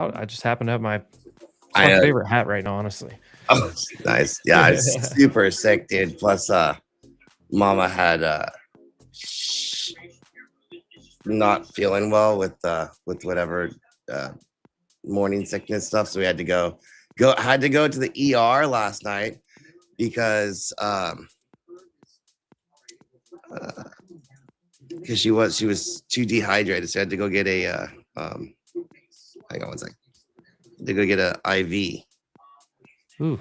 Oh, I just happen to have it's I my know. favorite hat right now, honestly. Oh, nice. Yeah, it's super sick, dude. Plus, Mama had not feeling well with whatever uh morning sickness stuff, so we had to go to the ER last night because she was too dehydrated, so I had to go get a hang on one second. To go get a IV. Ooh,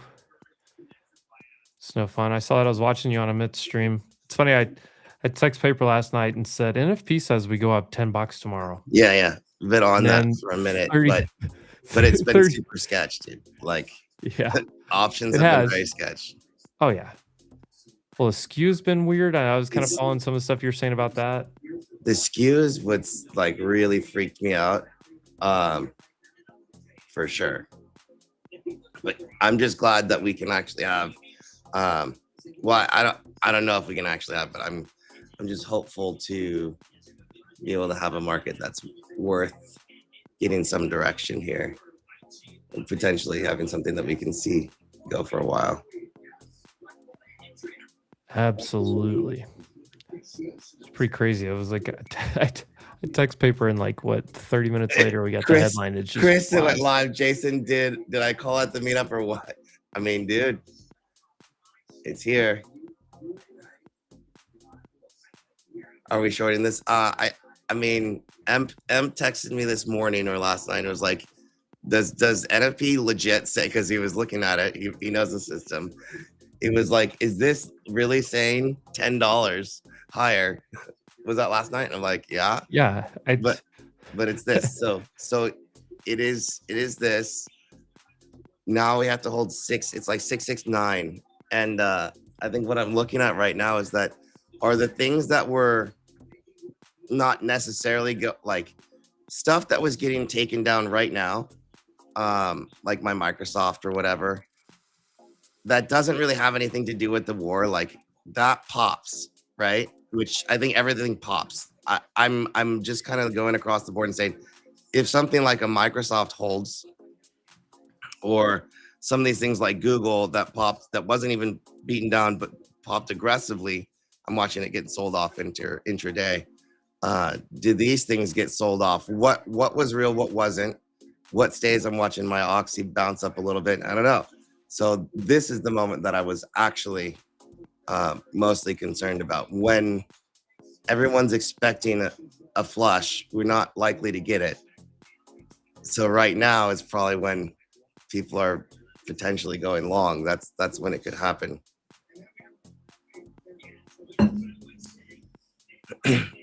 it's no fun. I saw that. I was watching you on a mid stream. It's funny. I text Paper last night and said NFP says we go up $10 tomorrow. Yeah. Been on And that then for a minute, 30, but it's been 30 super sketch, dude. Like yeah, options it have been has. very sketch. Oh yeah. Well, the skew's been weird. I was kind of It's- following some of the stuff you're saying about that. The skews what's like really freaked me out, for sure. But I'm just glad that we can actually have. Well, I don't know if we can actually have, but I'm just hopeful to be able to have a market that's worth getting some direction here, and potentially having something that we can see go for a while. Absolutely. It's pretty crazy. It was like I text Paper and like what 30 minutes later we got the headline. It's just Chris went live. Jason did I call it the meetup or what? I mean, dude, it's here. Are we shorting this? I mean, M texted me this morning or last night. It was like, does NFP legit say, because he was looking at it, he knows the system. It was like, is this really saying $10 higher? Was that last night? And I'm like, yeah. Yeah. But it's this. So it is this. Now we have to hold 6. It's like 669. And I think what I'm looking at right now is that are the things that were not necessarily like stuff that was getting taken down right now, like my Microsoft or whatever, that doesn't really have anything to do with the war. Like that pops, right? Which I think everything pops. I'm just kind of going across the board and saying, if something like a Microsoft holds, or some of these things like Google that popped, that wasn't even beaten down but popped aggressively, I'm watching it get sold off intraday. Did these things get sold off? What was real? What wasn't? What stays? I'm watching my Oxy bounce up a little bit. I don't know. So this is the moment that I was actually mostly concerned about. When everyone's expecting a flush, we're not likely to get it. So right now is probably when people are potentially going long. That's when it could happen.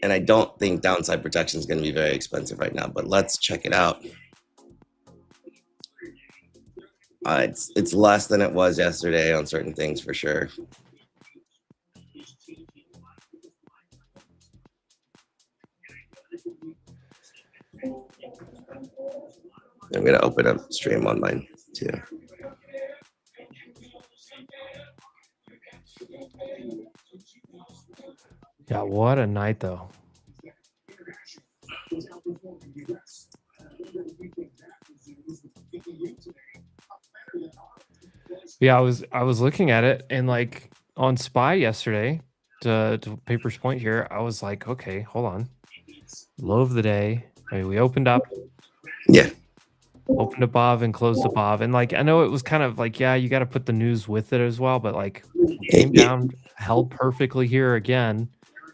And I don't think downside protection is going to be very expensive right now, but let's check it out. It's less than it was yesterday on certain things for sure. I'm going to open up stream on mine too. Yeah, what a night though. Yeah, I was looking at it and like on SPY yesterday, to Paper's point here, I was like, okay, hold on. Low of the day. I mean, we opened up. Yeah. Opened above and closed above. And like I know it was kind of like, yeah, you got to put the news with it as well, but like we came down, held perfectly here again,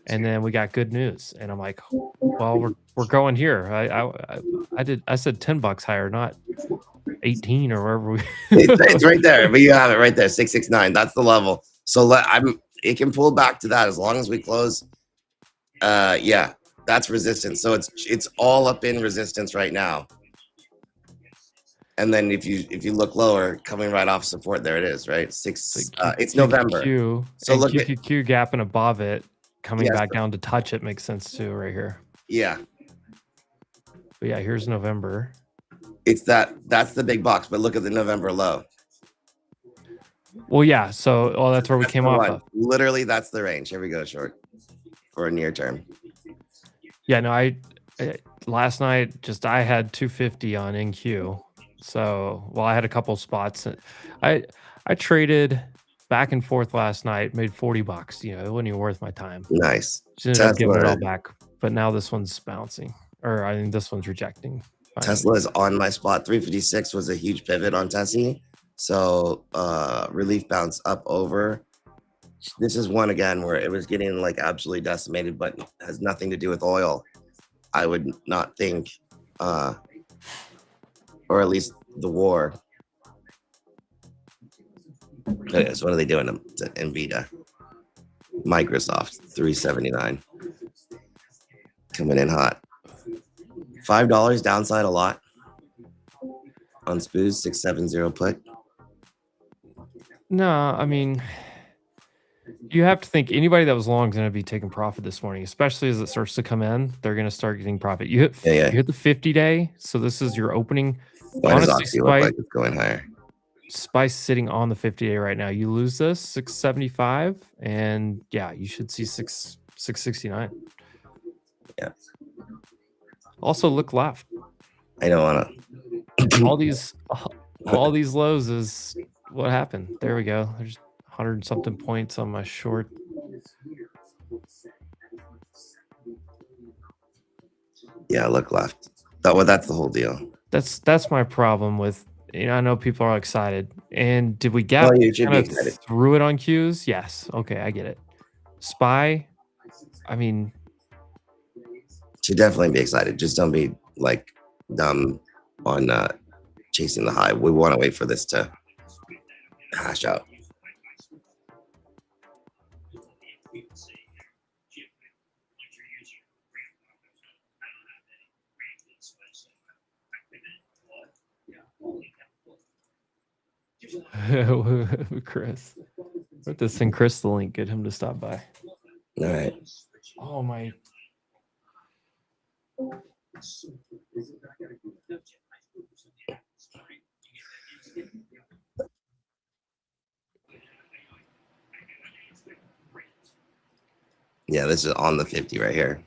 and then we got good news. And I'm like, well, we're going here. I said $10 higher, not 18 or wherever we it's right there, but you have it right there, 669. That's the level. So it can pull back to that as long as we close. Yeah, that's resistance. So it's all up in resistance right now. And then if you look lower, coming right off support, there it is, right? It's November. So look at QQQ gapping above it, coming back down to touch it makes sense too, right here. Yeah. But yeah, here's November. It's that's the big box, but look at the November low. Well, yeah. So, that's where we came off of. Literally, that's the range. Here we go, short for a near term. Yeah, no, last night, just I had 250 on NQ. So, well, I had a couple spots. I I traded back and forth last night, made 40 bucks. You know, it wasn't even worth my time. Nice. Just ended up giving it Tesla all back. But now this one's bouncing, or I think this one's rejecting. Finally. Tesla is on my spot. 356 was a huge pivot on Tessie. So relief bounce up over. This is one again where it was getting like absolutely decimated, but has nothing to do with oil. I would not think, or at least the war. Anyways, what are they doing to Nvidia? Microsoft 379 coming in hot. $5 downside a lot on SPOOs 670 put. No, I mean, you have to think anybody that was long is going to be taking profit this morning, especially as it starts to come in. They're going to start getting profit. You hit Yeah. you hit the 50-day, so this is your opening. Why does Oxy look like it's going higher? Spice sitting on the 50-day right now. You lose this 675, and yeah, you should see 669. Yeah. Also, look left. I don't want to. all these lows is what happened. There we go. There's 100 something points on my short. Yeah, look left. That's the whole deal. That's my problem with. I know people are excited. And did we get through it on cues? Yes. Okay, I get it. SPY, I mean, should definitely be excited. Just don't be like dumb on chasing the high. We want to wait for this to hash out. Chris, put this in Chris the link. Get him to stop by. All right. Oh my. Yeah, this is on the 50 right here.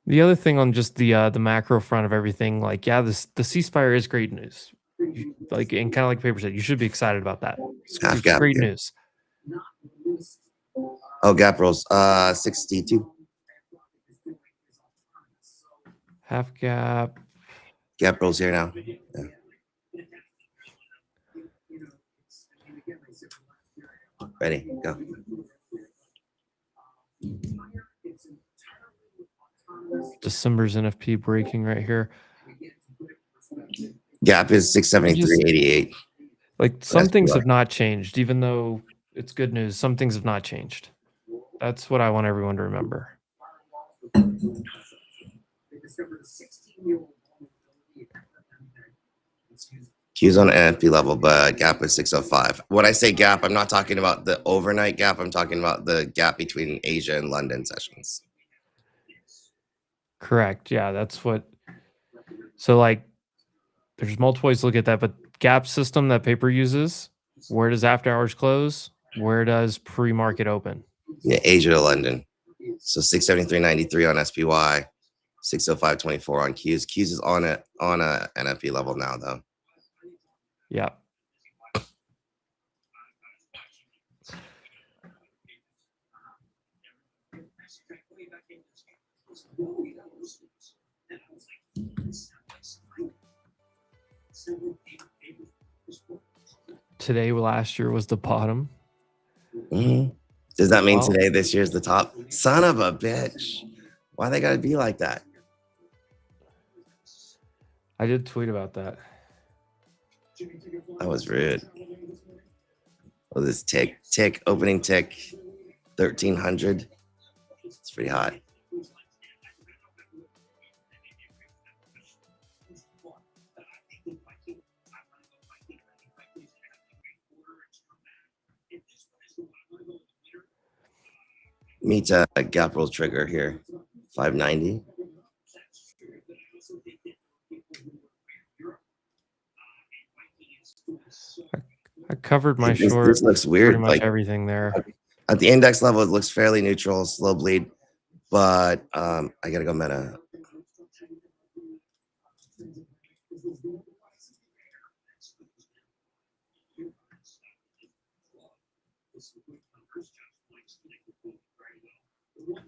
The other thing on just the macro front of everything, like, yeah, the ceasefire is great news. Like, and kind of like Paper said, you should be excited about that. It's great news. Oh, gap rolls 62. Half gap. Gap rolls here now. Yeah. Ready, go. December's NFP breaking right here. Gap is 673.88. Like, some things have not changed, even though it's good news. Some things have not changed. That's what I want everyone to remember. Q's on NFP level, but gap is 605. When I say gap, I'm not talking about the overnight gap. I'm talking about the gap between Asia and London sessions. Correct. Yeah, that's what. So, like, there's multiple ways to look at that, but gap system that Paper uses, where does after hours close? Where does pre-market open? Yeah, Asia to London. So 673.93 on SPY, 605.24 on Q's. Q's is on a NFP level now, though. Yeah. Today, last year was the bottom. Mm-hmm. Does that mean today, this year's the top? Son of a bitch. Why they gotta be like that? I did tweet about that. That was rude. Oh, this tick, opening tick, 1300. It's pretty hot. Meet a gap roll trigger here, 590. I covered my short. This looks weird. Pretty much like everything there. At the index level, it looks fairly neutral, slow bleed, but I gotta go meta.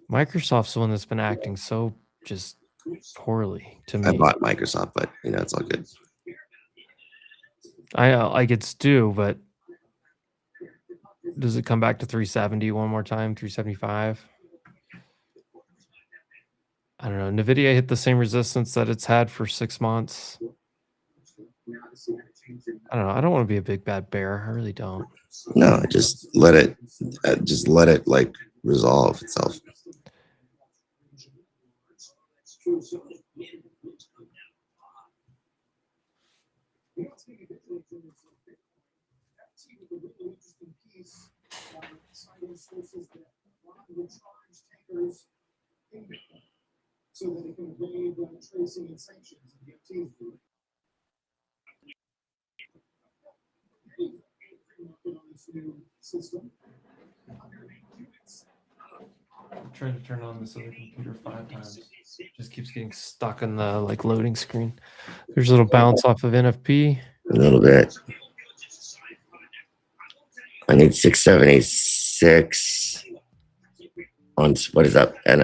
Microsoft's the one that's been acting so just poorly to me. I bought Microsoft, but it's all good. I like it's due, but does it come back to 370 one more time? 375? I don't know. Nvidia hit the same resistance that it's had for 6 months. I don't know. I don't want to be a big bad bear. I really don't. No, just let it like resolve itself. I tried to turn on this other computer 5 times. Just keeps getting stuck in the like loading screen. There's a little bounce off of NFP. A little bit. I need 676 on what is that? And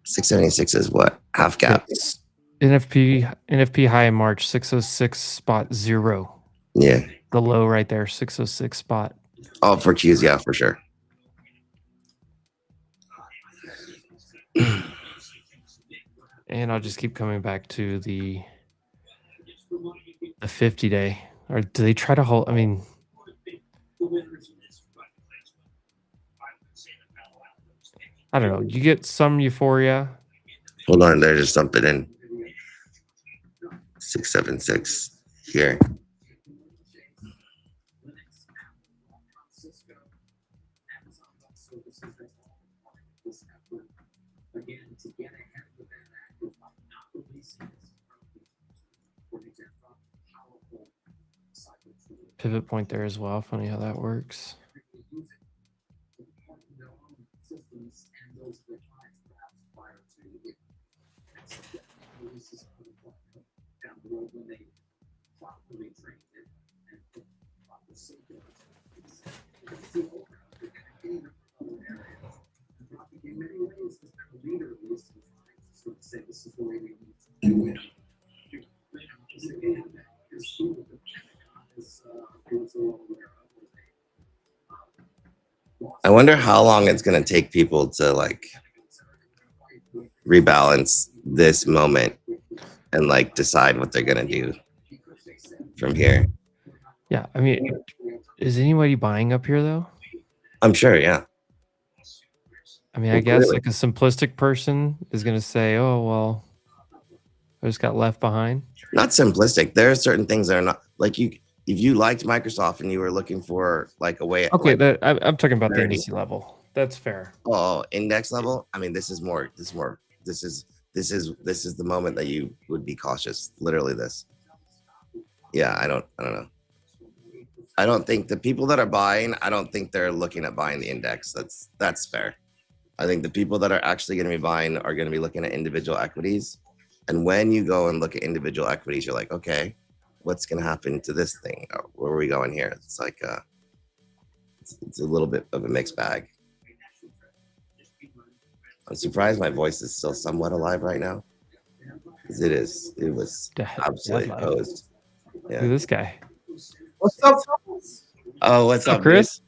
676 is what? Half gap. It's NFP high in March 606.0. Yeah. The low right there, 606 spot. Oh, for Qs, yeah, for sure. And I'll just keep coming back to the 50-day. Or do they try to hold? I mean, I don't know. You get some euphoria. Hold on, they're just dumping in 676 here. Pivot point there as well. Funny how that works. I wonder how long it's going to take people to like rebalance this moment and like decide what they're going to do from here. Yeah, I mean, is anybody buying up here though? I'm sure, yeah. I mean, I guess like a simplistic person is going to say, "Oh, well, I just got left behind." Not simplistic. There are certain things that are not like you. If you liked Microsoft and you were looking for like a way, okay, like, I'm talking about the indice level. That's fair. Oh, index level. I mean, this is the moment that you would be cautious. Literally, this. Yeah, I don't know. I don't think the people that are buying. I don't think they're looking at buying the index. That's fair. I think the people that are actually going to be buying are going to be looking at individual equities. And when you go and look at individual equities, you're like, okay, what's going to happen to this thing? Where are we going here? It's like it's a little bit of a mixed bag. I'm surprised my voice is still somewhat alive right now. Because it was absolutely posed. Yeah. Look at this guy. What's up? Oh, what's up, Chris?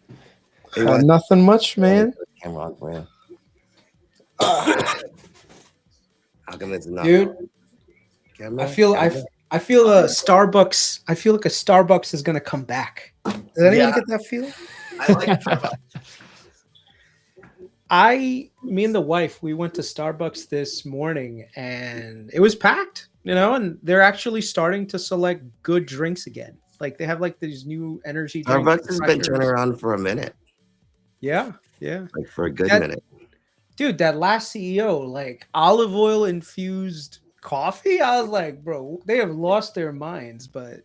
Nothing much, man. Camera on for you. How come it's not? Dude, Camera? I feel a Starbucks. I feel like a Starbucks is gonna come back. Does anyone get that feeling? I like Starbucks. Me and the wife, we went to Starbucks this morning and it was packed, and they're actually starting to select good drinks again. Like they have like these new energy drinks. Starbucks has been turning around for a minute. Yeah. Like for a good minute. Dude, that last CEO, like olive oil infused coffee, I was like, bro, they have lost their minds. But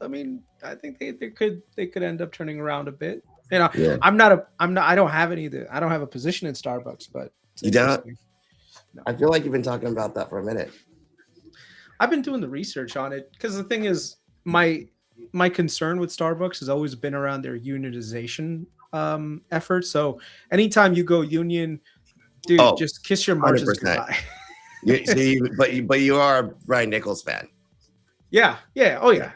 I mean, I think they could end up turning around a bit. You know, Yeah. I don't have I don't have a position in Starbucks, but it's You don't? interesting. No. I feel like you've been talking about that for a minute. I've been doing the research on it because the thing is, my concern with Starbucks has always been around their unionization efforts. So anytime you go union, dude, Oh, just kiss your marches 100%. goodbye. But you are a Brian Nichols fan. Yeah. Oh yeah.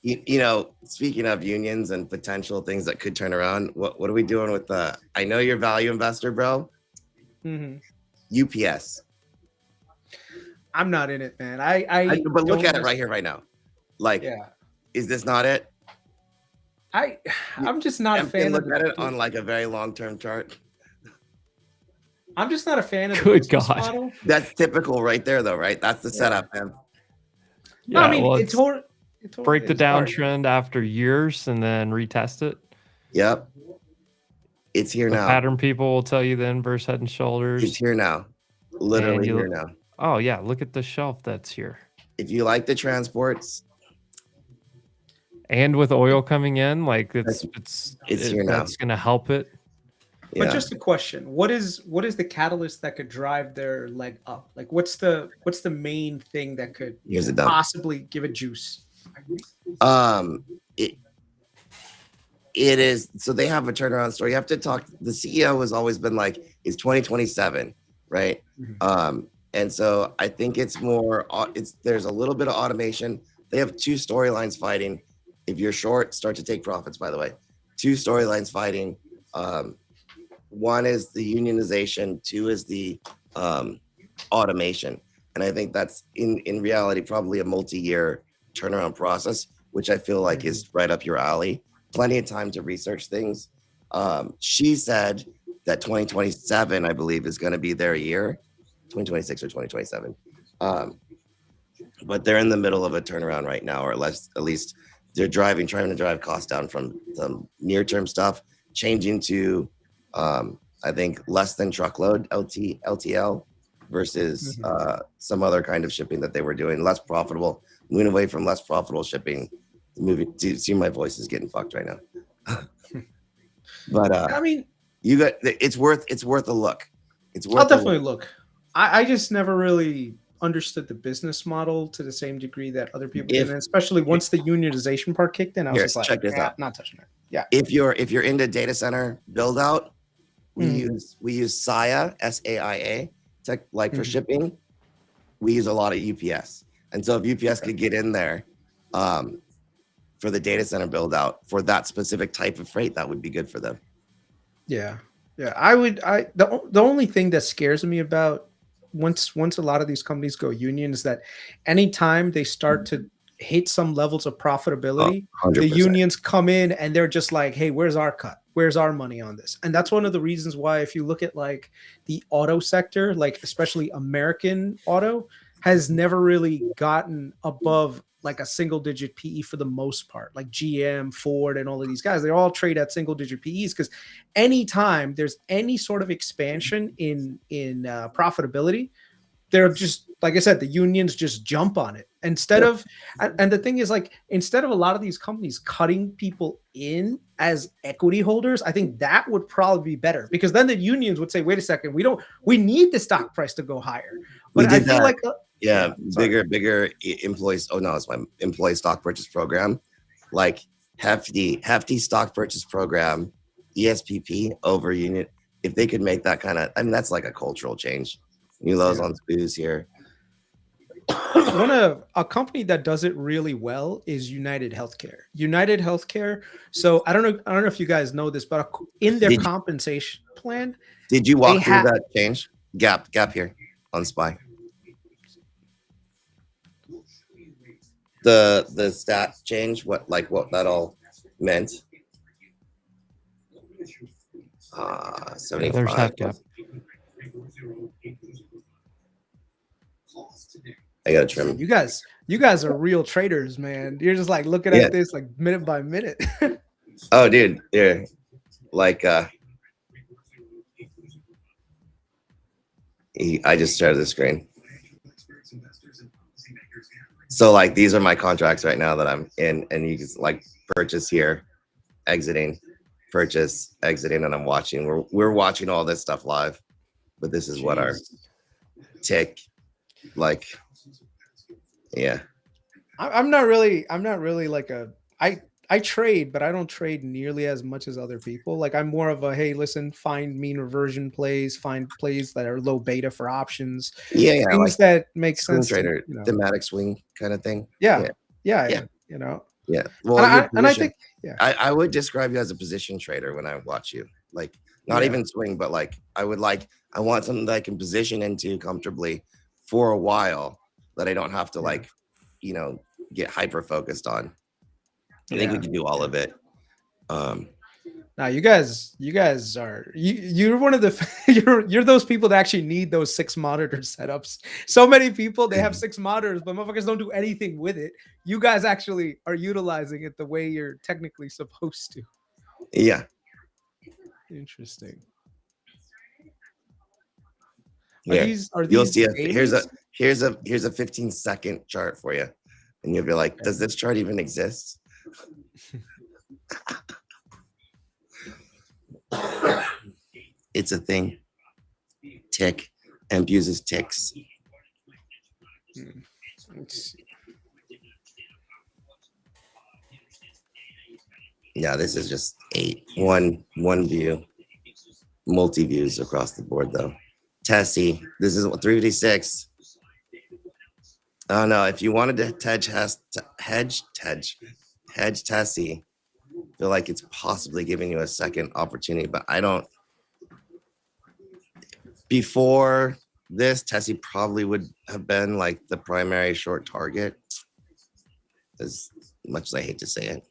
You know, speaking of unions and potential things that could turn around, what are we doing with the? I know you're a value investor, bro. Mhm. UPS. I'm not in it, man. But look at it right here, right now. Like, Yeah. is this not it? I'm just not a fan look of at it on like a very long-term chart. I'm just not a fan of the Good business God. model. That's typical right there, though, right? That's the setup, man. No, I Yeah, mean, well, it's hard. It totally break the is hard. downtrend after years and then retest it. Yep. It's here The now. pattern people will tell you the inverse head and It's shoulders. here now. Literally And here now. Oh yeah, look at the shelf that's here. If you like the transports, And with oil coming in, like It's here now. that's gonna help it. But yeah. just a question: what is the catalyst that could drive their leg up? Like, what's the main thing that could Here's it done. possibly give it juice? It is, so they have a turnaround story. You have to talk. The CEO has always been like, it's 2027, right? And so I think it's more, there's a little bit of automation. They have two storylines fighting. If you're short, start to take profits, by the way. Two storylines fighting. One is the unionization, two is the automation. And I think that's in reality probably a multi-year turnaround process, which I feel like is right up your alley. Plenty of time to research things. She said that 2027, I believe, is going to be their year, 2026 or 2027. But they're in the middle of a turnaround right now, or at least they're trying to drive costs down from some near-term stuff, changing to, I think, less than truckload LTL versus some other kind of shipping that they were doing, less profitable, moving away from less profitable shipping. Moving to see, my voice is getting fucked right now. But I mean, it's worth a look. It's worth. I'll definitely look. I just never really understood the business model to the same degree that other people did, and especially once the unionization part kicked in, I was just like, check this out. Not touching it. Yeah. If you're into data center build out, we use SAIA, SAIA, tech, like for shipping. We use a lot of UPS, and so if UPS could get in there, for the data center build out for that specific type of freight, that would be good for them. Yeah. The only thing that scares me about once a lot of these companies go union is that anytime they start to hit some levels of profitability, the unions come in and they're just like, hey, where's our cut? Where's our money on this? And that's one of the reasons why, if you look at like the auto sector, like especially American auto, has never really gotten above like a single digit PE for the most part. Like GM, Ford, and all of these guys, they all trade at single digit PEs, because anytime there's any sort of expansion in profitability, they're just, like I said, the unions just jump on it instead of, and the thing is, like, instead of a lot of these companies cutting people in as equity holders, I think that would probably be better, because then the unions would say, wait a second, we need the stock price to go higher. But I feel like bigger employees. Oh no, it's my employee stock purchase program, like hefty stock purchase program, ESPP over unit. If they could make that kind of, I mean, that's like a cultural change. New lows on booze here. A company that does it really well is United Healthcare. So I don't know if you guys know this, but in their compensation plan, did you walk through that change gap here on SPY? The stats change, what that all meant. 75. There's half gap. I gotta trim. You guys are real traders, man. You're just like looking at this like minute by minute. Oh, dude, yeah, like I just shared the screen. So like these are my contracts right now that I'm in, and you can like purchase here, exiting, purchase, exiting, and I'm watching. We're watching all this stuff live, but this is what our Jeez. tick like. Yeah. I'm not really like I trade, but I don't trade nearly as much as other people. Like I'm more of a, hey, listen, find mean reversion plays, find plays that are low beta for options, Yeah, things like that make swing sense to, trader, thematic swing kind of thing. yeah, yeah, Yeah. you know. Yeah. And Well, your I position, think, yeah, I would describe you as a position trader when I watch you. Like not yeah, even swing, but like I want something that I can position into comfortably for a while that I don't have to Yeah. like, get hyper focused on. I think we yeah. can do all of it. Now you guys are you're one of the you're those people that actually need those 6 monitor setups. So many people they have 6 monitors, but motherfuckers don't do anything with it. You guys actually are utilizing it the way you're technically supposed to. Yeah. Interesting. Yeah. Are You'll these see dailies? here's a 15-second chart for you. And you'll be like, does this chart even exist? It's a thing. Tick. Emp uses ticks. Let's see. Yeah, this is just one view. Multi views across the board though. Tessie, this is 356. Oh no, if you wanted to hedge Tessie, feel like it's possibly giving you a second opportunity, but I don't. Before this, Tessie probably would have been like the primary short target, as much as I hate to say it.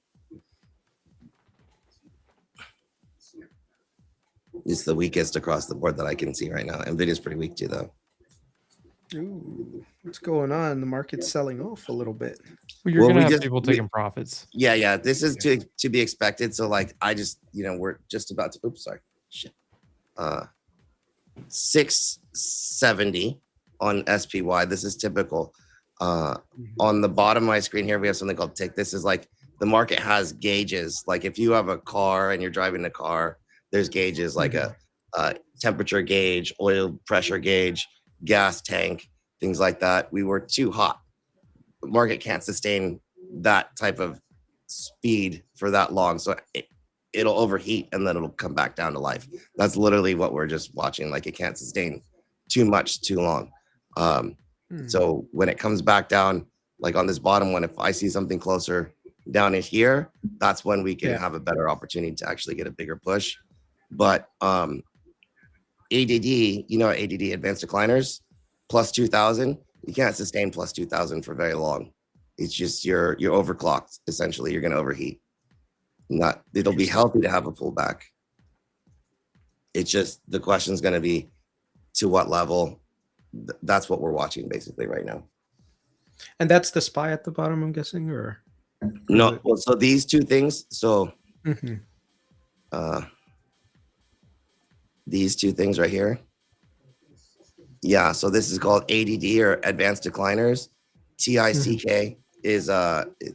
It's the weakest across the board that I can see right now. Nvidia's pretty weak too, though. Ooh, what's going on? The market's selling off a little bit. Well, you're gonna have people taking profits. Yeah. This is to be expected. So like, I just we're just about to. Oops, sorry. Shit. 670 on SPY. This is typical. On the bottom of my screen here, we have something called tick. This is like the market has gauges. Like if you have a car and you're driving the car, there's gauges like a temperature gauge, oil pressure gauge, gas tank, things like that. We were too hot. The market can't sustain that type of speed for that long. So it'll overheat and then it'll come back down to life. That's literally what we're just watching. Like it can't sustain too much too long. So when it comes back down, like on this bottom one, if I see something closer down in here, that's when we can have a better opportunity to actually get a bigger push. But ADD, ADD advanced decliners plus 2000, you can't sustain plus 2000 for very long. It's just you're overclocked. Essentially, you're going to overheat. It'll be healthy to have a pullback. It's just the question is going to be to what level. That's what we're watching basically right now. And that's the SPY at the bottom, I'm guessing, or no? Well, so these two things. So these two things right here. Yeah. So this is called ADD or advanced decliners. TICK is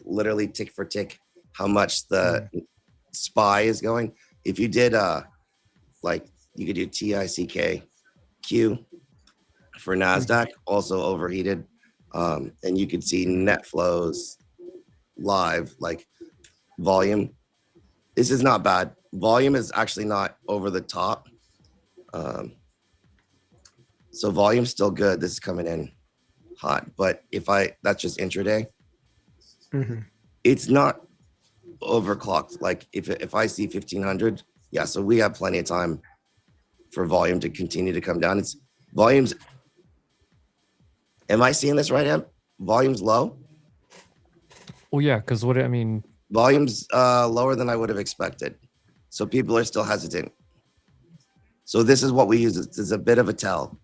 literally tick for tick how much the SPY is going. If you did like you could do TICK-Q for NASDAQ, also overheated. And you could see net flows live, like volume. This is not bad. Volume is actually not over the top. So volume's still good. This is coming in hot, but that's just intraday. It's not overclocked. Like if I see 1500, yeah, so we have plenty of time for volume to continue to come down. It's volumes. Am I seeing this right, Em? Volume's low? Well, yeah, because volume's lower than I would have expected. So people are still hesitant. So this is what we use. It's a bit of a tell.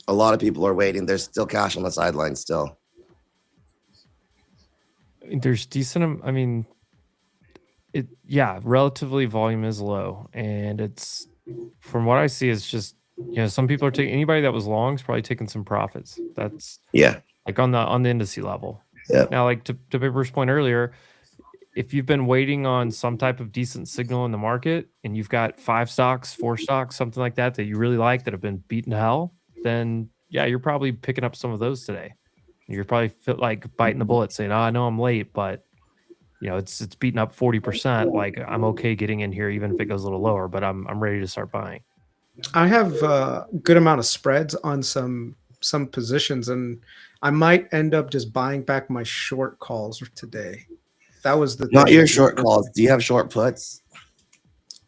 A lot of people are waiting. There's still cash on the sidelines still. There's decent. Relatively volume is low, and it's from what I see, it's just some people are taking. Anybody that was long is probably taking some profits. That's like on the indice level. Yeah. Now, like to Paper's point earlier, if you've been waiting on some type of decent signal in the market and you've got 5 stocks, 4 stocks, something like that that you really like that have been beaten to hell, then yeah, you're probably picking up some of those today. You're probably like biting the bullet saying, "Oh, I know I'm late, but it's beating up 40%. Like I'm okay getting in here even if it goes a little lower, but I'm ready to start buying." I have a good amount of spreads on some positions, and I might end up just buying back my short calls today. That was the Not thing. your short calls. Do you have short puts?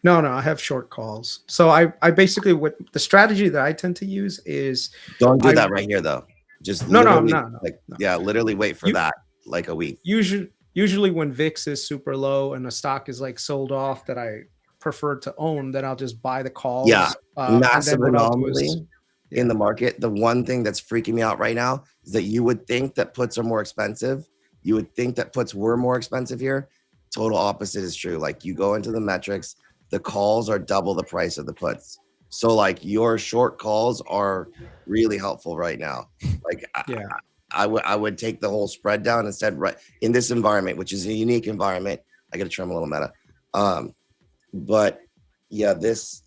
No, I have short calls. So I basically, what the strategy that I tend to use is, Don't do I that right here though. Just no, literally, no. yeah, literally wait for You that like a week. usually when VIX is super low and a stock is like sold off that I prefer to own, then I'll just buy the Yeah, calls. And massive then what I'll do is, anomaly in the market. The one thing that's freaking me out right now is that you would think that puts are more expensive. You would think that puts were more expensive here. Total opposite is true. Like you go into the metrics, the calls are double the price of the puts. So like your short calls are really helpful right now. Like yeah, I would take the whole spread down instead. Right in this environment, which is a unique environment. I got to trim a little meta. But yeah, this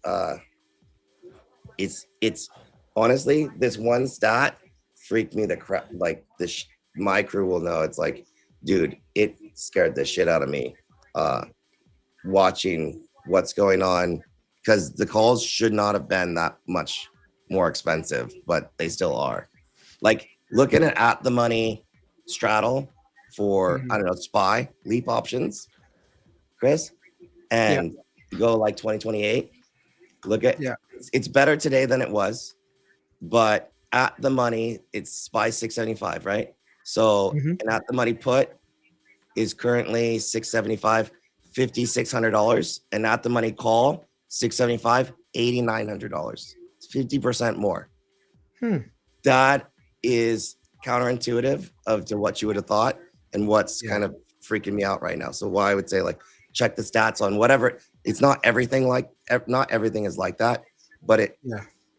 it's honestly this one stat freaked me the crap. Like this, my crew will know. It's like, dude, it scared the shit out of me. Watching what's going on because the calls should not have been that much more expensive, but they still are. Like looking at the money straddle for I don't know SPY leap options, Chris, and you go like 2028. Look at it's better today than it was, but at the money it's SPY 675, right? So and at the money put is currently 675, $5,600, and at the money call 675, $8,900. It's 50% more. That is counterintuitive to what you would have thought, and what's kind of freaking me out right now. So why I would say like check the stats on whatever. It's not everything is like that, but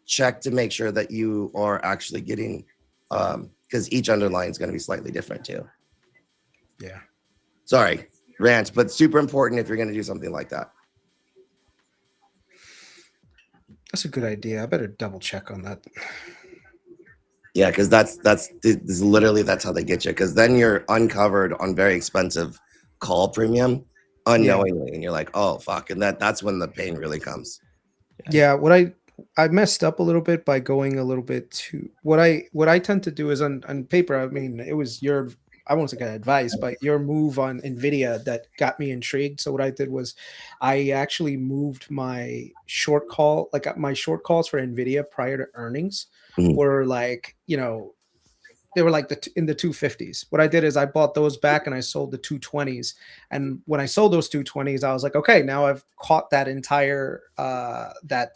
check to make sure that you are actually getting because each underline is going to be slightly different too. Yeah. Sorry, rant, but super important if you're going to do something like that. That's a good idea. I better double check on that. Yeah, because that's literally that's how they get you. Because then you're uncovered on very expensive call premium unknowingly, and you're like, oh fuck, and that's when the pain really comes. Yeah, what I messed up a little bit by going a little bit too. What I tend to do is on paper. I mean, it was I won't say advice, but your move on Nvidia that got me intrigued. So what I did was I actually moved my short call, like my short calls for Nvidia prior to earnings were like, they were like in the 250s. What I did is I bought those back and I sold the 220s. And when I sold those 220s, I was like, okay, now I've caught that entire the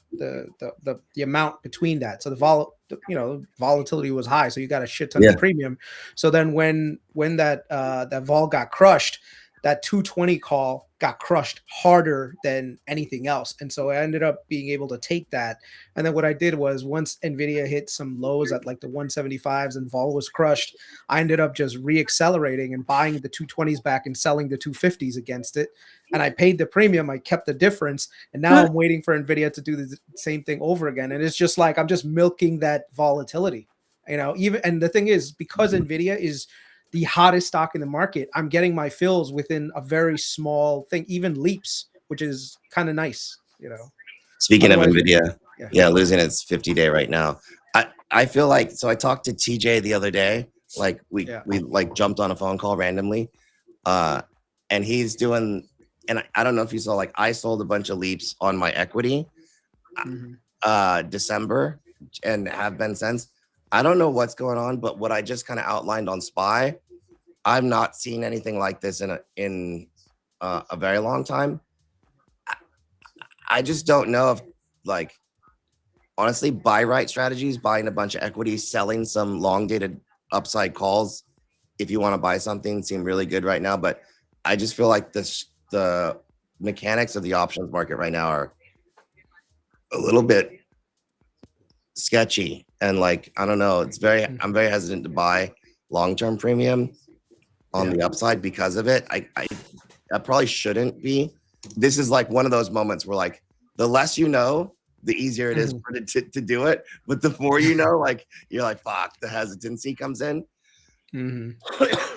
amount between that. So the volatility was high, so you got a shit ton of premium. So then when that vol got crushed, that 220 call got crushed harder than anything else. And so I ended up being able to take that. And then what I did was once Nvidia hit some lows at like the 175s and vol was crushed, I ended up just re-accelerating and buying the 220s back and selling the 250s against it. And I paid the premium. I kept the difference. And now I'm waiting for Nvidia to do the same thing over again. And it's just like, I'm just milking that volatility, and the thing is, because Nvidia is the hottest stock in the market, I'm getting my fills within a very small thing, even leaps, which is kind of nice, Speaking of Nvidia, losing its 50-day right now. I feel like, so I talked to TJ the other day, like we like jumped on a phone call randomly, and he's doing, and I don't know if you saw, like I sold a bunch of leaps on my equity December and have been since. I don't know what's going on, but what I just kind of outlined on SPY, I've not seen anything like this in a very long time. I just don't know if, like, honestly, buy right strategies, buying a bunch of equities, selling some long dated upside calls if you want to buy something seem really good right now. But I just feel like the mechanics of the options market right now are a little bit sketchy, and like I don't know, I'm very hesitant to buy long-term premium on the upside because of it. that probably shouldn't be. This is like one of those moments where like the less you know, the easier it is for it to do it. But the more you know, like you're like, fuck, the hesitancy comes in.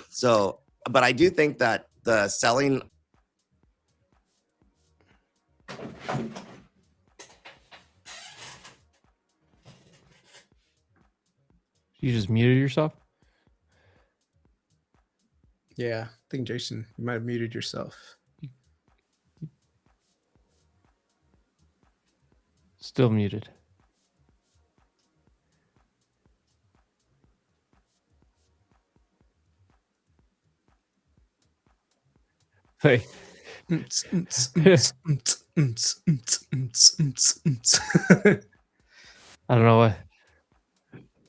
So, but I do think that the selling. You just muted yourself? Yeah, I think Jason, you might have muted yourself. Still muted. Hey. I don't know what.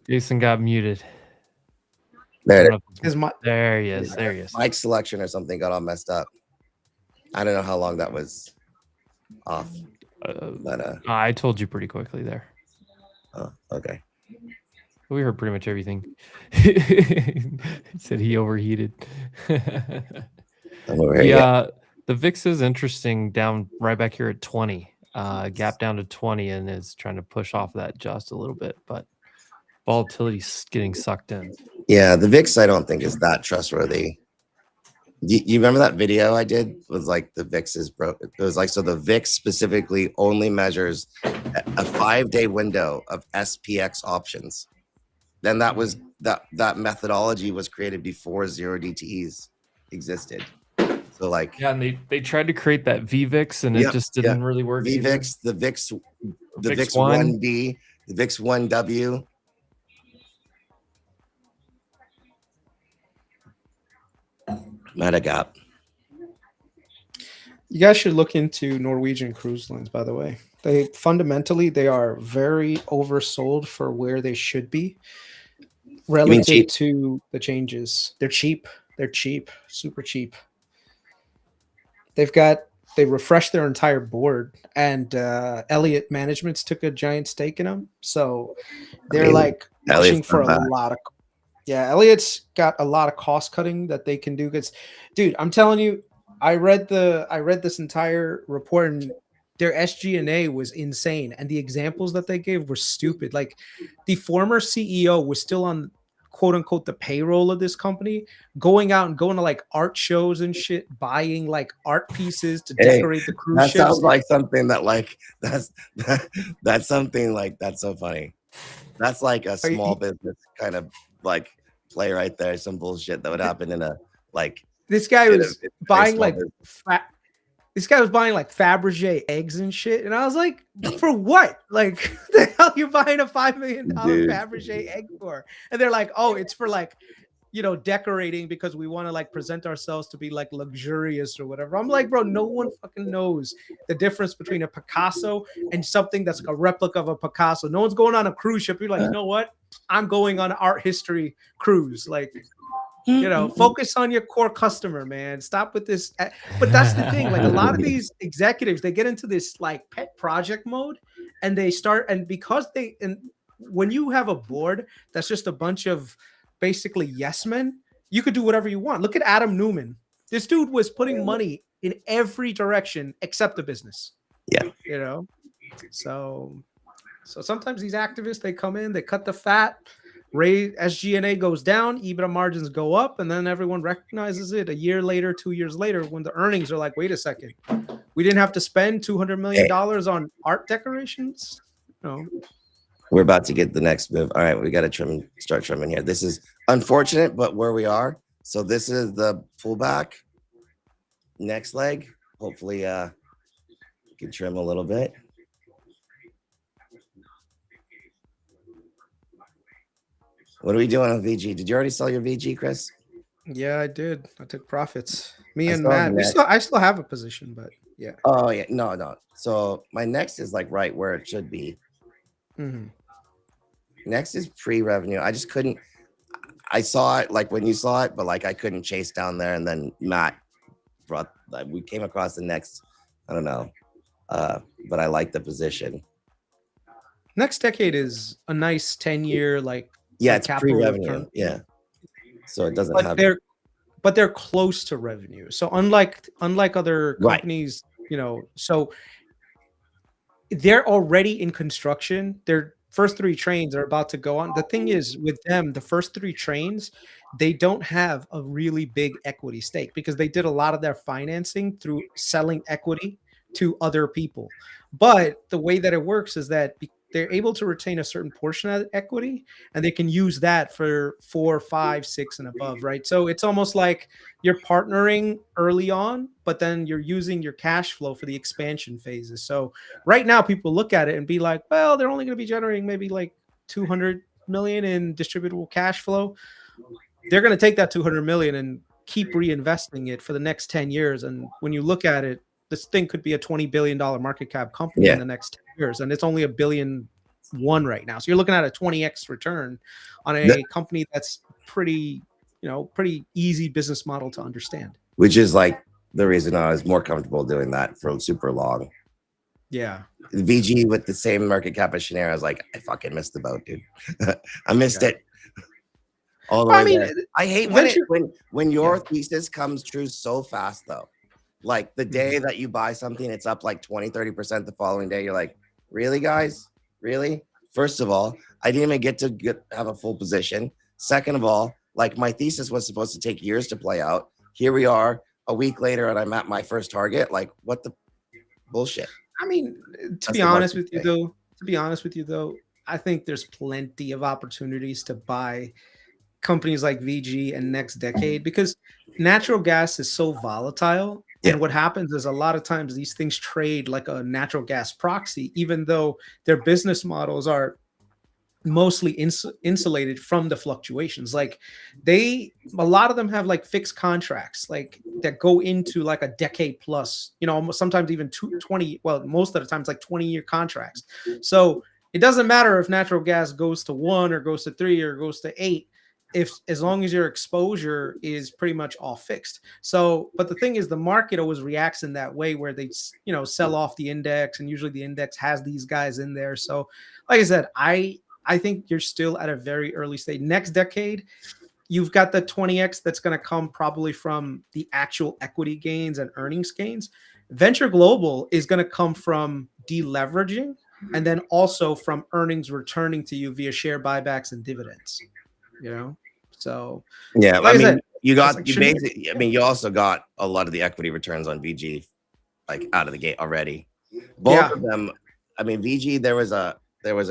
Jason got muted. There he is. There he is. Mic selection or something got all messed up. I don't know how long that was off. But I told you pretty quickly there. Oh, okay. We heard pretty much everything. He said he overheated. I'm over here. The VIX is interesting, down right back here at 20. Gap down to 20 and is trying to push off that just a little bit, but volatility's getting sucked in. Yeah, the VIX I don't think is that trustworthy. You remember that video I did? It was like the VIX is broke. It was like, so the VIX specifically only measures a 5-day window of SPX options. Then that was that methodology was created before 0 DTEs existed. So like, yeah, and they tried to create that VVIX and it just didn't really work. VVIX, the VIX 1D, the VIX 1W. Metagap. You guys should look into Norwegian cruise lines, by the way. They fundamentally, they are very oversold for where they should be relative to the changes. They're cheap. They're cheap, super cheap. They refreshed their entire board, and Elliott Management's took a giant stake in them. So they're like pushing for a lot of. Yeah, Elliott's got a lot of cost cutting that they can do. Because, dude, I'm telling you, I read this entire report, and their SG&A was insane, and the examples that they gave were stupid. Like, the former CEO was still on, quote unquote, the payroll of this company, going out and going to like art shows and shit, buying like art pieces to decorate the cruise ships. That sounds like something that like that's something like that's so funny. That's like a small business kind of like play right there. Some bullshit that would happen in a like. This guy was buying like this guy was buying like Fabergé eggs and shit, and I was like, for what? Like, the hell you buying a $5 million Fabergé egg for? And they're like, oh, it's for like, you know, decorating because we want to like present ourselves to be like luxurious or whatever. I'm like, bro, no one fucking knows the difference between a Picasso and something that's like a replica of a Picasso. No one's going on a cruise ship. You're like, you know what? I'm going on an art history cruise. Like, you know, focus on your core customer, man. Stop with this. But that's the thing. Like, a lot of these executives, they get into this like pet project mode, and they start, and because when you have a board that's just a bunch of basically yes men, you could do whatever you want. Look at Adam Newman. This dude was putting money in every direction except the business. Yeah. You know, so sometimes these activists, they come in, they cut the fat, raise SG&A goes down, EBITDA margins go up, and then everyone recognizes it a year later, 2 years later, when the earnings are like, wait a second, we didn't have to spend $200 million on art decorations. No. We're about to get the next move. All right, we got to start trimming here. This is unfortunate, but where we are. So this is the pullback. Next leg. Hopefully, we can trim a little bit. What are we doing on VG? Did you already sell your VG, Chris? Yeah, I did. I took profits. Me and Matt. I still have a position, but yeah. Oh yeah, no. So my next is like right where it should be. Mm-hmm. Next is pre-revenue. I just couldn't. I saw it like when you saw it, but like I couldn't chase down there. And then Matt brought. Like, we came across the next. I don't know, but I like the position. Next decade is a nice 10-year like. Yeah, it's pre-revenue. Yeah, so it doesn't have. but they're close to revenue. So unlike other Right. companies, you know, so they're already in construction. Their first 3 trains are about to go on. The thing is with them, the first 3 trains, they don't have a really big equity stake because they did a lot of their financing through selling equity to other people. But the way that it works is that they're able to retain a certain portion of equity and they can use that for 4, 5, 6 and above, right? So it's almost like you're partnering early on, but then you're using your cash flow for the expansion phases. So right now people look at it and be like, well, they're only going to be generating maybe like 200 million in distributable cash flow. They're going to take that 200 million and keep reinvesting it for the next 10 years. And when you look at it, this thing could be a $20 billion market cap company in the next 10 years. And it's only $1.1 billion right now. So you're looking at a 20x return on a company that's pretty easy business model to understand. Which is like the reason I was more comfortable doing that for super long. Yeah. VG with the same market cap as Schneider, I was like, I fucking missed the boat, dude. I missed it. All the way there. I hate when your thesis comes true so fast, though. Like the day that you buy something, it's up like 20, 30% the following day. You're like, really, guys? Really? First of all, I didn't even get to have a full position. Second of all, like my thesis was supposed to take years to play out. Here we are a week later and I'm at my first target. Like, what the bullshit? I mean, to be honest with you though, I think there's plenty of opportunities to buy companies like VG and Next Decade because natural gas is so volatile. And what happens is a lot of times these things trade like a natural gas proxy, even though their business models are mostly insulated from the fluctuations. Like a lot of them have like fixed contracts, like that go into like a decade plus, you know, sometimes even 20, well, most of the time it's like 20-year contracts. So it doesn't matter if natural gas goes to 1 or goes to 3 or goes to 8. As long as your exposure is pretty much all fixed. So, but the thing is the market always reacts in that way where they, you know, sell off the index and usually the index has these guys in there. So like I said, I think you're still at a very early stage. Next decade, you've got the 20x that's going to come probably from the actual equity gains and earnings gains. Venture Global is going to come from deleveraging and then also from earnings returning to you via share buybacks and dividends. You know, so yeah, like I mean, you also got a lot of the equity returns on VG like out of the gate already. Both of them. I mean, VG, there was a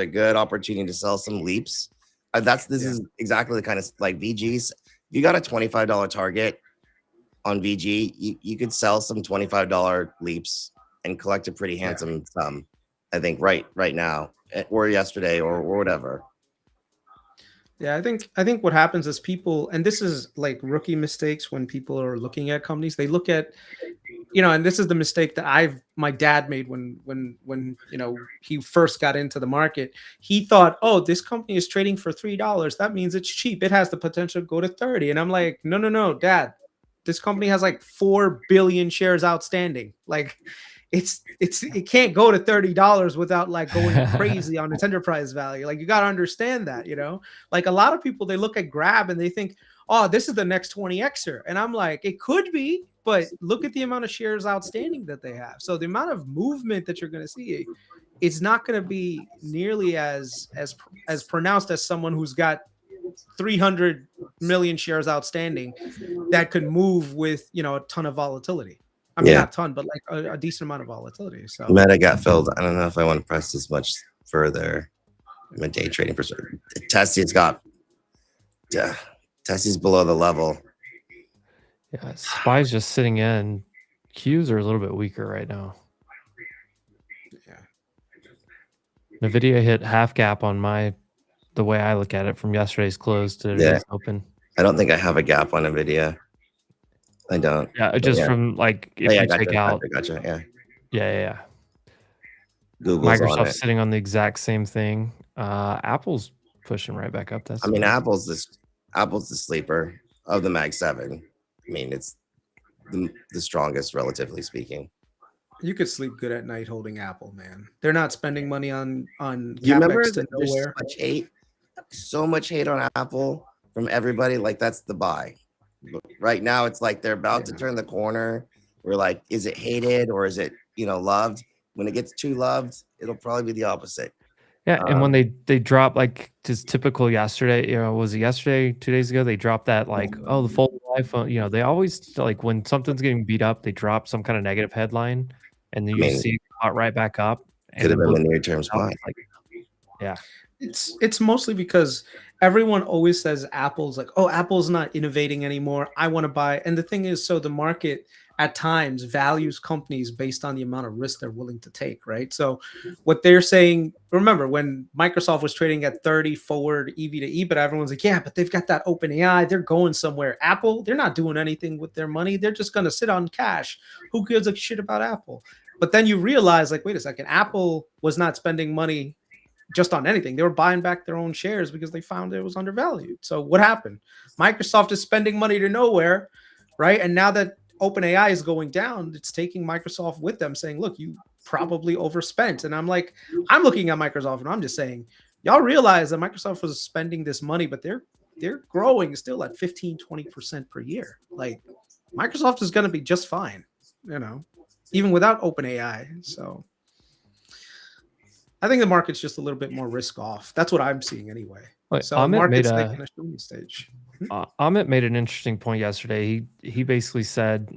good opportunity to sell some leaps. This is exactly the kind of like VGs. You got a $25 target on VG, you could sell some $25 leaps and collect a pretty handsome sum. I think right now or yesterday or whatever. Yeah, I think what happens is people, and this is like rookie mistakes when people are looking at companies, they look at, you know, and this is the mistake that my dad made when you know, he first got into the market. He thought, oh, this company is trading for $3. That means it's cheap. It has the potential to go to 30. And I'm like, no, Dad, this company has like 4 billion shares outstanding. Like it can't go to $30 without like going crazy on its enterprise value. Like you got to understand that, you know, like a lot of people, they look at Grab and they think, oh, this is the next 20xer. And I'm like, it could be, but look at the amount of shares outstanding that they have. So the amount of movement that you're going to see, it's not going to be nearly as pronounced as someone who's got 300 million shares outstanding that could move with, you know, a ton of volatility. I mean, not a ton, but like a decent amount of volatility. So Meta got filled. I don't know if I want to press this much further. I'm a day trading perspective. Tessie's below the level. Yeah, SPY's just sitting in. Qs are a little bit weaker right now. Yeah. NVIDIA hit half gap on the way I look at it from yesterday's close to today's open. I don't think I have a gap on NVIDIA. I don't. Yeah, just from like if you take out. Gotcha. Yeah. Google's Microsoft's sitting on the exact same thing. Apple's pushing right back up. I mean, Apple's the sleeper of the Mag 7. I mean, it's the strongest, relatively speaking. You could sleep good at night holding Apple, man. They're not spending money on you remember CapEx to nowhere. So much hate on Apple from everybody. Like that's the buy. Right now, it's like they're about to turn the corner. We're like, is it hated or is it, loved? When it gets too loved, it'll probably be the opposite. Yeah, and when they drop, like, just typical yesterday, was it yesterday, 2 days ago, they dropped that, like, "Oh, the foldable iPhone," they always like, when something's getting beat up, they drop some kinda negative headline, and then I you mean, see it come out right back up, and could have then been boom, the near-term now spot. it's like yeah. It's mostly because everyone always says Apple's like, oh, Apple's not innovating anymore. I want to buy. And the thing is, so the market at times values companies based on the amount of risk they're willing to take, right? So what they're saying, remember when Microsoft was trading at 30 forward EV to E, but everyone's like, yeah, but they've got that open AI. They're going somewhere. Apple, they're not doing anything with their money. They're just going to sit on cash. Who gives a shit about Apple? But then you realize, like, wait a second, Apple was not spending money just on anything. They were buying back their own shares because they found it was undervalued. So what happened? Microsoft is spending money to nowhere, right? And now that OpenAI is going down, it's taking Microsoft with them, saying, look, you probably overspent. And I'm like, I'm looking at Microsoft and I'm just saying, y'all realize that Microsoft was spending this money, but they're growing still at 15-20% per year. Like Microsoft is going to be just fine, even without OpenAI. So I think the market's just a little bit more risk off. That's what I'm seeing anyway. Like, So Amit made market's taking a showing stage. Amit made an interesting point yesterday. He basically said,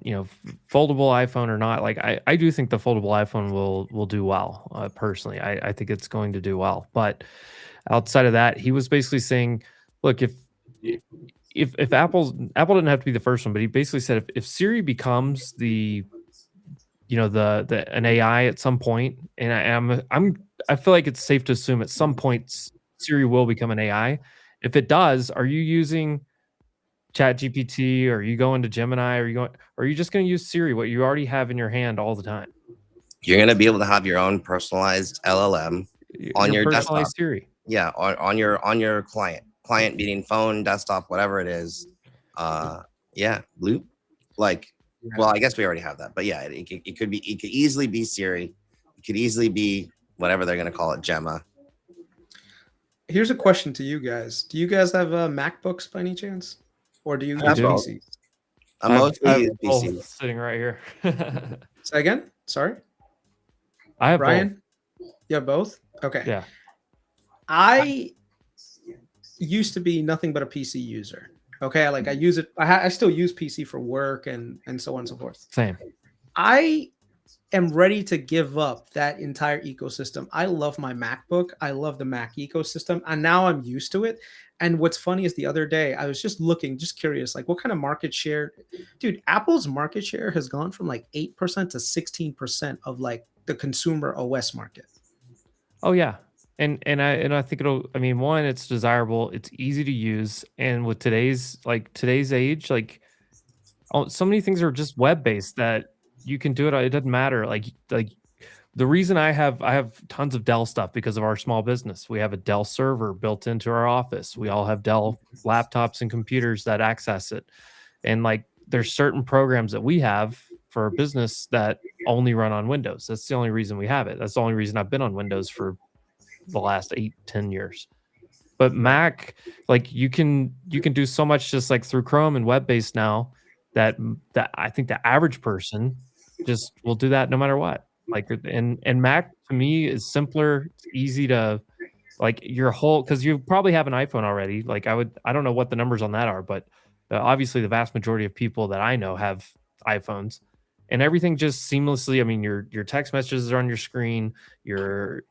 foldable iPhone or not, like I do think the foldable iPhone will do well. Personally, I think it's going to do well. But outside of that, he was basically saying, look, if Apple didn't have to be the first one, but he basically said if Siri becomes the an AI at some point, and I feel like it's safe to assume at some point Siri will become an AI. If it does, are you using ChatGPT, or are you going to Gemini, or are you just going to use Siri, what you already have in your hand all the time? You're going to be able to have your own personalized LLM on your personalized desktop. Siri. Yeah, on your client meeting phone, desktop, whatever it is. Yeah, Loop. Like, well, I guess we already have that, but yeah, it could easily be Siri. It could easily be whatever they're going to call it, Gemma. Here's a question to you guys. Do you guys have MacBooks by any chance? Or do you use PCs? I'm mostly use PCs. Sitting right here. Say again? Sorry? I have Ryan? both. Yeah, both? Okay. Yeah. I used to be nothing but a PC user. Okay, like I use it. I still use PC for work and so on and so forth. Same. I am ready to give up that entire ecosystem. I love my MacBook. I love the Mac ecosystem, and now I'm used to it. And what's funny is the other day I was just curious, like what kind of market share, dude? Apple's market share has gone from like 8% to 16% of like the consumer OS market. Oh yeah. And I think one, it's desirable, it's easy to use, and with today's age, like so many things are just web based that you can do it. It doesn't matter. Like the reason I have tons of Dell stuff because of our small business. We have a Dell server built into our office. We all have Dell laptops and computers that access it, and like there's certain programs that we have for our business that only run on Windows. That's the only reason we have it. That's the only reason I've been on Windows for the last 8-10 years. But Mac, like you can do so much just like through Chrome and web-based now that I think the average person just will do that no matter what. Like and Mac to me is simpler. It's easy to like your whole, because you probably have an iPhone already. Like I don't know what the numbers on that are, but obviously the vast majority of people that I know have iPhones, and everything just seamlessly. I mean, your text messages are on your screen, your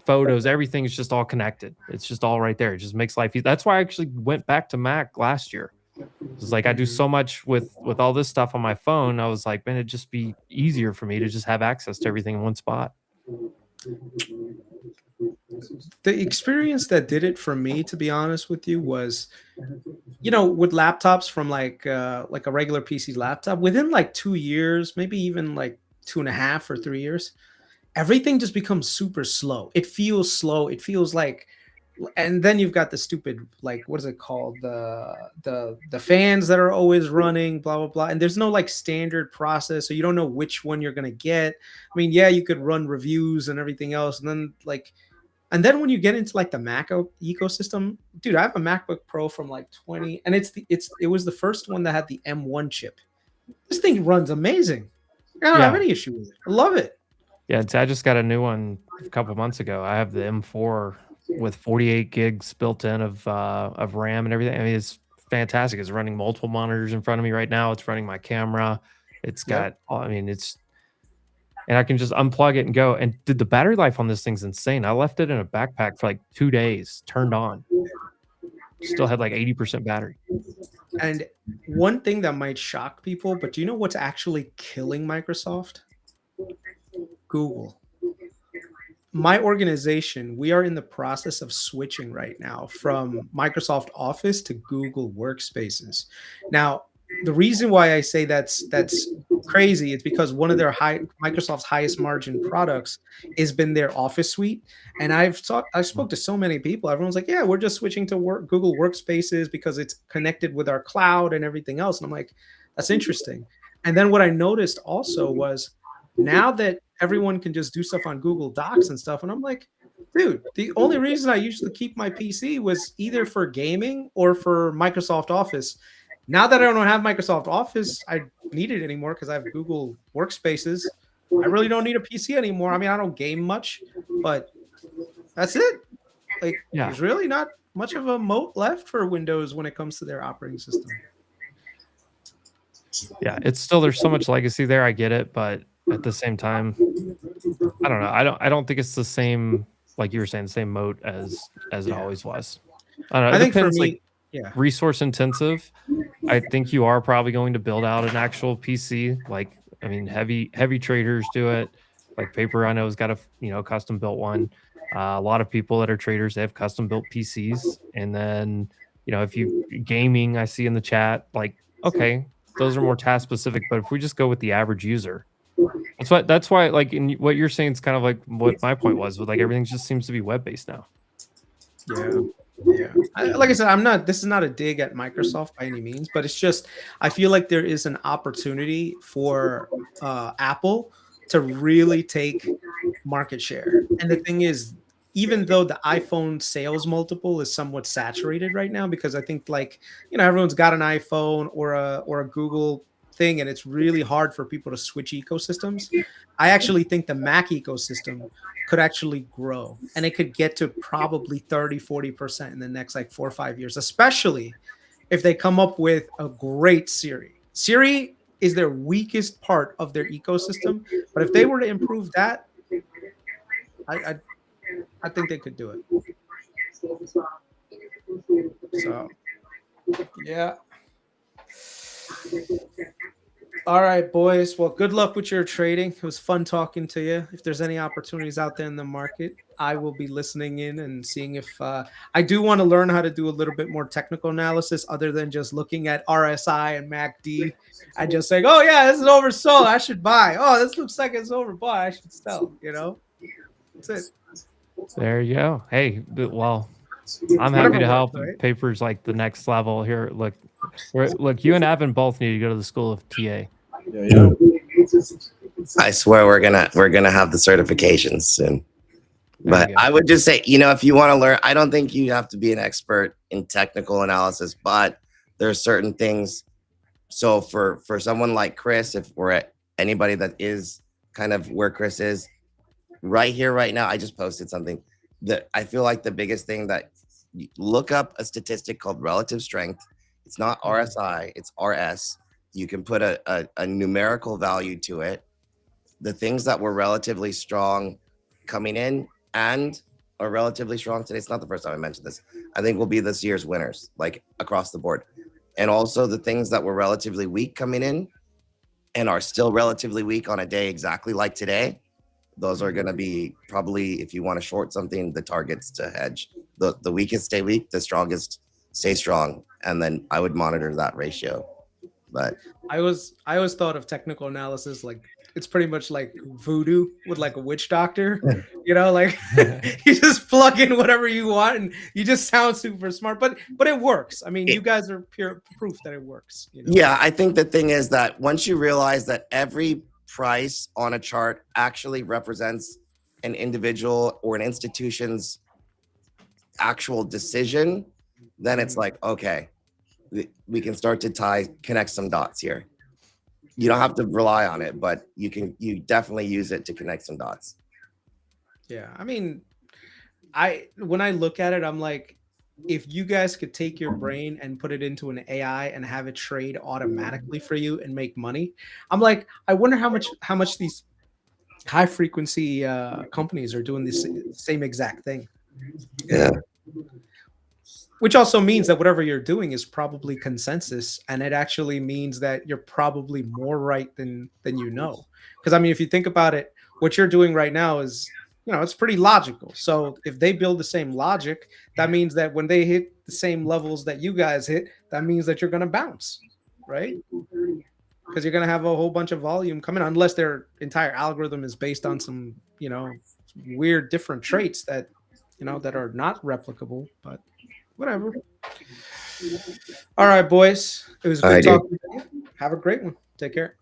photos, everything's just all connected. It's just all right there. It just makes life easy. That's why I actually went back to Mac last year. It's like I do so much with all this stuff on my phone. I was like, man, it'd just be easier for me to just have access to everything in one spot. The experience that did it for me, to be honest with you, was, with laptops from like a regular PC laptop, within like 2 years, maybe even like 2.5 or 3 years, everything just becomes super slow. It feels slow. It feels like, and then you've got the stupid, like, what is it called? The fans that are always running, blah, blah, blah. And there's no like standard process. So you don't know which one you're going to get. I mean, yeah, you could run reviews and everything else. And then like, And then when you get into like the Mac ecosystem, dude, I have a MacBook Pro from like 20, and it was the first one that had the M1 chip. This thing runs amazing. I don't have any issue with it. I love it. Yeah, I just got a new one a couple months ago. I have the M4 with 48 gigs built in of RAM and everything. I mean, it's fantastic. It's running multiple monitors in front of me right now. It's running my camera. It's got, I mean, and I can just unplug it and go. And the battery life on this thing's insane. I left it in a backpack for like 2 days, turned on. Still had like 80% battery. And one thing that might shock people, but do you know what's actually killing Microsoft? Google. My organization, we are in the process of switching right now from Microsoft Office to Google Workspaces. Now, the reason why I say that's crazy is because one of their Microsoft's highest margin products has been their Office suite. And I spoke to so many people. Everyone's like, yeah, we're just switching to Google Workspaces because it's connected with our cloud and everything else. And I'm like, that's interesting. And then what I noticed also was now that everyone can just do stuff on Google Docs and stuff. And I'm like, dude, the only reason I used to keep my PC was either for gaming or for Microsoft Office. Now that I don't have Microsoft Office, I need it anymore because I have Google Workspaces. I really don't need a PC anymore. I mean, I don't game much, but that's it. Like, there's really not much of a moat left for Windows when it comes to their operating system. Yeah, it's still, there's so much legacy there. I get it, but at the same time, I don't know. I don't think it's the same, like you were saying, the same moat as it always was. I don't know. It think depends, for me, like resource intensive. I think you are probably going to build out an actual PC. Like, I mean, heavy traders do it. Like Paper, I know, has got a custom built one. A lot of people that are traders, they have custom built PCs. And then, if you gaming, I see in the chat, like, okay, those are more task specific. But if we just go with the average user, that's why like in what you're saying is kind of like what my point was, with like everything just seems to be web based now. Yeah. Like I said, this is not a dig at Microsoft by any means, but it's just, I feel like there is an opportunity for Apple to really take market share. And the thing is, even though the iPhone sales multiple is somewhat saturated right now, because I think like, everyone's got an iPhone or a Google thing, and it's really hard for people to switch ecosystems. I actually think the Mac ecosystem could actually grow, and it could get to probably 30-40% in the next like 4 or 5 years, especially if they come up with a great Siri. Siri is their weakest part of their ecosystem, but if they were to improve that, I think they could do it. So yeah. All right, boys. Well, good luck with your trading. It was fun talking to you. If there's any opportunities out there in the market, I will be listening in and seeing if I do want to learn how to do a little bit more technical analysis other than just looking at RSI and MACD and just saying, oh, yeah, this is oversold, I should buy. Oh, this looks like it's overbought, I should sell. That's it. There you go. Hey, well, I'm happy to help. Right? Paper's like the next level here. Look, you and Evan both need to go to the school of TA. Yeah. I swear we're gonna have the certifications soon. But I would just say, if you want to learn, I don't think you have to be an expert in technical analysis, but there are certain things. So for someone like Chris, if we're at anybody that is kind of where Chris is right here, right now, I just posted something that I feel like the biggest thing that look up a statistic called relative strength. It's not RSI, it's RS. You can put a numerical value to it. The things that were relatively strong coming in and are relatively strong today, it's not the first time I mentioned this, I think will be this year's winners, like across the board. And also the things that were relatively weak coming in and are still relatively weak on a day exactly like today, those are going to be probably, if you want to short something, the targets to hedge. The weakest stay weak, the strongest stay strong. And then I would monitor that ratio. But I always thought of technical analysis like it's pretty much like voodoo with like a witch doctor, like you just plug in whatever you want and you just sound super smart, but it works. I mean, you guys are pure proof that it works. Yeah, I think the thing is that once you realize that every price on a chart actually represents an individual or an institution's actual decision, then it's like, okay, we can start to connect some dots here. You don't have to rely on it, but you definitely use it to connect some dots. Yeah, I mean, when I look at it, I'm like, if you guys could take your brain and put it into an AI and have it trade automatically for you and make money, I'm like, I wonder how much these high frequency companies are doing this same exact thing. Yeah. Which also means that whatever you're doing is probably consensus, and it actually means that you're probably more right than you know. Because I mean, if you think about it, what you're doing right now is, it's pretty logical. So if they build the same logic, that means that when they hit the same levels that you guys hit, that means that you're going to bounce, right? Because you're going to have a whole bunch of volume coming, unless their entire algorithm is based on some, weird different traits that, that are not replicable. But whatever. All right, boys. It was good talking to you. Have a great one. Take care.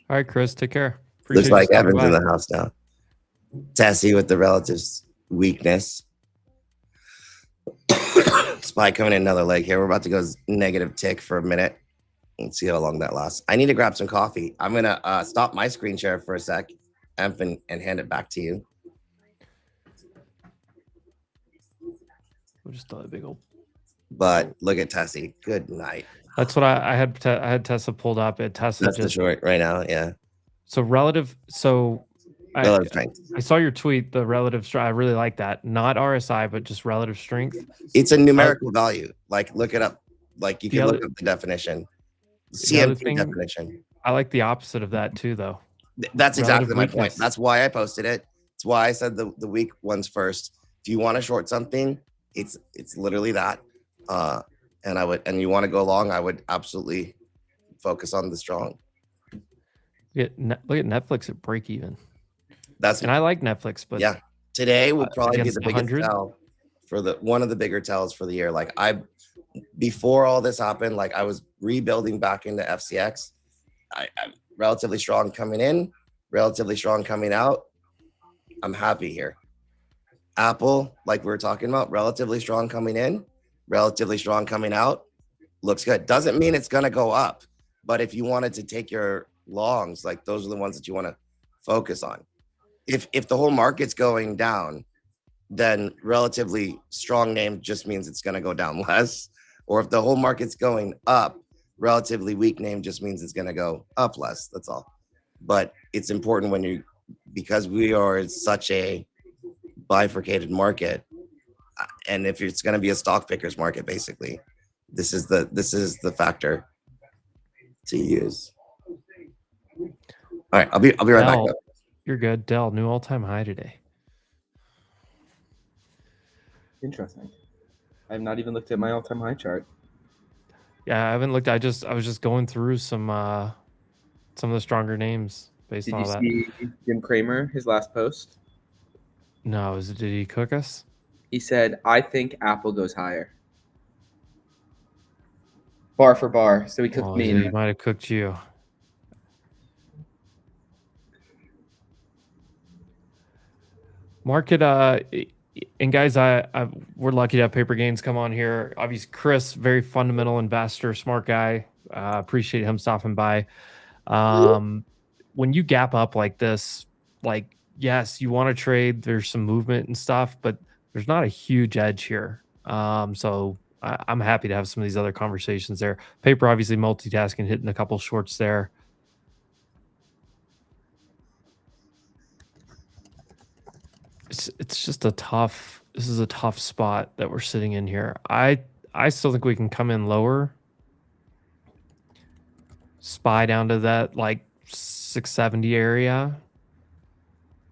All right, Chris. Take care. Looks like Evan's in the house now. Tessie with the relative weakness. Spy coming in another leg here. We're about to go negative tick for a minute. Let's see how long that lasts. I need to grab some coffee. I'm going to stop my screen share for a sec, and hand it back to you. We'll just throw a big old. But look at Tessie. Good night. That's what I had. I had Tessa pulled up. At Tessa, that's just the short right now. Yeah. So relative. So relative strength. I saw your tweet. The relative strength. I really like that. Not RSI, but just relative strength. It's a numerical value. Like look it up. Like you can look up the definition. CMT definition. I like the opposite of that too, though. That's exactly my point. That's why I posted it. It's why I said the weak ones first. If you want to short something, it's literally that. And you want to go long, I would absolutely focus on the strong. Look at Netflix at break even. And I like Netflix, but yeah, today will probably be the biggest tell for one of the bigger tells for the year. Like before all this happened, like I was rebuilding back into FCX. I'm relatively strong coming in, relatively strong coming out. I'm happy here. Apple, like we were talking about, relatively strong coming in, relatively strong coming out. Looks good. Doesn't mean it's going to go up. But if you wanted to take your longs, like those are the ones that you want to focus on. If the whole market's going down, then relatively strong name just means it's going to go down less. Or if the whole market's going up, relatively weak name just means it's going to go up less. That's all. But it's important because we are such a bifurcated market, and if it's going to be a stock pickers market, basically, this is the factor to use. All right, I'll be right back. Though. You're good, Dell. New all-time high today. Interesting. I have not even looked at my all-time high chart. Yeah, I haven't looked. I was just going through some of the stronger names based on that. Did you see Jim Cramer, his last post? No, did he cook us? He said, "I think Apple goes higher." Bar for bar. So he cooked me. He might have cooked you. Market, and guys, we're lucky to have Paper Gains come on here. Obviously, Chris, very fundamental investor, smart guy. Appreciate him stopping by. When you gap up like this, like, yes, you want to trade. There's some movement and stuff, but there's not a huge edge here. So I'm happy to have some of these other conversations there. Paper, obviously multitasking, hitting a couple shorts there. It's just this is a tough spot that we're sitting in here. I still think we can come in lower. Spy down to that like 670 area.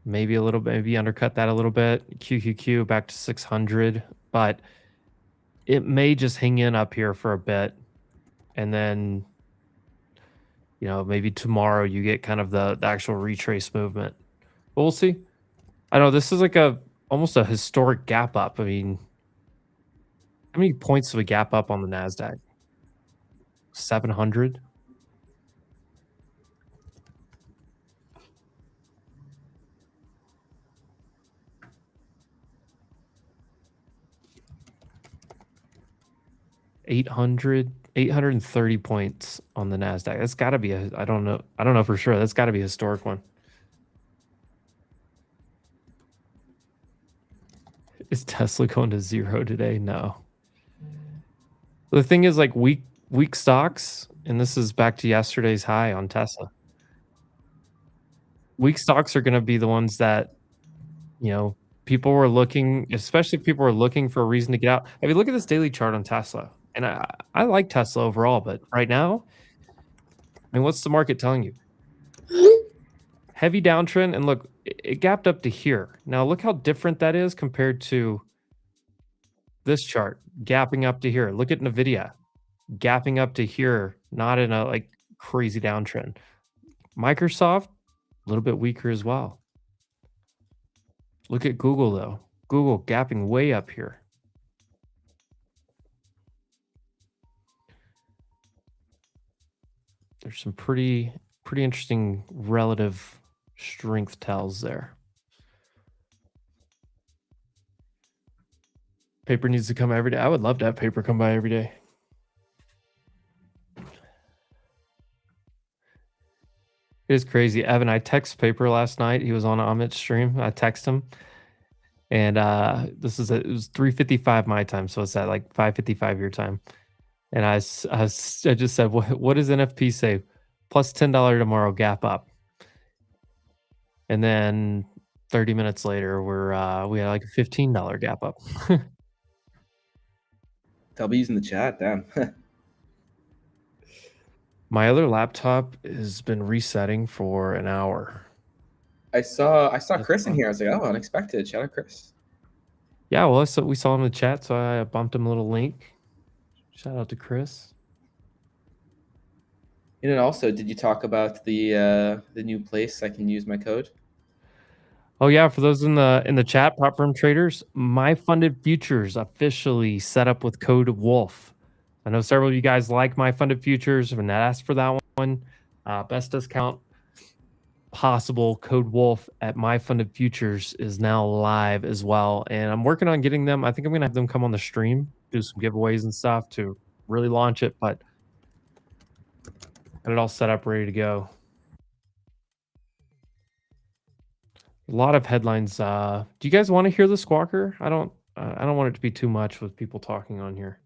Maybe a little bit, maybe undercut that a little bit. QQQ back to 600, but it may just hang in up here for a bit. And then, maybe tomorrow you get kind of the actual retrace movement. But we'll see. I know this is like almost a historic gap up. I mean, how many points do we gap up on the NASDAQ? 700? 830 points on the Nasdaq. That's got to be I don't know for sure. That's got to be a historic one. Is Tesla going to zero today? No. The thing is, like, weak stocks, and this is back to yesterday's high on Tesla. Weak stocks are going to be the ones that, you know, people were looking, especially if people were looking for a reason to get out. I mean, look at this daily chart on Tesla. And I like Tesla overall, but right now, I mean, what's the market telling you? Heavy downtrend, and look, it gapped up to here. Now look how different that is compared to this chart, gapping up to here. Look at Nvidia, gapping up to here, not in a like crazy downtrend. Microsoft, a little bit weaker as well. Look at Google though. Google gapping way up here. There's some pretty interesting relative strength tells there. Paper needs to come every day. I would love to have paper come by every day. It is crazy. Evan, I text Paper last night. He was on Amit's stream. I text him. And it was 3:55 my time, so it's at like 5:55 your time. And I just said, what does NFP say? Plus $10 tomorrow, gap up. And then 30 minutes later, we had like a $15 gap up. They'll be using the chat. Damn. My other laptop has been resetting for an hour. I saw Chris in here. I was like, oh, unexpected. Shout out Chris. Yeah, well, we saw him in the chat, so I bumped him a little link. Shout out to Chris. And then also, did you talk about the new place I can use my code? Oh yeah, for those in the chat, prop firm traders, my funded futures officially set up with code Wolf. I know several of you guys like my funded futures and asked for that one. Best discount possible, code Wolf at my funded futures is now live as well, and I'm working on getting them. I think I'm gonna have them come on the stream, do some giveaways and stuff to really launch it, but got it all set up, ready to go. A lot of headlines. Do you guys want to hear the squawker? I don't want it to be too much with people talking on here.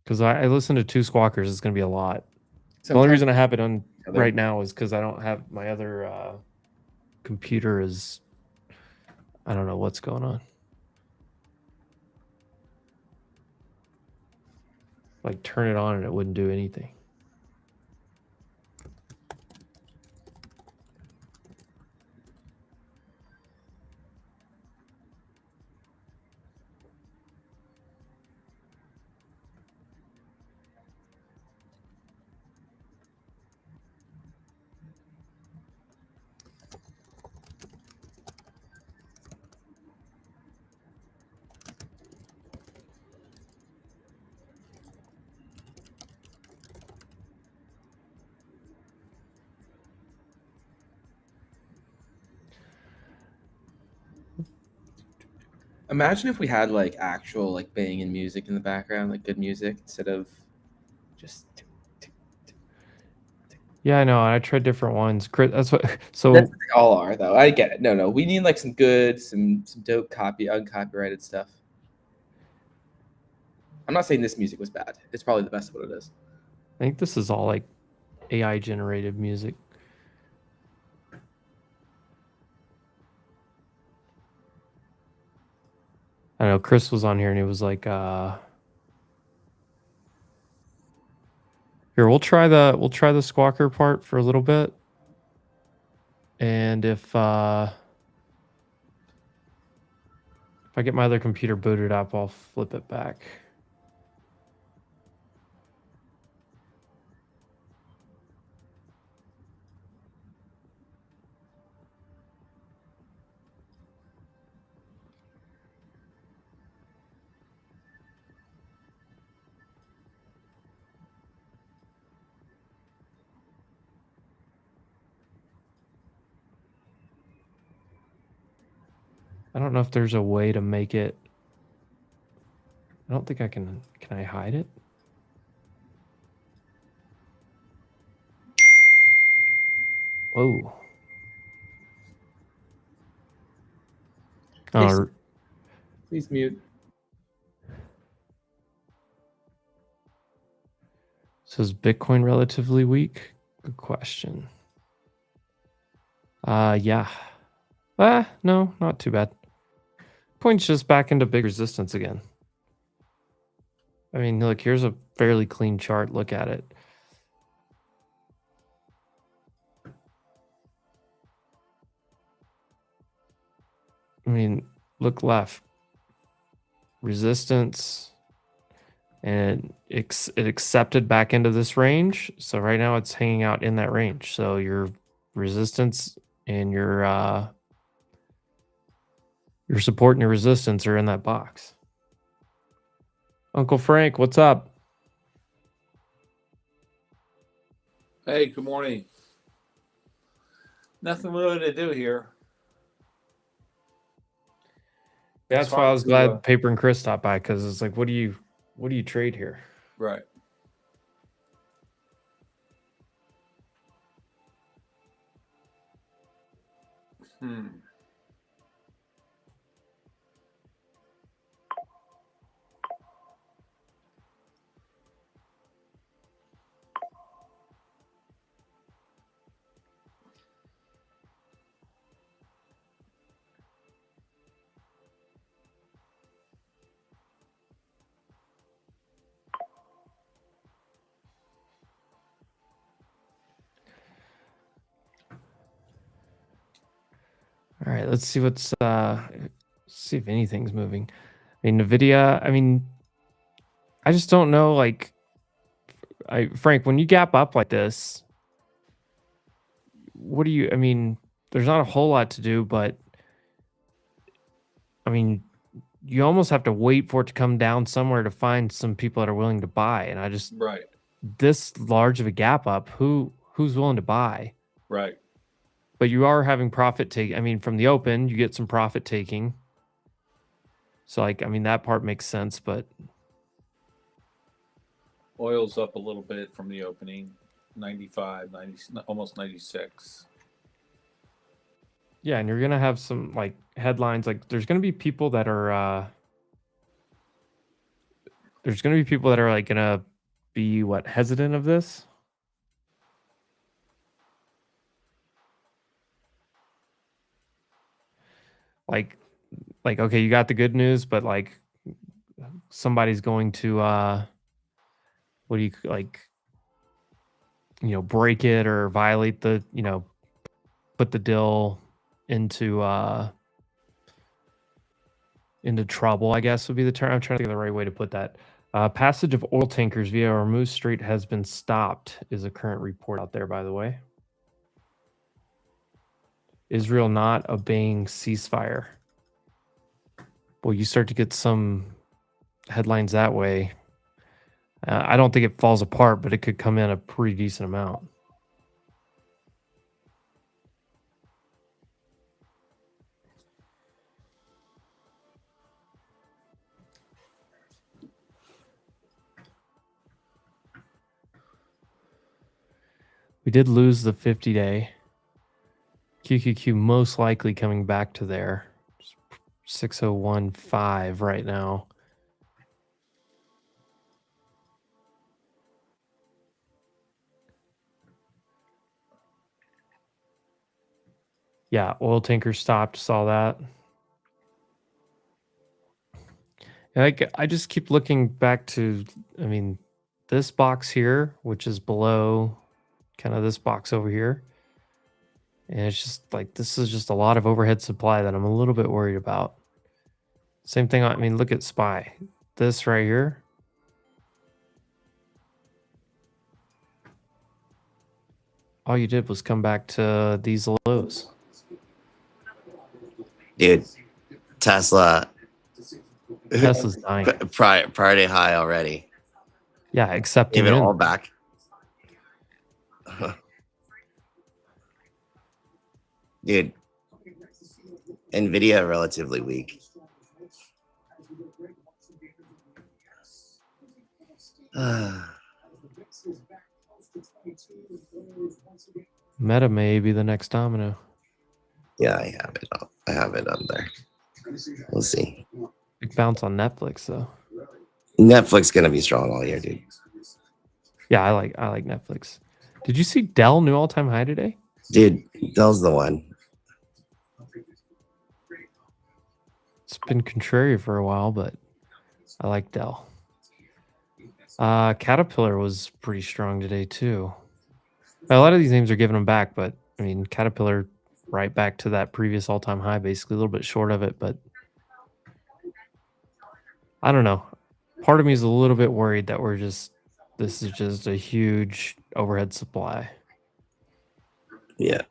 Because I listen to two squawkers, it's going to be a lot. The only reason I have it on right now is because I don't have my other computer is, I don't know what's going on. Like turn it on and it wouldn't do anything. Imagine if we had like actual like banging music in the background, like good music, instead of just. Yeah, I know. I tried different ones. That's what. So That's what they all are, though. I get it. No, we need like some good, some dope uncopyrighted stuff. I'm not saying this music was bad. It's probably the best of what it is. I think this is all like AI generated music. I know Chris was on here and he was like, here, we'll try the squawker part for a little bit. And if I get my other computer booted up, I'll flip it back. I don't know if there's a way to make it. I don't think I can. Can I hide it? Whoa. Please, Oh, please mute. so is Bitcoin relatively weak? Good question. Yeah. No, not too bad. Bitcoin's just back into big resistance again. I mean, look, here's a fairly clean chart. Look at it. I mean, look left. Resistance. And it accepted back into this range. So right now it's hanging out in that range. So your resistance and your support and your resistance are in that box. Uncle Frank, what's up? Hey, good morning. Nothing really to do here. That's why I was glad Paper and Chris stopped by, because it's like, what do you trade here? Right. All right, let's see what's see if anything's moving. I mean, Nvidia, I mean, I just don't know, like, Frank, when you gap up like this, what do you, I mean, there's not a whole lot to do, but I mean, you almost have to wait for it to come down somewhere to find some people that are willing to buy. And I just, Right. this large of a gap up, who's willing to buy? Right. But you are having profit take. I mean, from the open, you get some profit taking. So, like, I mean, that part makes sense, but Oil's up a little bit from the opening, 95, 90, almost 96. yeah, and you're gonna have some like headlines. Like, there's gonna be people that are like gonna be hesitant of this. Like okay, you got the good news, but like somebody's going to what do you like, break it or violate the, put the deal into trouble, I guess would be the term. I'm trying to think of the right way to put that. Passage of oil tankers via Hormuz Strait has been stopped, is a current report out there, by the way. Israel not obeying ceasefire. Well, you start to get some headlines that way. I don't think it falls apart, but it could come in a pretty decent amount. We did lose the 50-day. QQQ most likely coming back to there. 6015 right now. Yeah, oil tanker stopped, saw that. And I just keep looking back to, I mean, this box here, which is below kind of this box over here. And it's just like, this is just a lot of overhead supply that I'm a little bit worried about. Same thing, I mean, look at SPY. This right here. All you did was come back to these lows. Dude, Tesla's dying. prior day high already. Yeah, accepting Give it in. all back. Dude, Nvidia relatively weak. Meta may be the next domino. Yeah, I have it up. I have it up there. We'll see. Big bounce on Netflix though. Netflix gonna be strong all year, dude. Yeah, I like Netflix. Did you see Dell new all-time high today? Dude, Dell's the one. It's been contrary for a while, but I like Dell. Caterpillar was pretty strong today too. A lot of these names are giving them back, but I mean Caterpillar right back to that previous all-time high, basically a little bit short of it, but I don't know. Part of me is a little bit worried that this is just a huge overhead supply. Yeah.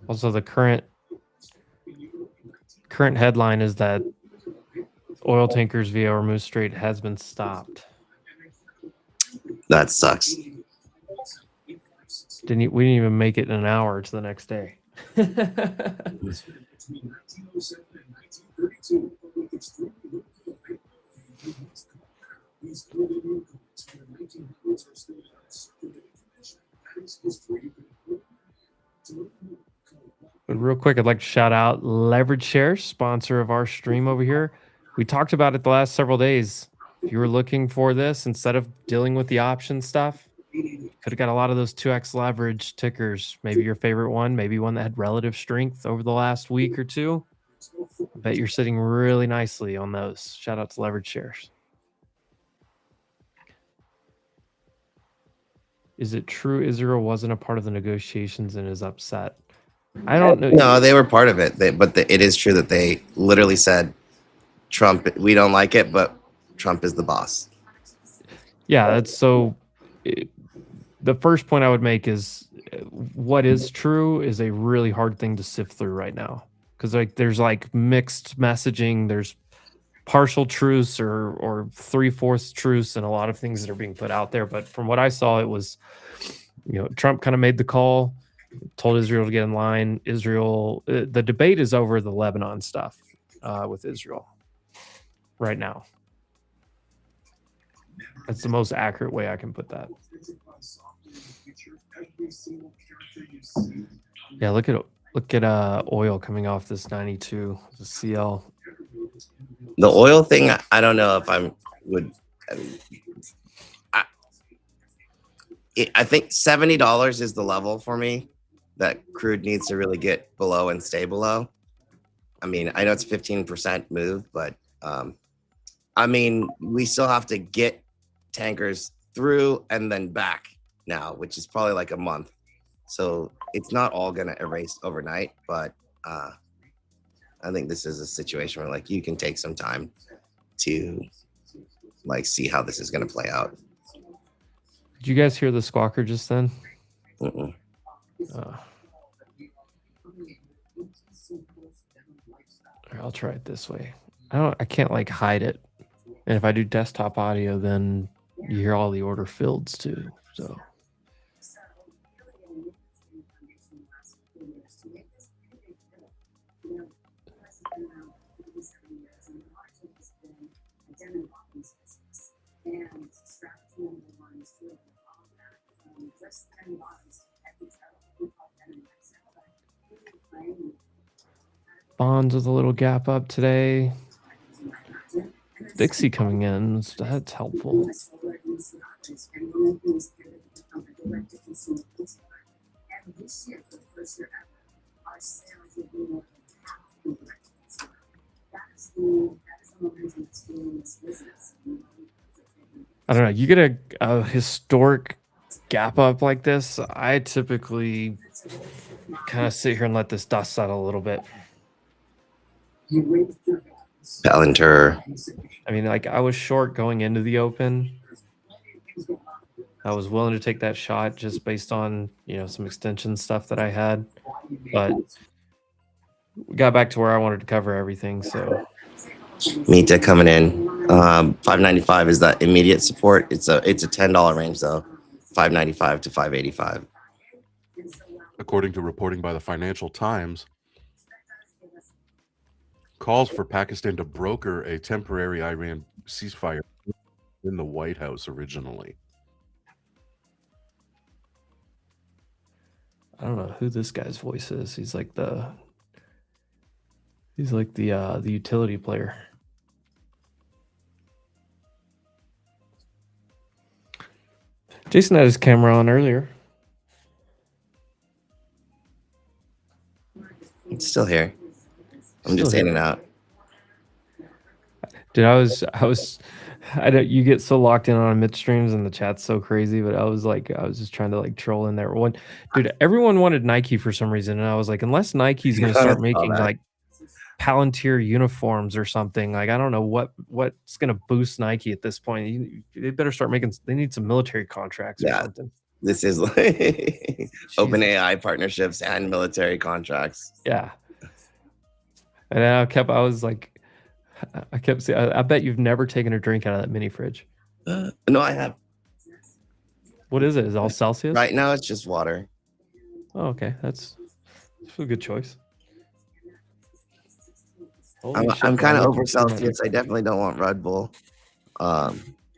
Also, the current headline is that oil tankers via Hormuz Strait has been stopped. That sucks. We didn't even make it in an hour to the next day. But real quick, I'd like to shout out Leverage Shares, sponsor of our stream over here. We talked about it the last several days. If you were looking for this, instead of dealing with the option stuff, could have got a lot of those 2x leverage tickers. Maybe your favorite one, maybe one that had relative strength over the last week or two. I bet you're sitting really nicely on those. Shout out to Leverage Shares. Is it true Israel wasn't a part of the negotiations and is upset? I don't know. No, they were part of it. It is true that they literally said, Trump, we don't like it, but Trump is the boss. Yeah, that's so. The first point I would make is what is true is a really hard thing to sift through right now. Because there's mixed messaging. There's partial truce or 3/4 truce and a lot of things that are being put out there. But from what I saw, it was, Trump kind of made the call, told Israel to get in line. Israel, the debate is over the Lebanon stuff with Israel right now. That's the most accurate way I can put that. Yeah, look at oil coming off this 92, the CL. The oil thing, I don't know if I think $70 is the level for me that crude needs to really get below and stay below. I mean, I know it's a 15% move, but I mean, we still have to get tankers through and then back now, which is probably like a month. So it's not all going to erase overnight, but I think this is a situation where you can take some time to see how this is going to play out. Did you guys hear the squawker just then? Mm-mm. I'll try it this way. I can't hide it. And if I do desktop audio, then you hear all the order fields too. So bonds with a little gap up today. Dixie coming in, that's helpful. I don't know. You get a historic gap up like this, I typically kind of sit here and let this dust settle a little bit. Palantir. I mean, I was short going into the open. I was willing to take that shot just based on, some extension stuff that I had. But we got back to where I wanted to cover everything. So Mita coming in. 595 is that immediate support. It's a $10 range though. 595 to 585. according to reporting by the Financial Times, calls for Pakistan to broker a temporary Iran ceasefire in the White House originally. I don't know who this guy's voice is. He's like the utility player. Jason had his camera on earlier. It's still here. I'm Still just in here. and out. Dude, I don't, you get so locked in on midstreams and the chat's so crazy, but I was just trying to like troll in there. Dude, everyone wanted Nike for some reason, and I was like, unless Nike's gonna start making that. like Palantir uniforms or something, like I don't know what's gonna boost Nike at this point. They better start making. They need some military contracts or Yeah. something. This is like open AI partnerships and military contracts. Yeah. And I was like, I kept saying, I bet you've never taken a drink out of that mini fridge. No, I have. What is it? Is it all Celsius? Right now, it's just water. Oh, okay. That's a good choice. I'm kind of over Celsius. I definitely don't want Red Bull. I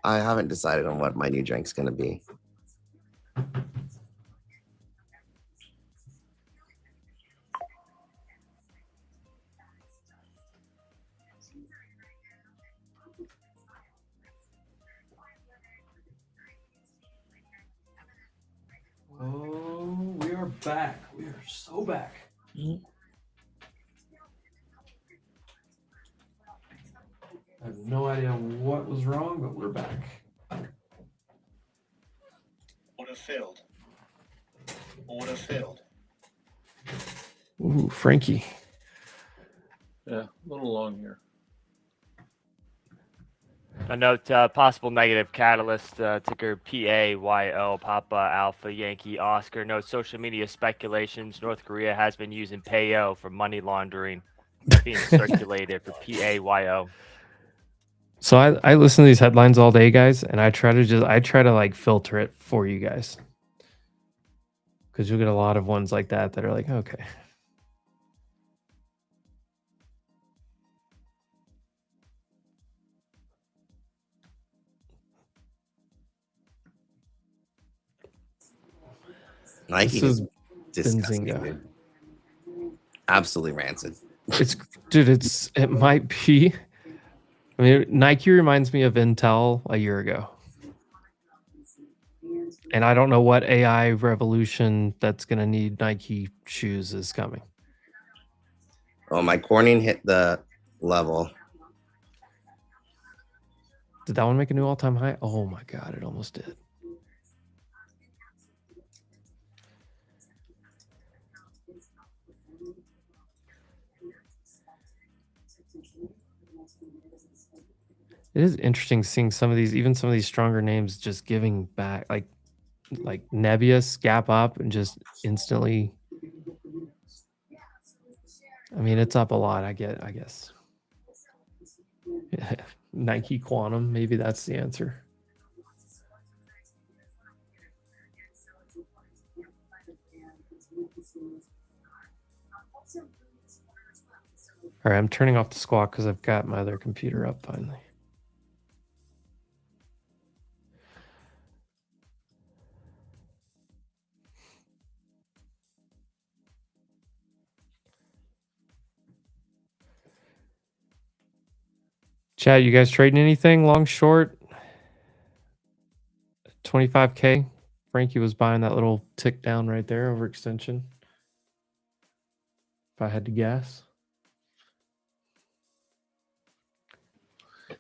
haven't decided on what my new drink's gonna be. Oh, we are back. We are so back. I have no idea what was wrong, but we're back. Order filled. Order filled. Ooh, Frankie. Yeah, a little long here. A note, possible negative catalyst, ticker PAYO, Papa Alpha Yankee Oscar. Note, social media speculations. North Korea has been using PAYO for money laundering, being circulated for PAYO. So I listen to these headlines all day, guys, and I try to like filter it for you guys. Because you'll get a lot of ones like that are like, okay. Nike This is is disgusting, Benzinga. dude. Absolutely rancid. It might be. I mean, Nike reminds me of Intel a year ago. And I don't know what AI revolution that's going to need Nike shoes is coming. Oh, my Corning hit the level. Did that one make a new all-time high? Oh my God, it almost did. It is interesting seeing some of these stronger names just giving back, like Nebius, gap up, and just instantly. I mean, it's up a lot. I guess. Nike Quantum, maybe that's the answer. All right, I'm turning off the squawk because I've got my other computer up finally. Chad, you guys trading anything long, short? 25K. Frankie was buying that little tick down right there, overextension. If I had to guess.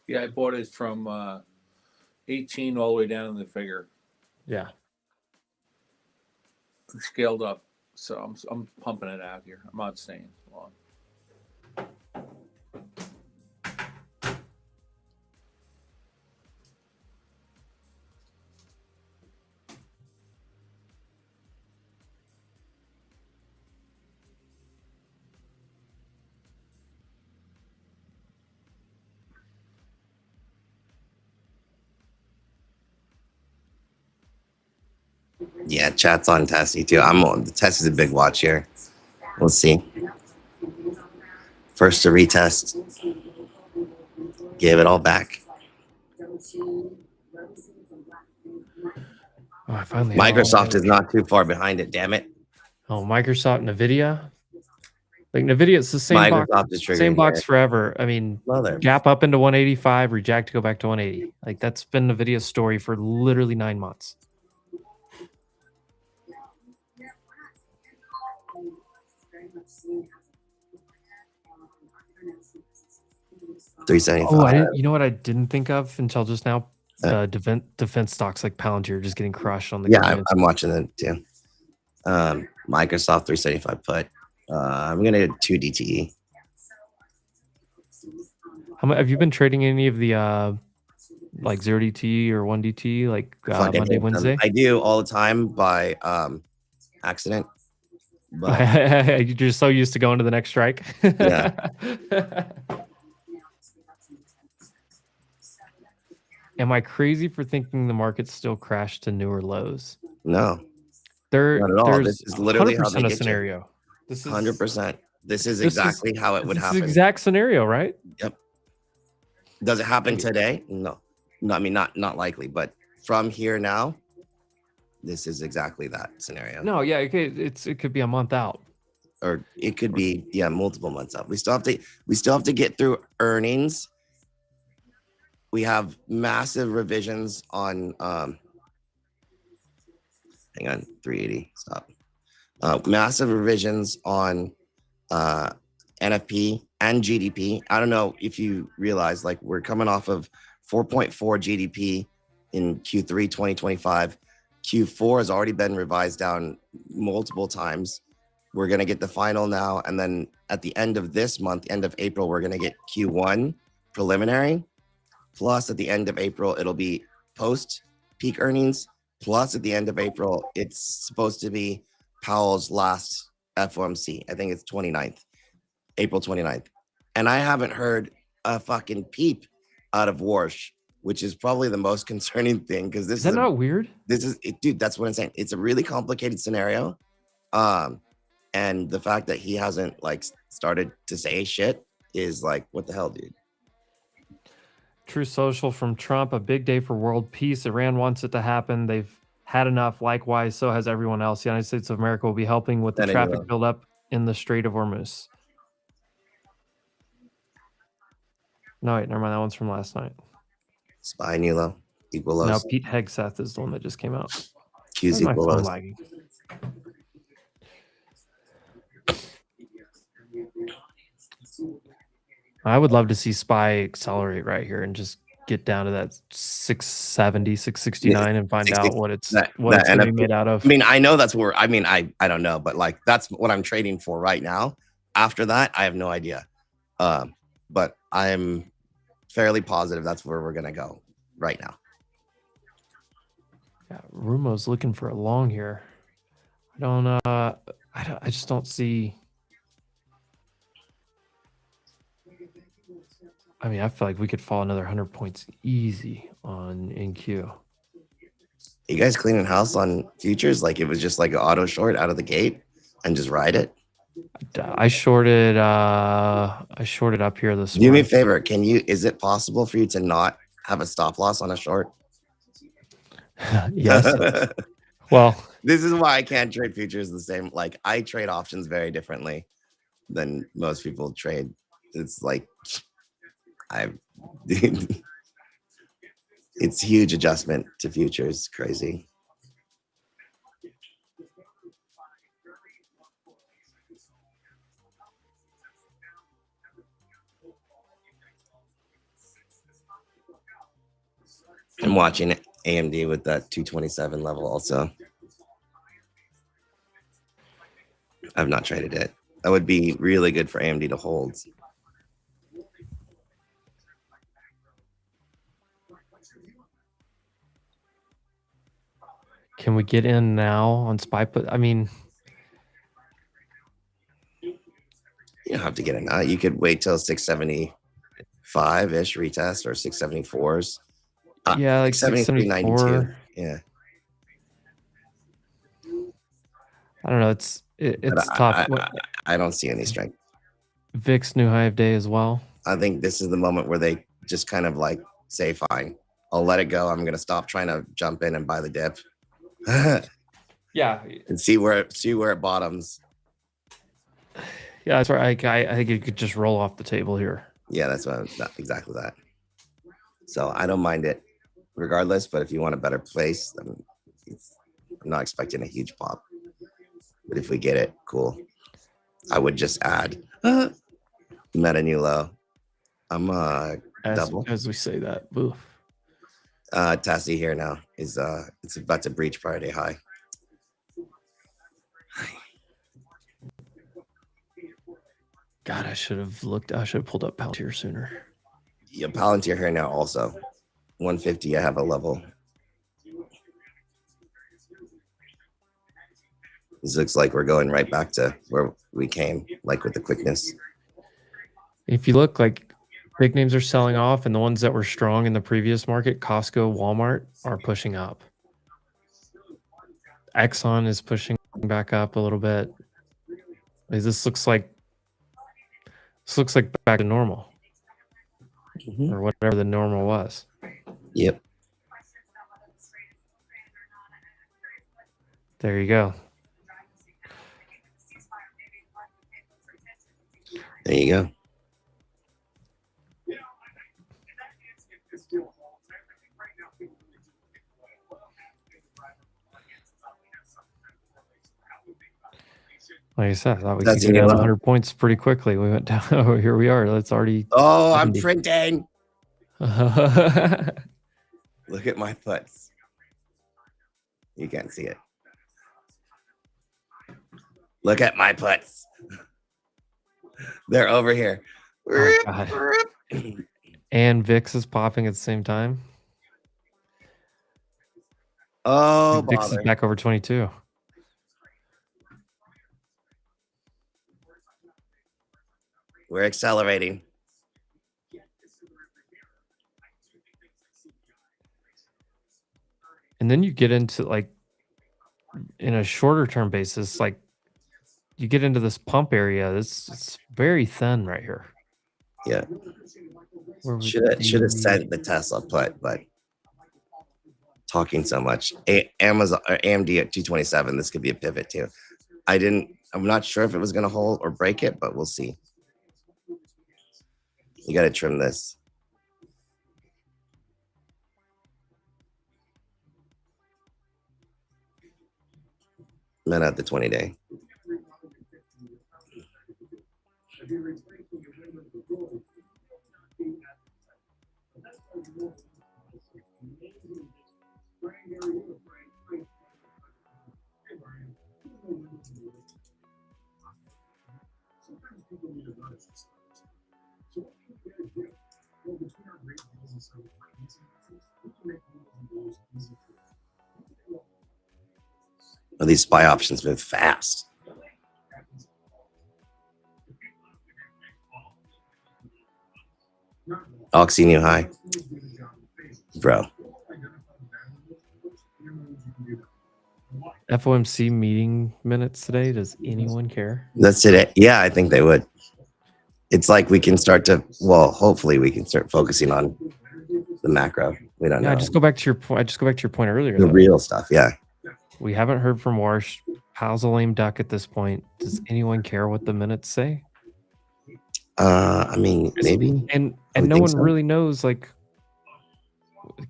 Yeah, I bought it from 18 all the way down to the figure. Yeah. Scaled up. So I'm pumping it out here. I'm not staying long. Yeah, chat's on Tessie too. I'm on the test is a big watch here. We'll see. First to retest. Give it all back. Oh, I finally Microsoft is not too far behind it, damn it. Oh, Microsoft, Nvidia. Like Nvidia, it's the same box, Microsoft is triggering same box here. forever. I mean, Mother. gap up into 185, reject to go back to 180. Like that's been Nvidia's story for literally 9 months. $375. Oh, I didn't, you know what I didn't think of until just now? Defense stocks like Palantir just getting crushed on the Yeah, I'm watching it too. Microsoft 375 put. I'm gonna 2 DTE. Have you been trading any of the like 0 DT or 1 DT like Monday, Wednesday? I do all the time by accident. But You're just so used to going to the next strike. Yeah. Am I crazy for thinking the market still crashed to newer lows? No, not at all. There's This is literally how they a get scenario. you. This is 100%. This is exactly how it would happen. Exact scenario, right? Yep. Does it happen today? No. I mean, not likely. But from here now, this is exactly that scenario. No, yeah, it could be a month out, or it could be multiple months out. We still have to get through earnings. We have massive revisions on hang on, 380, stop. Massive revisions on NFP and GDP. I don't know if you realize, like, we're coming off of 4.4 GDP in Q3 2025. Q4 has already been revised down multiple times. We're going to get the final now. And then at the end of this month, end of April, we're going to get Q1 preliminary. Plus at the end of April, it'll be post peak earnings. Plus at the end of April, it's supposed to be Powell's last FOMC. I think it's 29th, April 29th. And I haven't heard a fucking peep out of Warsh, which is probably the most concerning thing, because this is that not weird? This is it, dude. That's what I'm saying. It's a really complicated scenario, and the fact that he hasn't like started to say shit is like, what the hell, dude? True Social from Trump: a big day for world peace. Iran wants it to happen. They've had enough. Likewise, so has everyone else. The United States of America will be helping with the traffic buildup in the Strait of Hormuz. No, wait, never mind. That one's from last night. Spy Nilo equal lows. No, Pete Hegseth is the one that just came out. Q's equal lows. Lagging. I would love to see SPY accelerate right here and just get down to that 670, 669 and find out what it's going to be made out of. I mean, I know that's where, I mean, I don't know, but like that's what I'm trading for right now. After that, I have no idea. But I'm fairly positive that's where we're going to go right now. Yeah, Rumo's looking for a long here. I just don't see. I mean, I feel like we could fall another 100 points easy on NQ. You guys cleaning house on futures? Like it was just like an auto short out of the gate and just ride it? I shorted up here this morning. Do me a favor. Is it possible for you to not have a stop loss on a short? Yes. Well, this is why I can't trade futures the same. Like I trade options very differently than most people trade. It's like it's huge adjustment to futures. Crazy. I'm watching AMD with that 227 level also. I've not traded it. That would be really good for AMD to hold. Can we get in now on SPY put? I mean, you don't have to get in now. You could wait till 675-ish retest or 674s. Yeah, like 674. Yeah. I don't know. It's tough. I don't see any strength. VIX new high of day as well. I think this is the moment where they just kind of like say, fine, I'll let it go. I'm going to stop trying to jump in and buy the dip. Yeah. And see where it bottoms. Yeah, that's right. I think it could just roll off the table here. Yeah, that's exactly that. So I don't mind it regardless, but if you want a better place, then I'm not expecting a huge pop. But if we get it, cool. I would just add meta new low. I'm double. As we say that. Oof. Tassie here now is it's about to breach prior day high. God, I should have pulled up Palantir sooner. Yeah, Palantir here now also. 150, I have a level. This looks like we're going right back to where we came, like with the quickness. If you look, like big names are selling off, and the ones that were strong in the previous market, Costco, Walmart, are pushing up. Exxon is pushing back up a little bit. This looks like back to normal, or whatever the normal was. Yep. There you go. There you go. Like I said, I thought we could get down 100 points pretty quickly. We went down. Oh, here we are. That's already. Oh, 70. I'm printing. Look at my puts. You can't see it. Look at my puts. They're over here. Oh, God. And VIX is popping at the same time. Oh, VIX is back over 22. We're accelerating. And then you get into like in a shorter term basis, like you get into this pump area. It's very thin right here. Yeah. Should have sent the Tesla put, but talking so much. Amazon or AMD at 227. This could be a pivot too. I'm not sure if it was gonna hold or break it, but we'll see. You gotta trim this. Then at the 20-day. Well, these SPY options move fast. Oxy new high. Bro. FOMC meeting minutes today. Does anyone care? That's it. Yeah, I think they would. It's like we can start to, well, hopefully we can start focusing on the macro. We don't know. I just go back to your point. I just go back to your point earlier. The real stuff. Yeah. We haven't heard from Warsh. Powell's a lame duck at this point. Does anyone care what the minutes say? I mean, maybe. And no one really knows like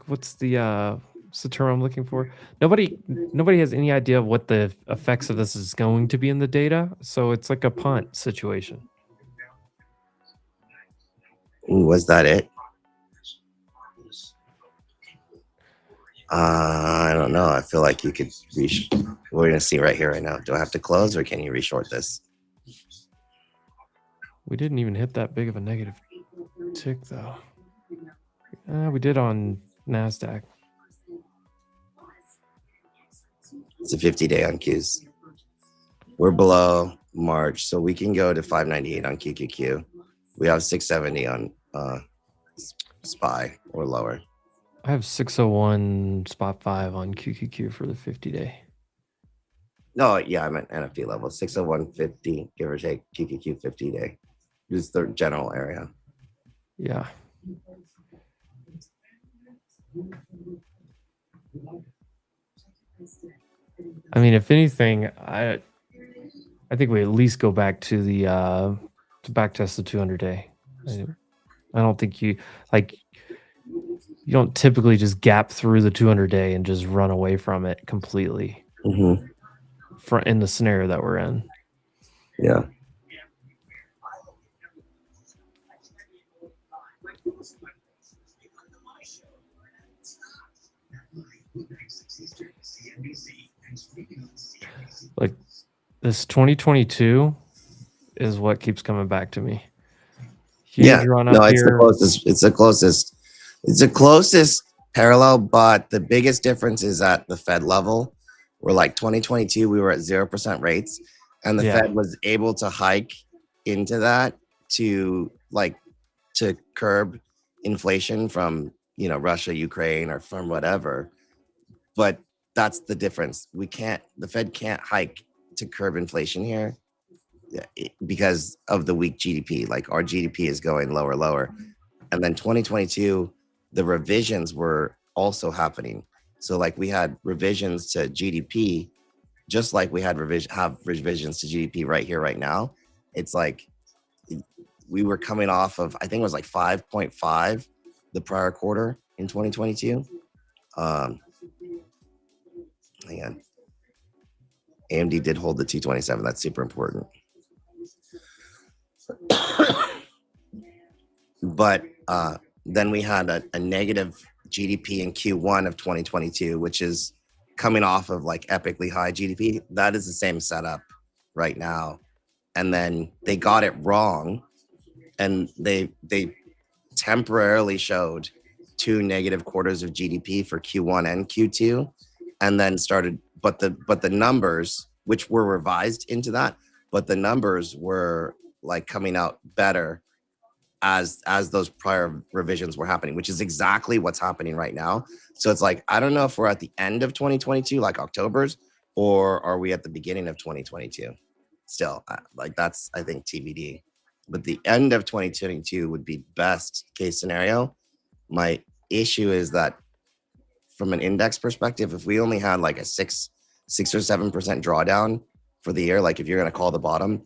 what's the term I'm looking for? Nobody has any idea of what the effects of this is going to be in the data. So it's like a punt situation. Ooh, was that it? I don't know. I feel like you could we're gonna see right here, right now. Do I have to close or can you reshort this? We didn't even hit that big of a negative tick though. We did on NASDAQ. It's a 50-day on Qs. We're below March, so we can go to 598 on QQQ. We have 670 on SPY or lower. I have 601 spot 5 on QQQ for the 50-day. No, yeah, I meant NFP level 601.50, give or take QQQ 50 day. Just the general area. Yeah. I mean, if anything, I think we at least go back to the to back test the 200 day. I don't think you don't typically just gap through the 200 day and just run away from it completely. Mm-hmm. In the scenario that we're in. Yeah. Like this 2022 is what keeps coming back to me. Huge run up it's here. the closest. It's the closest parallel, but the biggest difference is at the Fed level. Where like 2022, we were at 0% rates, and the Fed was able to hike into that to curb inflation from Russia, Ukraine, or from whatever. But that's the difference. The Fed can't hike to curb inflation here because of the weak GDP. Like our GDP is going lower. And then 2022, the revisions were also happening. So like we had revisions to GDP, just like we had revisions to GDP right here, right now. It's like we were coming off of, I think it was like 5.5 the prior quarter in 2022. Hang on. AMD did hold the 227. That's super important. But then we had a negative GDP in Q1 of 2022, which is coming off of like epically high GDP. That is the same setup right now. And then they got it wrong, and they temporarily showed 2 negative quarters of GDP for Q1 and Q2, and then started. But the numbers, which were revised into that, but the numbers were like coming out better as those prior revisions were happening, which is exactly what's happening right now. So it's like, I don't know if we're at the end of 2022, like October's, or are we at the beginning of 2022? Still, like that's, I think, TBD. But the end of 2022 would be best case scenario. My issue is that from an index perspective, if we only had like a 6 or 7% drawdown for the year, like if you're going to call the bottom,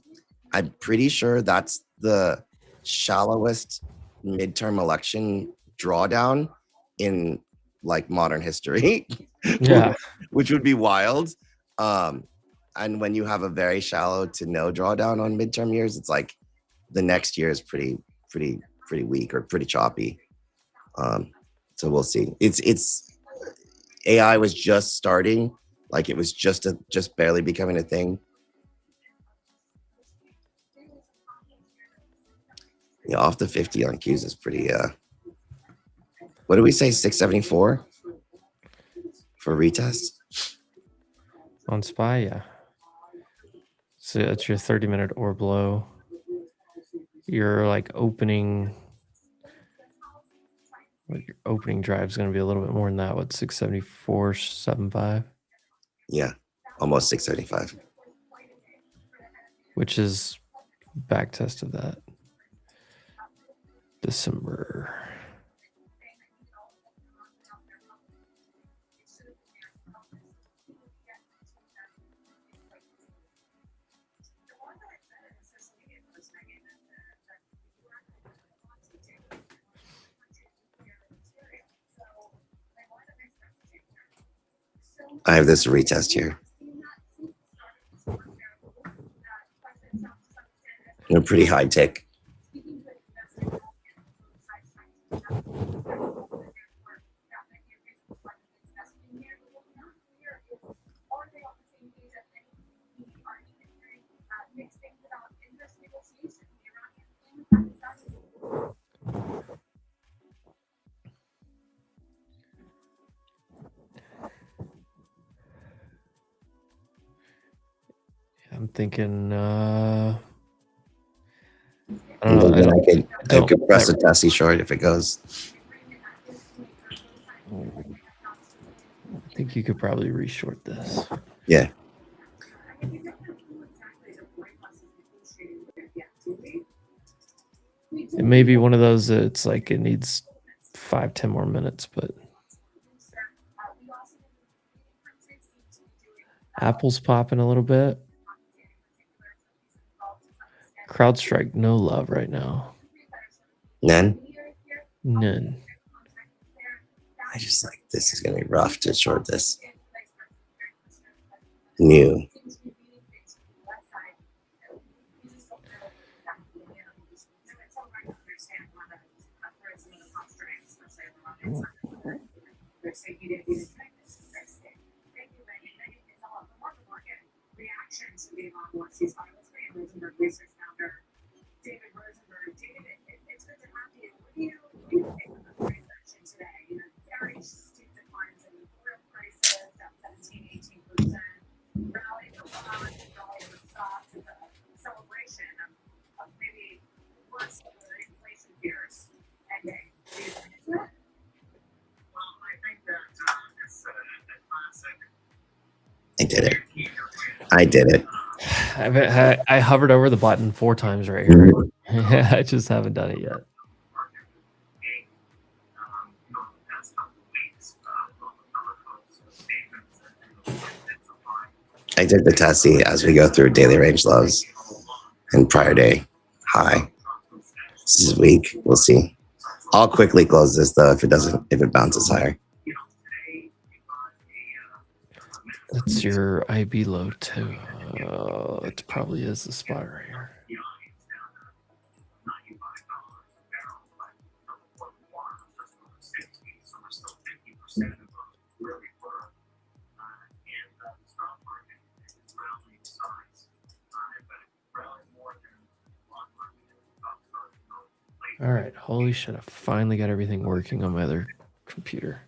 I'm pretty sure that's the shallowest midterm election drawdown in like modern history. Yeah. Which would be wild. And when you have a very shallow to no drawdown on midterm years, it's like the next year is pretty weak or pretty choppy. So we'll see. It's AI was just starting, like it was just barely becoming a thing. Yeah, off the 50 on Qs is pretty. What did we say? 674 for retest on SPY. Yeah. So that's your 30-minute orb low. Your like opening. Like your opening drive is going to be a little bit more than that. What, 674.75? Yeah, almost 675. Which is back test of that. December. I have this retest here. They're pretty high tick. I'm thinking I could press a Tessie short if it goes. I think you could probably reshort this. Yeah. It may be one of those that it's like it needs 5-10 more minutes, but Apple's popping a little bit. CrowdStrike, no love right now. None. None. I just like this is gonna be rough to short this. New. I did it. I did it. I hovered over the button 4 times right here. I just haven't done it yet. I did the testy as we go through daily range lows and prior day high. This is weak. We'll see. I'll quickly close this though if it bounces higher. That's your IB low too. It probably is the spot right here. All right, holy shit, I finally got everything working on my other computer.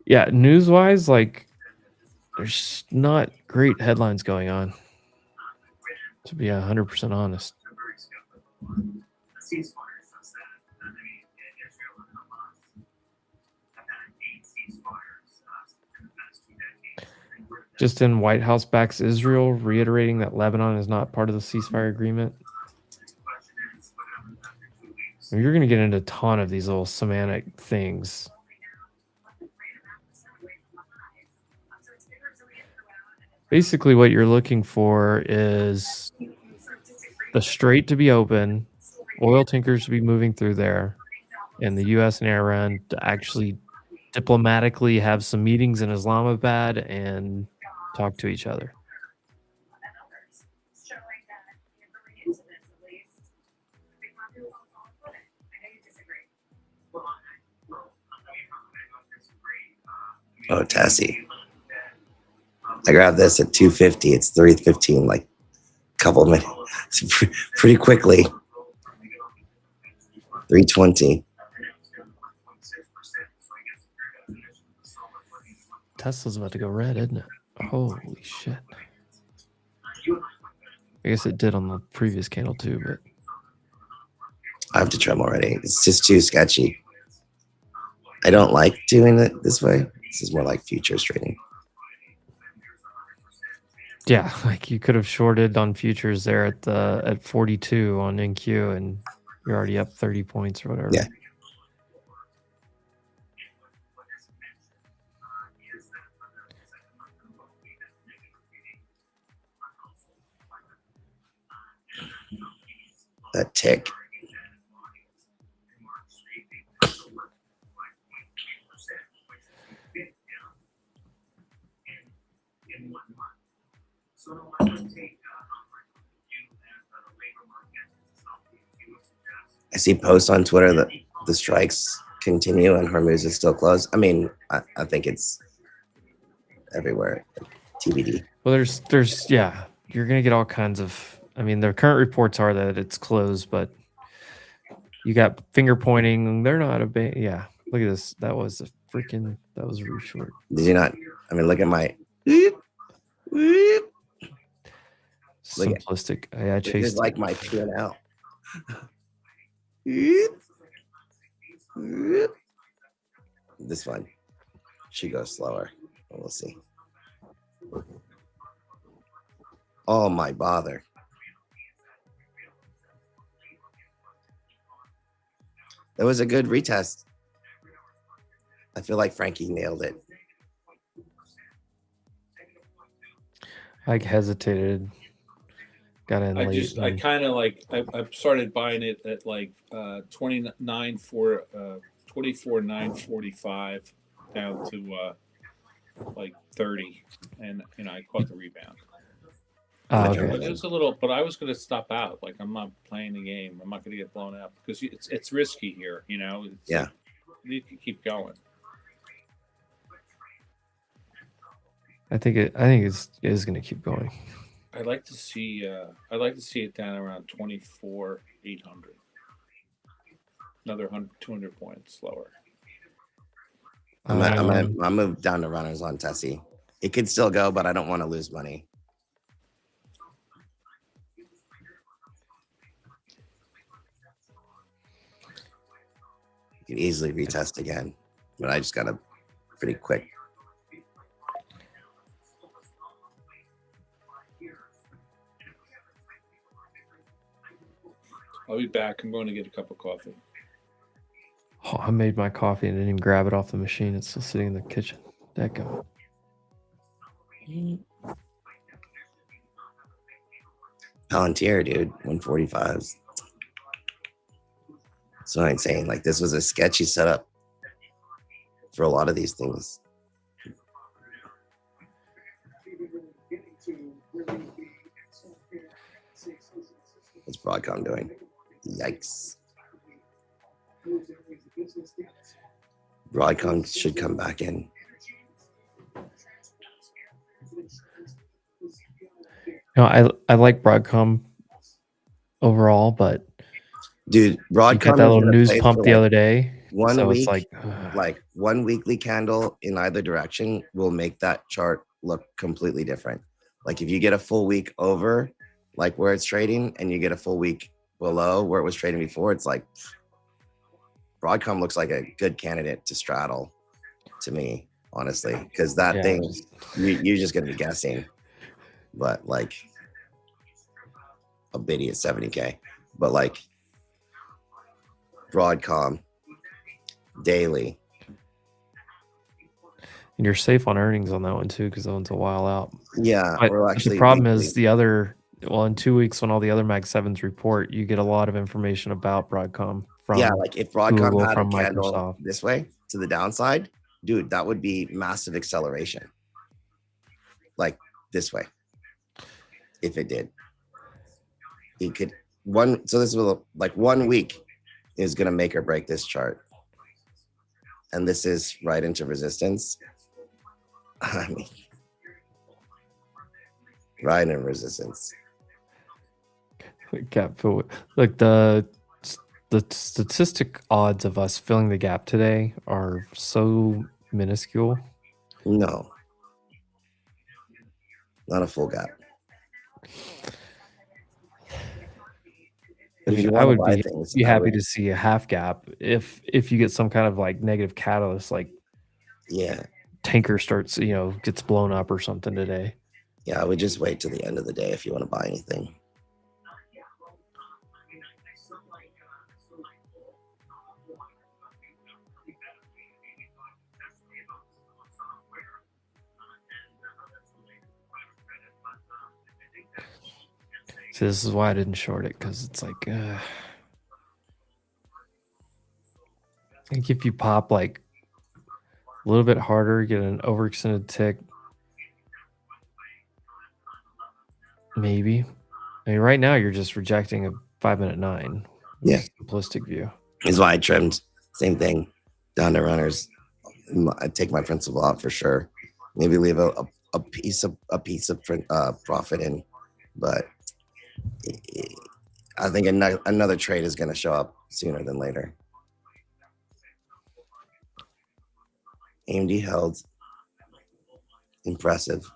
Yeah, news-wise, like, there's not great headlines going on, to be 100% honest. Just in, White House backs Israel, reiterating that Lebanon is not part of the ceasefire agreement. You're going to get into a ton of these little semantic things. Basically, what you're looking for is the strait to be open, oil tankers to be moving through there, and the U.S. and Iran to actually diplomatically have some meetings in Islamabad and talk to each other. Oh, Tassie. I grabbed this at 250. It's 315, like a couple of minutes. Pretty quickly. 320. Tesla's about to go red, isn't it? Holy shit. I guess it did on the previous candle too, but I have to trim already. It's just too sketchy. I don't like doing it this way. This is more like futures trading. yeah, like you could have shorted on futures there at 42 on NQ and you're already up 30 points or whatever. Yeah. That tick. I see posts on Twitter that the strikes continue and Hormuz is still closed. I mean, I think it's everywhere. TBD. Well, there's yeah, you're gonna get all kinds of. I mean, the current reports are that it's closed, but you got finger pointing. They're not a big. Yeah, look at this. That was really short. Did you not? I mean, look at my. Simplistic. I This chased is like my P&L. this one should go slower. We'll see. Oh my bother. It was a good retest. I feel like Frankie nailed it. I hesitated. Got in I late. just, I kind of like, I started buying it at like 24,945 down to like 30, and I caught the rebound. Oh, Which okay. But it was a little, but I was going to stop out. Like, I'm not playing the game. I'm not going to get blown out because it's risky here. It's Yeah. like, you can keep going. I think it is going to keep going. I'd like to see it down around 24,800. Another 200 points lower. I'm gonna move down to runners on Tessie. It could still go, but I don't want to lose money. You can easily retest again, but I just got a pretty quick. I'll be back. I'm going to get a cup of coffee. Oh, I made my coffee and didn't even grab it off the machine. It's still sitting in the kitchen. That go. Palantir, dude, 145s. So I'm saying, like, this was a sketchy setup for a lot of these things. What's Broadcom doing? Yikes. Broadcom should come back in. I like Broadcom overall, but dude, Broadcom you got that little news pump the other day. One so week, it's like one weekly candle in either direction will make that chart look completely different. Like if you get a full week over, like where it's trading, and you get a full week below where it was trading before, it's like Broadcom looks like a good candidate to straddle to me, honestly, because that thing you're just gonna be guessing. But like a biddy at 70K, but like Broadcom daily. And you're safe on earnings on that one too, because that one's a while out. Yeah, but or actually the problem weekly. is the other. Well, in 2 weeks when all the other Mag 7s report, you get a lot of information about Broadcom from like if Broadcom Google, had from a candle Microsoft. this way to the downside, dude, that would be massive acceleration. Like this way, if it did, it could one. So this will like 1 week is gonna make or break this chart, and this is right into resistance. I mean, right in resistance. Gap fill. Like the statistic odds of us filling the gap today are so minuscule. No, not a full gap. I mean, I would be happy to see a half gap if you get some kind of like negative catalyst, like tanker starts, gets blown up or something today. Yeah, I would just wait till the end of the day if you want to buy anything. So this is why I didn't short it, because it's like, I think if you pop like a little bit harder, get an overextended tick, maybe. I mean, right now you're just rejecting a 5-minute 9. Yeah, simplistic view is why I trimmed. Same thing down to runners. I take my principal out for sure. Maybe leave a piece of profit in, but I think another trade is going to show up sooner than later. AMD held. Impressive.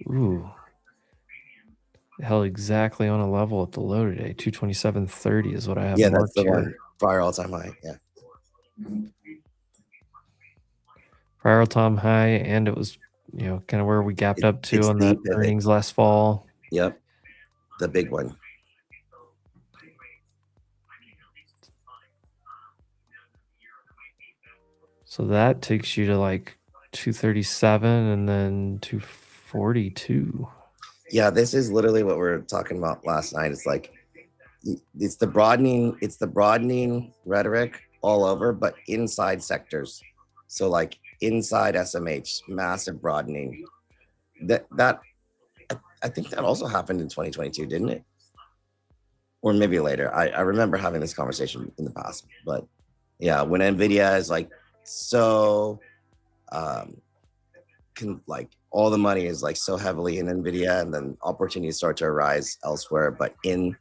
Ooh. held exactly on a level at the low today. 227.30 is what I have Yeah, that's marked the here. one. Prior all-time high. Yeah. Prior all-time high, and it was, you know, kind of where we gapped up to It's on the that pivot. earnings last fall. Yep. The big one. So that takes you to like 237 and then 242. Yeah, this is literally what we were talking about last night. It's like it's the broadening rhetoric all over, but inside sectors. So like inside SMH, massive broadening. I think that also happened in 2022, didn't it? Or maybe later. I remember having this conversation in the past, but yeah, when Nvidia is like so like all the money is like so heavily in Nvidia, and then opportunities start to arise elsewhere, but in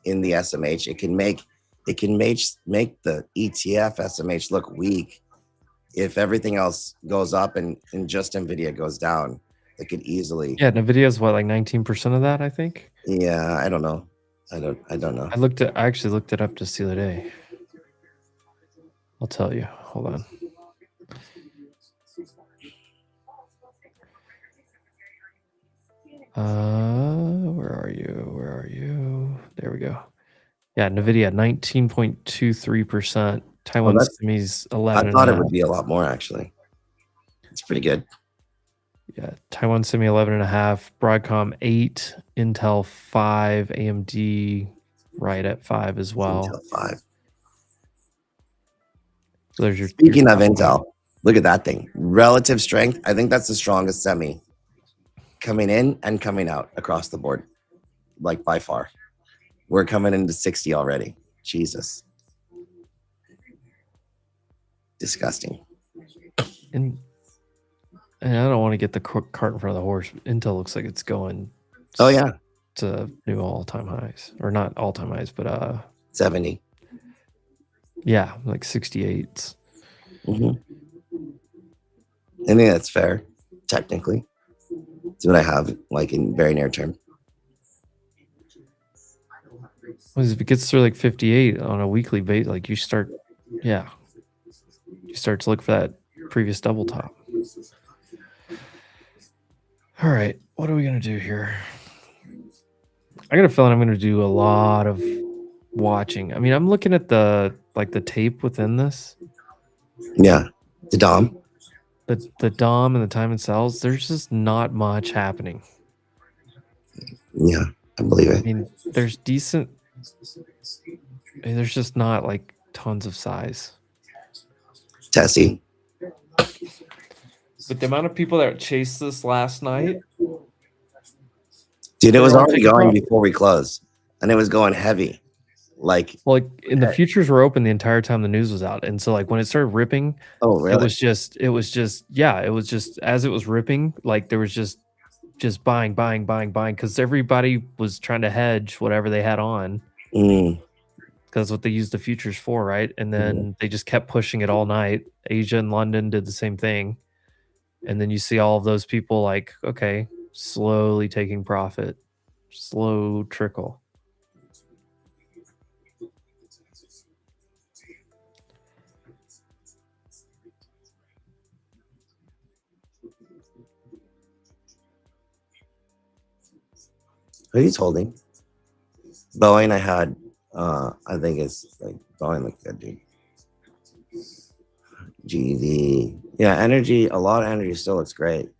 the SMH, it can make the ETF SMH look weak if everything else goes up and just Nvidia goes down. It could easily. Yeah, Nvidia is what, like 19% of that, I think. Yeah, I don't know. I don't know. I actually looked it up just the other day. I'll tell you. Hold on. Where are you? Where are you? There we go. Yeah, Nvidia 19.23%. Taiwan Semi's 11. I thought it would be a lot more actually. It's pretty good. Yeah, Taiwan Semi 11.5, Broadcom 8, Intel 5, AMD right at 5 as well. Intel 5. So there's your. Speaking of Intel, look at that thing. Relative strength. I think that's the strongest semi coming in and coming out across the board, like by far. We're coming into 60 already. Jesus. Disgusting. And I don't want to get the cart in front of the horse. Intel looks like it's going. Oh yeah, to new all-time highs, or not all-time highs, but 70. Yeah, like 68. Mm-hmm. I think that's fair, technically. It's what I have, like in very near term. Well, if it gets through like 58 on a weekly base, like you start to look for that previous double top. All right, what are we gonna do here? I got a feeling I'm gonna do a lot of watching. I mean, I'm looking at the tape within this. Yeah, the DOM. The DOM and the time and cells. There's just not much happening. Yeah, I believe it. I mean, there's decent. There's just not like tons of size. Tessie. But the amount of people that chased this last night, dude, it was already going before we closed, and it was going heavy. Like in the futures were open the entire time the news was out, and so like when it started ripping, oh really? It was just as it was ripping, like there was just buying because everybody was trying to hedge whatever they had on. Because what they used the futures for, right? And then they just kept pushing it all night. Asia and London did the same thing. And then you see all of those people like, okay, slowly taking profit, slow trickle. Who are you holding? Boeing I had, I think it's like Boeing looks good, dude. GV. Yeah, energy, a lot of energy still looks great.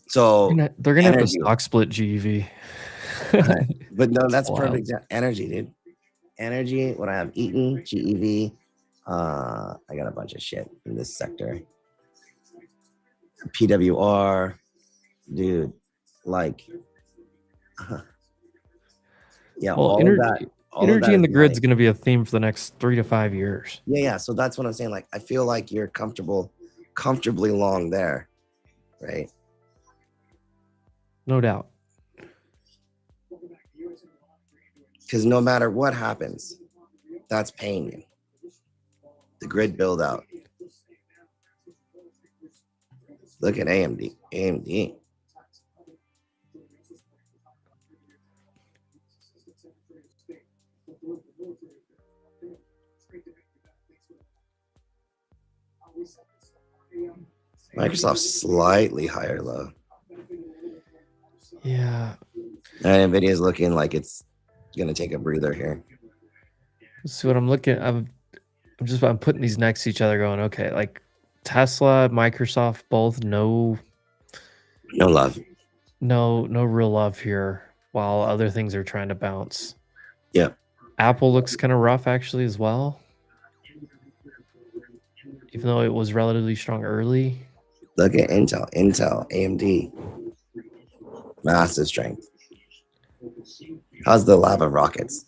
So they're gonna have to stock split GEV. But no, that's perfect. Energy, dude. Energy, what I have eaten, GEV. I got a bunch of shit in this sector. PWR, dude, like yeah, well, all energy, of that. Energy in the grid's going to be a theme for the next 3 to 5 years. Yeah. So that's what I'm saying. Like, I feel like you're comfortably long there, right? No doubt. Because no matter what happens, that's paying you. The grid build out. Look at AMD. AMD. Microsoft's slightly higher low. Yeah. And Nvidia is looking like it's gonna take a breather here. See what I'm looking. I'm putting these next to each other, going, okay, like Tesla, Microsoft, both no No real love here, while other things are trying to bounce. Yeah. Apple looks kind of rough actually as well, even though it was relatively strong early. Look at Intel, AMD, massive strength. How's the lava rockets?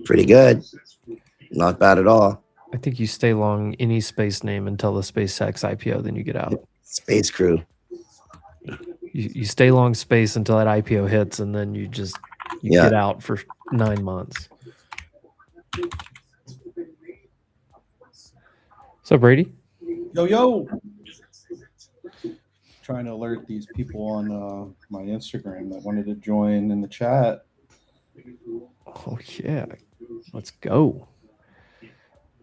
Pretty good. Not bad at all. I think you stay long any space name until the SpaceX IPO, then you get out. Space Crew. You stay long space until that IPO hits, and then you Yeah. get out for 9 months. So Brady, Yo. Trying to alert these people on my Instagram that wanted to join in the chat. oh yeah, let's go.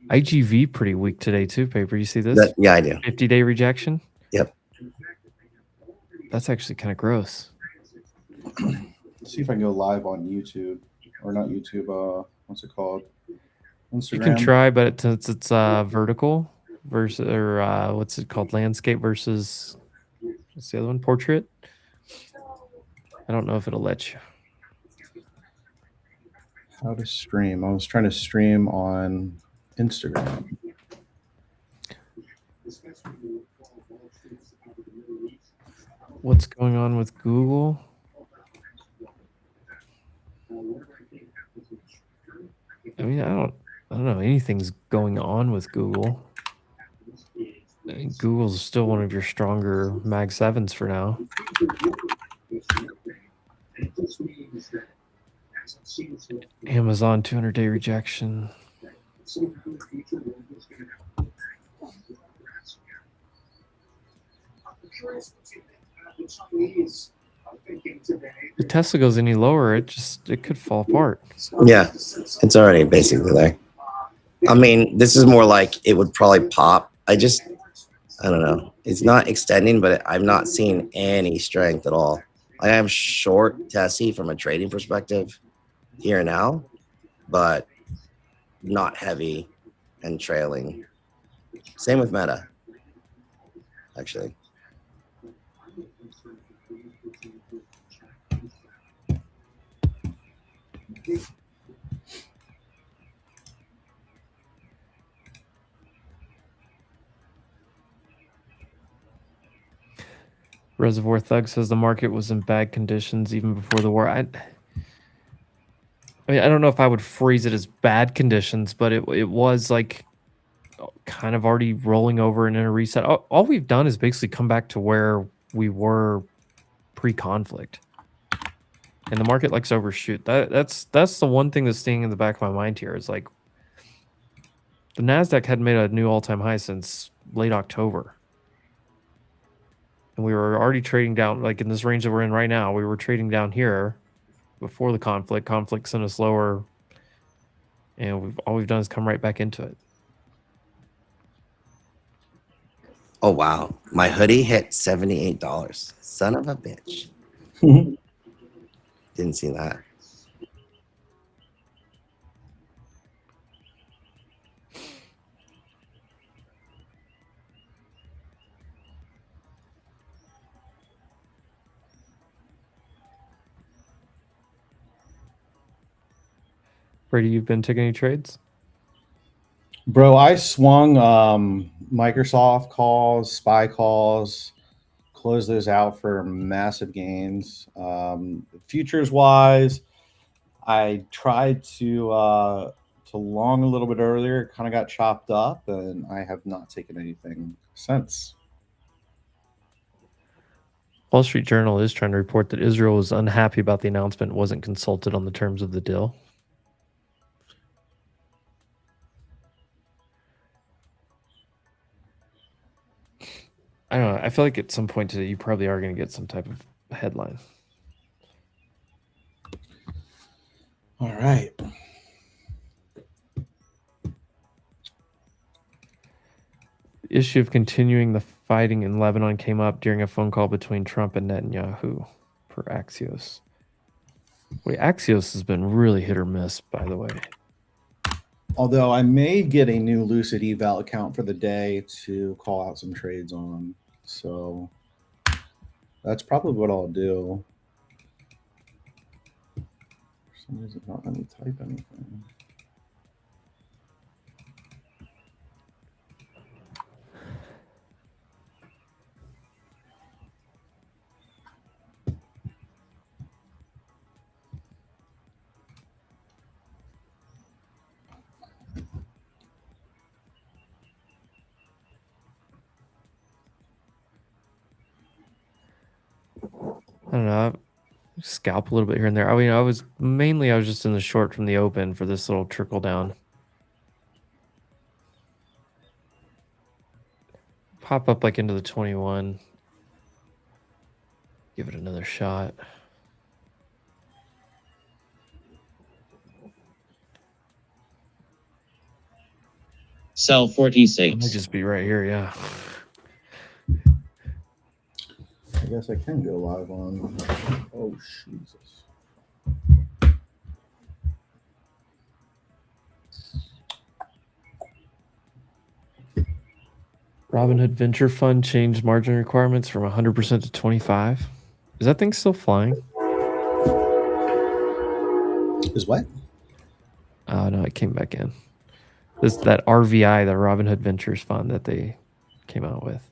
IGV pretty weak today too. Paper, you see this? Yeah, I do. 50-day rejection. Yep. That's actually kind of gross. Let's see if I can go live on YouTube, or not YouTube. What's it called? Instagram. You can try, but since it's vertical versus, or what's it called? Landscape versus, what's the other one? Portrait. I don't know if it'll let you. How to stream? I was trying to stream on Instagram. What's going on with Google? I mean, I don't know. Anything's going on with Google. I mean, Google's still one of your stronger Mag 7s for now. Amazon 200-day rejection. If Tesla goes any lower, it could fall apart. Yeah, it's already basically there. I mean, this is more like it would probably pop. I don't know. It's not extending, but I'm not seeing any strength at all. I am short Tessie from a trading perspective here now, but not heavy and trailing. Same with Meta, actually. Reservoir Thug says the market was in bad conditions even before the war. I mean, I don't know if I would phrase it as bad conditions, but it was like kind of already rolling over and in a reset. All we've done is basically come back to where we were pre-conflict, and the market likes to overshoot. That's the one thing that's staying in the back of my mind here is like the NASDAQ hadn't made a new all-time high since late October. And we were already trading down, like in this range that we're in right now. We were trading down here before the conflict. Conflict sent us lower, and all we've done is come right back into it. Oh wow, my hoodie hit $78. Son of a bitch. Didn't see that. Brady, you've been taking any trades? Bro, I swung Microsoft calls, SPY calls, closed those out for massive gains. Futures wise, I tried to long a little bit earlier, kind of got chopped up, and I have not taken anything since. Wall Street Journal is trying to report that Israel was unhappy about the announcement and wasn't consulted on the terms of the deal. I don't know. I feel like at some point today, you probably are going to get some type of headline. All right. issue of continuing the fighting in Lebanon came up during a phone call between Trump and Netanyahu, per Axios. Wait, Axios has been really hit or miss, by the way. Although I may get a new Lucid eval account for the day to call out some trades on. So that's probably what I'll do. For some reason, not let me type anything. I don't know. Scalp a little bit here and there. I mean, I was just in the short from the open for this little trickle down. Pop up like into the 21. Give it another shot. Sell It 46. might just be right here, yeah. I guess I can go live on. Oh, Jesus. Robinhood Venture Fund changed margin requirements from 100% to 25. Is that thing still flying? Is what? Oh no, it came back in. That RVI, the Robinhood Ventures Fund that they came out with.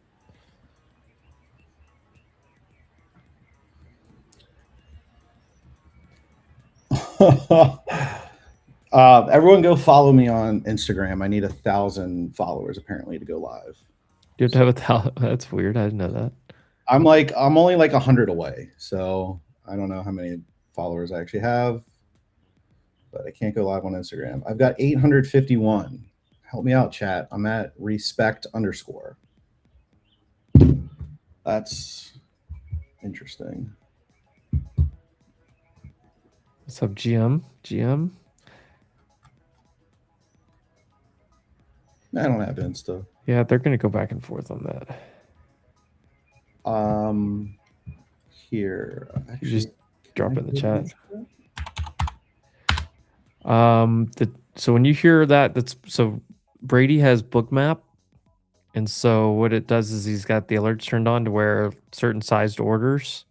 Everyone go follow me on Instagram. I need 1,000 followers apparently to go live. You have to have 1,000. That's weird. I didn't know that. I'm only like 100 away, so I don't know how many followers I actually have, but I can't go live on Instagram. I've got 851. Help me out, chat. I'm at respect_. That's interesting. What's up, GM? GM? I don't have Insta. Yeah, they're gonna go back and forth on that. Here, You actually, just drop it in the chat. Insta? So when you hear that, so Brady has Bookmap, and so what it does is he's got the alerts turned on to where certain sized orders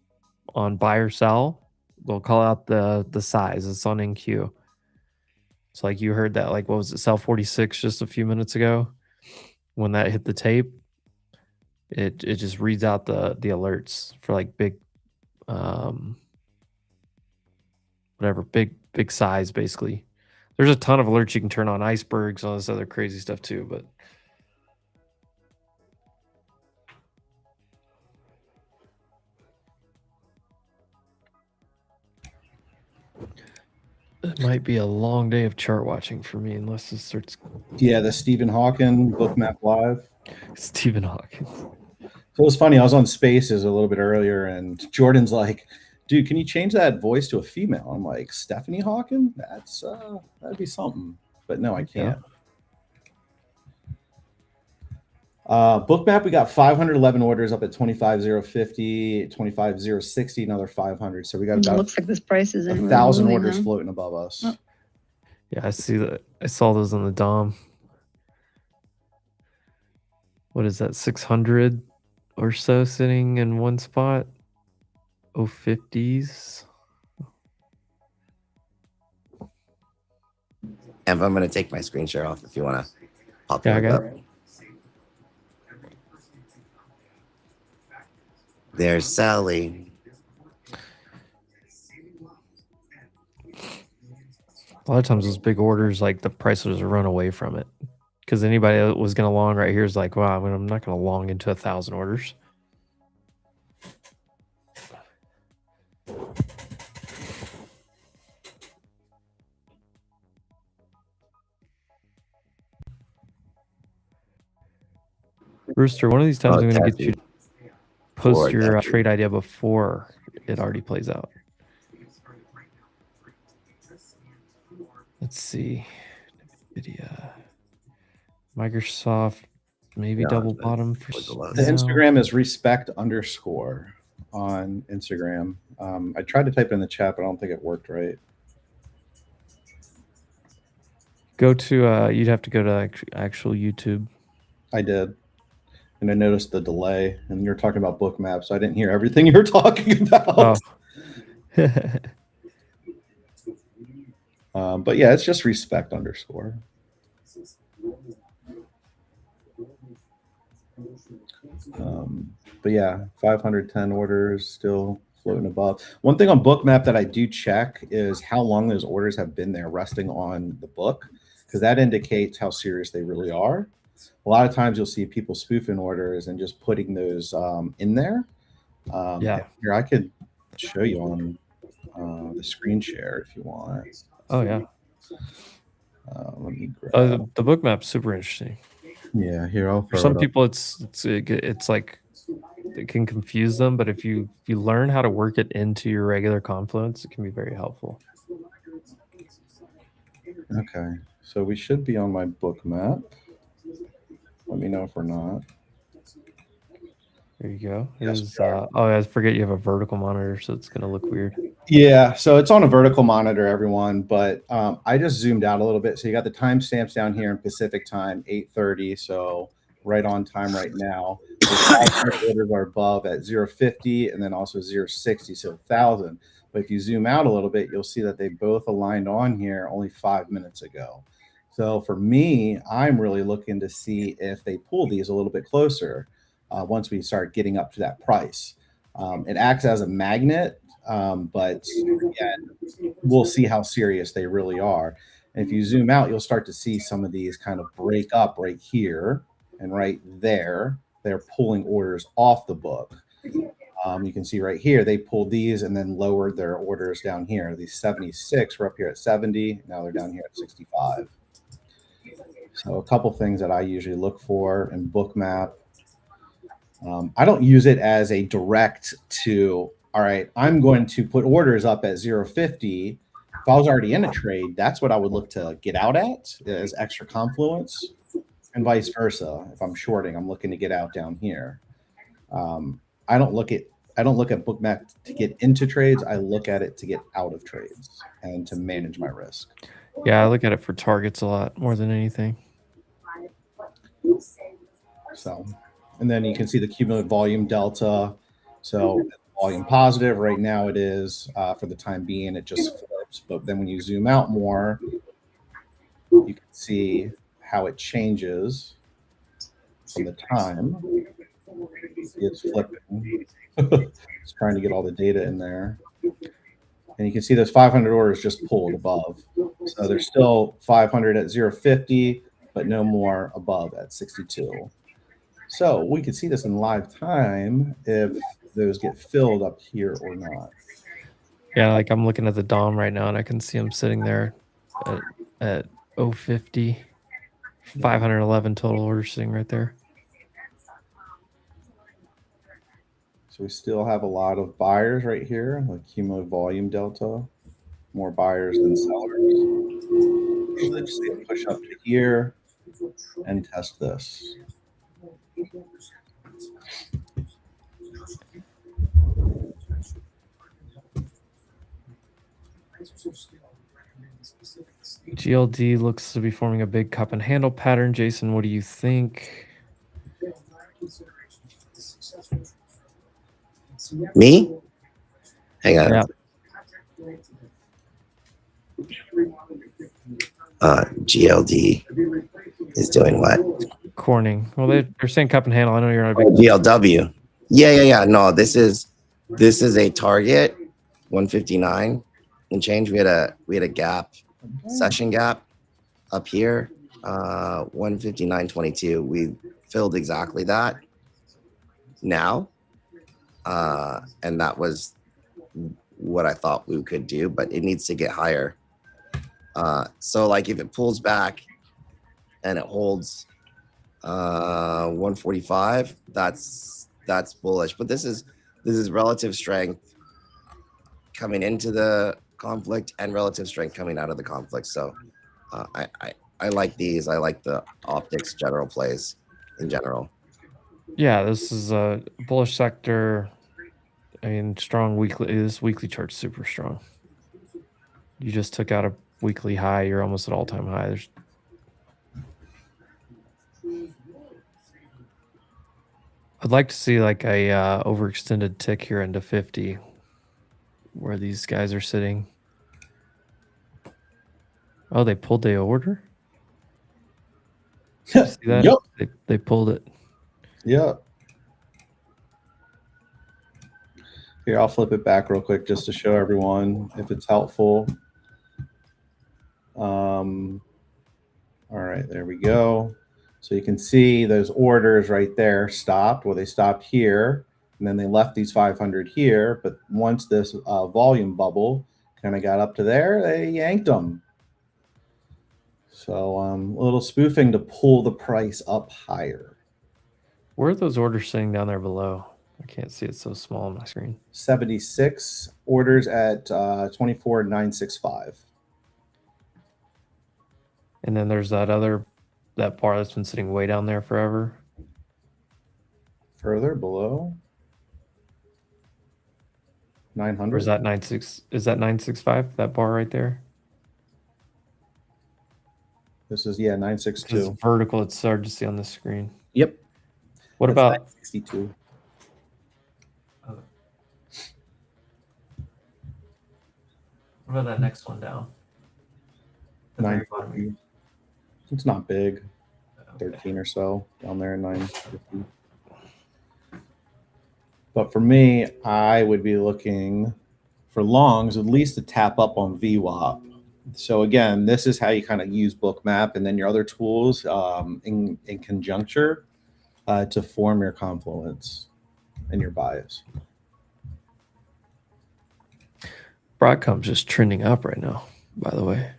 on buy or sell, they'll call out the size. It's on NQ. So like you heard that, like what was it, sell 46 just a few minutes ago? When that hit the tape, it just reads out the alerts for like big whatever, big size basically. There's a ton of alerts you can turn on, icebergs, all this other crazy stuff too, but it might be a long day of chart watching for me unless this starts. Yeah, the Stephen Hawking Bookmap Live. Stephen Hawking. So it was funny. I was on Spaces a little bit earlier, and Jordan's like, "Dude, can you change that voice to a female?" I'm like, "Stephanie Hawking? That'd be something." But no, I can't. Bookmap, we got 511 orders up at 25,050, 25,060, another 500. So we got about looks like this price is 1,000 orders floating above us. Oh. Yeah, I see that. I saw those on the DOM. What is that? 600 or so sitting in one spot. 050s. And I'm going to take my screen share off if you want to pop Yeah, I it got up. it. There's Sally. A lot of times those big orders, like the price will just run away from it. Because anybody that was going to long right here is like, wow, I'm not going to long into 1,000 orders. Rooster, one of these times I'm going to get you to post your trade idea before it already plays out. Let's see. NVIDIA. Microsoft maybe Yeah, double but bottom for with the lows. The now. Instagram is respect underscore on Instagram. I tried to type it in the chat, but I don't think it worked right. Go to you'd have to go to actual YouTube. I did. And I noticed the delay, and you're talking about book maps, so I didn't hear everything you were talking about. Oh. But yeah, it's just respect underscore. But yeah, 510 orders still floating above. One thing on Bookmap that I do check is how long those orders have been there resting on the book, because that indicates how serious they really are. A lot of times you'll see people spoofing orders and just putting those in there. Yeah. Here, I could show you on the screen share if you want. Oh yeah. Let me grab. The book map's super interesting. Yeah, here I'll. For some people, it's like it can confuse them, but if you learn how to work it into your regular Confluence, it can be very helpful. Okay, so we should be on my book map. Let me know if we're not. There you go. Yes, Oh, I forget you have a vertical monitor, so it's gonna look weird. Yeah, so it's on a vertical monitor, everyone, but I just zoomed out a little bit. So you got the timestamps down here in Pacific time, 8:30, so right on time right now. The orders are above at 050 and then also 060, so 1,000. But if you zoom out a little bit, you'll see that they both aligned on here only 5 minutes ago. So for me, I'm really looking to see if they pull these a little bit closer once we start getting up to that price. It acts as a magnet, but again, we'll see how serious they really are. And if you zoom out, you'll start to see some of these kind of break up right here and right there. They're pulling orders off the book. You can see right here, they pulled these and then lowered their orders down here. These 76 were up here at 70. Now they're down here at 65. So a couple things that I usually look for in Bookmap. I don't use it as a direct to, all right, I'm going to put orders up at 050. If I was already in a trade, that's what I would look to get out at as extra Confluence, and vice versa. If I'm shorting, I'm looking to get out down here. I don't look at Bookmap to get into trades. I look at it to get out of trades and to manage my risk. Yeah, I look at it for targets a lot more than anything. So, and then you can see the cumulative volume delta. So volume positive right now it is for the time being, it just flips. But then when you zoom out more, you can see how it changes from the time. It's flipping. It's trying to get all the data in there. And you can see those 500 orders just pulled above. So there's still 500 at 050, but no more above at 62. So we can see this in live time if those get filled up here or not. Yeah, like I'm looking at the DOM right now, and I can see them sitting there at 050, 511 total orders sitting right there. So we still have a lot of buyers right here, like cumulative volume delta, more buyers than sellers. So let's see it push up to here and test this. GLD looks to be forming a big cup and handle pattern. Jason, what do you think? Me? Hang on. Yeah. GLD is doing what? Corning. Well, they're saying cup and handle. I know you're not a big GLW. Yeah. No, this is a target 159 and change. We had a gap, session gap up here, 159.22. We filled exactly that now, and that was what I thought we could do, but it needs to get higher. So like if it pulls back and it holds 145, that's bullish. But this is relative strength coming into the conflict and relative strength coming out of the conflict. So I like these. I like the optics general plays. in general. Yeah, this is a bullish sector. I mean, strong weekly. This weekly chart's super strong. You just took out a weekly high. You're almost at all-time high. There's I'd like to see like a overextended tick here into 50 where these guys are sitting. Oh, they pulled the order? You see that? Yep. They pulled it. Yep. Here, I'll flip it back real quick just to show everyone if it's helpful. All right, there we go. So you can see those orders right there stopped. Well, they stopped here, and then they left these 500 here. But once this volume bubble kind of got up to there, they yanked them. So a little spoofing to pull the price up higher. Where are those orders sitting down there below? I can't see it, so small on my screen. 76 orders at 24,965. And then there's that bar that's been sitting way down there forever. Further below 900. Or is that 96? Is that 965? That bar right there? This is 962. It's vertical. It's hard to see on the screen. Yep. What That's about 962? What about that next one down? 950. It's not big. 13 or so down there in 950. But for me, I would be looking for longs at least to tap up on VWAP. So again, this is how you kind of use Bookmap and then your other tools in conjuncture to form your confluence and your bias. Broadcom's just trending up right now, by the way.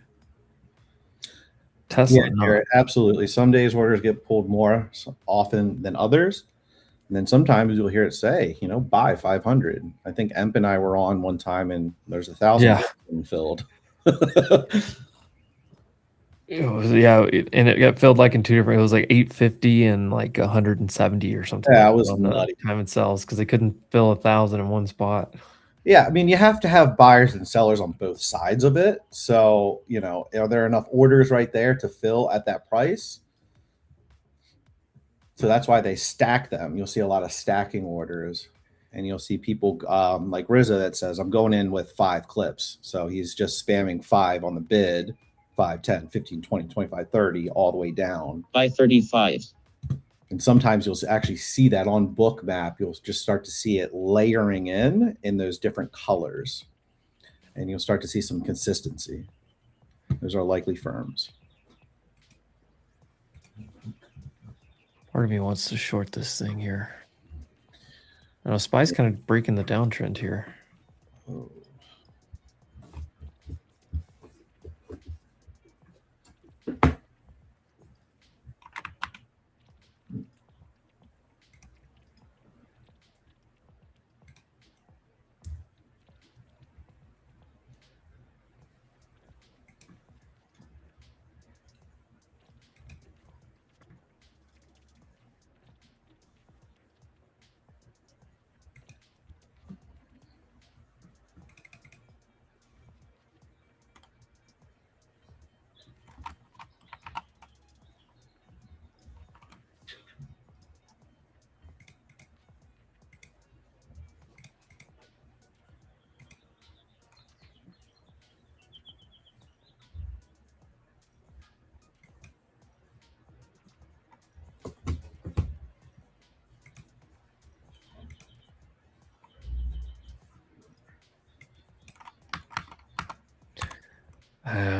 Tesla, Yeah, absolutely. Some days orders get pulled more often than others. And then sometimes you'll hear it say, buy 500. I think Emp and I were on one time and there's 1,000 filled. And it got filled like in two different. It was like 850 and like 170 or something. Yeah, it was nutty. Time it sells because they couldn't fill 1,000 in one spot. Yeah, I mean, you have to have buyers and sellers on both sides of it. So, are there enough orders right there to fill at that price? So that's why they stack them. You'll see a lot of stacking orders, and you'll see people like Rizza that says, I'm going in with 5 clips. So he's just spamming 5 on the bid, 5, 10, 15, 20, 25, 30, all the way down. By 35. And sometimes you'll actually see that on Bookmap. You'll just start to see it layering in those different colors. And you'll start to see some consistency. Those are likely firms. Part of me wants to short this thing here. I know SPY's kind of breaking the downtrend here. Oh.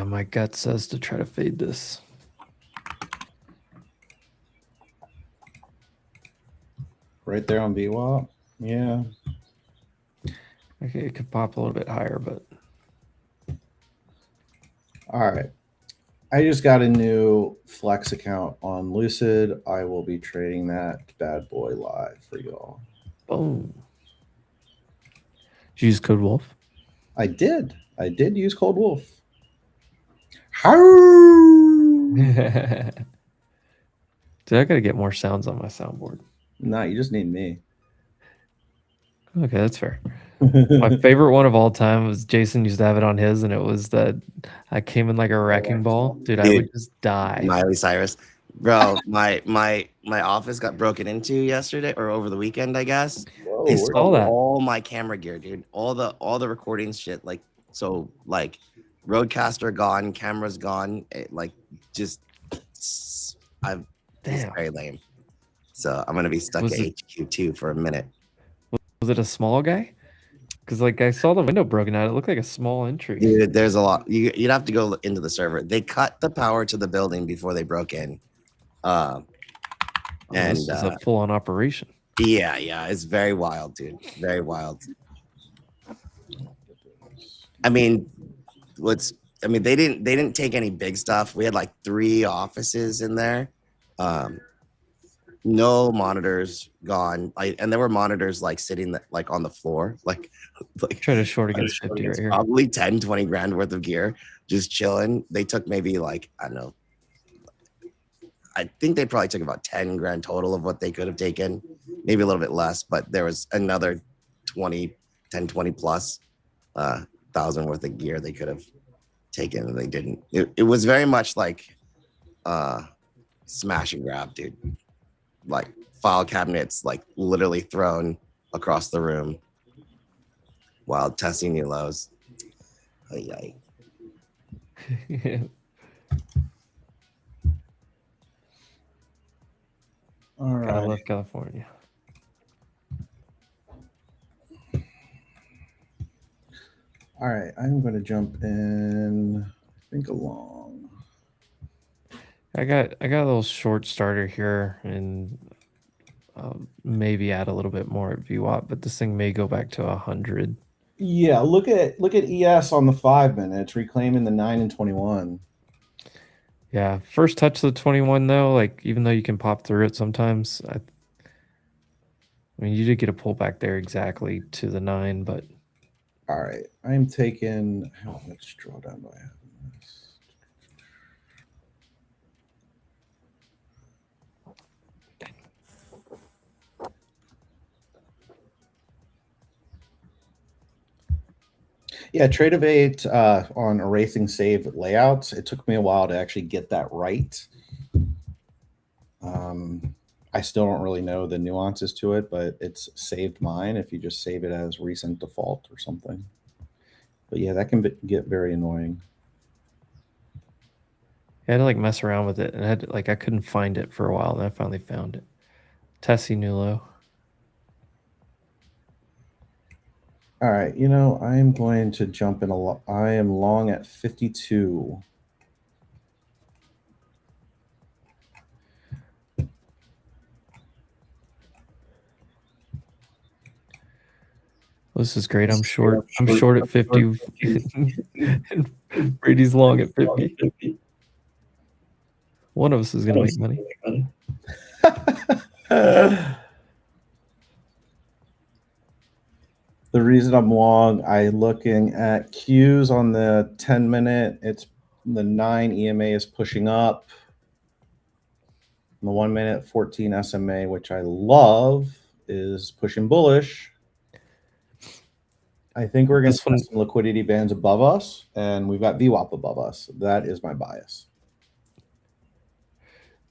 My gut says to try to fade this. Right there on VWAP. Yeah. Okay, it could pop a little bit higher, but all right. I just got a new Flex account on Lucid. I will be trading that bad boy live for y'all. boom. Did you use Code Wolf? I did. I did use Cold Wolf. Did Dude, I gotta get more sounds on my soundboard. No, you just need me. Okay, that's fair. My favorite one of all time was Jason used to have it on his, and it was that I came in like a wrecking ball. Dude, I would just die. Miley Cyrus. Bro, my office got broken into yesterday or over the weekend, I guess. Whoa, They where'd stole you go? all my camera gear, dude. All the recording shit. Like, so like Roadcaster gone, cameras gone. Like just it's Damn. very lame. So I'm gonna be stuck Was at it- HQ2 for a minute. Was it a small guy? Because like I saw the window broken out. It looked like a small entry. Dude, there's a lot. You'd have to go into the server. They cut the power to the building before they broke in. Oh, And this is a full-on operation. yeah, it's very wild, dude. Very wild. I mean, they didn't take any big stuff. We had like 3 offices in there. No monitors gone. And there were monitors like sitting like on the floor, like Try to short against 50 right here. probably 10, 20 grand worth of gear just chilling. They took maybe like, I don't know. I think they probably took about 10 grand total of what they could have taken, maybe a little bit less, but there was another 20 plus thousand worth of gear they could have taken and they didn't. It was very much like smash and grab, dude. Like file cabinets like literally thrown across the room while testing new lows. Ay. All I right. love California. All right. I'm going to jump in. I think along. I got a little short starter here, and maybe add a little bit more at VWAP, but this thing may go back to 100. Yeah, look at ES on the 5 minutes, reclaiming the 9 and 21. Yeah, first touch of the 21 though, like even though you can pop through it sometimes, I mean you did get a pullback there exactly to the 9, but All right, I'm taking how much drawdown do I have in this? Yeah, Trade of 8 on erasing save layouts. It took me a while to actually get that right. I still don't really know the nuances to it, but it's saved mine if you just save it as recent default or something. But yeah, that can get very annoying. I had to like mess around with it, and I couldn't find it for a while, and I finally found it. Tessie new low. All right, you know, I am going to jump in I am long at 52. This is great. I'm short. I'm short at 50. And Brady's long at 50. One of us is gonna make money. The reason I'm long, I looking at Qs on the 10 minute. It's the 9 EMA is pushing up. The 1 minute 14 SMA, which I love, is pushing bullish. I think we're going to find some liquidity bands above us, and we've got VWAP above us. That is my bias.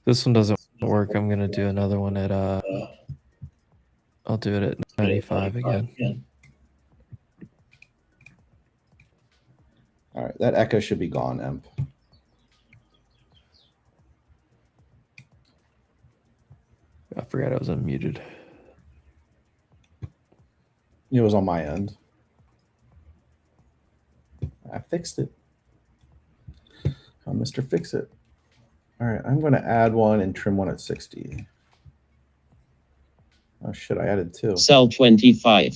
This one doesn't work. I'm gonna do another one at I'll do it at 95 again. All right, that echo should be gone, Emp. I forgot I was unmuted. It was on my end. I fixed it. Oh, Mr. Fix It. All right, I'm going to add one and trim one at 60. Oh, shit, I added 2. Sell 25.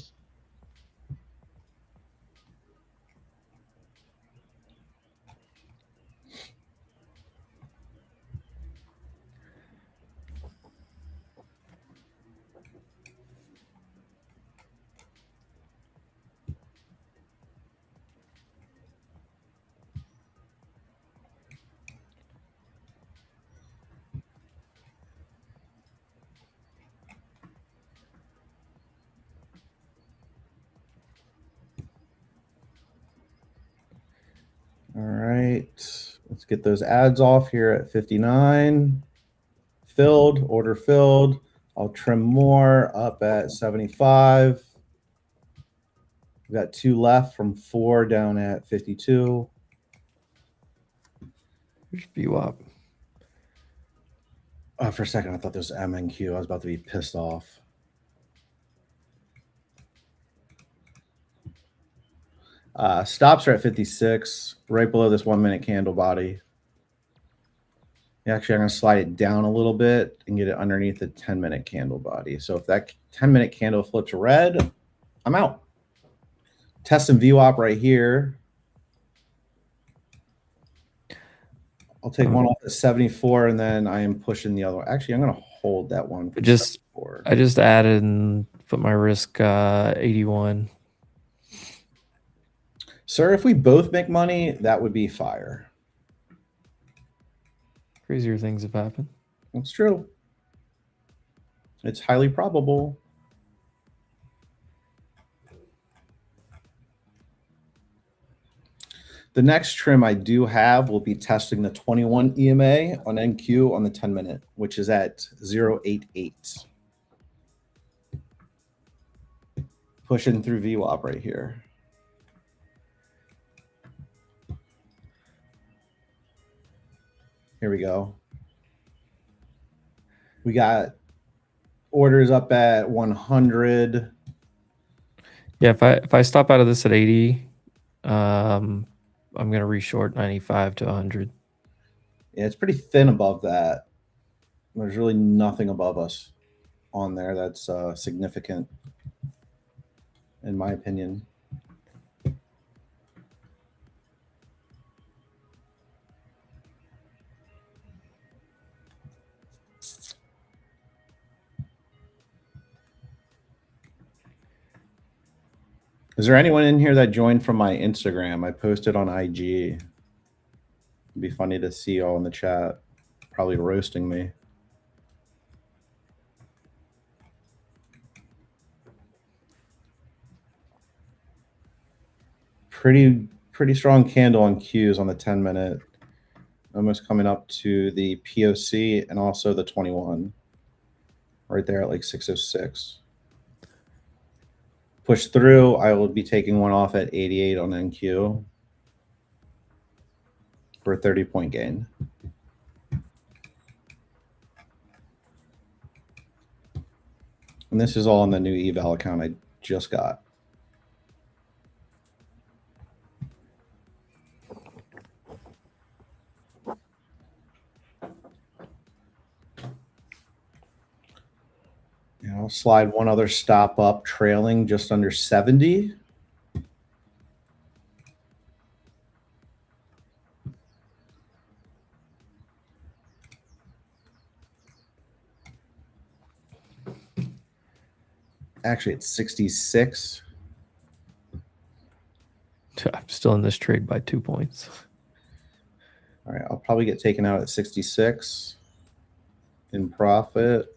right. Let's get those ads off here at 59. Filled, order filled. I'll trim more up at 75. We've got 2 left from 4 down at 52. Here's VWAP. For a second, I thought this was MNQ. I was about to be pissed off. Stops are at 56, right below this 1 minute candle body. Actually, I'm going to slide it down a little bit and get it underneath the 10-minute candle body. So if that 10-minute candle flips red, I'm out. Testing VWAP right here. I'll take one off at 74, and then I am pushing the other one. Actually, I'm going to hold that one. For I just added and put my risk 81. Sir, if we both make money, that would be fire. Crazier things have happened. That's true. It's highly probable. The next trim I do have will be testing the 21 EMA on NQ on the 10-minute, which is at 0.88. Pushing through VWAP right here. Here we go. We got orders up at 100. Yeah, if I stop out of this at 80, I'm gonna reshort 95 to 100. Yeah, it's pretty thin above that. There's really nothing above us on there that's significant, in my opinion. Is there anyone in here that joined from my Instagram? I posted on IG. It'd be funny to see y'all in the chat. Probably roasting me. Pretty strong candle on Qs on the 10-minute. Almost coming up to the POC and also the 21. Right there at like 606. Push through. I will be taking one off at 88 on NQ for a 30-point gain. And this is all on the new eval account I just got. And I'll slide one other stop up, trailing just under 70. Actually, it's 66. I'm still in this trade by 2 points. All right, I'll probably get taken out at 66 in profit.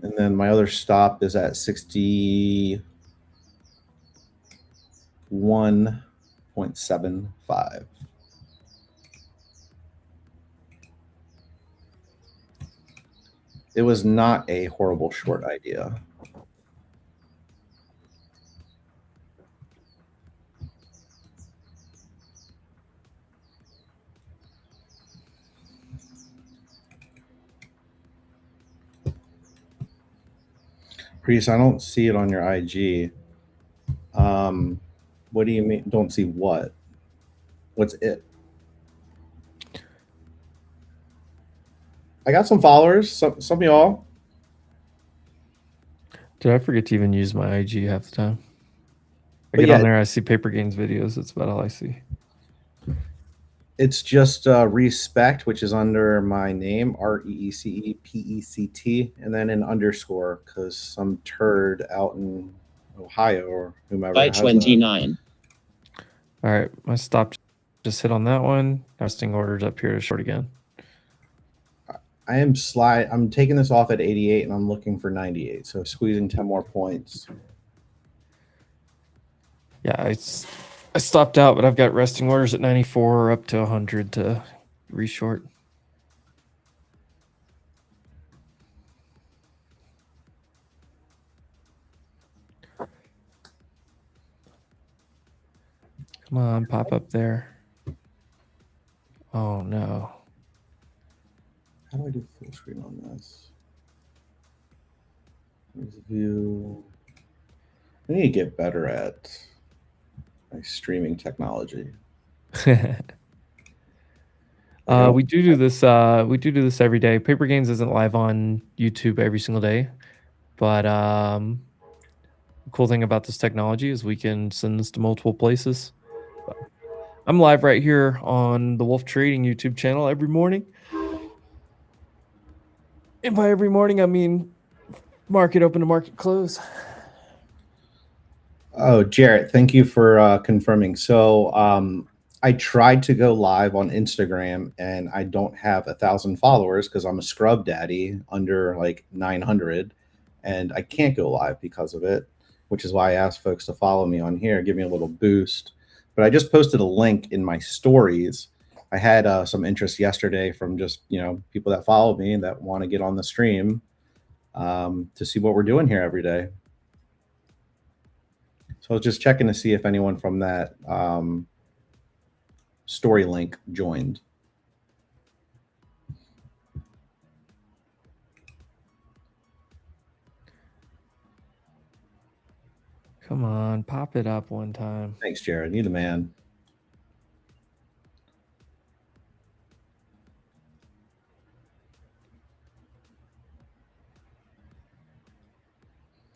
And then my other stop is at 61.75. It was not a horrible short idea. Priest, I don't see it on your IG. What do you mean? Don't see what? What's it? I got some followers. Some of y'all. Did I forget to even use my IG half the time? I But get yeah, on there, I see Paper Gains videos. That's about all I see. it's just respect, which is under my name, REECEPECT, and then an underscore because some turd out in Ohio or whomever. By has that. 29. All right, my stop just hit on that one. Testing orders up here to short again. I'm taking this off at 88 and I'm looking for 98. So squeezing 10 more points. Yeah, I stopped out, but I've got resting orders at 94 up to 100 to reshort. Come on, pop up there. Oh no. How do I do full screen on this? There's view. I need to get better at my streaming technology. We do this. We do this every day. Paper Games isn't live on YouTube every single day, but the cool thing about this technology is we can send this to multiple places. I'm live right here on the Wolf Trading YouTube channel every morning. And by every morning, I mean market open to market close. Oh, Jarrett, thank you for confirming. So I tried to go live on Instagram and I don't have 1,000 followers because I'm a scrub daddy under like 900 and I can't go live because of it, which is why I asked folks to follow me on here, give me a little boost. But I just posted a link in my stories. I had some interest yesterday from just, people that follow me that want to get on the stream to see what we're doing here every day. So I was just checking to see if anyone from that story link joined. Come on, pop it up one time. Thanks, Jared. You the man.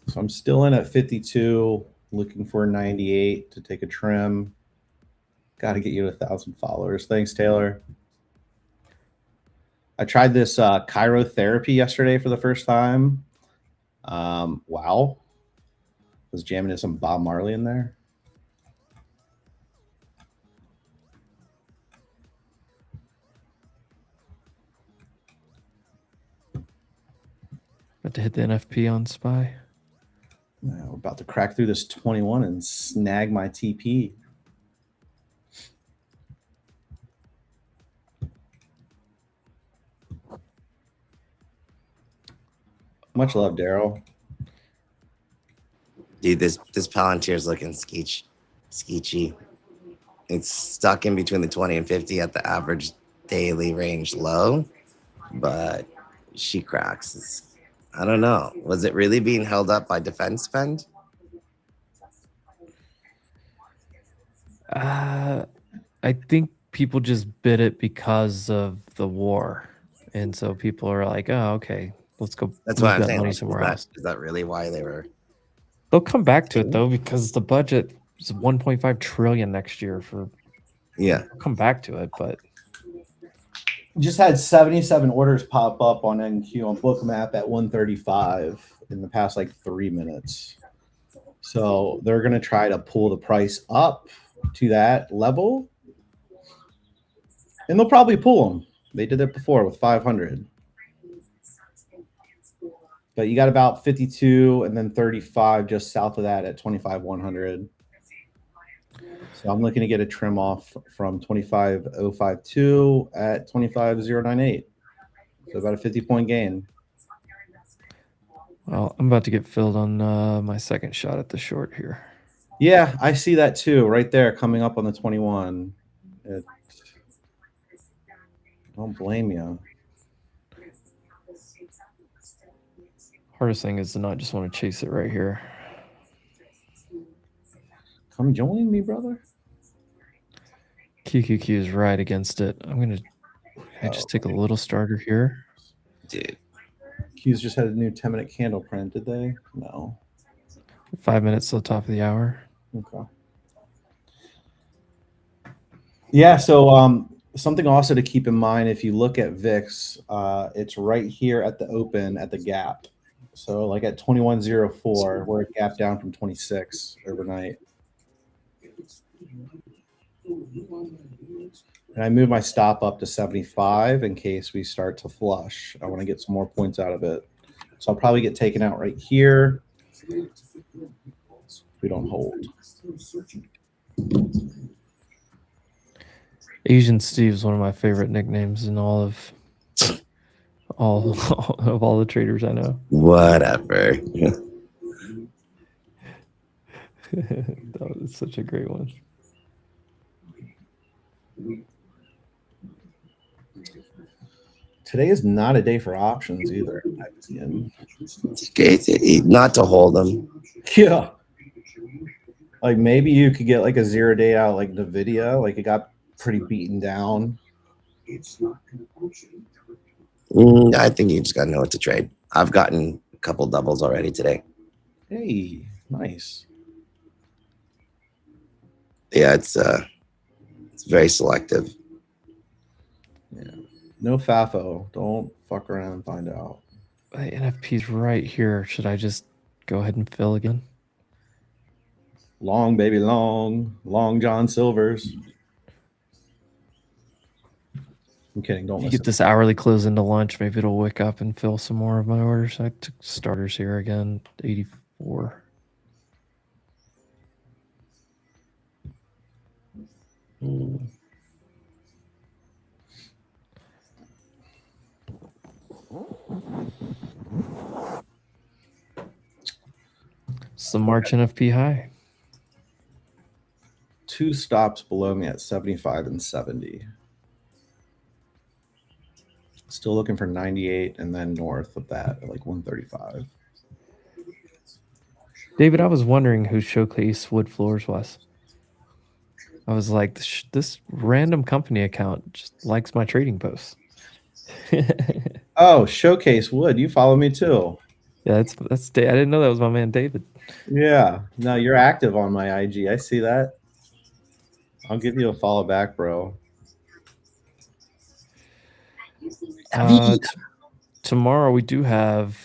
So I'm still in at 52, looking for 98 to take a trim. Got to get you to 1,000 followers. Thanks, Taylor. I tried this chirotherapy yesterday for the first time. Wow. Was jamming in some Bob Marley in there. About to hit the NFP on SPY. We're about to crack through this 21 and snag my TP. Much love, Daryl. Dude, this Palantir is looking skeechy. It's stuck in between the 20 and 50 at the average daily range low, but she cracks. I don't know. Was it really being held up by defense spend? I think people just bid it because of the war, and so people are like, "Oh, okay, let's go." That's why I'm that saying. money Like, somewhere else. Is that really why they were? They'll come back to it though because the budget is 1.5 trillion next year for. Yeah, come back to it, but just had 77 orders pop up on NQ on Bookmap at 135 in the past like 3 minutes. So they're going to try to pull the price up to that level. And they'll probably pull them. They did it before with 500. But you got about 52 and then 35 just south of that at 25,100. So I'm looking to get a trim off from 25,052 at 25,098. So about a 50-point gain. Well, I'm about to get filled on my second shot at the short here. Yeah, I see that too, right there coming up on the 21. Don't blame you. Hardest thing is to not just want to chase it right here. Come join me, brother. QQQ is right against it. I'm going to just take a little starter here. Dude. Q's just had a new 10-minute candle print, did they? No. 5 minutes till the top of the hour. Okay. Yeah, so something also to keep in mind, if you look at VIX, it's right here at the open at the gap. So like at 21.04, we're a gap down from 26 overnight. And I move my stop up to 75 in case we start to flush. I want to get some more points out of it. So I'll probably get taken out right here if we don't hold. Asian Steve is one of my favorite nicknames in all of all the traders I know. Whatever. That was such a great one. Today is not a day for options either. in my opinion. Not to hold them. Yeah. Like maybe you could get like a 0 day out like Nvidia, like it got pretty beaten down. I think you just gotta know what to trade. I've gotten a couple doubles already today. Hey, nice. Yeah, it's very selective. Yeah. No FAFO. Don't fuck around and find out. The NFP's right here. Should I just go ahead and fill again? Long, baby, long. Long John Silvers. I'm kidding. Don't You listen. get this hourly close into lunch. Maybe it'll wick up and fill some more of my orders. I took starters here again. 84. It's the March NFP high. 2 stops below me at 75 and 70. Still looking for 98 and then north of that at like 135. David, I was wondering who Showcase Wood Floors was. I was like, this random company account just likes my trading posts. Oh, Showcase Wood. You follow me too. Yeah, that's I didn't know that was my man David. Yeah. No, you're active on my IG. I see that. I'll give you a follow back, bro. Tomorrow we do have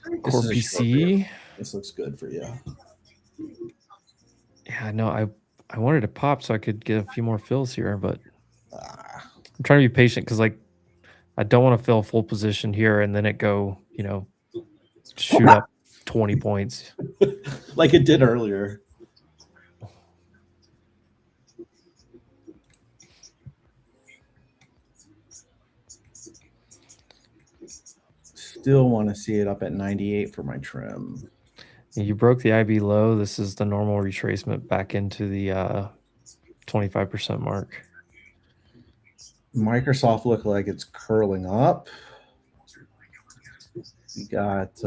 This Core is a short PC. video. This looks good for you. Yeah, no, I wanted to pop so I could get a few more fills here, but I'm trying to be patient because like I don't want to fill a full position here and then it go, shoot up 20 points. Like it did earlier. Still want to see it up at 98 for my trim. You broke the IB low. This is the normal retracement back into the 25% mark. Microsoft look like it's curling up. We got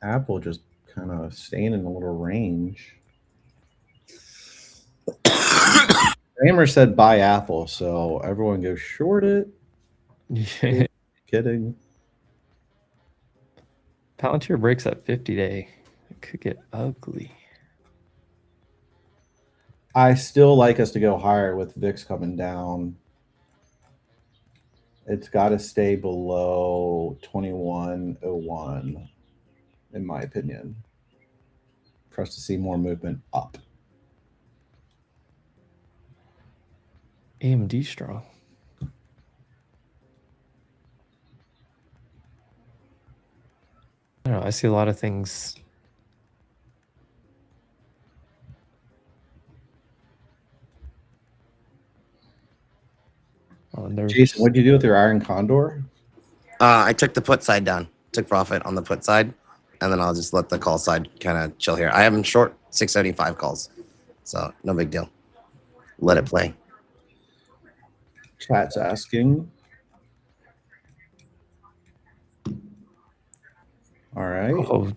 Apple just kind of staying in a little range. Kramer said buy Apple, so everyone go short it. Yeah. Kidding. Palantir breaks that 50-day. It could get ugly. I still like us to go higher with VIX coming down. It's got to stay below 2101, in my opinion, for us to see more movement up. AMD strong. I don't know. I see a lot of things. Jason, what did you do with your Iron Condor? I took the put side down. Took profit on the put side, and then I'll just let the call side kind of chill here. I have them short 675 calls, so no big deal. Let it play. Chat's asking. All right. Oh,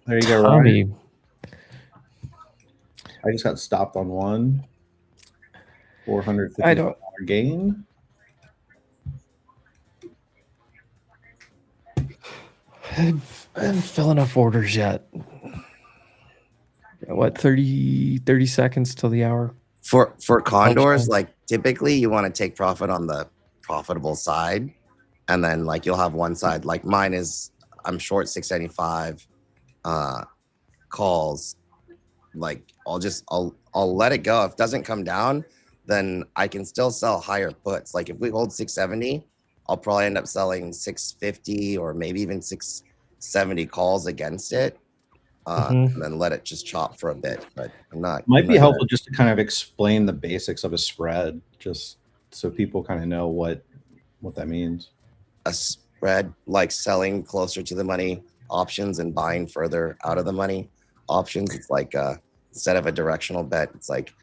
there you go, Tommy. Ryan. I just got stopped on one. $450 gain. I haven't filled enough orders yet. What, 30 seconds till the hour? For condors, like typically you want to take profit on the profitable side, and then like you'll have one side. Like mine is, I'm short 675 calls. Like I'll let it go. If it doesn't come down, then I can still sell higher puts. Like if we hold 670, I'll probably end up selling 650 or maybe even 670 calls against it. Mhm. and then let it just chop for a bit. But Might I'm be not helpful just to kind of explain the basics of a spread, just so people kind of know what that means. a spread like selling closer to the money options and buying further out of the money options. It's like instead of a directional bet, it's like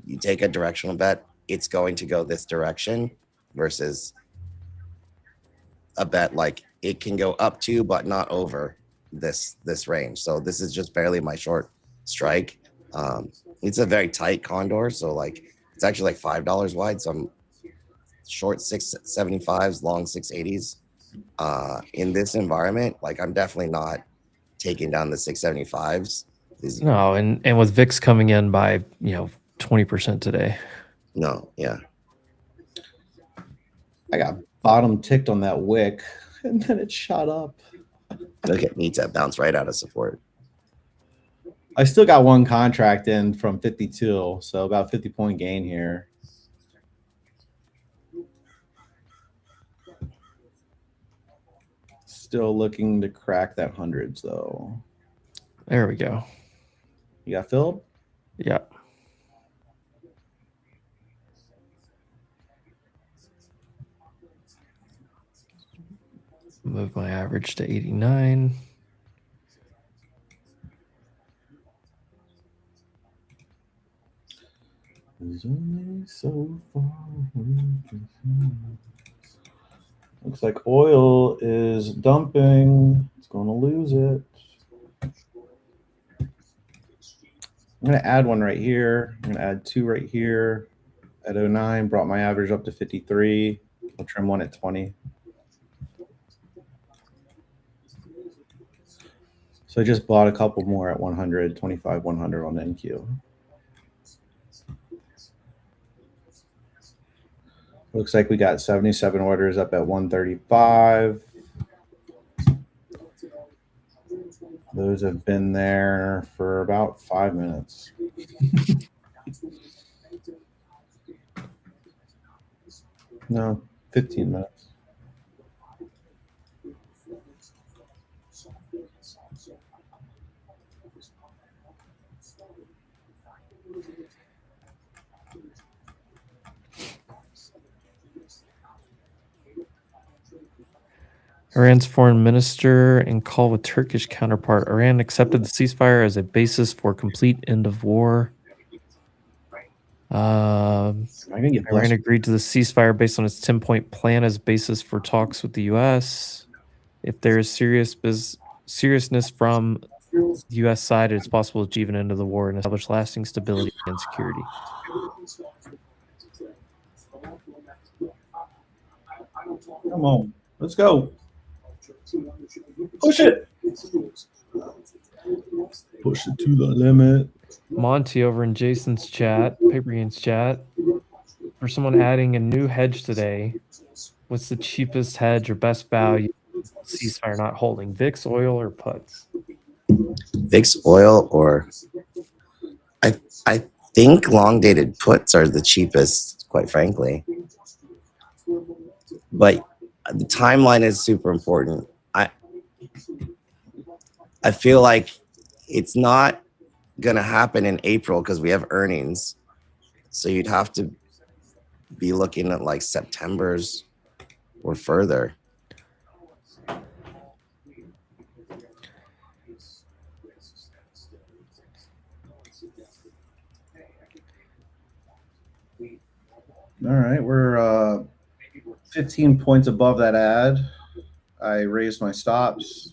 you take a directional bet, it's going to go this direction, versus a bet like it can go up to but not over this range. So this is just barely my short strike. It's a very tight condor, so like it's actually like $5 wide. So I'm short 675s, long 680s. In this environment, like I'm definitely not taking down the 675s. No, and with VIX coming in by 20% today. No, yeah. I got bottom ticked on that wick, and then it shot up. Look at me to bounce right out of support. I still got one contract in from 52, so about 50-point gain here. Still looking to crack that hundreds though. There we go. You got filled? Yeah. Move my average to 89. So far. Looks like oil is dumping. It's going to lose it. I'm going to add one right here. I'm going to add two right here at 09. Brought my average up to 53. I'll trim one at 20. So I just bought a couple more at 100, 25, 100 on NQ. Looks like we got 77 orders up at 135. Those have been there for about 5 minutes. No, 15 minutes. Iran's foreign minister in call with Turkish counterpart. Iran accepted the ceasefire as a basis for complete end of war. Iran agreed to the ceasefire based on its 10-point plan as basis for talks with the U.S. If there is seriousness from the U.S. side, it's possible to achieve an end of the war and establish lasting stability and security. Come on, let's go. Push it. Push it to the limit. Monty over in Jason's chat, Paper Gains chat, for someone adding a new hedge today, what's the cheapest hedge or best value ceasefire not holding? VIX, oil, or puts? VIX, oil, or I think long dated puts are the cheapest, quite frankly. But the timeline is super important. I feel like it's not gonna happen in April because we have earnings. So you'd have to be looking at like September's or further. All right, we're 15 points above that ad. I raised my stops.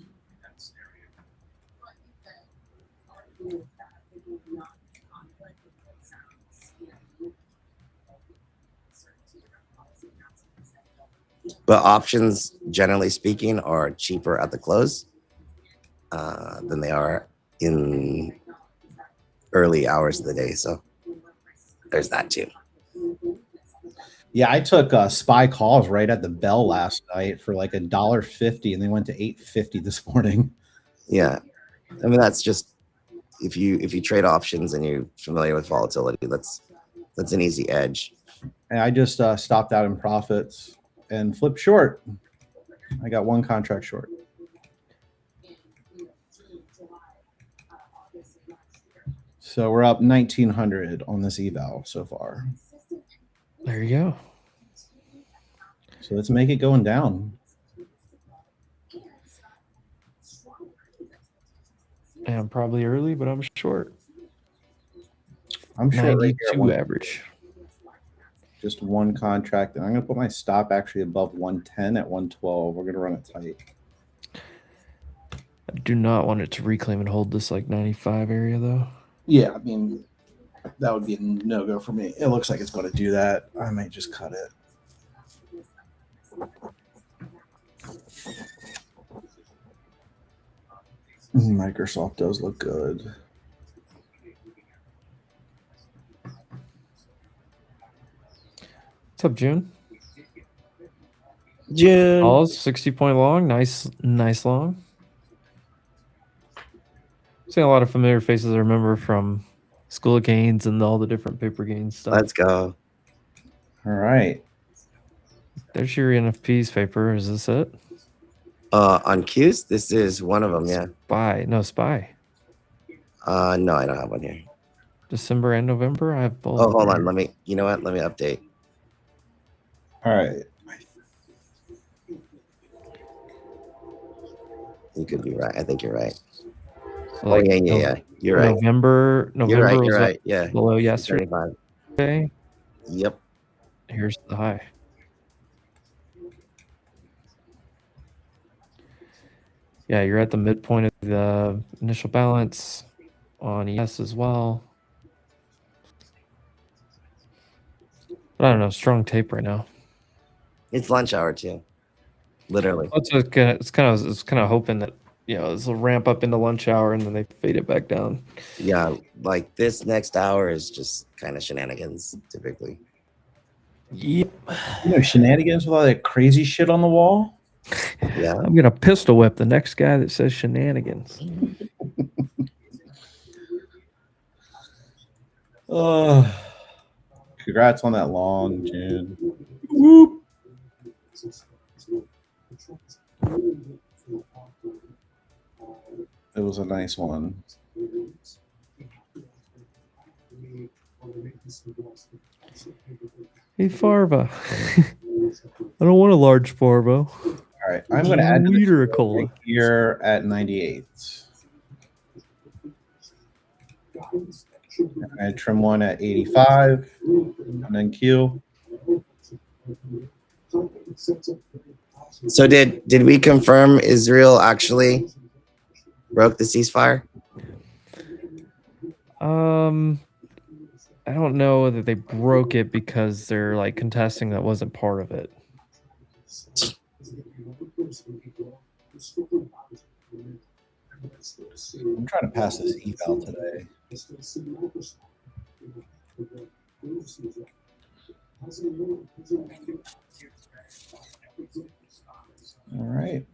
But options, generally speaking, are cheaper at the close than they are in early hours of the day. So there's that too. Yeah, I took SPY calls right at the bell last night for like $1.50, and they went to $8.50 this morning. Yeah, I mean that's just if you trade options and you're familiar with volatility, that's an easy edge. And I just stopped out in profits and flipped short. I got one contract short. So we're up 1,900 on this eval so far. There you go. So let's make it going down. And I'm probably early, but I'm short. I'm sure right here at 92 average. Just one contract, and I'm going to put my stop actually above 110 at 112. We're going to run it tight. I do not want it to reclaim and hold this like 95 area though. Yeah, I mean, that would be a no-go for me. It looks like it's going to do that. I might just cut it. Microsoft does look good. What's up, June? June. All 60-point long. Nice long. Seeing a lot of familiar faces I remember from School of Gains and all the different paper gains stuff. Let's go. All right. There's your NFP's paper. Is this it? On Q's, this is one of them, yeah. Spy. No, Spy. No, I don't have one here. December and November? I have both. Oh, hold on. Let me update. All right. You could be right. I think you're right. So like yeah. You're right. November You're right. was You're up right. Yeah. below yesterday. 35. Yep. Here's the high. Yeah, you're at the midpoint of the initial balance on ES as well. But I don't know, strong tape right now. It's lunch hour too. Literally. It's kind of hoping that this will ramp up into lunch hour and then they fade it back down. Yeah, like this next hour is just kind of shenanigans typically. Yep. Shenanigans with all that crazy shit on the wall. Yeah. I'm gonna pistol whip the next guy that says shenanigans. Congrats on that long, June. Whoop. It was a nice one. Hey Farva. I don't want a large Farvo. All right, I'm going to add liter of cola here at 98. I trim one at 85, and then Q. So did we confirm Israel actually broke the ceasefire? I don't know that they broke it because they're like contesting that wasn't part of it. I'm trying to pass this eval today. All right.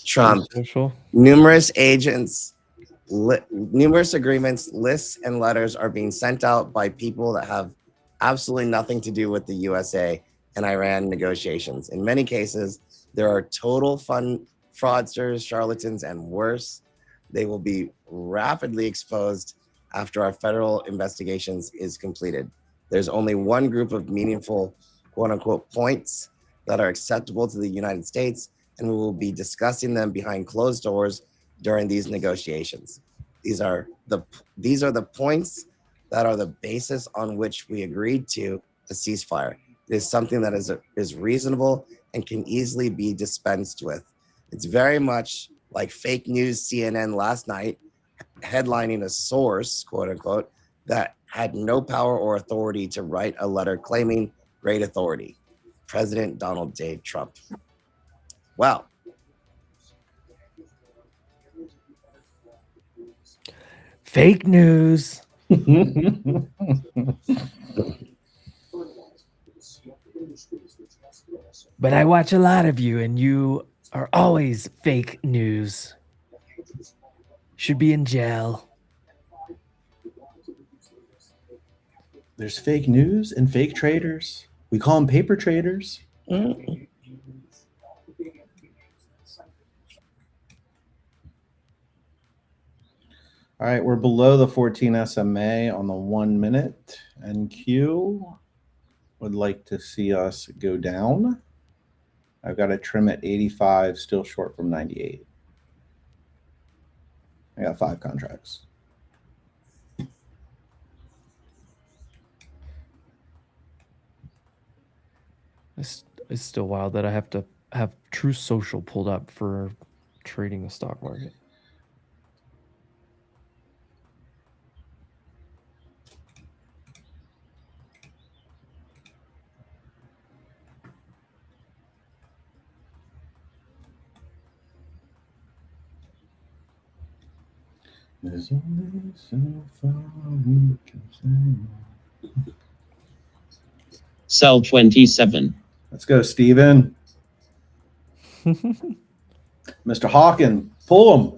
Trump. Social. Numerous agents, numerous agreements, lists, and letters are being sent out by people that have absolutely nothing to do with the USA and Iran negotiations. In many cases, there are total fraudsters, charlatans, and worse. They will be rapidly exposed after our federal investigations is completed. There's only one group of meaningful, quote unquote, points that are acceptable to the United States, and we will be discussing them behind closed doors during these negotiations. These are the points that are the basis on which we agreed to a ceasefire. It is something that is reasonable and can easily be dispensed with. It's very much like fake news CNN last night headlining a source, quote unquote, that had no power or authority to write a letter claiming great authority. President Donald J. Trump. Wow. Fake news. But I watch a lot of you, and you are always fake news. Should be in jail. There's fake news and fake traders. We call them paper traders. All right, we're below the 14 SMA on the 1 minute. NQ would like to see us go down. I've got a trim at 85, still short from 98. I got 5 contracts. It's still wild that I have to have True Social pulled up for trading the stock market. There's only so far we can say. Cell 27. Let's go, Steven. Mr. Hawken, pull him.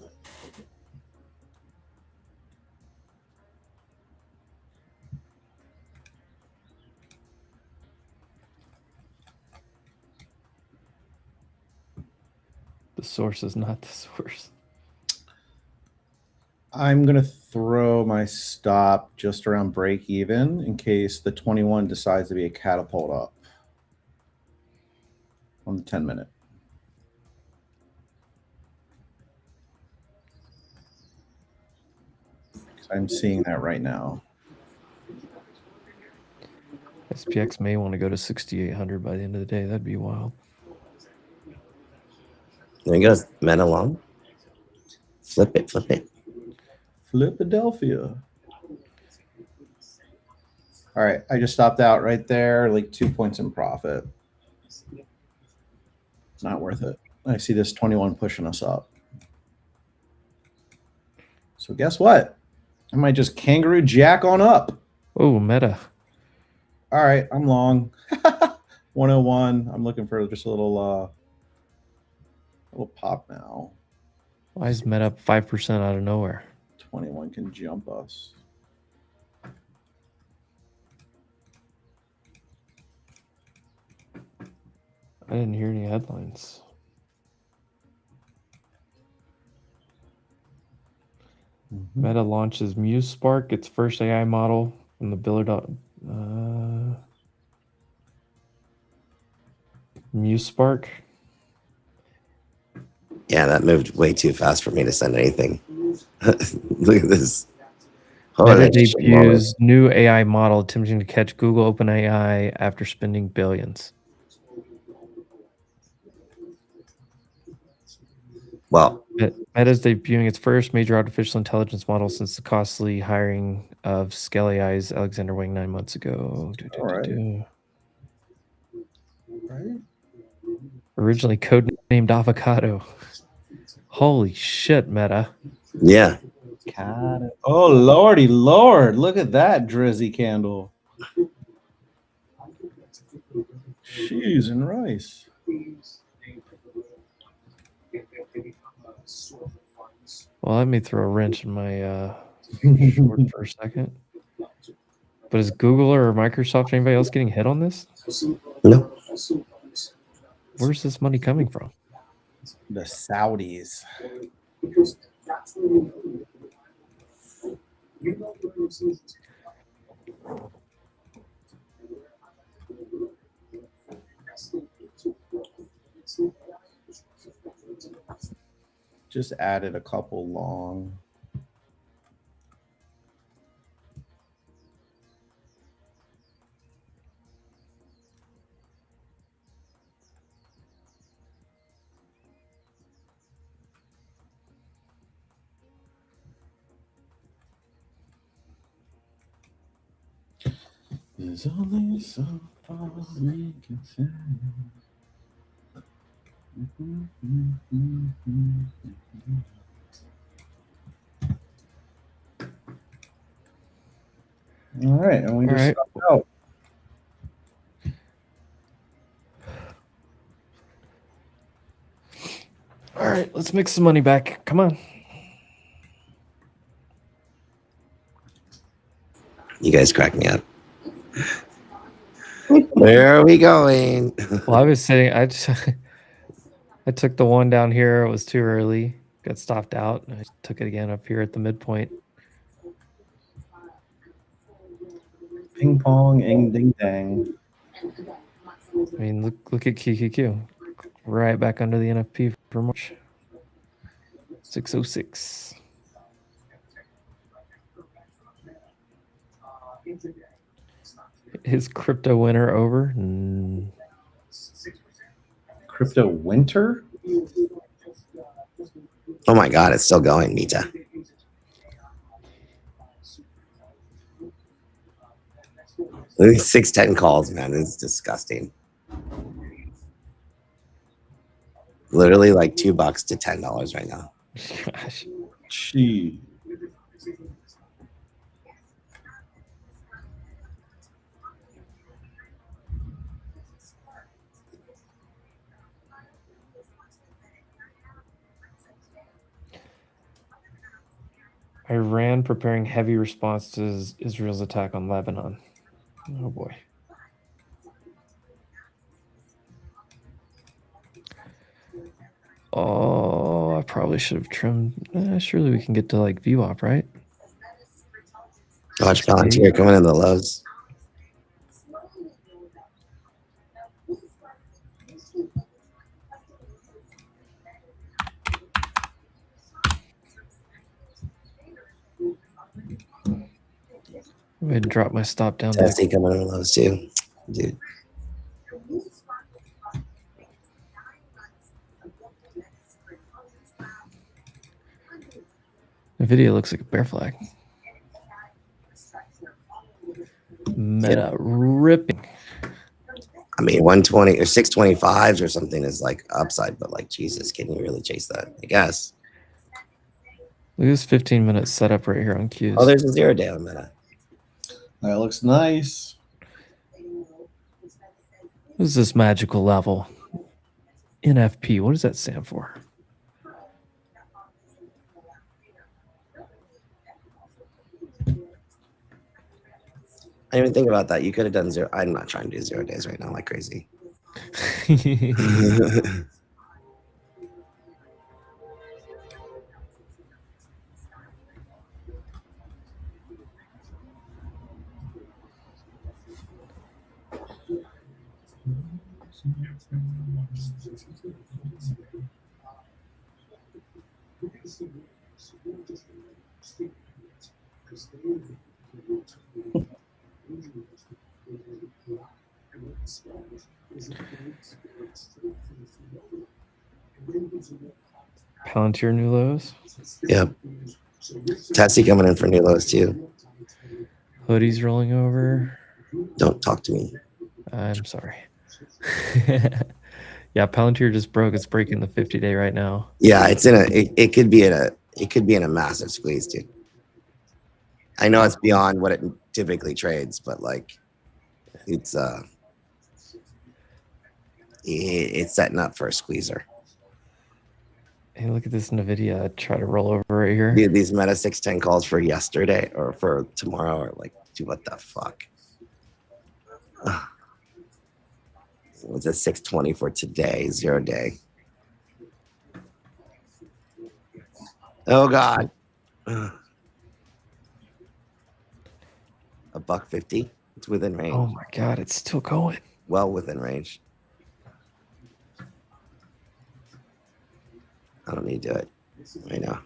The source is not the source. I'm going to throw my stop just around break even in case the 21 decides to be a catapult up on the 10 minute. I'm seeing that right now. SPX may want to go to 6,800 by the end of the day. That'd be wild. There he goes. Men along. Flip it, flip it. Philadelphia. All right, I just stopped out right there, like 2 points in profit. It's not worth it. I see this 21 pushing us up. So guess what? I might just kangaroo jack on up. Oh, meta. All right, I'm long. 101. I'm looking for just a little pop now. Why is meta up 5% out of nowhere? 21 can jump us. I didn't hear any headlines. Meta launches Muse Spark, its first AI model from the Builder. Muse Spark. Yeah, that moved way too fast for me to send anything. Look at this. Meta debuts new AI model attempting to catch Google OpenAI after spending billions. Well, Meta's debuting its first major artificial intelligence model since the costly hiring of Scale AI's Alexander Wang 9 months ago. Right. Originally codenamed Avocado. Holy shit, Meta. Yeah. Oh, lordy lord. Look at that drizzy candle. Cheese and rice. Well, let me throw a wrench in my short for a second. But is Google or Microsoft or anybody else getting hit on this? No. Where's this money coming from? The Saudis. Just added a couple long. There's only so far we can say. All right, and we just stopped out. All right, let's make some money back. Come on. You guys crack me up. Where are we going? Well, I was saying I took the one down here. It was too early. Got stopped out. I took it again up here at the midpoint. Ping pong, ing ding dang. I mean, look at QQQ. Right back under the NFP for March. 606. Is crypto winter over? Crypto winter? Oh my god, it's still going, Mita. Look at these 610 calls, man. It's disgusting. Literally like $2 to $10 right now. Gosh. Gee. Iran preparing heavy response to Israel's attack on Lebanon. Oh boy. Oh, I probably should have trimmed. Surely we can get to like VWAP, right? Watch Palantir coming in the lows. Go ahead and drop my stop down. Tessie coming in the lows too, dude. The video looks like a bear flag. Meta ripping. I mean, 120 or 625s or something is like upside, but like Jesus, can you really chase that? I guess. Look at this 15-minute setup right here on Qs. Oh, there's a 0 day on Meta. That looks nice. What is this magical level? NFP. What does that stand for? I didn't even think about that. You could have done 0. I'm not trying to do 0 days right now like crazy. Palantir new lows. Yep. Tessie coming in for new lows too. Hoodies rolling over. Don't talk to me. I'm sorry. Yeah, Palantir just broke. It's breaking the 50-day right now. Yeah, it's in a. It could be in a massive squeeze, dude. I know it's beyond what it typically trades, but like, it's setting up for a squeezer. Hey, look at this NVIDIA try to roll over right here. Dude, these Meta 610 calls for yesterday or for tomorrow are like, dude, what the fuck? What's a 620 for today? 0 day. Oh God. $1.50. It's within range. Oh my God, it's still going. Well within range. I don't need to do it right now.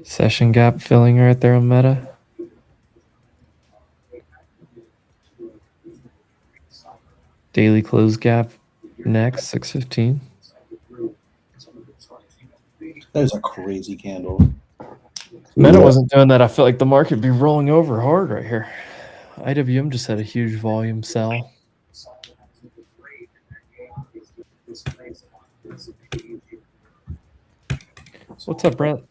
Session gap filling right there on Meta. Daily close gap next, 615. That is a crazy candle. Meta wasn't doing that. I feel like the market would be rolling over hard right here. IWM just had a huge volume sell. What's up, Brent?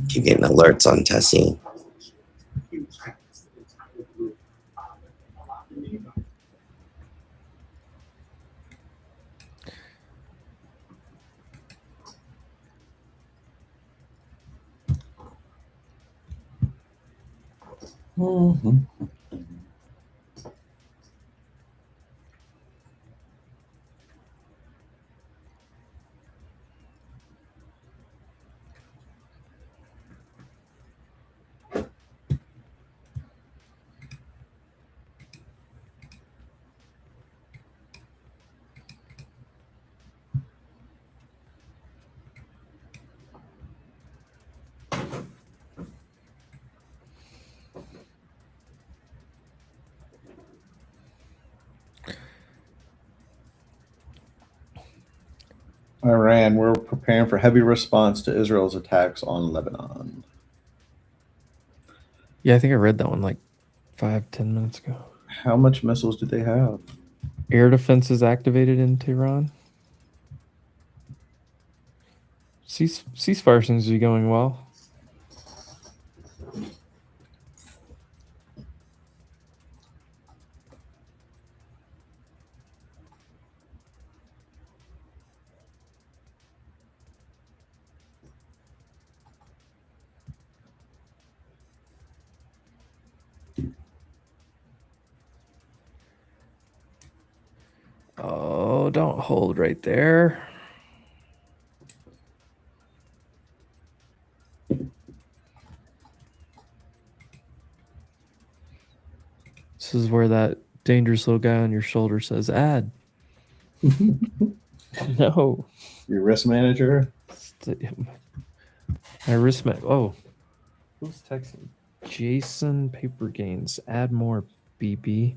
Keep getting alerts on Tessie. Mhm. Iran, we're preparing for heavy response to Israel's attacks on Lebanon. Yeah, I think I read that one like 5-10 minutes ago. How much missiles do they have? Air defense is activated in Tehran. Ceasefire seems to be going well. Oh, don't hold right there. This is where that dangerous little guy on your shoulder says, add. No. Your risk manager? My risk Oh. Who's texting? Jason Paper Gains. Add more, BB.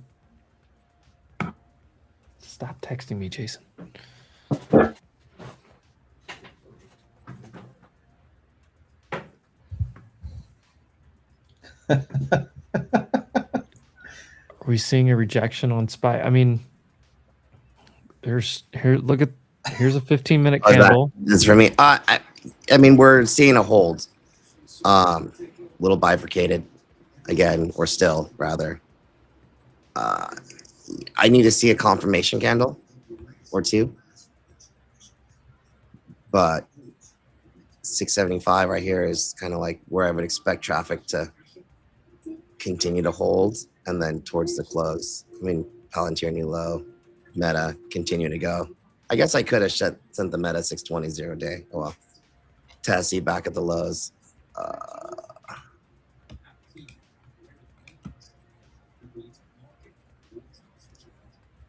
Stop texting me, Jason. Are we seeing a rejection on SPY? I mean, here's a 15-minute candle. That's for me. I mean, we're seeing a hold. Little bifurcated again, or still rather. I need to see a confirmation candle or two, but 675 right here is kind of like where I would expect traffic to continue to hold, and then towards the close. I mean, Palantir new low, Meta continue to go. I guess I could have sent the Meta 620 0 day. Oh well. Tessie back at the lows.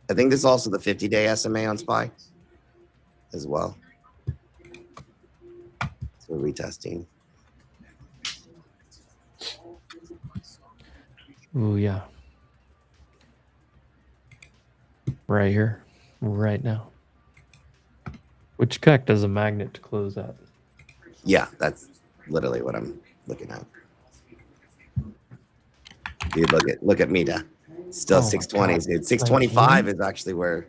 I think this is also the 50-day SMA on SPY as well. So we're retesting. Oh yeah. Right here. Right now. Which connect as a magnet to close at? Yeah, that's literally what I'm looking at. Dude, look at Meta. Still 620s, dude. 625 is actually where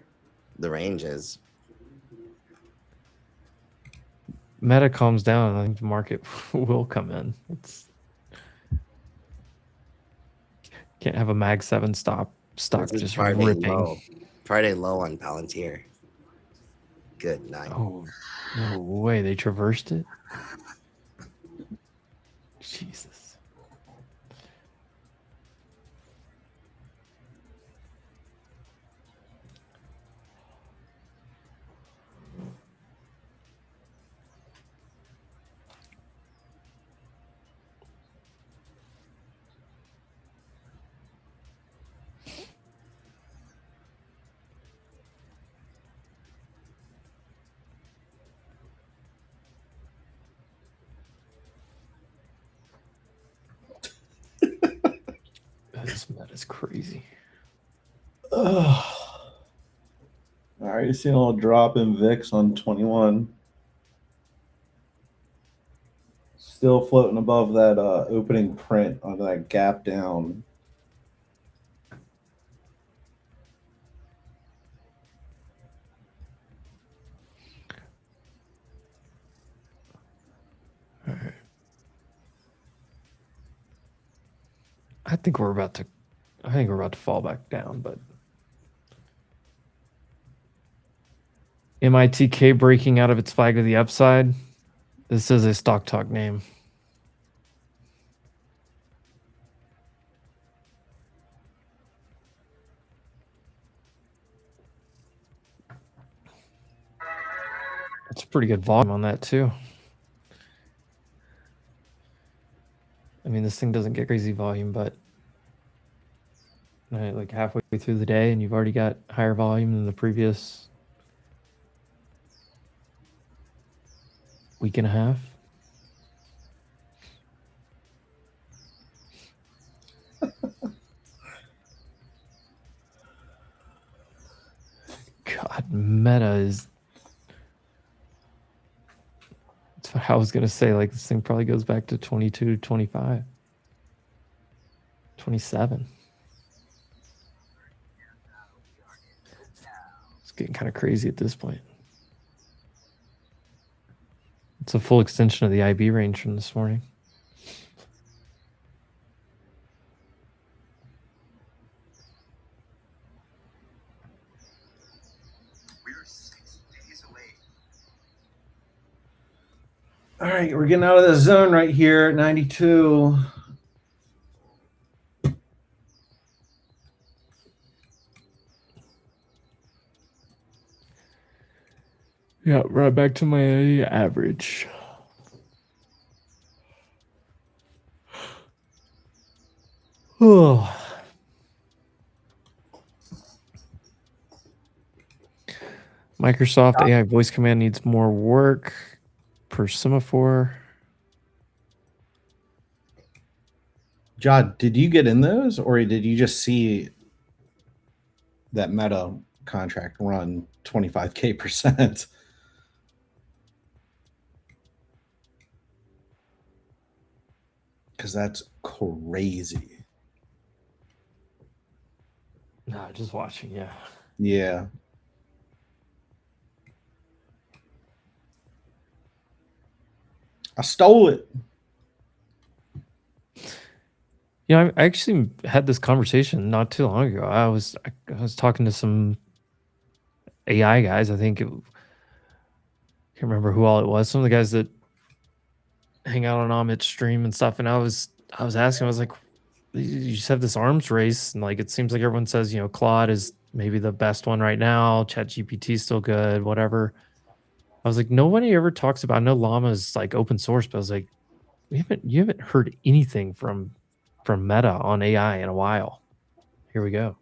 the range is. Meta calms down, I think the market will come in. Can't have a Mag 7 stock just ripping. Low. Friday low on Palantir. Good night. Oh, no way. They traversed it? Jesus. This meta's crazy. All right, you see a little drop in VIX on 21. Still floating above that opening print on that gap down. I think we're about to fall back down, but MITK breaking out of its flag to the upside. This is a stock talk name. That's a pretty good volume on that too. I mean, this thing doesn't get crazy volume, but like halfway through the day and you've already got higher volume than the previous week and a half. God, Meta is... That's what I was going to say. Like, this thing probably goes back to 22, 25, 27. It's getting kind of crazy at this point. It's a full extension of the IB range from this morning. All right, we're getting out of the zone right here at 92. Yeah, right back to my average. Oh. Microsoft AI voice command needs more work per semaphore. Jod, did you get in those, or did you just see that Meta contract run 25K%? Because that's crazy. No, just watching, yeah. Yeah. I stole it. Yeah, I actually had this conversation not too long ago. I was talking to some AI guys. I think can't remember who all it was. Some of the guys that hang out on Amit's stream and stuff. And I was asking, I was like, you just have this arms race, and like it seems like everyone says, you know, Claude is maybe the best one right now. ChatGPT is still good, whatever. I was like, nobody ever talks about. I know Llama is like open source, but I was like, you haven't heard anything from Meta on AI in a while. Here we go.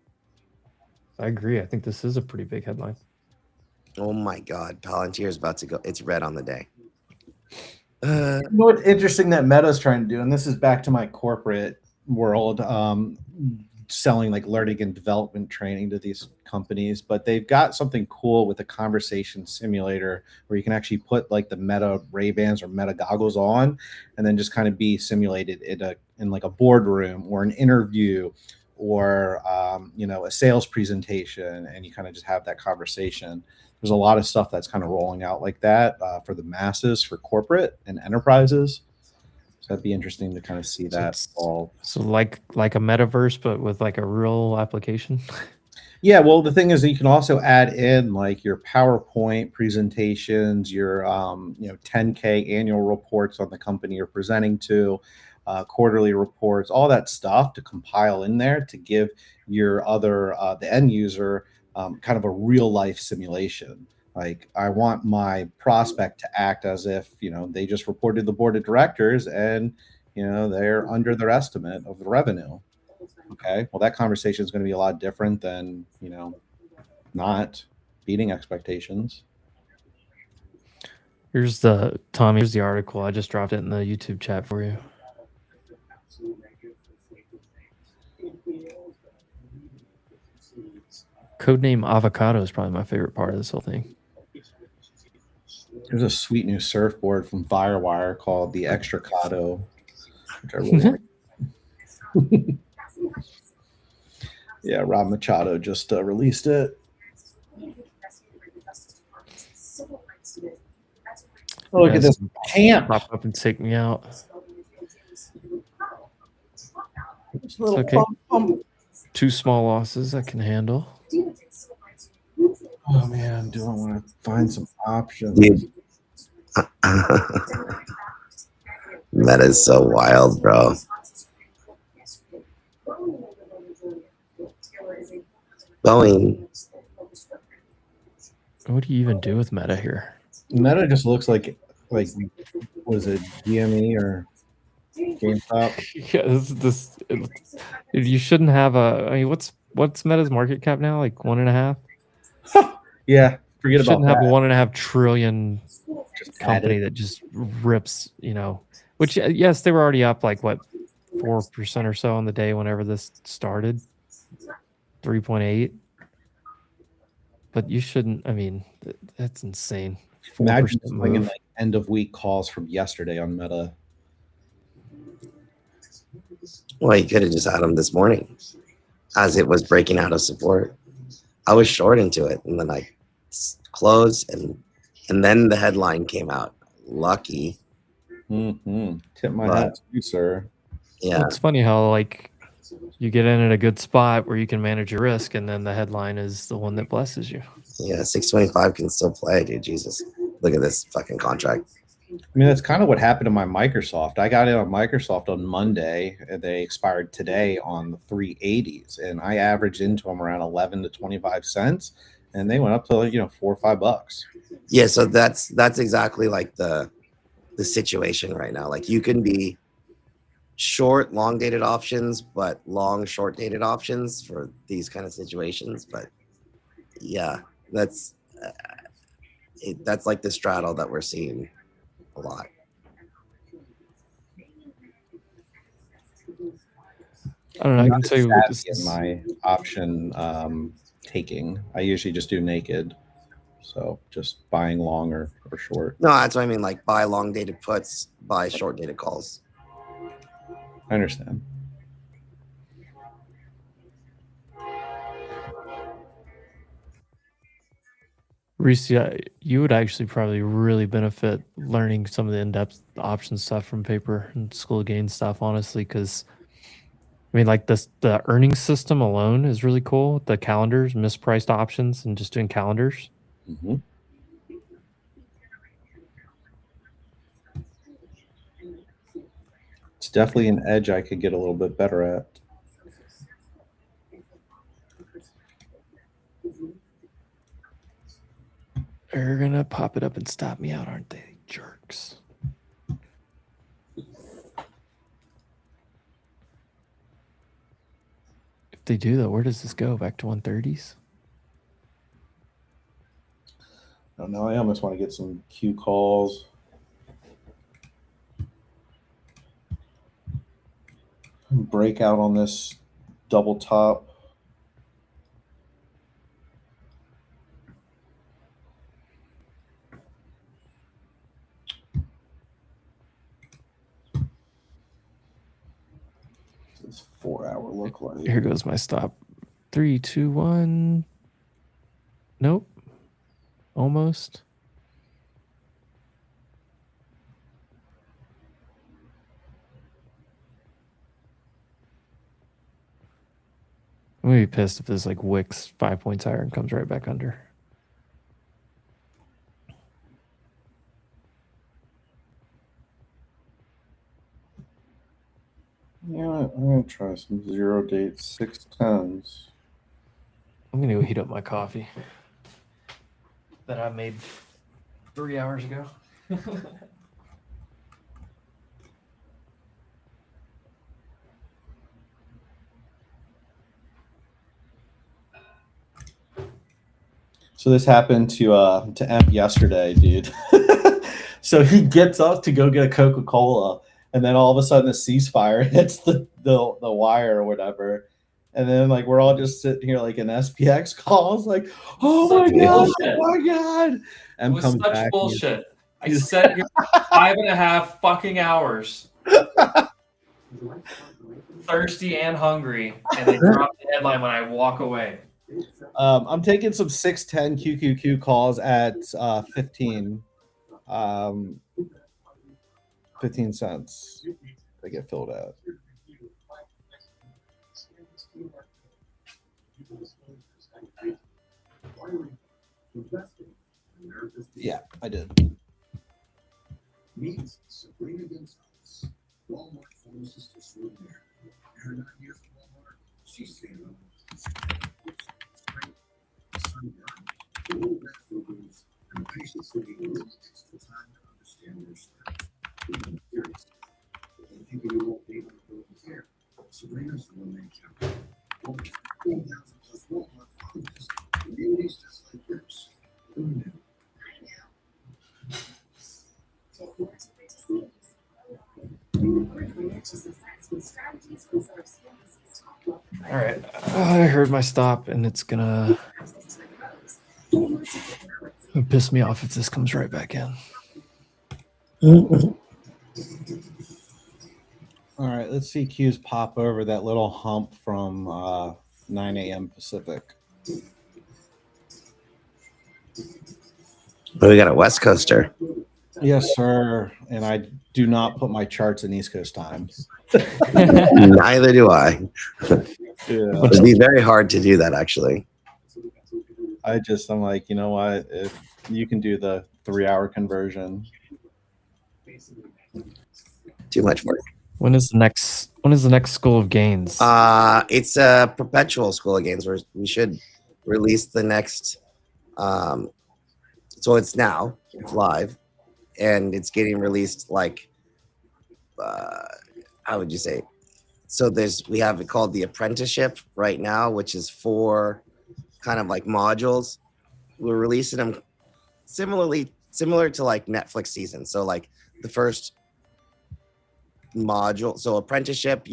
I agree. I think this is a pretty big headline. Oh my God, Palantir is about to go. It's red on the day. You know what's interesting that Meta's trying to do, and this is back to my corporate world, selling like learning and development training to these companies, but they've got something cool with a conversation simulator where you can actually put like the Meta Ray-Bans or Meta goggles on and then just kind of be simulated in like a boardroom or an interview or you know, a sales presentation, and you kind of just have that conversation. There's a lot of stuff that's kind of rolling out like that for the masses, for corporate and enterprises. So that'd be interesting to kind of see that all. So like a metaverse, but with like a real application. Yeah, well, the thing is that you can also add in like your PowerPoint presentations, your you know, 10K annual reports on the company you're presenting to, quarterly reports, all that stuff to compile in there to give your other the end user kind of a real life simulation. Like, I want my prospect to act as if, you know, they just reported the board of directors and, you know, they're under their estimate of the revenue. Okay, well, that conversation is going to be a lot different than, you know, not beating expectations. Here's the Tommy. Here's the article. I just dropped it in the YouTube chat for you. Codename Avocado is probably my favorite part of this whole thing. There's a sweet new surfboard from Firewire called the Extracado, which I really like. Yeah, Rob Machado just released it. Oh, look at this pant. Pop up and take me out. Just a little okay. bump. 2 small losses I can handle. Oh man, do I want to find some options? Dude. That is so wild, bro. Boeing. What do you even do with meta here? Meta just looks like was it GME or GameStop? Yeah, you shouldn't have a. I mean, what's Meta's market cap now? Like 1.5. Yeah, forget You about shouldn't have a that. 1.5 trillion Just company added. that just rips. Which yes, they were already up like what 4% or so on the day whenever this started. 3.8. But you shouldn't. I mean, that's insane. 4% Imagine swinging move. like end of week calls from yesterday on Meta. Well, you could have just had them this morning as it was breaking out of support. I was short into it, and then I closed, and then the headline came out. Lucky. Tip my But- hat to you, sir. Yeah. It's funny how like you get in at a good spot where you can manage your risk, and then the headline is the one that blesses you. Yeah, 625 can still play, dude. Jesus. Look at this fucking contract. I mean, that's kind of what happened to my Microsoft. I got in on Microsoft on Monday, and they expired today on the 380s, and I averaged into them around 11 to 25 cents, and they went up to $4 or $5. Yeah, so that's exactly like the situation right now. Like you can be short long dated options, but long short dated options for these kind of situations. But yeah, that's that's like the straddle that we're seeing a lot. I don't know. I can tell you what Savvy in my option taking. I usually just do naked, so just buying long or short. No, that's what I mean. Like buy long dated puts, buy short dated calls. I understand. Reese, yeah, you would actually probably really benefit learning some of the in-depth option stuff from paper and school of gain stuff, honestly, because I mean, like the earnings system alone is really cool. The calendars, mispriced options, and just doing calendars. Mm-hmm. It's definitely an edge I could get a little bit better at. They're gonna pop it up and stop me out, aren't they, jerks? If they do, though, where does this go? Back to 130s? I don't know. I almost want to get some Q calls. Break out on this double top. This 4 hour look like. Here goes my stop. 3, 2, 1. Nope. Almost. I'm gonna be pissed if this like wicks 5 points higher and comes right back under. Yeah, I'm gonna try some 0 date 610s. I'm gonna go heat up my coffee that I made 3 hours ago. So this happened to Emp yesterday, dude. So he gets up to go get a Coca-Cola, and then all of a sudden the ceasefire hits the wire or whatever. And then like we're all just sitting here like in SPX calls, like, oh my god, oh my god. It was such bullshit. I sat here 5.5 fucking hours. Thirsty and hungry, and they drop the headline when I walk away. I'm taking some 610 QQQ calls at 15 cents. They get filled out. Yeah, I did. All right. I heard my stop, and it's gonna piss me off if this comes right back in. All right, let's see Q's pop over that little hump from 9 a.m. Pacific. But we got a West Coaster. Yes, sir. And I do not put my charts in East Coast time. Neither do I. Yeah. It'd be very hard to do that, actually. I'm like, you know what? If you can do the 3-hour conversion. Too much work. When is the next School of Gains? It's a perpetual School of Gains where we should release the next. So it's now live, and it's getting released like. How would you say? So we have it called the apprenticeship right now, which is 4 kind of like modules. We're releasing them similar to like Netflix season. So like the first module, so apprenticeship,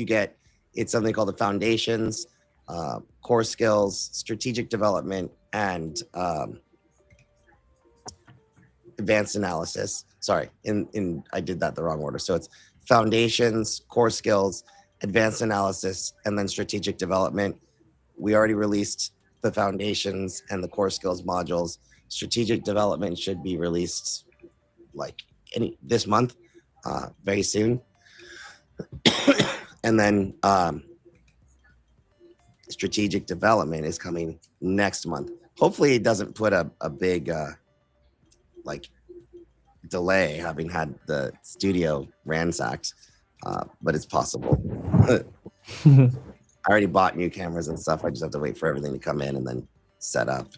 it's something called the foundations, core skills, strategic development, and advanced analysis. Sorry, I did that the wrong order. So it's foundations, core skills, advanced analysis, and then strategic development. We already released the foundations and the core skills modules. Strategic development should be released like this month, very soon. And then strategic development is coming next month. Hopefully it doesn't put a big like delay, having had the studio ransacked, but it's possible. I already bought new cameras and stuff. I just have to wait for everything to come in and then set up.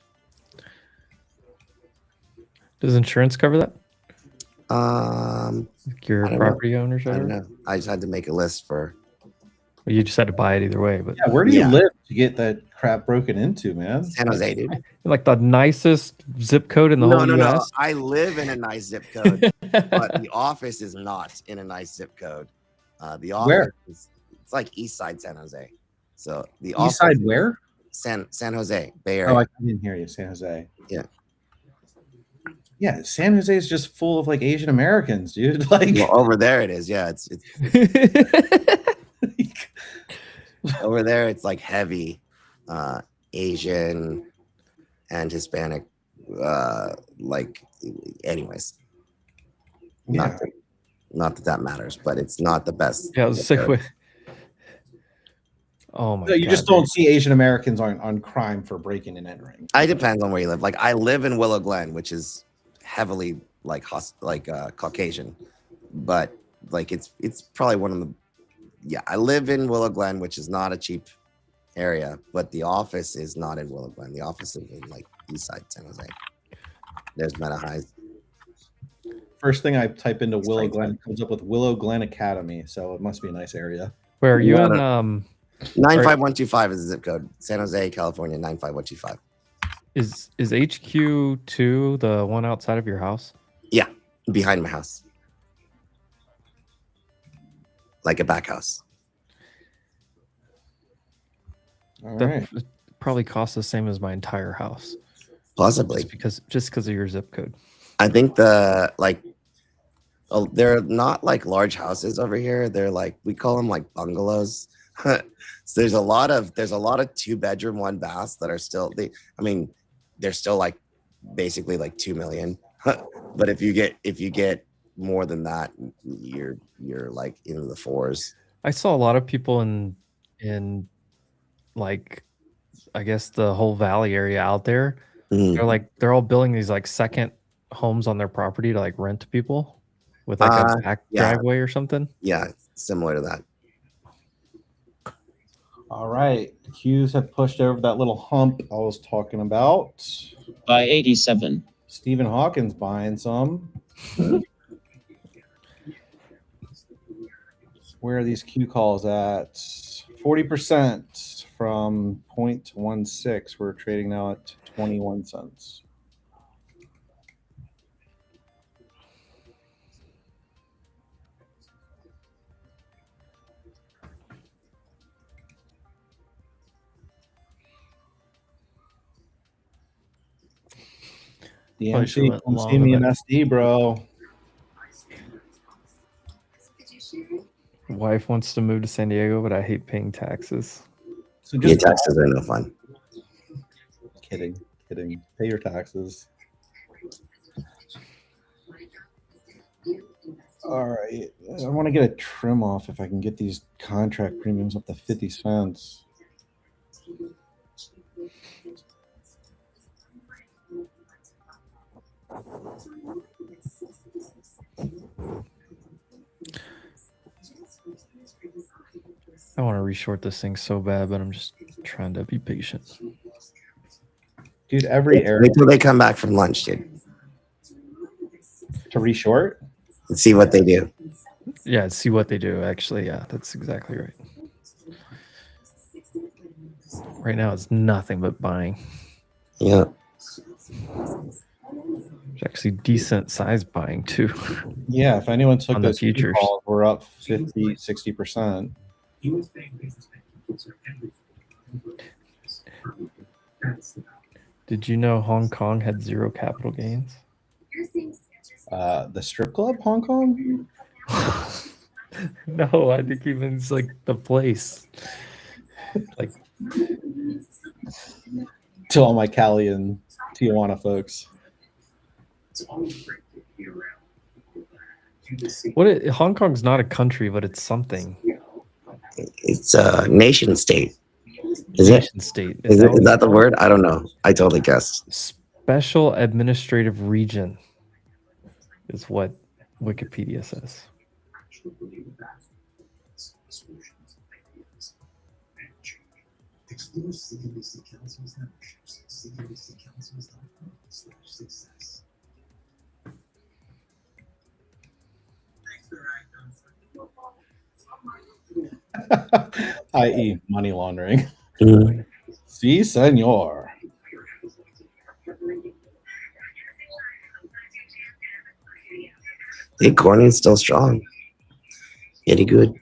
Does insurance cover that? Your I don't property know. owners? I don't know. I just had to make a list for. Well, you just had to buy it either way. But Yeah, where do you live to get that crap broken into, man? San Jose, dude. Like the nicest zip code in the whole No. US? I live in a nice zip code, but the office is not in a nice zip code. The office it's like East Side San Jose. So the East Side where? San Jose, Bay Area. Oh, I didn't hear you. San Jose. Yeah. Yeah, San Jose is just full of like Asian Americans, dude. Like over there it is. Yeah, it's over there it's like heavy Asian and Hispanic like anyways. Yeah. Not that matters, but it's not the best. Yeah, I was sick with. Oh my So you God, just don't see Asian Americans on crime for breaking and entering. It depends on where you live. Like I live in Willow Glen, which is heavily like Caucasian, but like it's probably one of the. Yeah, I live in Willow Glen, which is not a cheap area, but the office is not in Willow Glen. The office is in like East Side San Jose. There's Meta Highs. First thing I type into Willow Glen comes up with Willow Glen Academy, so it must be a nice area. Where are you in? 95125 is the zip code. San Jose, California, 95125. Is HQ2 the one outside of your house? Yeah, behind my house. Like a back house. All That right. probably costs the same as my entire house. Possibly. Just because of your zip code. I think they're not like large houses over here. They're like, we call them like bungalows. So there's a lot of 2-bedroom, 1 bath that are still they're still like basically like 2 million. But if you get more than that, you're like into the 4s. I saw a lot of people in like I guess the whole valley area out there, Mhm. they're all building these like second homes on their property to like rent to people with like a back Yeah, driveway or something. yeah, similar to that. All right. The Qs have pushed over that little hump I was talking about. By 87. Stephen Hawkins buying some. Where are these Q calls at? 40% from 0.16. We're trading now at 21 cents. Probably should've DMC, went come long see me with in it. SD, bro. Wife wants to move to San Diego, but I hate paying taxes. So Your just taxes are no fun. kidding. Pay your taxes. All right. I want to get a trim off if I can get these contract premiums up to 50 cents. I want to reshort this thing so bad, but I'm just trying to be patient. Dude, every Wait area till they come back from lunch, dude. to reshort. And see what they do. Yeah, see what they do. Actually, yeah, that's exactly right. Right now, it's nothing but buying. Yeah. It's actually decent size buying too. Yeah, if anyone took On the those Q futures. calls, we're up 50, 60%. Did you know Hong Kong had 0 capital gains? The strip club, Hong Kong? No, I think even it's like the place. Like, To all my Cali and Tijuana folks. Hong Kong's not a country, but it's something. It's a nation state. Is it? Nation state. Is what that it's the called? word? I don't know. I totally guessed. Special administrative region is what Wikipedia says. I.e. money laundering. Mhm. Si, senor. Hey, Corning's still strong. Pretty good.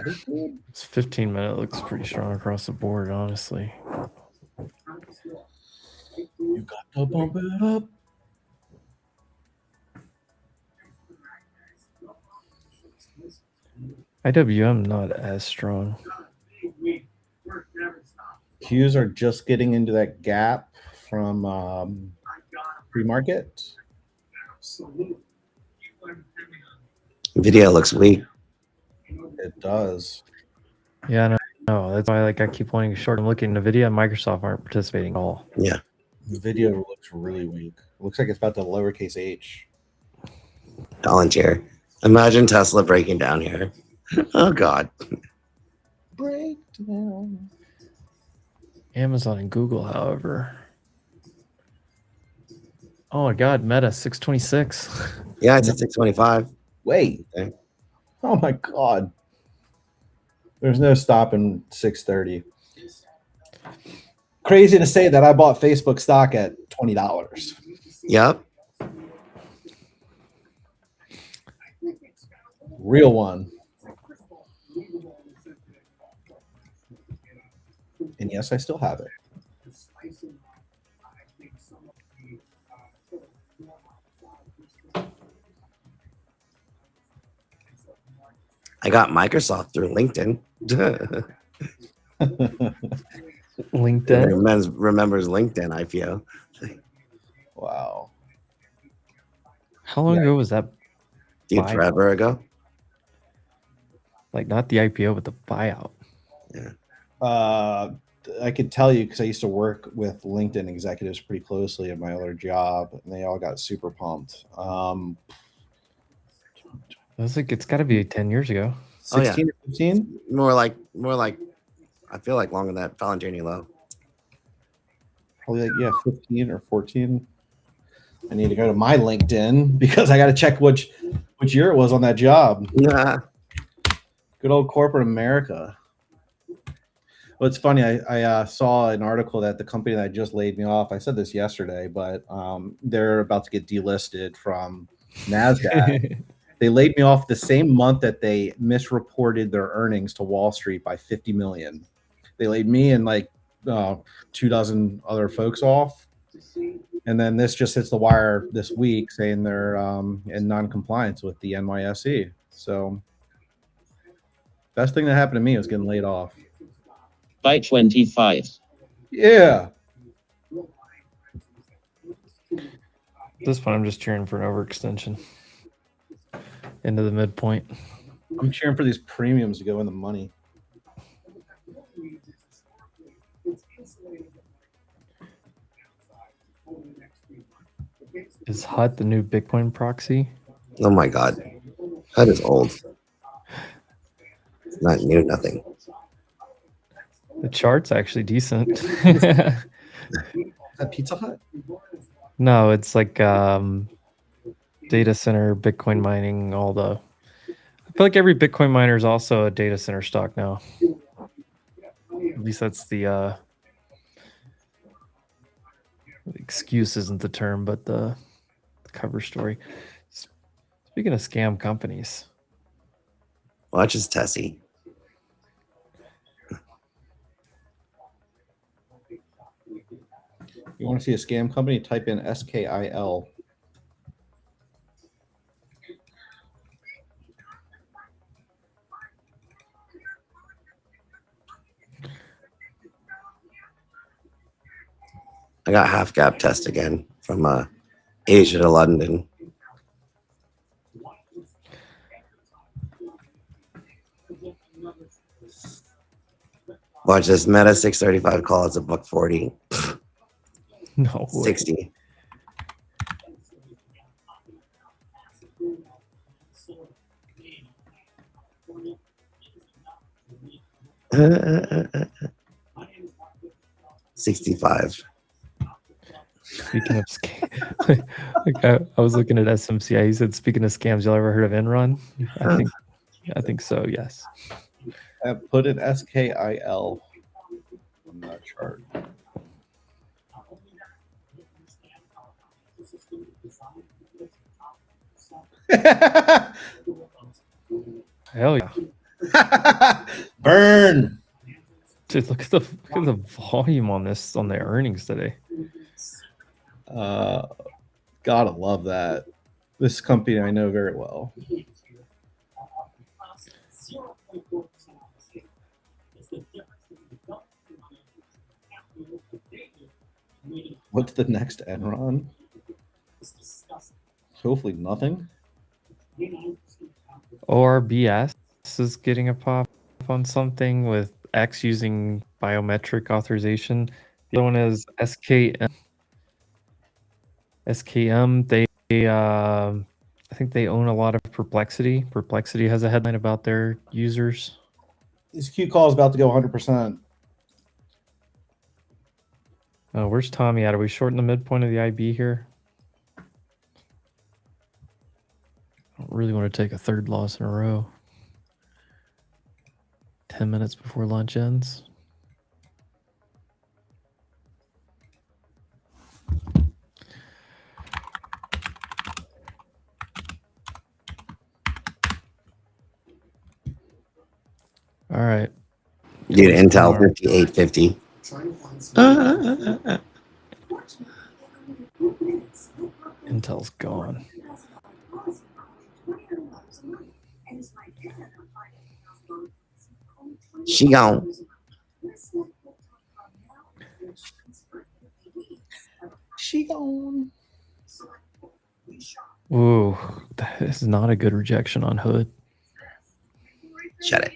This 15-minute looks pretty strong across the board, honestly. You got to bump it up. IWM not as strong. Qs are just getting into that gap from pre-market. Video looks weak. It does. Yeah, no, that's why I keep wanting to short. I'm looking. Nvidia and Microsoft aren't participating at all. Yeah. The video looks really weak. It looks like it's about to lowercase h. Volunteer. Imagine Tesla breaking down here. Oh God. Breakdown. Amazon and Google, however. Oh my God, Meta 626. Yeah, it's at 625. Wait. Okay. Oh my God. There's no stopping 630. Crazy to say that I bought Facebook stock at $20. Yep. Real one. And yes, I still have it. I got Microsoft through LinkedIn. LinkedIn remembers LinkedIn IPO. Wow. How long ago was that? Dude, buyout? forever ago. Like not the IPO, but the buyout. Yeah. I could tell you because I used to work with LinkedIn executives pretty closely at my other job, and they all got super pumped. I was like, it's got to be 10 years ago. 16 or 15? More like. I feel like longer than that. Valentini Low. Probably like, yeah, 15 or 14. I need to go to my LinkedIn because I got to check which year it was on that job. Yeah. Good old corporate America. Well, it's funny. I saw an article that the company that just laid me off, I said this yesterday, but they're about to get delisted from NASDAQ. They laid me off the same month that they misreported their earnings to Wall Street by 50 million. They laid me and like 24 other folks off. And then this just hits the wire this week saying they're in non-compliance with the NYSE. So best thing that happened to me was getting laid off. By 25. Yeah. At this point, I'm just cheering for an overextension into the midpoint. I'm cheering for these premiums to go in the money. Is HUD the new Bitcoin proxy? Oh my God. HUD is old. It's not new, nothing. The chart's actually decent. Is that Pizza Hut? No, it's like data center, Bitcoin mining, all the. I feel like every Bitcoin miner is also a data center stock now. At least that's the excuse isn't the term, but the cover story. Speaking of scam companies, Watch his Tessie. You want to see a scam company? Type in SKIL. I got half gap test again from Asia to London. Watch this Meta 635 call. It's a $1.40. no way. 60. $65. Speaking of scams, like I was looking at SMCI. He said, "Speaking of scams, y'all ever heard of Enron?" I think so. Yes. I put in SKIL on that chart. Hell yeah. Burn. Dude, look at the volume on this on the earnings today. Gotta love that. This company I know very well. What's the next Enron? Hopefully nothing. ORBS is getting a pop on something with X using biometric authorization. The other one is SKM. I think they own a lot of Perplexity. Perplexity has a headline about their users. This Q call is about to go 100%. Where's Tommy at? Are we shorting the midpoint of the IB here? I don't really want to take a third loss in a row. 10 minutes before lunch ends. All right. Dude, Intel 5850. Intel's gone. She gone. She gone. Ooh, that is not a good rejection on Hood. Shut it.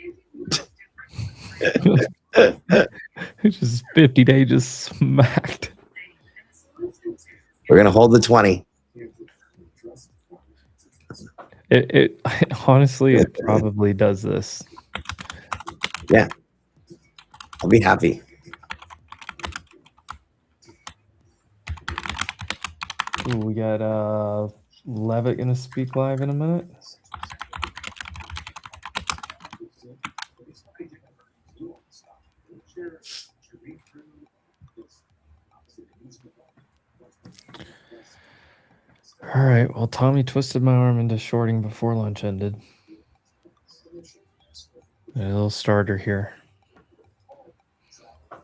Just 50-day just smacked. We're gonna hold the 20. It honestly, it probably does this. Yeah, I'll be happy. Ooh, we got Levitt gonna speak live in a minute. All right. Well, Tommy twisted my arm into shorting before lunch ended. A little starter here. I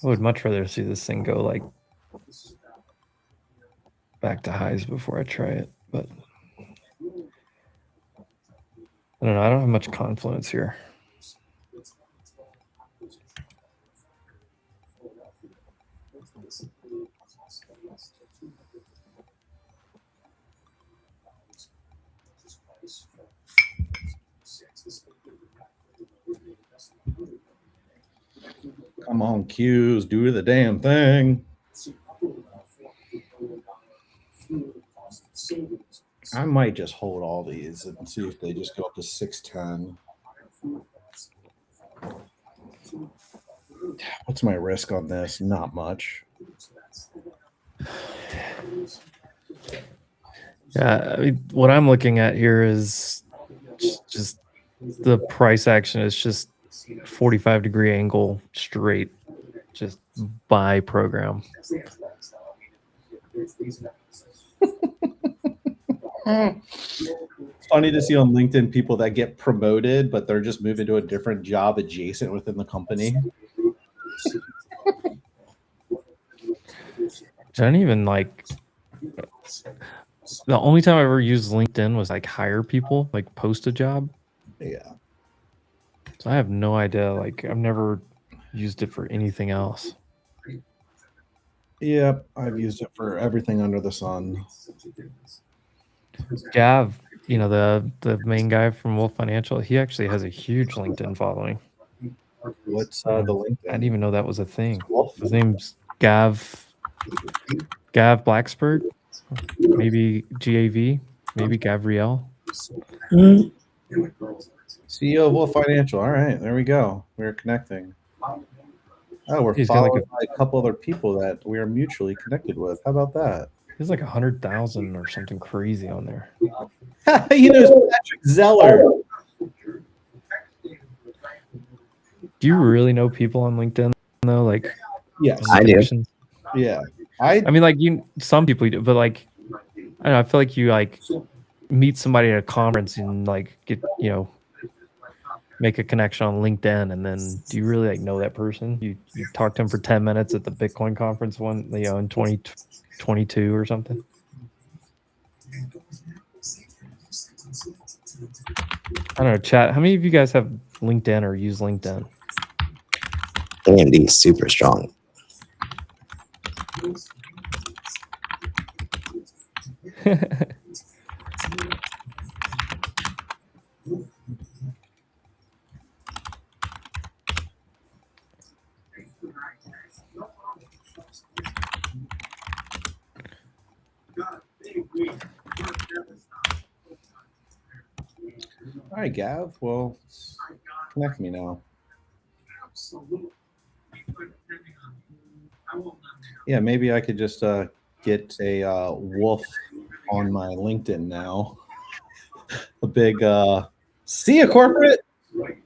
would much rather see this thing go like back to highs before I try it, but I don't know. I don't have much confluence here. Come on, Q's, do the damn thing. I might just hold all these and see if they just go up to 610. What's my risk on this? Not much. Yeah, I mean, what I'm looking at here is just the price action is just 45-degree angle straight, just buy program. It's funny to see on LinkedIn people that get promoted, but they're just moving to a different job adjacent within the company. I don't even like. The only time I ever used LinkedIn was like hire people, like post a job. Yeah. So I have no idea. Like I've never used it for anything else. Yep, I've used it for everything under the sun. Gav, you know, the main guy from Wolf Financial, he actually has a huge LinkedIn following. What's the LinkedIn? I didn't even know that was a thing. His name's Gav Blacksburg, maybe GAV, maybe Gabrielle. CEO of Wolf Financial. All right, there we go. We're connecting. Oh, we're He's got followed like by a couple other people that we are mutually connected with. How about that? There's like 100,000 or something crazy on there. You know, Patrick Zeller. Do you really know people on LinkedIn though? Like, yes, I do. Yeah, I mean, like some people do, but like, I don't know. I feel like you like meet somebody at a conference and like get make a connection on LinkedIn, and then do you really like know that person? You talk to him for 10 minutes at the Bitcoin conference in 2022 or something. I don't know, chat. How many of you guys have LinkedIn or use LinkedIn? AMD is super strong. All right, Gav. Well, connect me now. Yeah, maybe I could just get a wolf on my LinkedIn now. A big see ya corporate. Thanks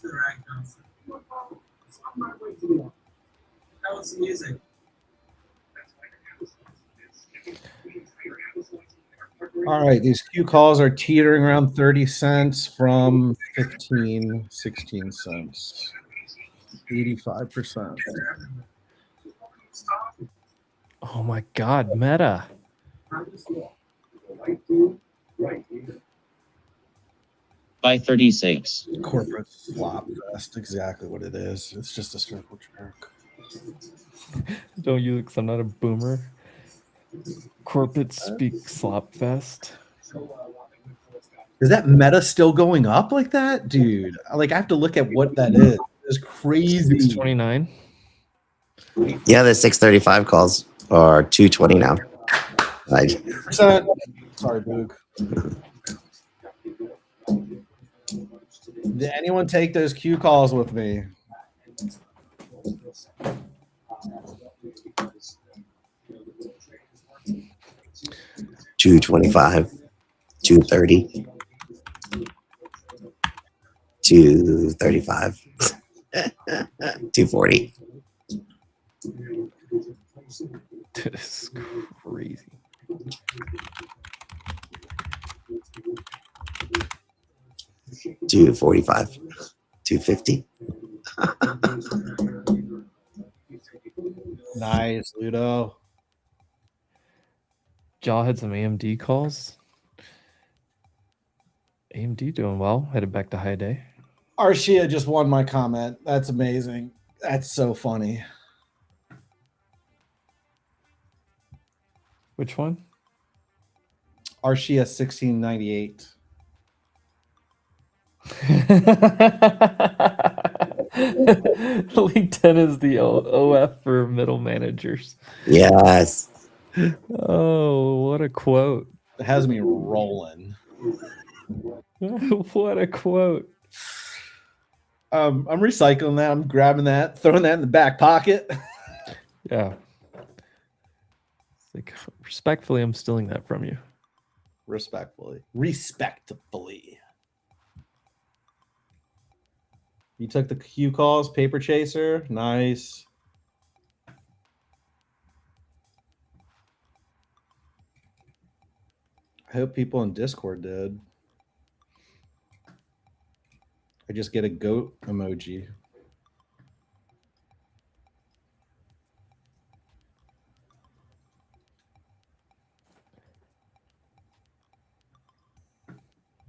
for the ride, Johnson. How was the music? All right, these Q calls are teetering around 30 cents from 15, 16 cents. 85%. Oh my God, Meta. By 36. Corporate flop. That's exactly what it is. It's just a circle jerk. Don't you? Because I'm not a boomer. Corporate speak slop fest. Is that meta still going up like that, dude? Like, I have to look at what that is. It's crazy. 629. Yeah, the 635 calls are 220 now. Like, Sorry, Boog. Did anyone take those Q calls with me? $225, $230, $235, $240. This is crazy. $245, $250. Nice, Ludo. Jaw had some AMD calls. AMD doing well. Headed back to high day. Arshia just won my comment. That's amazing. That's so funny. Which one? Arshia 1698. League 10 is the OF for middle managers. Yes. Oh, what a quote. It has me rolling. What a quote. I'm recycling that. I'm grabbing that, throwing that in the back pocket. Yeah. It's like, respectfully, I'm stealing that from you. Respectfully. You took the Q calls, Paper Chaser. Nice. I hope people in Discord did. I just get a goat emoji.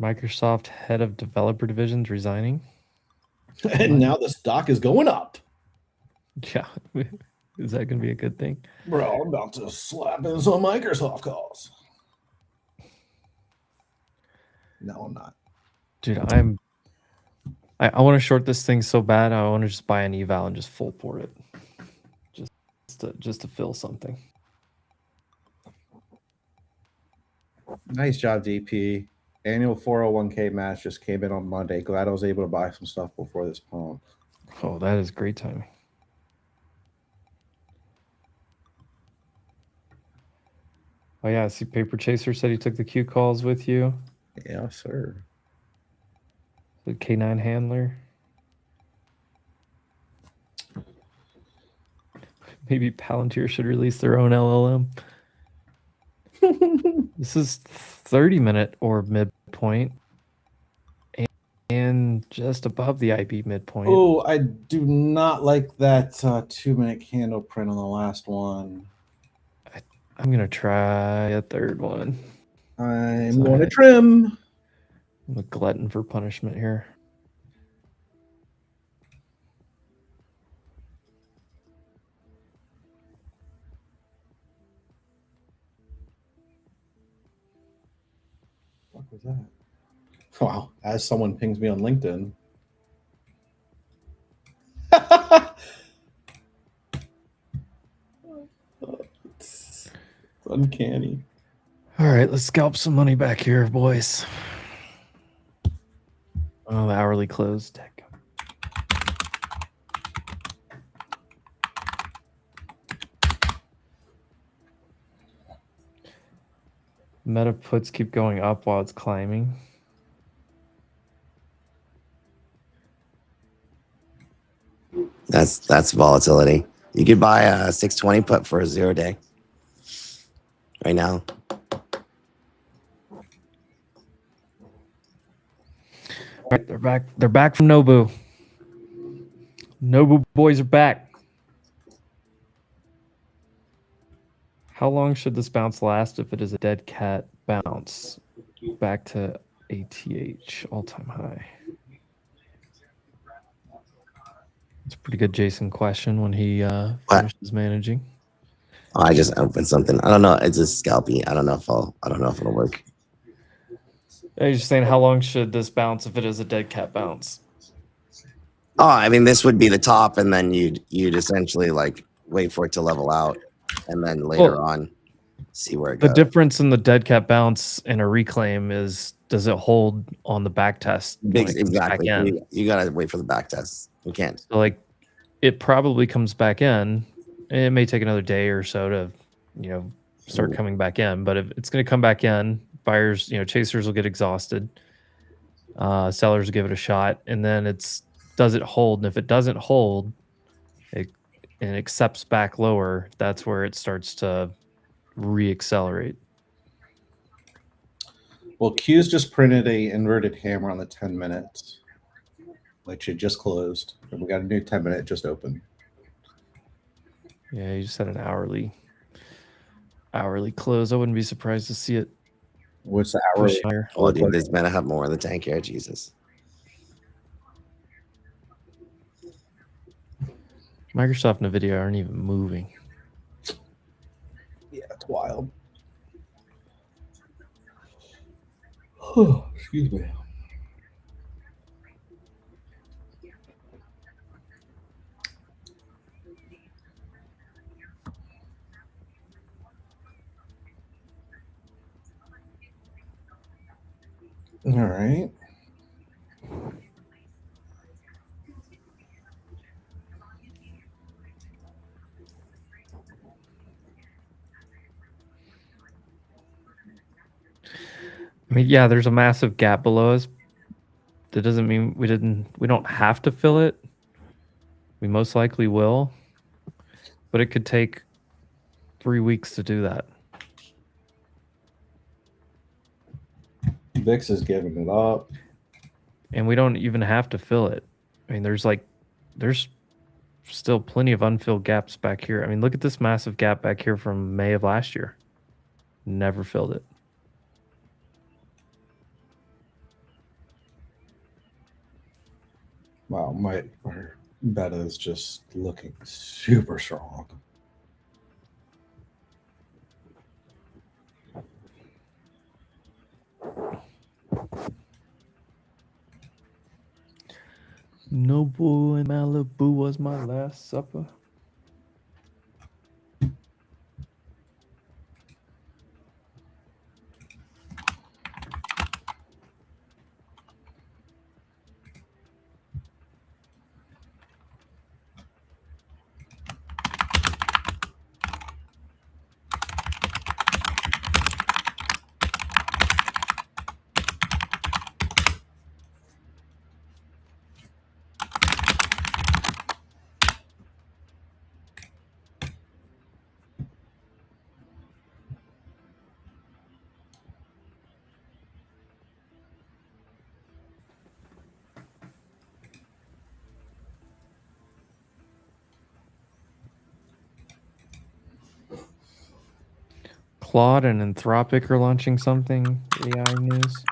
Microsoft head of developer divisions resigning. And now the stock is going up. Yeah. Is that going to be a good thing? Bro, I'm about to slap in some Microsoft calls. No, I'm not. Dude, I want to short this thing so bad. I want to just buy an eval and just full port it. Just to fill something. Nice job, DP. Annual 401k match just came in on Monday. Glad I was able to buy some stuff before this pump. Oh, that is great timing. Oh yeah, I see Paper Chaser said he took the Q calls with you. Yeah, sir. The K9 handler. Maybe Palantir should release their own LLM. This is 30-minute orb midpoint and just above the IB midpoint. Oh, I do not like that 2-minute candle print on the last one. I'm going to try a third one. I'm going to trim. I'm a glutton for punishment here. What was that? Wow, as someone pings me on LinkedIn. It's uncanny. All right, let's scalp some money back here, boys. Oh, the hourly close. Tech. Meta puts keep going up while it's climbing. That's volatility. You could buy a 620 put for a 0 day right now. All right, they're back. They're back from Nobu. Nobu boys are back. How long should this bounce last if it is a dead cat bounce? Back to ATH, all-time high. It's a pretty good Jason question when he finishes managing. Oh, I just opened something. I don't know. It's a scalpy. I don't know if it'll work. You're just saying, how long should this bounce if it is a dead cat bounce? Oh, I mean, this would be the top, and then you'd essentially like wait for it to level out, and then later on see where it The goes. difference in the dead cat bounce and a reclaim is, does it hold on the back test? Exactly. Back in? You gotta wait for the back test. You can't. So like, it probably comes back in. It may take another day or so to, start coming back in. But if it's going to come back in, buyers, chasers will get exhausted. Sellers will give it a shot, and then does it hold? And if it doesn't hold, and it accepts back lower, that's where it starts to reaccelerate. Well, Q's just printed a inverted hammer on the 10 minutes, which it just closed. And we got a new 10-minute just open. Yeah, you just had an hourly close. I wouldn't be surprised to see it. What's the hourly? Oh, dude, this better have more in the tank here. Jesus. Microsoft and NVIDIA aren't even moving. Yeah, it's wild. Excuse me. All right. I mean, yeah, there's a massive gap below us. That doesn't mean we don't have to fill it. We most likely will, but it could take 3 weeks to do that. VIX is giving it up. And we don't even have to fill it. I mean, there's still plenty of unfilled gaps back here. I mean, look at this massive gap back here from May of last year. Never filled it. Wow, our beta is just looking super strong. Noble in Malibu was my last supper. Claude and Anthropic are launching something. AI news.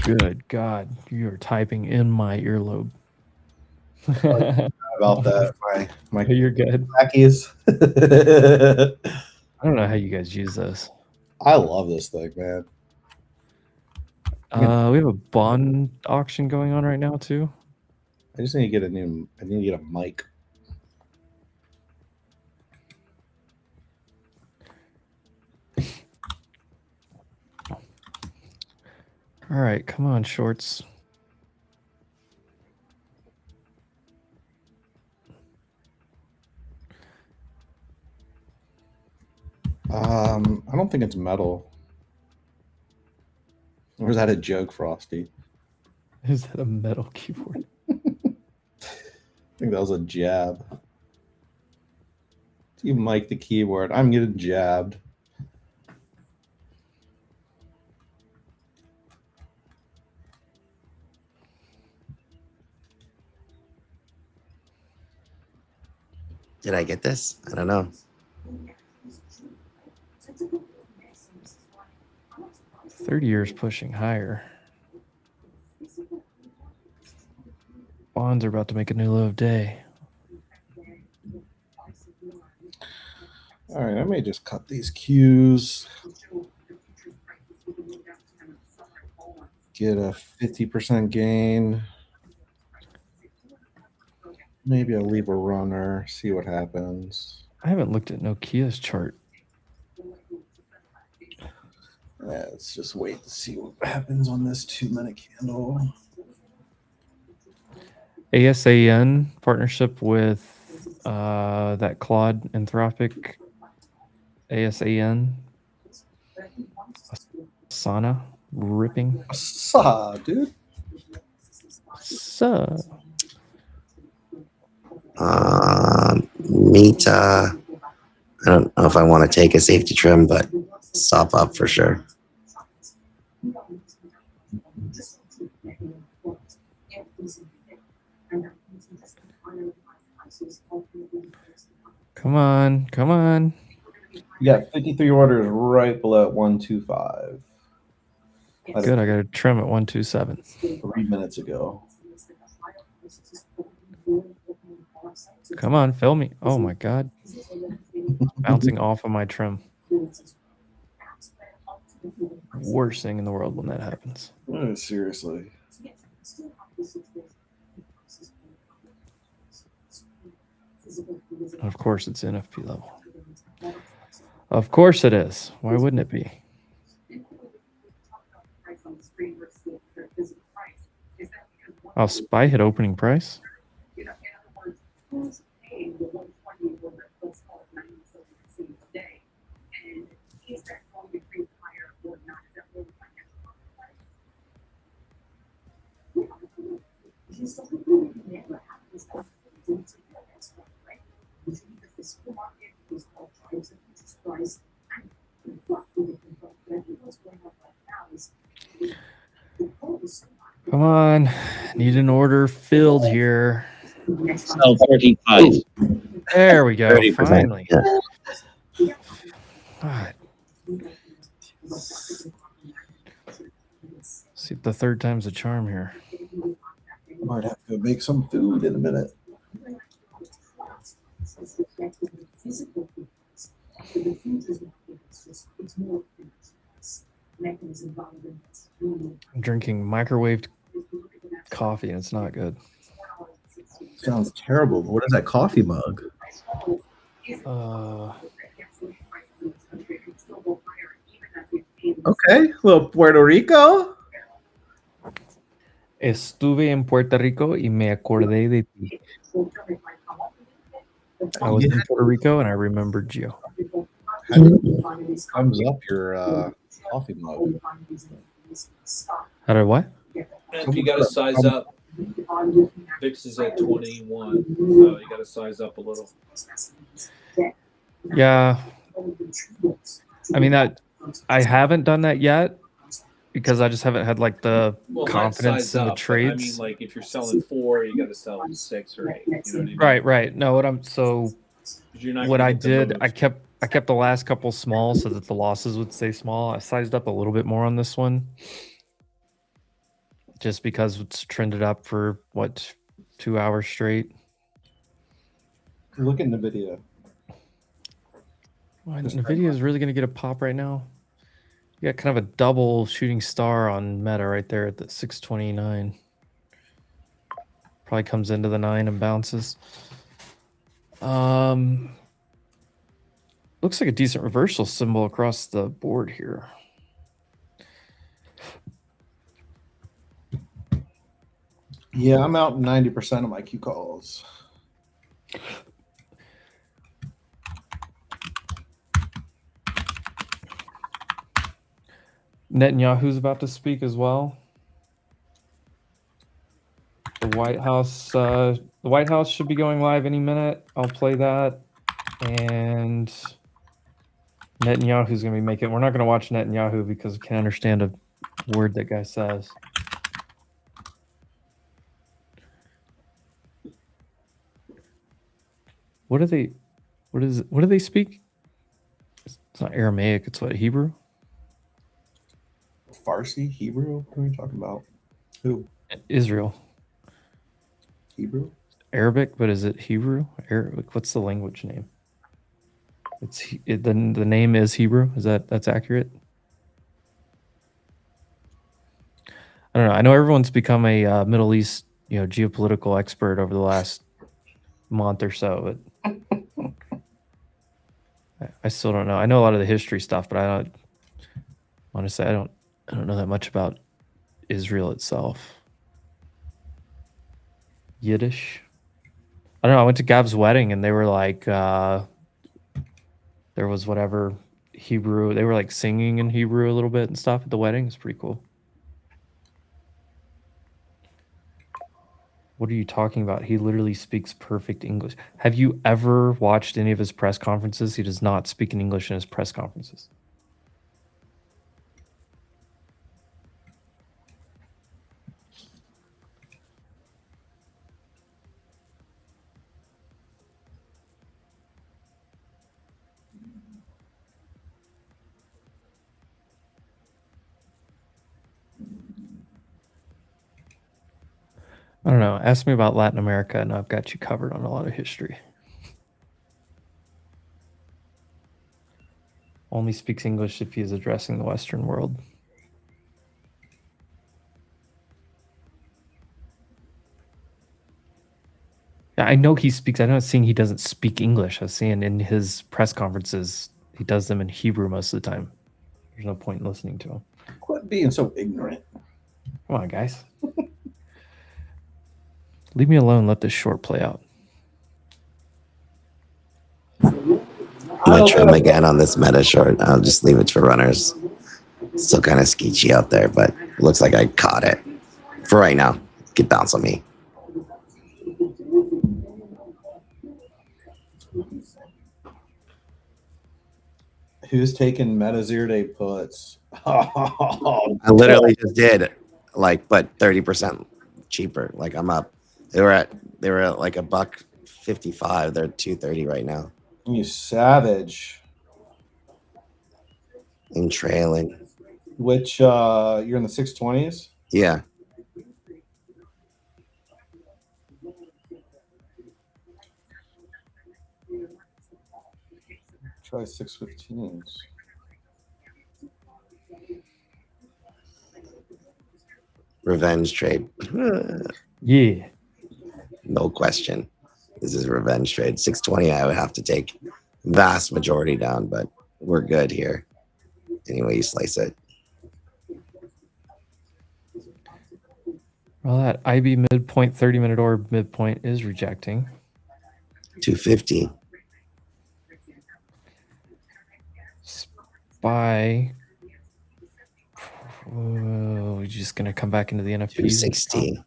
Good God, you are typing in my earlobe. About that, my You're good. Mackies. I don't know how you guys use this. I love this thing, man. We have a bond auction going on right now too. I just need to get I need to get a mic. All right, come on, shorts. I don't think it's metal. Or is that a joke, Frosty? Is that a metal keyboard? I think that was a jab. You mic the keyboard. I'm getting jabbed. Did I get this? I don't know. 30 years pushing higher. Bonds are about to make a new low of day. All right, I may just cut these cues. Get a 50% gain. Maybe I'll leave a runner, see what happens. I haven't looked at Nokia's chart. Yeah, let's just wait to see what happens on this 2-minute candle. ASAN partnership with that Claude Anthropic. ASAN. Asana. Ripping. Dude. Meta. I don't know if I want to take a safety trim, but stop up for sure. Come on, come on. You got 53 orders right below 125. Good, I got a trim at 127. 3 minutes ago. Come on, fill me. Oh my god. Bouncing off of my trim. Worst thing in the world when that happens. Oh, seriously. Of course it's NFP level. Of course it is. Why wouldn't it be? Oh, SPY hit opening price? Come on. Need an order filled here. Sell 35. There we go. 30%. Finally. Yeah. God. See if the third time's a charm here. Might have to go make some food in a minute. I'm drinking microwaved coffee and it's not good. Sounds terrible. What is that coffee mug? Okay, little Puerto Rico. Estuve en Puerto Rico y me acordé de ti. I was in Puerto Rico and I remembered you. Thumbs up your coffee mug. How did what? If you got to size up, VIX is at 21, so you got to size up a little. Yeah. I mean, that I haven't done that yet because I just haven't had like the confidence in the trades. I mean, like if you're selling 4, you got to sell 6 or 8. You know what I mean? Right. No, what I did, I kept the last couple small so that the losses would stay small. I sized up a little bit more on this one. Just because it's trended up for 2 hours straight. Look in the video. Well, NVIDIA is really going to get a pop right now. You got kind of a double shooting star on Meta right there at the 629. Probably comes into the 9 and bounces. Looks like a decent reversal symbol across the board here. Yeah, I'm out 90% of my Q calls. Netanyahu's about to speak as well. The White House should be going live any minute. I'll play that. And Netanyahu's going to be making. We're not going to watch Netanyahu because we can't understand a word that guy says. What do they speak? It's not Aramaic. It's what, Hebrew? Farsi, Hebrew? What are we talking about? Who? Israel. Hebrew? Arabic, but is it Hebrew? Arabic. What's the language name? The name is Hebrew. That's accurate? I don't know. I know everyone's become a Middle East, geopolitical expert over the last month or so, but I still don't know. I know a lot of the history stuff, but I don't. Honestly, I don't know that much about Israel itself. Yiddish. I don't know. I went to Gav's wedding and they were like, there was whatever Hebrew. They were like singing in Hebrew a little bit and stuff at the wedding. It's pretty cool. What are you talking about? He literally speaks perfect English. Have you ever watched any of his press conferences? He does not speak in English in his press conferences. I don't know. Ask me about Latin America, and I've got you covered on a lot of history. Only speaks English if he is addressing the Western world. Yeah, I know he speaks. I'm not saying he doesn't speak English. I was saying in his press conferences, he does them in Hebrew most of the time. There's no point in listening to him. Quit being so ignorant. Come on, guys. Leave me alone. Let this short play out. I'm gonna trim again on this meta short. I'll just leave it for runners. Still kind of skeechy out there, but it looks like I caught it. For right now, it could bounce on me. Who's taking meta 0-day puts? I literally just did, but 30% cheaper. Like I'm up. They were at like $1.55. They're $2.30 right now. You savage. And trailing. Which you're in the 620s? Yeah. Try 615s. Revenge trade. Yeah. No question. This is a revenge trade. 620, I would have to take vast majority down, but we're good here. Anyway, you slice it. Well, that IB midpoint, 30-minute orb midpoint is rejecting. 250. Spy. Oh, we're just going to come back into the NFPs. 260.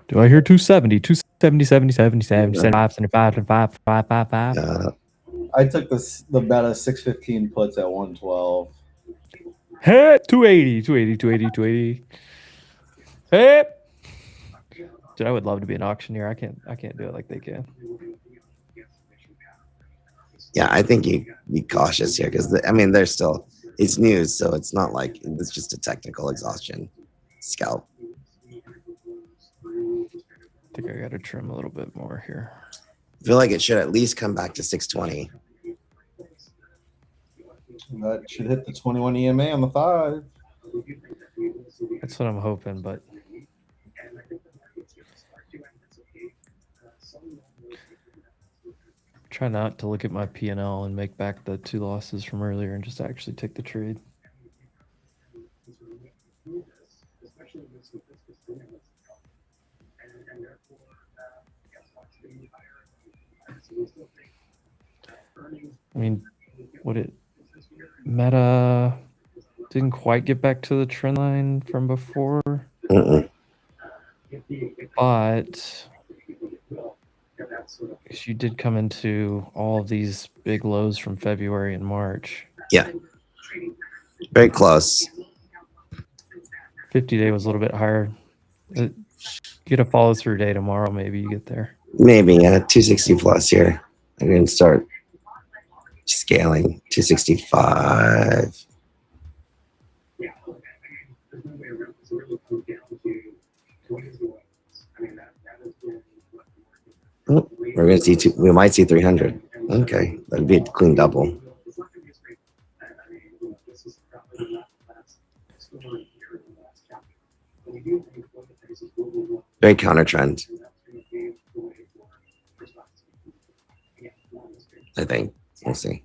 Do I hear 270? 270, 70, 70, 70, 75, 75, 75, 5, 5, 5. I took the beta 615 puts at 112. Hey, 280, 280, 280, 280. Hey. Dude, I would love to be an auctioneer. I can't do it like they can. Yeah, I think you be cautious here because they're still, it's news, so it's not like it's just a technical exhaustion scalp. I think I got to trim a little bit more here. I feel like it should at least come back to 620. That should hit the 21 EMA on the 5. That's what I'm hoping, but try not to look at my P&L and make back the 2 losses from earlier and just actually take the trade. I mean, Meta didn't quite get back to the trend line from before, but you did come into all of these big lows from February and March. Yeah, very close. 50-day was a little bit higher. Get a follow through day tomorrow, maybe you get there. Maybe 260 plus here. I'm going to start scaling 265. We're going to see we might see 300. Okay, that'd be a clean double. Very counter trend. I think. We'll see.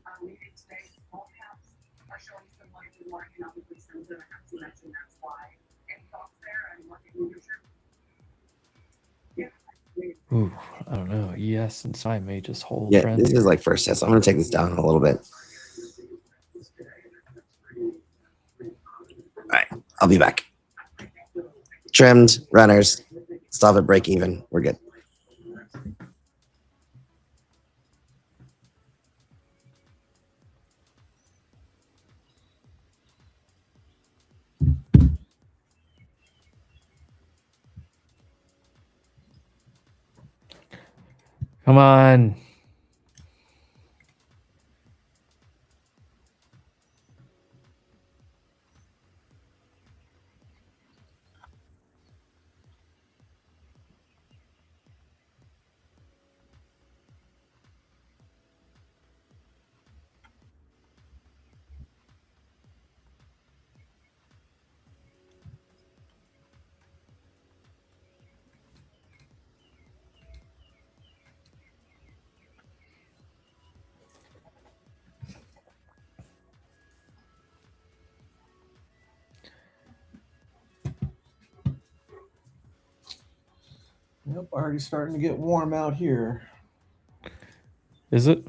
Ooh, I don't know. ES and SI may just hold Yeah, trend this here. is like first test. I'm going to take this down a little bit. All right, I'll be back. Trimmed, runners, stop at break even. We're good. Come on. Yep, already starting to get warm out here. Is it?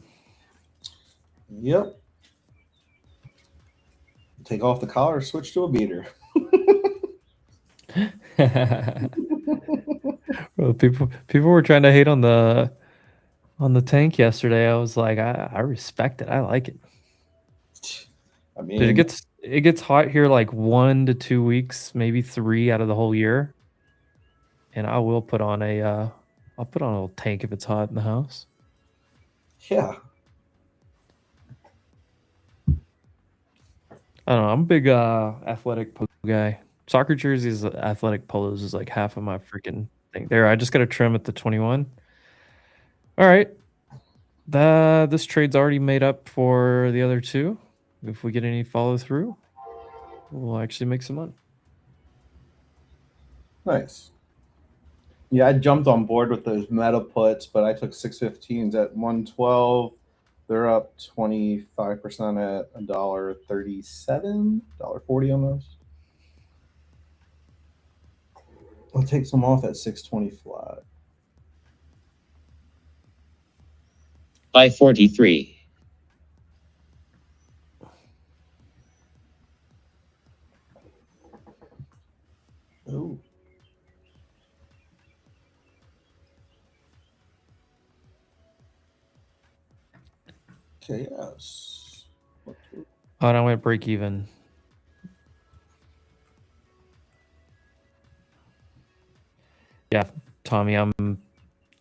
Yep. Take off the collar, switch to a beater. Bro, people were trying to hate on the tank yesterday. I was like, I respect it. I like it. I Dude, mean, it gets hot here like 1 to 2 weeks, maybe 3 out of the whole year. And I will put on I'll put on a little tank if it's hot in the house. yeah. I don't know. I'm a big athletic polo guy. Soccer jerseys, athletic polos is like half of my freaking thing. There, I just got a trim at the 21. All right. This trade's already made up for the other two. If we get any follow through, we'll actually make some money. Nice. Yeah, I jumped on board with those meta puts, but I took 615s at 112. They're up 25% at $1.37, $1.40 almost. I'll take some off at 620 flat. 543. Oh. Okay, yes. Oh, and I went break even. Yeah, Tommy,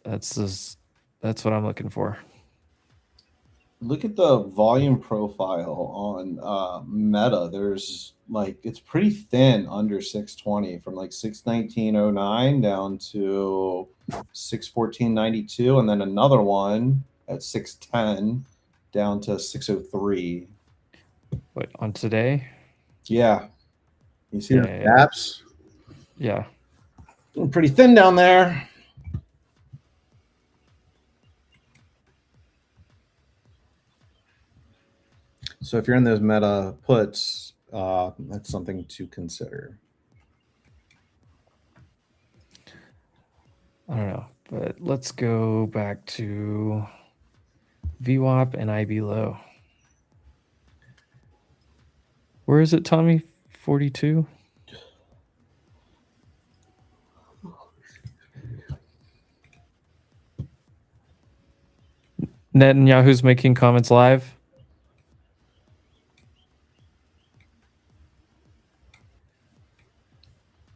that's what I'm looking for. Look at the volume profile on Meta. There's like it's pretty thin under 620 from like 619.09 down to 614.92, and then another one at 610 down to 603. What, on today? Yeah. You see the Yeah. gaps? Yeah. Pretty thin down there. So if you're in those meta puts, that's something to consider. I don't know, but let's go back to VWAP and IB low. Where is it, Tommy? 42? Netanyahu's making comments live.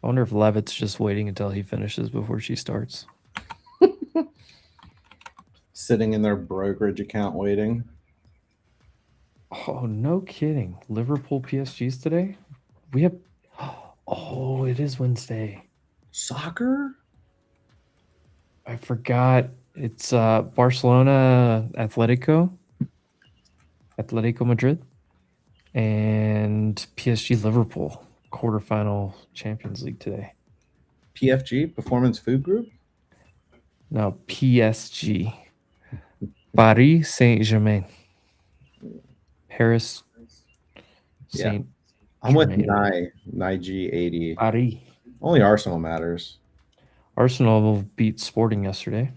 I wonder if Levitt's just waiting until he finishes before she starts. Sitting in their brokerage account waiting. Oh, no kidding. Liverpool PSG's today? We have... Oh, it is Wednesday. Soccer? I forgot. It's Barcelona Atletico Madrid, and PSG Liverpool quarterfinal Champions League today. PFG, Performance Food Group? No, PSG. Paris Saint-Germain. Paris Saint I'm with Germain. Nige80. Paris. Only Arsenal matters. Arsenal beat Sporting yesterday.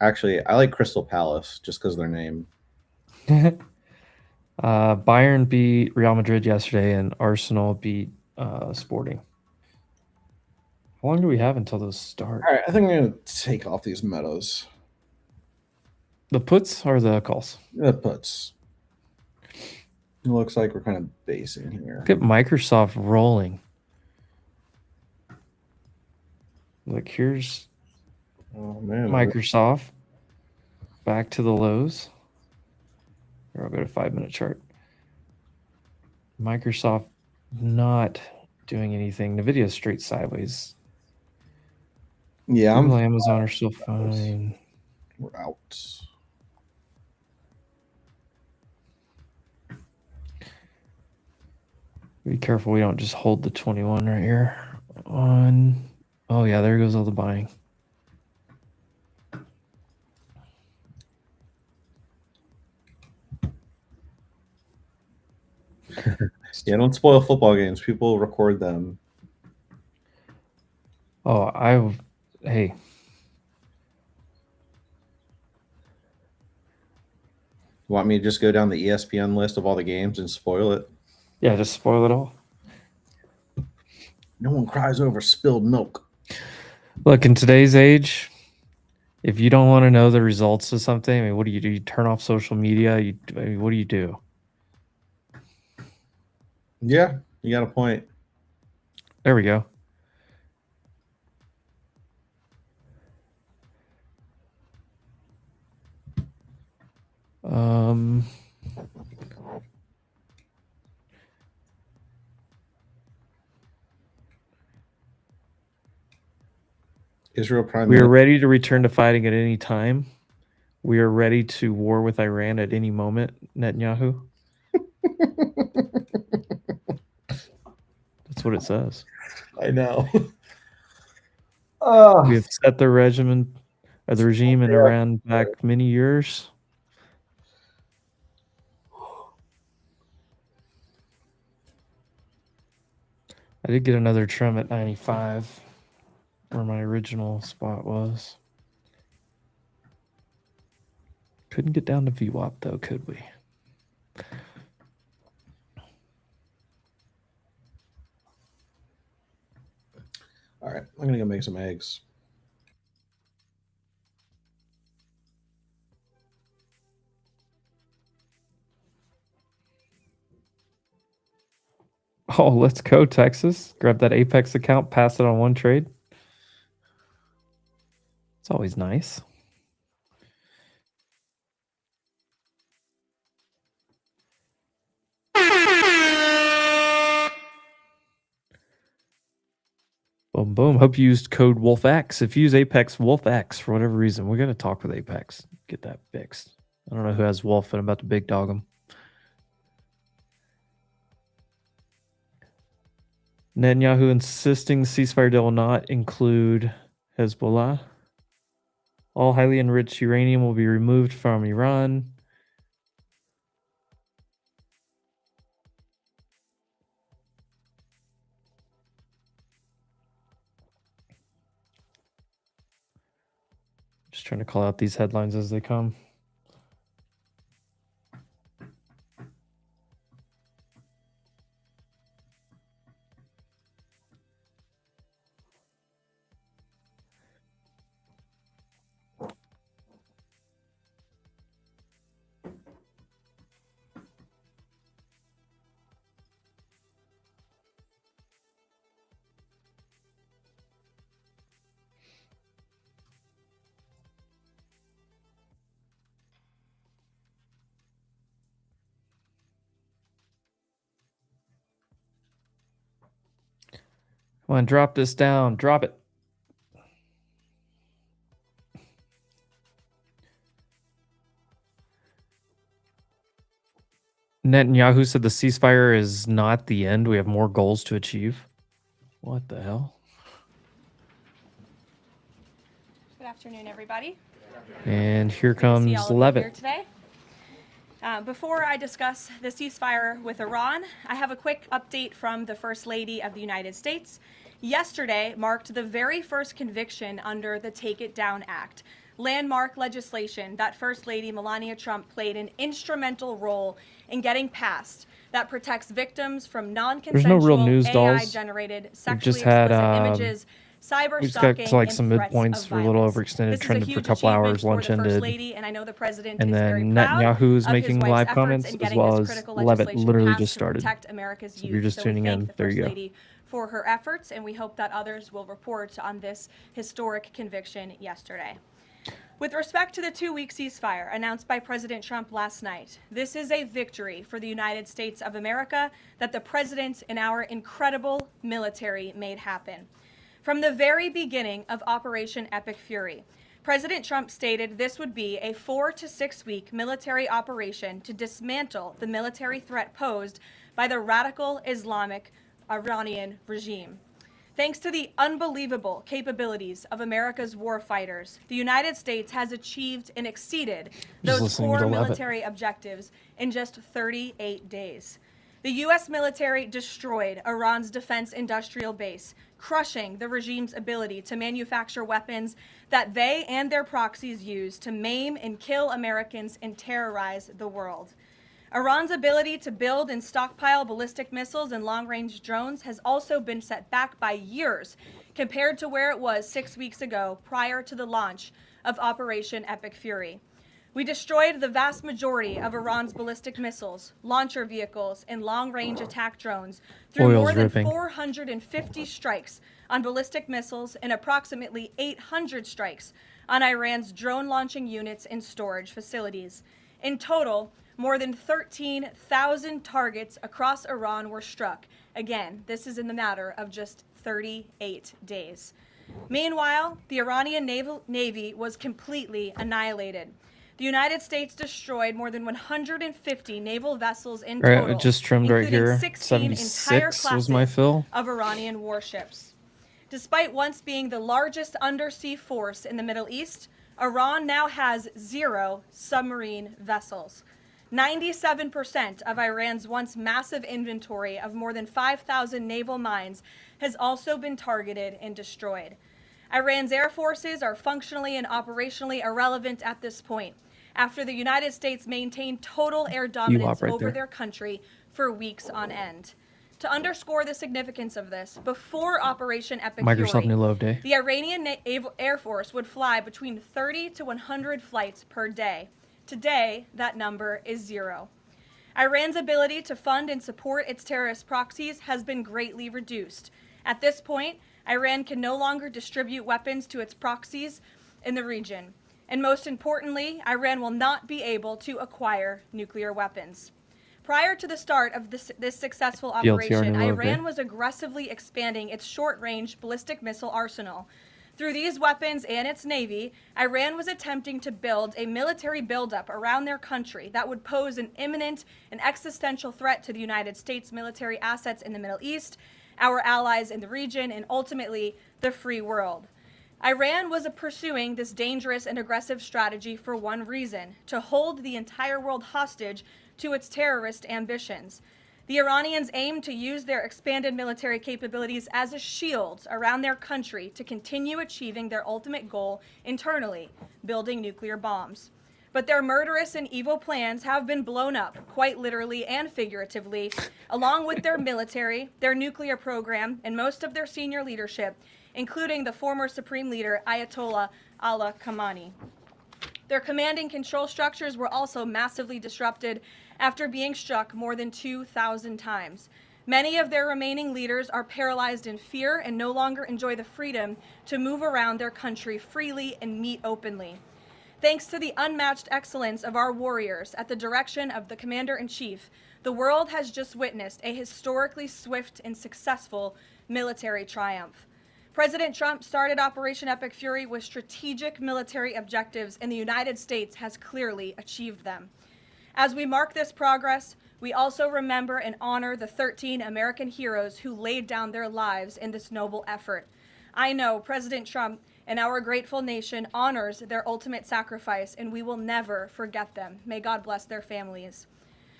Actually, I like Crystal Palace just because of their name. Bayern beat Real Madrid yesterday, and Arsenal beat Sporting. How long do we have until those start? All right, I think I'm going to take off these meadows. The puts or the calls? The puts. It looks like we're kind of basing here. Look at Microsoft rolling. Look, here's Microsoft back to the lows. Here, I'll go to 5-minute chart. Microsoft not doing anything. Nvidia's straight sideways. Yeah, Google, Amazon are still fine. We're out. Be careful we don't just hold the 21 right here. Oh yeah, there goes all the buying. Yeah, don't spoil football games. People record them. Oh, hey. You want me to just go down the ESPN list of all the games and spoil it? Yeah, just spoil it all. No one cries over spilled milk. Look, in today's age, if you don't want to know the results of something, I mean, what do? You turn off social media? What do you do? Yeah, you got a point. There we go. Israel Prime We are Minister. ready to return to fighting at any time. We are ready to war with Iran at any moment, Netanyahu. That's what it says. I know. We have set the regime in Iran back many years. I did get another trim at 95, where my original spot was. Couldn't get down to VWAP though, could we? All right, I'm gonna go make some eggs. Oh, let's go, Texas. Grab that Apex account, pass it on one trade. It's always nice. Boom, boom. Hope you used code WolfX. If you use Apex WolfX for whatever reason, we're going to talk with Apex. Get that fixed. I don't know who has Wolf, but I'm about to big dog him. Netanyahu insisting ceasefire deal will not include Hezbollah. All highly enriched uranium will be removed from Iran. Just trying to call out these headlines as they come. Come on, drop this down. Drop it. Netanyahu said the ceasefire is not the end. We have more goals to achieve. What the hell? Good afternoon, everybody. And here Good to see comes all of you here Levitt. today. Before I discuss the ceasefire with Iran, I have a quick update from the First Lady of the United States. Yesterday marked the very first conviction under the Take It Down Act, landmark legislation that First Lady Melania Trump played an instrumental role in getting passed that protects victims from There's no real non-consensual news dolls. AI-generated We've sexually just had explicit images, cyber we just got to stalking, like and some threats of midpoints. We're a little violence. overextended, This is a trended for a huge couple achievement hours. for Lunch the First ended. Lady, and I know the President And is very then proud Netanyahu's of his making wife's live efforts comments in as getting well this as critical Levitt legislation literally passed just to started. protect America's So if youth. you're just So tuning we thank in, the there First you go. Lady for her efforts, and we hope that others will report on this historic conviction yesterday. With respect to the 2-week ceasefire announced by President Trump last night, this is a victory for the United States of America that the President and our incredible military made happen. From the very beginning of Operation Epic Fury, President Trump stated this would be a 4 to 6 week military operation to dismantle the military threat posed by the radical Islamic Iranian regime. Thanks to the unbelievable capabilities of America's warfighters, the United States has achieved and exceeded those core military objectives in just 38 days. The U.S. military destroyed Iran's defense industrial base, crushing the regime's ability to manufacture weapons that they and their proxies use to maim and kill Americans and terrorize the world. Iran's ability to build and stockpile ballistic missiles and long-range drones has also been set back by years compared to where it was 6 weeks ago prior to the launch of Operation Epic Fury. We destroyed the vast majority of Iran's ballistic missiles, launcher vehicles, and long-range attack drones through more than 450 strikes on ballistic missiles and approximately 800 strikes on Iran's drone launching units and storage facilities. In total, more than 13,000 targets across Iran were struck. Again, this is in the matter of just 38 days. Meanwhile, the Iranian Navy was completely annihilated. The United States destroyed more than 150 naval vessels in total, Right, it just trimmed right including here. 16 entire 76 classes was my fill. of Iranian warships. Despite once being the largest undersea force in the Middle East, Iran now has 0 submarine vessels. 97% of Iran's once massive inventory of more than 5,000 naval mines has also been targeted and destroyed. Iran's air forces are functionally and operationally irrelevant at this point, after the United States maintained total air dominance over their country for weeks on end. To underscore the significance of this, before Operation Epic Microsoft New Fury, Love Day. the Iranian Air Force would fly between 30 to 100 flights per day. Today, that number is 0. Iran's ability to fund and support its terrorist proxies has been greatly reduced. At this point, Iran can no longer distribute weapons to its proxies in the region. And most importantly, Iran will not be able to acquire nuclear weapons. Prior to the start of this successful operation, Iran was aggressively expanding its short-range ballistic missile arsenal. Through these weapons and its navy, Iran was attempting to build a military buildup around their country that would pose an imminent and existential threat to the United States military assets in the Middle East, our allies in the region, and ultimately the free world. Iran was pursuing this dangerous and aggressive strategy for one reason: to hold the entire world hostage to its terrorist ambitions. The Iranians aim to use their expanded military capabilities as a shield around their country to continue achieving their ultimate goal internally, building nuclear bombs. But their murderous and evil plans have been blown up, quite literally and figuratively, along with their military, their nuclear program, and most of their senior leadership, including the former Supreme Leader Ayatollah Ali Khamenei. Their command and control structures were also massively disrupted after being struck more than 2,000 times. Many of their remaining leaders are paralyzed in fear and no longer enjoy the freedom to move around their country freely and meet openly. Thanks to the unmatched excellence of our warriors at the direction of the Commander-in-Chief, the world has just witnessed a historically swift and successful military triumph. President Trump started Operation Epic Fury with strategic military objectives, and the United States has clearly achieved them. As we mark this progress, We also remember and honor the 13 American heroes who laid down their lives in this noble effort. I know President Trump and our grateful nation honors their ultimate sacrifice, and we will never forget them. May God bless their families.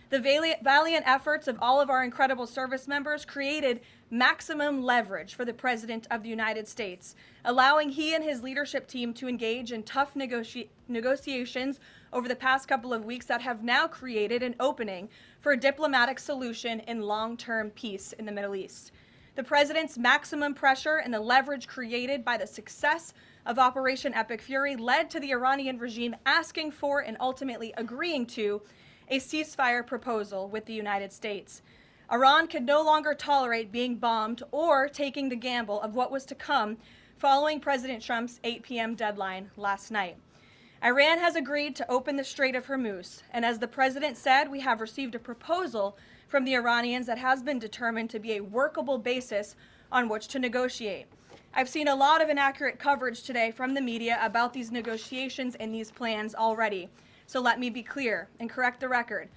The valiant efforts of all of our incredible service members created maximum leverage for the President of the United States, allowing he and his leadership team to engage in tough negotiations over the past couple of weeks that have now created an opening for a diplomatic solution in long-term peace in the Middle East. The President's maximum pressure and the leverage created by the success of Operation Epic Fury led to the Iranian regime asking for and ultimately agreeing to a ceasefire proposal with the United States. Iran could no longer tolerate being bombed or taking the gamble of what was to come following President Trump's 8 p.m. deadline last night. Iran has agreed to open the Strait of Hormuz, and as the president said, we have received a proposal from the Iranians that has been determined to be a workable basis on which to negotiate. I've seen a lot of inaccurate coverage today from the media about these negotiations and these plans already. So let me be clear and correct the record.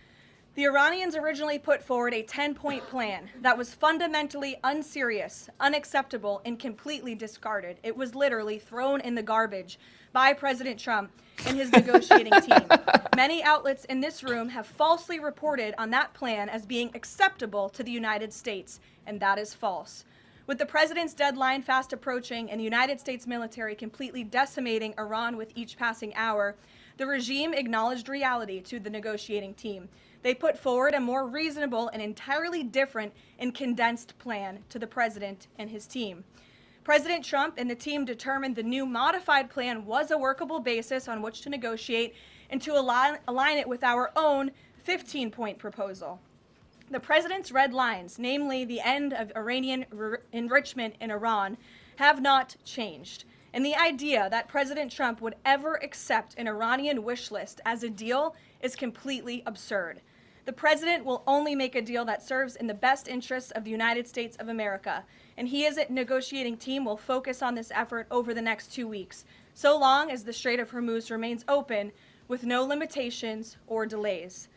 The Iranians originally put forward a 10-point plan that was fundamentally unserious, unacceptable, and completely discarded. It was literally thrown in the garbage by President Trump and his negotiating team. Many outlets in this room have falsely reported on that plan as being acceptable to the United States, and that is false. With the president's deadline fast approaching and the United States military completely decimating Iran with each passing hour, the regime acknowledged reality to the negotiating team. They put forward a more reasonable and entirely different and condensed plan to the president and his team. President Trump and the team determined the new modified plan was a workable basis on which to negotiate and to align it with our own 15-point proposal. The president's red lines, namely the end of Iranian enrichment in Iran, have not changed. And the idea that President Trump would ever accept an Iranian wish list as a deal is completely absurd. The president will only make a deal that serves in the best interests of the United States of America, and he as a negotiating team will focus on this effort over the next 2 weeks, so long as the Strait of Hormuz remains open with no limitations or delays.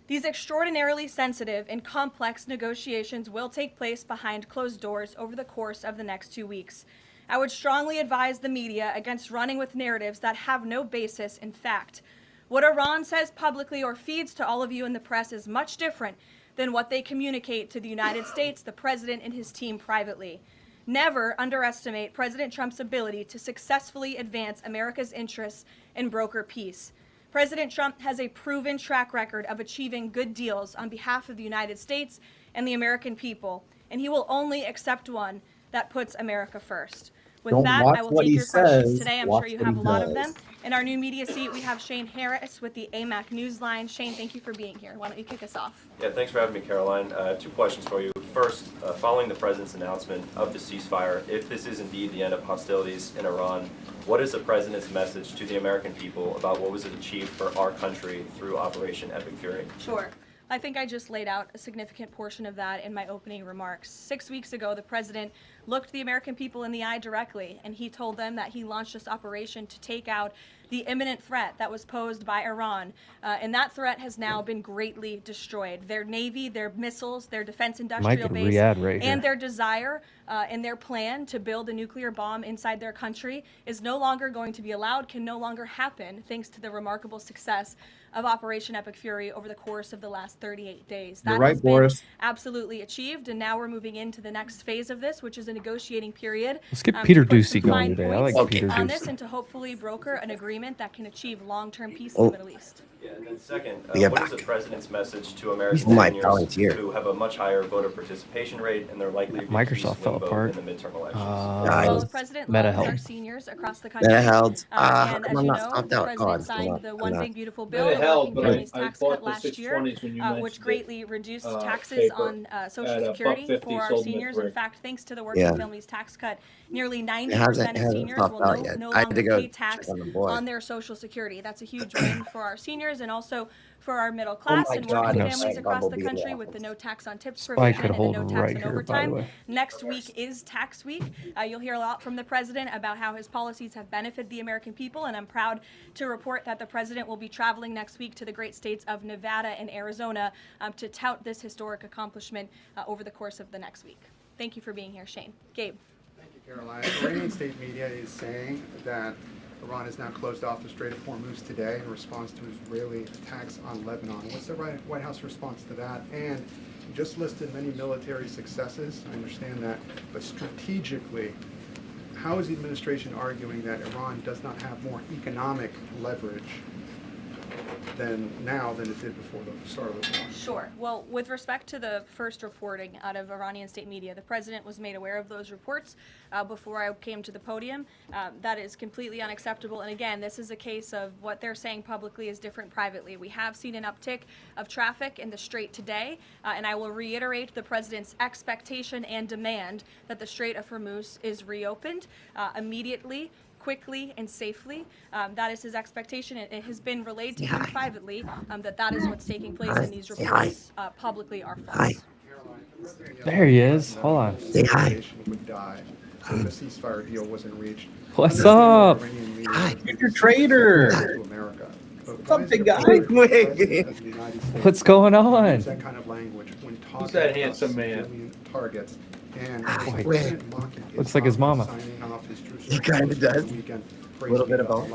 These extraordinarily sensitive and complex negotiations will take place behind closed doors over the course of the next 2 weeks. I would strongly advise the media against running with narratives that have no basis in fact. What Iran says publicly or feeds to all of you in the press is much different than what they communicate to the United States, the president, and his team privately. Never underestimate President Trump's ability to successfully advance America's interests and broker peace. President Trump has a proven track record of achieving good deals on behalf of the United States and the American people, and he will only accept one that puts America first. With Don't that, watch I will what take he your questions says, today. I'm watch sure you what have he a lot of does. them. In our new media seat, we have Shane Harris with the AMAC Newsline. Shane, thank you for being here. Why don't you kick us off? Yeah, thanks for having me, Caroline. 2 questions for you. First, following the president's announcement of the ceasefire, if this is indeed the end of hostilities in Iran, what is the president's message to the American people about what was achieved for our country through Operation Epic Fury? Sure. I think I just laid out a significant portion of that in my opening remarks. 6 weeks ago, the president looked the American people in the eye directly, and he told them that he launched this operation to take out the imminent threat that was posed by Iran. And that threat has now been greatly destroyed. Their Navy, their missiles, their defense industrial base, and their desire and their plan to build a nuclear bomb inside their country is no longer going to be allowed, can no longer happen, thanks to the remarkable success of Operation Epic Fury over the course of the last 38 days. That has been absolutely achieved, and now we're moving into the next phase of this, which is a negotiating period. Let's get Peter Ducey going today. I like Peter on this, Ducey. and to hopefully broker an agreement that can achieve long-term peace in the Middle East. Yeah, and then second, Yeah, what is back. the president's message to American my seniors volunteer. who have a much higher voter participation rate and they're likely to be Microsoft fell swing vote apart. in the midterm elections? Well, the president Meta loves our held. seniors across the country. Meta held. And as I'm you not know, stopped the out. president God, signed the One I'm Big not. Beautiful Bill, Meta the held, working but families I tax bought cut the last year, 620s when you mentioned which it. greatly reduced taxes Paper on Social at Security $1.50, for our sold them at seniors. In $3. fact, thanks to the working Yeah. families tax cut, nearly It 90% of hasn't seniors stopped will out yet. no I had to longer go pay check tax on the boy. on their Social Security. That's a huge win for our seniors. seniors and also for our middle class my and God, working no, families across the Bumblebee country laugh. with the no tax on tips Spy provision could and the hold no tax right on here, by the overtime. way. Next week is tax week. You'll hear a lot from the president about how his policies have benefited the American people, and I'm proud to report that the president will be traveling next week to the great states of Nevada and Arizona to tout this historic accomplishment over the course of the next week. Thank you for being here, Shane. Gabe. Thank you, Caroline. Iranian state media is saying that Iran has now closed off the Strait of Hormuz today in response to Israeli attacks on Lebanon. What's the White House response to that? And you just listed many military successes. I understand that. But strategically, how is the administration arguing that Iran does not have more economic leverage than it did before the start of the war? Sure. Well, with respect to the first reporting out of Iranian state media, the president was made aware of those reports before I came to the podium. That is completely unacceptable. And again, this is a case of what they're saying publicly is different privately. We have seen an uptick of traffic in the Strait today, and I will reiterate the president's expectation and demand that the Strait of Hormuz is reopened immediately, quickly and safely. That is his expectation. It has been relayed to him privately that is what's taking place, and these reports publicly are false. There he is. Hold on. Say hi. Would die if a ceasefire deal wasn't reached. What's up? You're a traitor. To America. What's up, big guy? What's going on? That kind of language when talking Who's that about handsome man? civilian targets. And Wait. Looks like his mama. He kind of does. A little bit of both.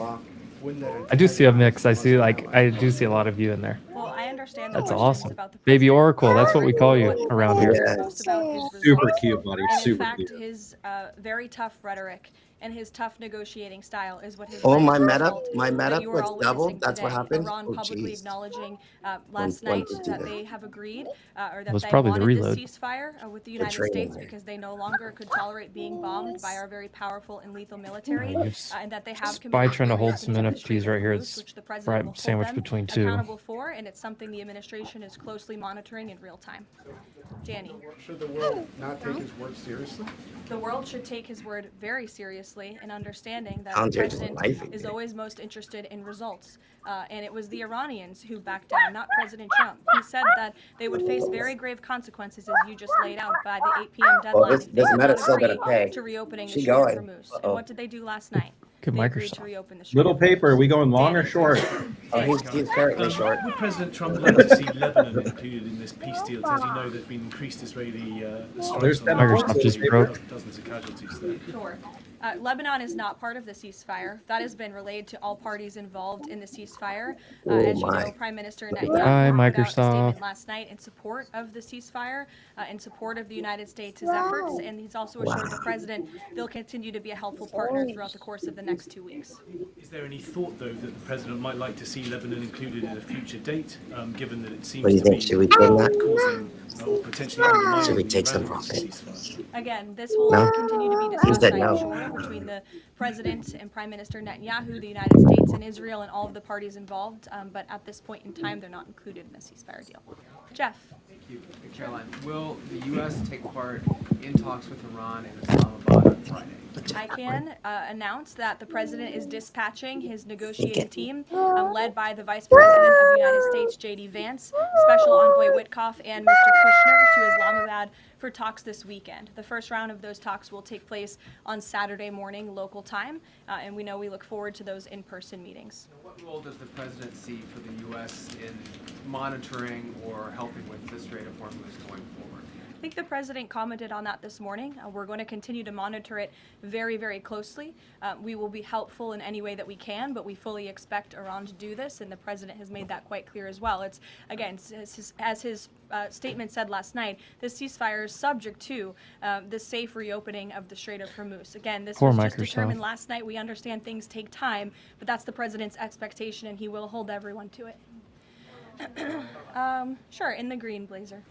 I do see a mix. I do see a lot of you in there. Well, I understand That's the awesome. about the Baby Oracle. That's what we call you around here. most about his Super results, cute, buddy. and in Super fact, cute. his very tough rhetoric and his tough negotiating style is what has Oh, led my to the meta, result my that meta you are was all doubled. witnessing That's what today. happened. Iran Oh, publicly jeez. acknowledging last When night did you do that that? they have agreed or It that was they probably the wanted reload. this ceasefire with the Good United training States there. because they no longer could tolerate being bombed by our very powerful and lethal military, You've and that they have Spy committed trying to hold reopening some of the Strait NFTs of right here. Hormuz, It's which the president right will hold sandwiched them between two. accountable for, and it's something the administration is closely monitoring in real time. Danny. Should the world not take his word seriously? The world should take his word very seriously in understanding that Found the your president life is again. always most interested in results. And it was the Iranians who backed down, not President Trump. He said that they would face very grave consequences, as you just laid out, by the 8 p.m. deadline. Well, this if they did not meta's still agree gonna pay. to reopening the She Strait of going. Hormuz. Uh-oh. And what did they do last night? Good They agreed to Microsoft. reopen the Strait Little of paper. Are we going long or Danny. short? Oh, he's currently short. Would President Trump like to see Lebanon included in this peace deal? As you know, there's been increased Israeli There's strikes that on Microsoft just broke. dozens of casualties there. Sure. Lebanon is not part of the ceasefire. That has been relayed to all parties involved in the ceasefire. As you know, Prime Minister Hi, Netanyahu put out a Microsoft. statement last night in support of the ceasefire, in support of the United States' efforts, and he's also assured the president they'll continue to be a helpful partner throughout the course of the next 2 weeks. Is there any thought, though, that the president might like to see Lebanon included in a future date, given that it seems What do you to think? be Should we trim that? causing or potentially undermining Should we the take some Iranian profit? ceasefire? Again, this will No? continue to be He discussed, said I'm no. sure, between the president and Prime Minister Netanyahu, the United States and Israel, and all of the parties involved. But at this point in time, they're not included in the ceasefire deal. Jeff. Thank you, Caroline. Will the U.S. take part in talks with Iran in Islamabad on Friday? I can announce that the president is dispatching his negotiating team, led by the Vice President of the United States, J.D. Vance, Special Envoy Witkoff, and Mr. Kushner to Islamabad for talks this weekend. The first round of those talks will take place on Saturday morning local time, and we look forward to those in-person meetings. What role does the president see for the U.S. in monitoring or helping with the Strait of Hormuz going forward? I think the president commented on that this morning. We're going to continue to monitor it very, very closely. We will be helpful in any way that we can, but we fully expect Iran to do this, and the president has made that quite clear as well. It's, again, as his statement said last night, this ceasefire is subject to the safe reopening of the Strait of Hormuz. Again, this was just determined last night. We understand things take time, but that's the president's expectation, and he will hold everyone to it. Sure, in the green blazer.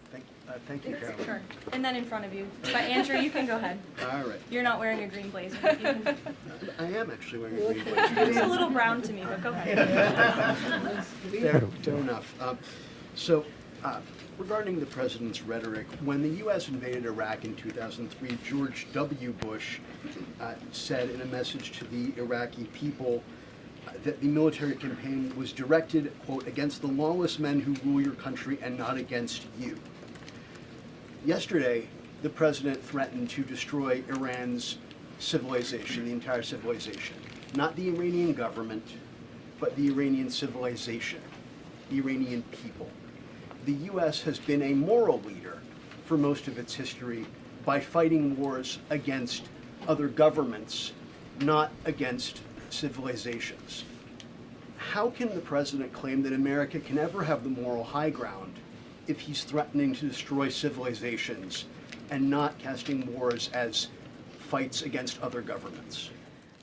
Thank you, Caroline. Sure, and then in front of you. But Andrew, you can go ahead. All right. You're not wearing a green blazer. You can... I am actually wearing a green blazer. It's a little brown to me, but go ahead. Fair enough. Regarding the president's rhetoric, when the U.S. invaded Iraq in 2003, George W. Bush said in a message to the Iraqi people, that the military campaign was directed, quote, against the lawless men who rule your country and not against you. Yesterday, the president threatened to destroy Iran's civilization, the entire civilization. Not the Iranian government, but the Iranian civilization, the Iranian people. The U.S. has been a moral leader for most of its history by fighting wars against other governments, not against civilizations. How can the president claim that America can ever have the moral high ground if he's threatening to destroy civilizations and not casting wars as fights against other governments?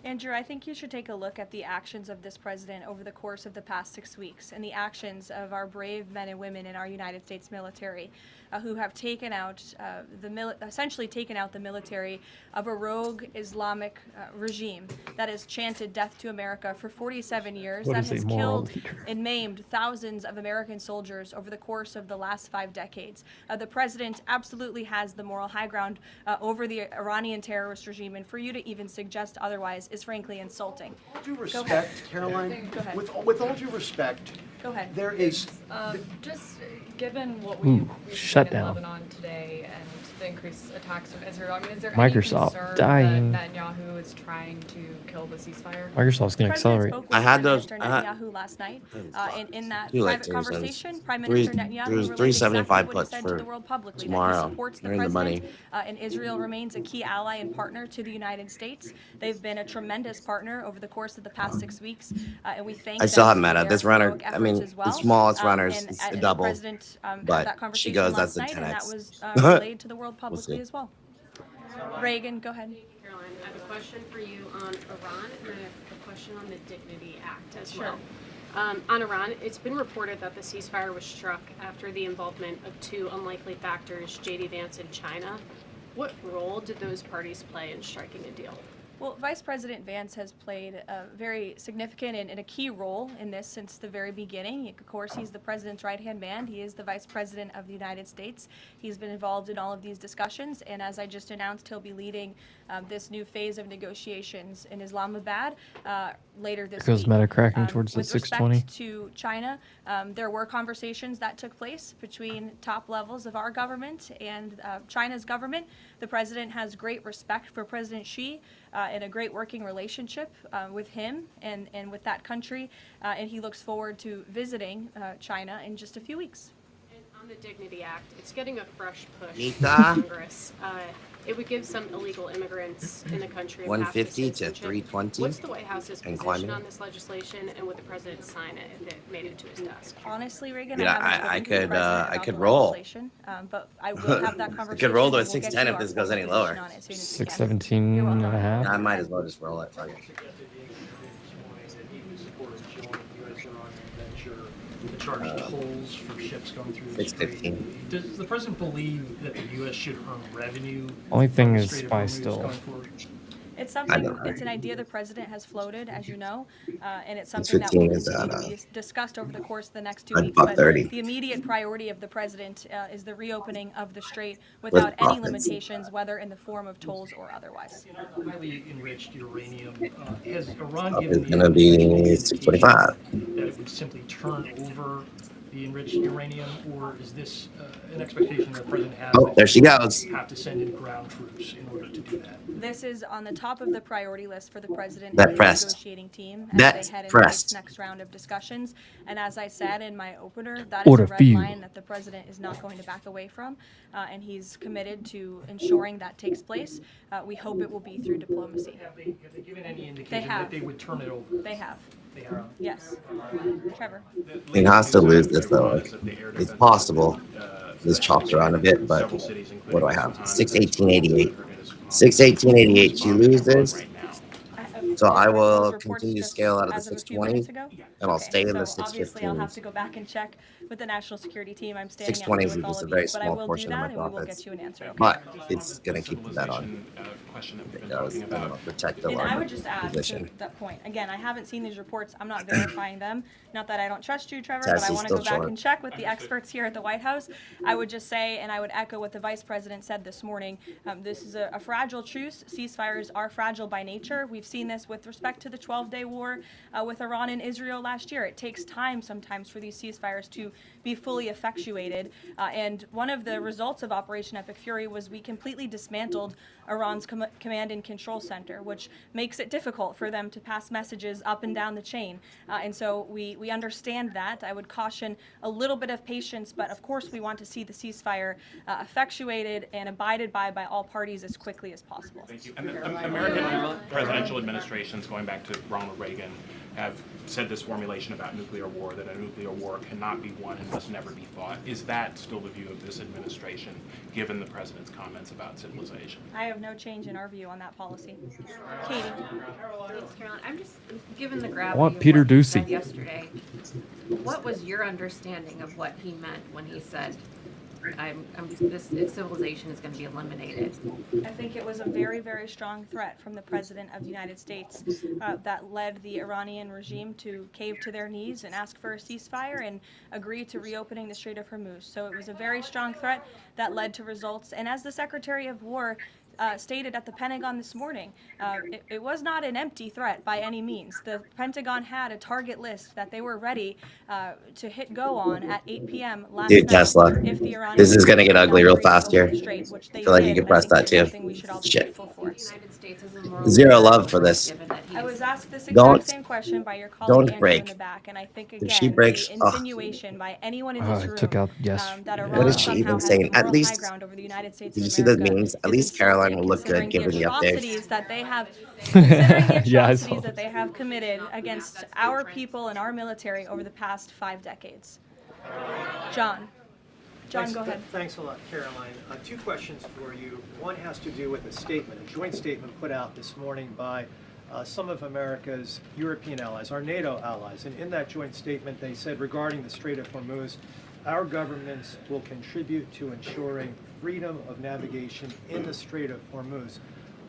Andrew, I think you should take a look at the actions of this president over the course of the past 6 weeks and the actions of our brave men and women in our United States military who have taken out essentially taken out the military of a rogue Islamic regime that has chanted death to America for 47 years, that has killed and maimed thousands of American soldiers over the course of the last 5 decades. The president absolutely has the moral high ground over the Iranian terrorist regime, and for you to even suggest otherwise is frankly insulting. With all due respect, Caroline, Go ahead. with all due respect, Go ahead. there is just given what Ooh, we've shut seen in down. Lebanon today and the increased attacks from Israel, I mean, is there Microsoft any concern dying. that Netanyahu is trying to kill the ceasefire? Microsoft's going to accelerate. I had those. Prime Minister Netanyahu last night, in that Do like private 3 conversation, cents. Prime Three- Minister Netanyahu there's relayed 375 exactly what he puts said to for the world publicly, tomorrow. that he supports the Earn the money. president, and Israel remains a key ally and partner to the United States. They've been a tremendous partner over the course of the past 6 weeks, and we thank I still them haven't met for her. their This runner, heroic I mean, efforts as well. the smallest runners And- is and a the double. president had But that she conversation goes, last that's a night, and that 10x. was relayed to the world publicly see. as well. Reagan, go ahead. Caroline, I have a question for you on Iran, and I have a question on the Dignity Act as Sure. well. On Iran, it's been reported that the ceasefire was struck after the involvement of 2 unlikely factors, J.D. Vance and China. What role did those parties play in striking a deal? Well, Vice President Vance has played a very significant and a key role in this since the very beginning. Of course, he's the president's right-hand man. He is the vice president of the United States. He's been involved in all of these discussions, and as I just announced, he'll be leading this new phase of negotiations in Islamabad later this There goes week. Meta cracking towards the With 620. respect to China, there were conversations that took place between top levels of our government and China's government. The president has great respect for President Xi and a great working relationship with him and with that country, and he looks forward to visiting China in just a few weeks. And on the Dignity Act, it's getting a fresh push Nita? from Congress. It would give some illegal immigrants in the country a path 150 to citizenship. 320 What's the White House's and position climbing. on this legislation, and would the president sign it if it made it to his desk? Honestly, Reagan, Yeah, I haven't I spoken to the could, president I about could the roll. legislation, but I will have that I conversation. could roll to a and we'll get 610 you if our this goes full any position lower. on it as soon as we can. 617 and a half. I might as well just roll it. Fuck it. Charge tolls for ships going through the 615. Strait. Does the president believe that the U.S. should earn revenue? Only thing from the is Strait of spy Hormuz still. going forward? It's I something, know. it's an idea the president has floated, as you know, and it's It's something that will 15 is continue at, to be discussed over the course of the next 2 a weeks. buck But 30. the immediate priority of the president is the reopening of the strait without any profits. limitations, whether in the form of tolls or otherwise. Highly enriched uranium. Has Iran Up given is the gonna be indication 625. that it would simply turn over the enriched uranium, or is this an expectation that the president has? Oh, that there she he goes. Have to send in ground troops in order to do that. This is on the top of the priority list for the president Bet and his pressed. negotiating team as Bet they head into pressed. this next round of discussions. And as I said in my opener, that is Order a red few. line that the president is not going to back away from, and he's committed to ensuring that takes place. We hope it will be through diplomacy. Have they given any They indication have. that they would turn it over? They have. They have. Yes. Trevor. He has to lose this though. Like, it's possible. This chopped around a bit, but what do I have? 618.88. 618.88. She loses. So I will continue to scale out of the As of a few minutes 620, ago? and I'll Okay, stay in the so obviously I'll have to 615s. go back and check with the national security team. I'm staying 620 with is all just a of very you, but I small will do portion of that my and we will profits. get you an answer. Okay? But it's gonna keep the bet on. I was gonna protect the And I larger would just add position. to that point. Again, I haven't seen these reports. I'm not verifying them. Not that I don't trust you, Trevor, but I Tessie's want to go still back short. and check with the experts here at the White House. I would just say, and I would echo what the vice president said this morning, this is a fragile truce. Ceasefires are fragile by nature. We've seen this with with respect to the 12-day war with Iran and Israel last year. It takes time sometimes for these ceasefires to be fully effectuated. And one of the results of Operation Epic Fury was we completely dismantled Iran's command and control center, which makes it difficult for them to pass messages up and down the chain. And so we understand that. I would caution a little bit of patience, but of course we want to see the ceasefire effectuated and abided by all parties as quickly as possible. Thank you. And the American presidential administrations, going back to Ronald Reagan, have said this formulation about nuclear war, that a nuclear war cannot be won and must never be fought. Is that still the view of this administration, given the president's comments about civilization? I have no change in our view on that policy. Katie. Thanks, Caroline. I'm just, given the I gravity want of Peter what he said Ducey. yesterday, what was your understanding of what he meant when he said, this civilization is going to be eliminated? I think it was a very, very strong threat from the President of the United States that led the Iranian regime to cave to their knees and ask for a ceasefire and agree to reopening the Strait of Hormuz. So it was a very strong threat that led to results. And as the Secretary of War stated at the Pentagon this morning, it was not an empty threat by any means. The Pentagon had a target list that they were ready to hit go on at 8 p.m. last Dude, night Tesla. if the Iranians This is gonna get did ugly not real agree to fast open here. the strait, which I they feel like you did, could and I press think that that's too. something we should all be Shit. grateful for. Zero love for this. I was asked this Don't- exact same question by your colleague don't Andrew break. in the back, and I think If again, she breaks, the ugh. insinuation by anyone in Oh, this I room took out yes. that Yeah. Iran What is she somehow even has saying? the At moral high least- ground over the United States Did of you see the America memes? At is least Caroline insulting, will look good considering given the updates. atrocities that they have, considering the Yeah, I atrocities saw that they have committed against our people and our military over the past 5 decades. John, go ahead. Thanks a lot, Caroline. Two questions for you. One has to do with a statement, a joint statement put out this morning by some of America's European allies, our NATO allies. And in that joint statement, they said regarding the Strait of Hormuz, our governments will contribute to ensuring freedom of navigation in the Strait of Hormuz.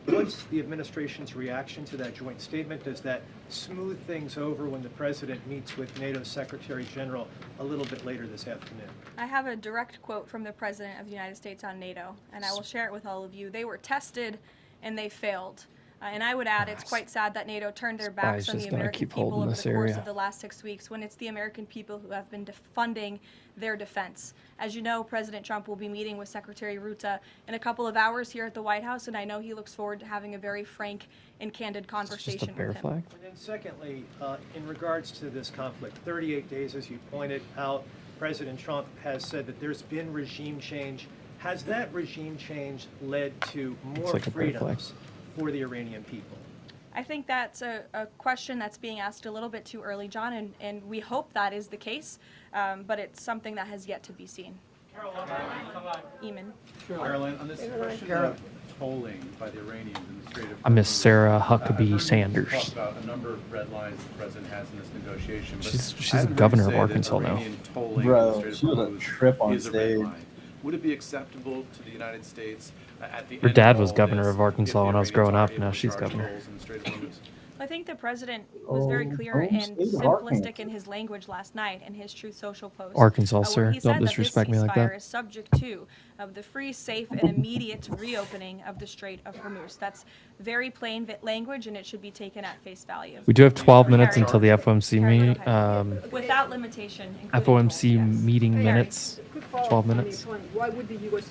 What's the administration's reaction to that joint statement? Does that smooth things over when the president meets with NATO Secretary General a little bit later this afternoon? I have a direct quote from the President of the United States on NATO, and I will share it with all of you. They were tested and they failed. And I would add, it's quite sad that NATO turned their backs on the just gonna American keep people holding over this the course area. of the last 6 weeks when it's the American people who have been funding their defense. As you know, President Trump will be meeting with Secretary Ruta in a couple of hours here at the White House, and I know he looks forward to having a very frank and candid conversation with him. flag? And then secondly, in regards to this conflict, 38 days, as you pointed out, President Trump has said that there's been regime change. Has that regime change led to more like a bear flag. freedoms for the Iranian people? I think that's a question that's being asked a little bit too early, John, and we hope that is the case, but it's something that has yet to be seen. Eamon. Caroline, on this question of tolling by the Iranians in the Strait of I miss Hormuz, Sarah I've heard Huckabee you Sanders. talk about a number of red lines the president has in this negotiation. But She's I a haven't heard governor you of say that Arkansas now. Iranian tolling Bro, in the Strait of she was a Hormuz trip on is a red stage. line. Would it be acceptable to the United States at the Her end dad of was all governor this of Arkansas if the when I was Iranians growing are up. able Now to she's charge governor. tolls in the Strait of Hormuz? I think the president was very clear and state of simplistic Arkansas. in his language last night in his Truth Social post. Arkansas, where sir. he Don't said disrespect that me this like that. ceasefire is subject to the free, safe, and immediate reopening of the Strait of Hormuz. That's very plain language, and it should be taken at face value. We do have 12 minutes Harry. until the FOMC Harry, meeting. go ahead. Without limitation. including FOMC tolls, yes. meeting Harry. minutes. Quick follow-up 12 on the minutes. economy. Why would the U.S.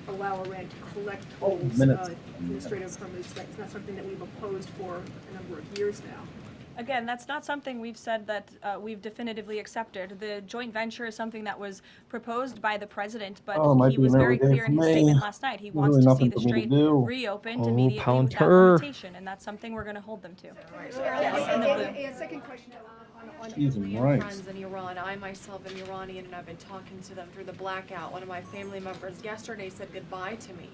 Allow Iran to collect tolls minutes. in the Strait of Hormuz? That's not something that we've opposed for a number of years now. Again, that's not something we've said that we've definitively accepted. The joint venture is something that was proposed by the president, but Oh, it might he be was an very everyday clear in for his me. statement last night. He There's wants really to see nothing the for me to strait do. reopened Oh, immediately without Pounter. limitation, and that's something we're going to hold them to. Yes, in the blue. And second question on Jesus Iranian Christ. friends in Iran. I myself am Iranian, and I've been talking to them through the blackout. One of my family members yesterday said goodbye to me.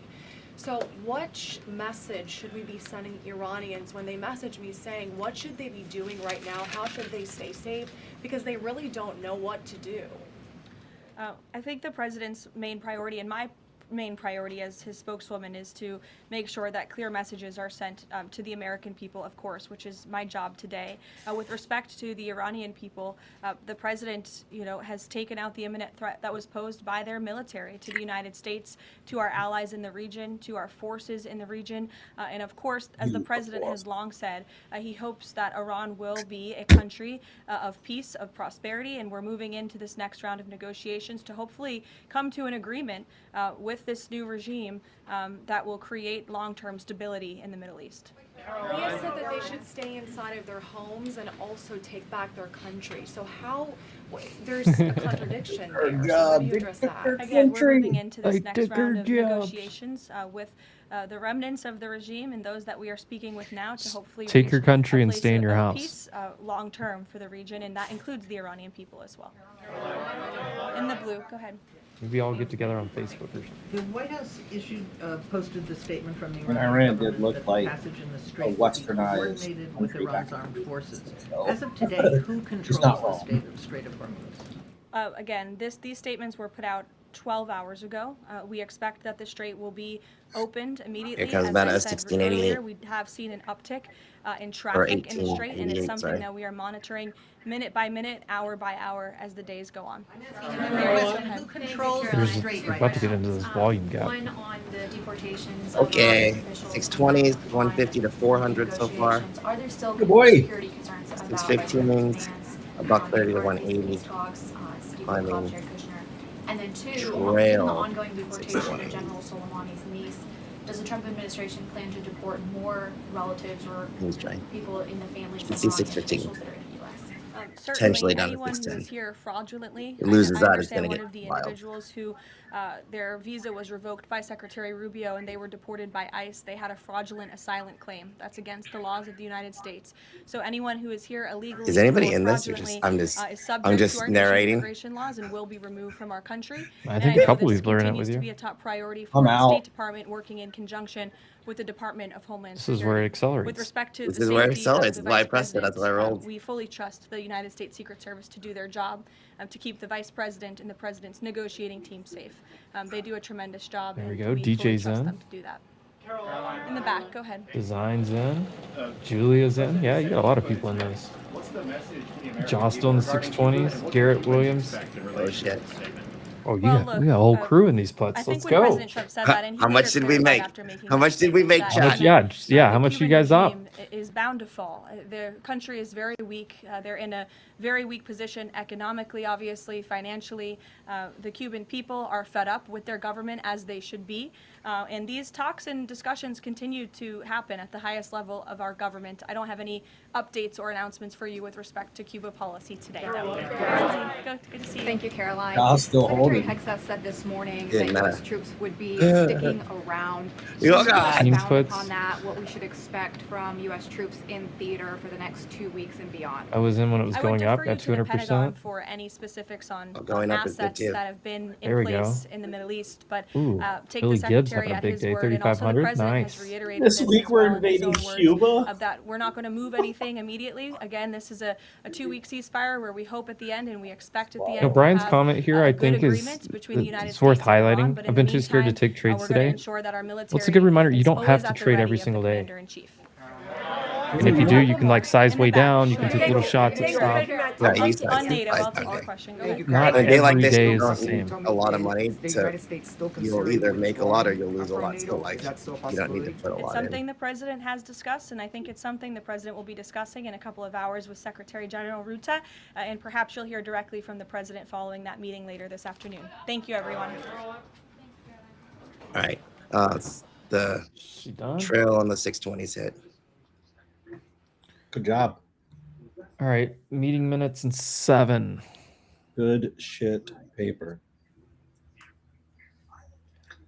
So what message should we be sending Iranians when they message me saying, what should they be doing right now? How should they stay safe? Because they really don't know what to do. I think the president's main priority, and my main priority as his spokeswoman is to make sure that clear messages are sent to the American people, of course, which is my job today. With respect to the Iranian people, the president, has taken out the imminent threat that was posed by their military to the United States, to our allies in the region, to our forces in the region, and of course, as the president has long said, he hopes that Iran will be a country of peace, of prosperity, and we're moving into this next round of negotiations to hopefully come to an agreement with this new regime that will create long-term stability in the Middle East. He has said that they should stay inside of their homes and also take back their country. So there's a contradiction there. So how do you address that? Again, we're moving into this next round of negotiations with the remnants of the regime and those that we are speaking with now to hopefully Take reach your country a and place stay in your of house. peace long-term for the region, and that includes the Iranian people as well. In the blue, go ahead. Maybe I'll get together on Facebook or something. The White House posted the statement from the And Iranian Iran did government look that like the passage in the a Strait will be westernized coordinated with country Iran's back armed forces. So, As of today, who controls not the wrong. Strait of Hormuz? Again, these statements were put out 12 hours ago. We expect that the strait will be opened immediately. Here comes As about I a said 1688. earlier, we have seen an uptick in Or traffic in the strait, and it's 1888, something sorry. that we are monitoring minute by minute, hour by hour as the days go on. Who controls the There's strait right about to now? get into this volume gap. One on the deportations. Okay, 620s, 150 to 400 so far. Are there still Good boy. security concerns about 615s, about 30 to 180. talks, I mean, Chair Kushner? And then two, Trail, given the ongoing deportation 620. of General Soleimani's niece, does the Trump administration plan to deport more relatives or He's trying. people in the families Let's of see, Iranian 615. officials that are in the U.S.? Potentially Certainly, down to anyone who 610. is here fraudulently. He loses I that, it's understand gonna one get of the wild. individuals who their visa was revoked by Secretary Rubio and they were deported by ICE. They had a fraudulent asylum claim. That's against the laws of the United States. So anyone who is here illegally Is anybody or in this, or just fraudulently, I'm is subject I'm to just our nation's narrating? immigration laws and will be removed from our country. I And think know a couple this people are in it continues with to you. be a top priority I'm for the out. State Department working in conjunction with the Department of Homeland This Security. is where it accelerates. With respect to This the is where it safety accelerates. of That's the why I Vice pressed it. That's why I President, rolled. we fully trust the United States Secret Service to do their job, to keep the Vice President and the President's negotiating team safe. They do a tremendous job, There we and go. we fully DJ's trust in. them to do that. In the back, go ahead. Design's in. Julia's in. Yeah, you got a lot of people in those. What's the message to the American Joss still in the 620s. Garrett Williams. Oh shit. Oh, you Well, got, look, we got a whole crew in these I putts. think Let's when go. President Trump said that, and he How made much it did very we clear make? after making How that much did we statement make, that How much? chat? Yeah, just, yeah. How the much you Cuban guys up? regime is bound to fall. Their country is very weak. They're in a very weak position economically, obviously, financially. The Cuban people are fed up with their government, as they should be. And these talks and discussions continue to happen at the highest level of our government. I don't have any updates or announcements for you with respect to Cuba policy today. Good to see you. Thank you, Caroline. I'll still hold Secretary it. Hegseth said this morning Didn't that matter. U.S. troops would be sticking around. You Can you got expound Inputs. upon that, what we should expect from U.S. troops in theater for the next 2 weeks and beyond? I was in when it was I would going up defer at you to the Pentagon 200%. for any specifics on Oh, going up is good assets too. that have been There in we go. place in the Middle East, but Ooh, take Billy the Gibbs Secretary having a at big his day, word, and also the 3,500. President Nice. has reiterated This this week as we're well in his invading own words, Cuba. of that we're not going to move anything immediately. Again, this is a 2-week ceasefire where we hope at the end and we expect at the end. No, we'll Brian's have comment here, a I good think, is agreement between the United it's worth States and Iran, highlighting. but in I've the been too scared to meantime, take trades we're going to today. ensure that our military What's a good reminder? You is don't always have to at the trade ready every of the single day. Commander-in-Chief. And if you do, you can like size way down. You can take little shots and Yeah, stuff. you On said native, I'll take okay. your question. Go Thank ahead. you, Not On a day like every this, day you is the don't same. need a lot of money the to. United States still You'll considering either make a lot or you'll lose a withdrawing lot. So from like, NATO? Is that still a you don't need to possibility? put a It's lot something in. the president has discussed, and I think it's something the president will be discussing in a couple of hours with Secretary General Ruta, and perhaps you'll hear directly from the president following that meeting later this afternoon. Thank you, everyone. All right. It's the She done? trail on the 620s hit. Good job. All right. Meeting minutes in 7. Good shit paper.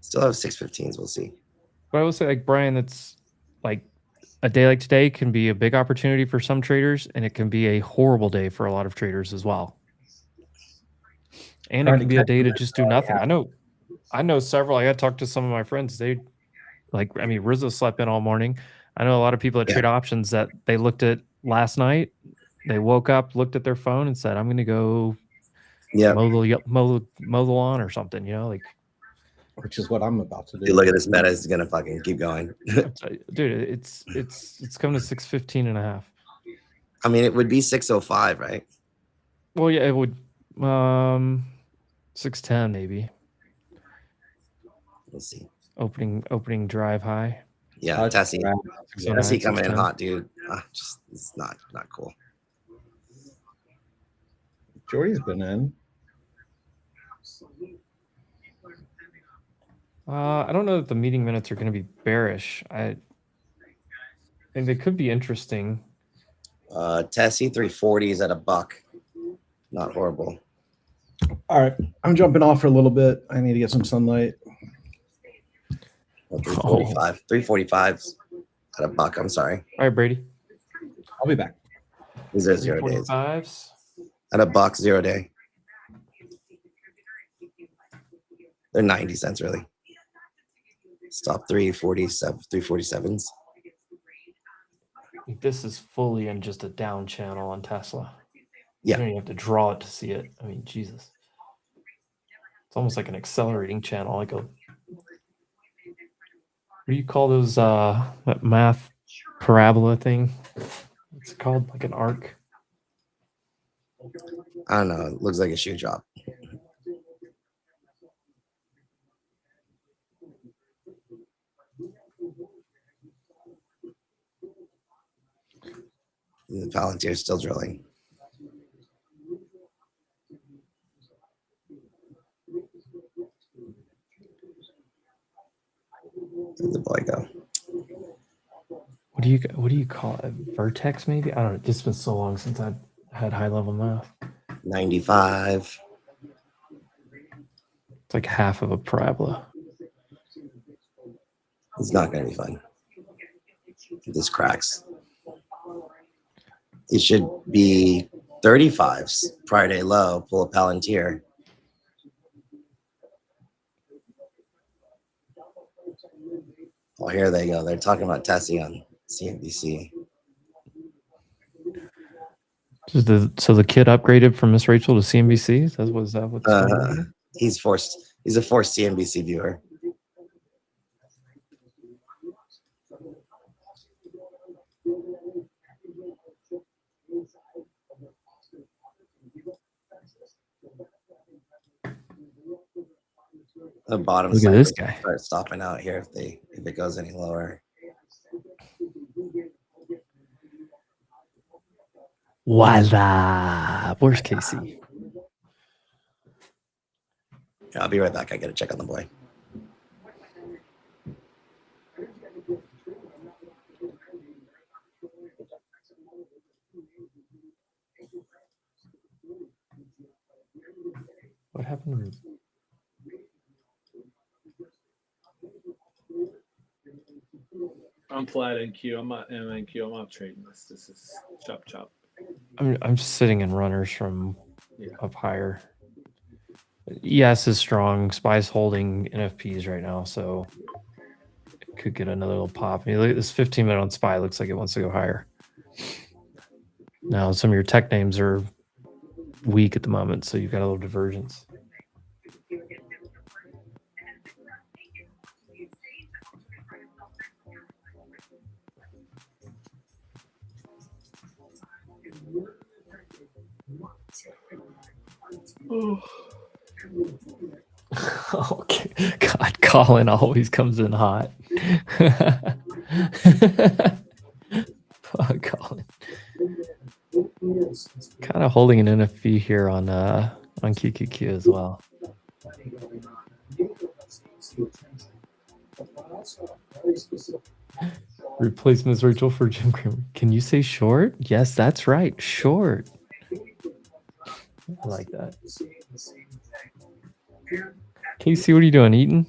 Still have 615s. We'll see. But I will say, like, Brian, that's like a day like today can be a big opportunity for some traders, and it can be a horrible day for a lot of traders as well. And it Trying can to be a catch day to them just do at nothing. half. I know several. I got to talk to some of my friends. They like, I mean, Rizzo slept in all morning. I know a lot of people that Yeah. trade options that they looked at last night. They woke up, looked at their phone, and said, "I'm going to go Yeah. mow the lawn or something." You know, like which is what I'm about to do. Dude, look at this meta. It's gonna fucking keep going. Dude, it's coming to 615.5. I mean, it would be 605, right? Well, yeah, it would 610 maybe. We'll see. Opening drive high. Yeah, Tessie. 609, Tessie coming in 610. hot, dude. Just it's not cool. Jordy's been in. I don't know that the meeting minutes are going to be bearish. And they could be interesting. Tessie 340 is at $1. Not horrible. All right, I'm jumping off for a little bit. I need to get some sunlight. Well, 345. 345's at $1. I'm sorry. All right, Brady. I'll be back. These are 0 days. 345s. At $1, 0 day. They're 90 cents really. Stop 347, 347s. This is fully in just a down channel on Tesla. Yeah. You don't even have to draw it to see it. I mean, Jesus. It's almost like an accelerating channel, like a what do you call those that math parabola thing? What's it called? Like an arc? I don't know. It looks like a shoe drop. The Palantir's still drilling. Where'd the boy go? What do you call it? Vertex maybe? I don't know. It's been so long since I've had high level math. 95. It's like half of a parabola. It's not going to be fun. This cracks. It should be 35s. Friday low. Pull a Palantir. Oh, here they go. They're talking about Tessie on CNBC. So the kid upgraded from Miss Rachel to CNBC? Is that what's going on? He's forced. He's a forced CNBC viewer. The bottom Look at side this guy. start stopping out here if it goes any lower. Voila. Where's Casey? Yeah, I'll be right back. I gotta check on the boy. What happened? I'm flat NQ. I'm not MNQ. I'm not trading this. This is chop chop. I'm just sitting in runners from up higher. ES is strong. SPY's holding NFPs right now, so it could get another little pop. I mean, look at this 15-minute on SPY. Looks like it wants to go higher. Now, some of your tech names are weak at the moment, so you've got a little divergence. Okay. God, Colin always comes in hot. Fuck, Colin. Kind of holding an NFP here on QQQ as well. Replace Ms. Rachel for Jim Cramer. Can you say short? Yes, that's right. Short. I like that. Casey, what are you doing? Eating?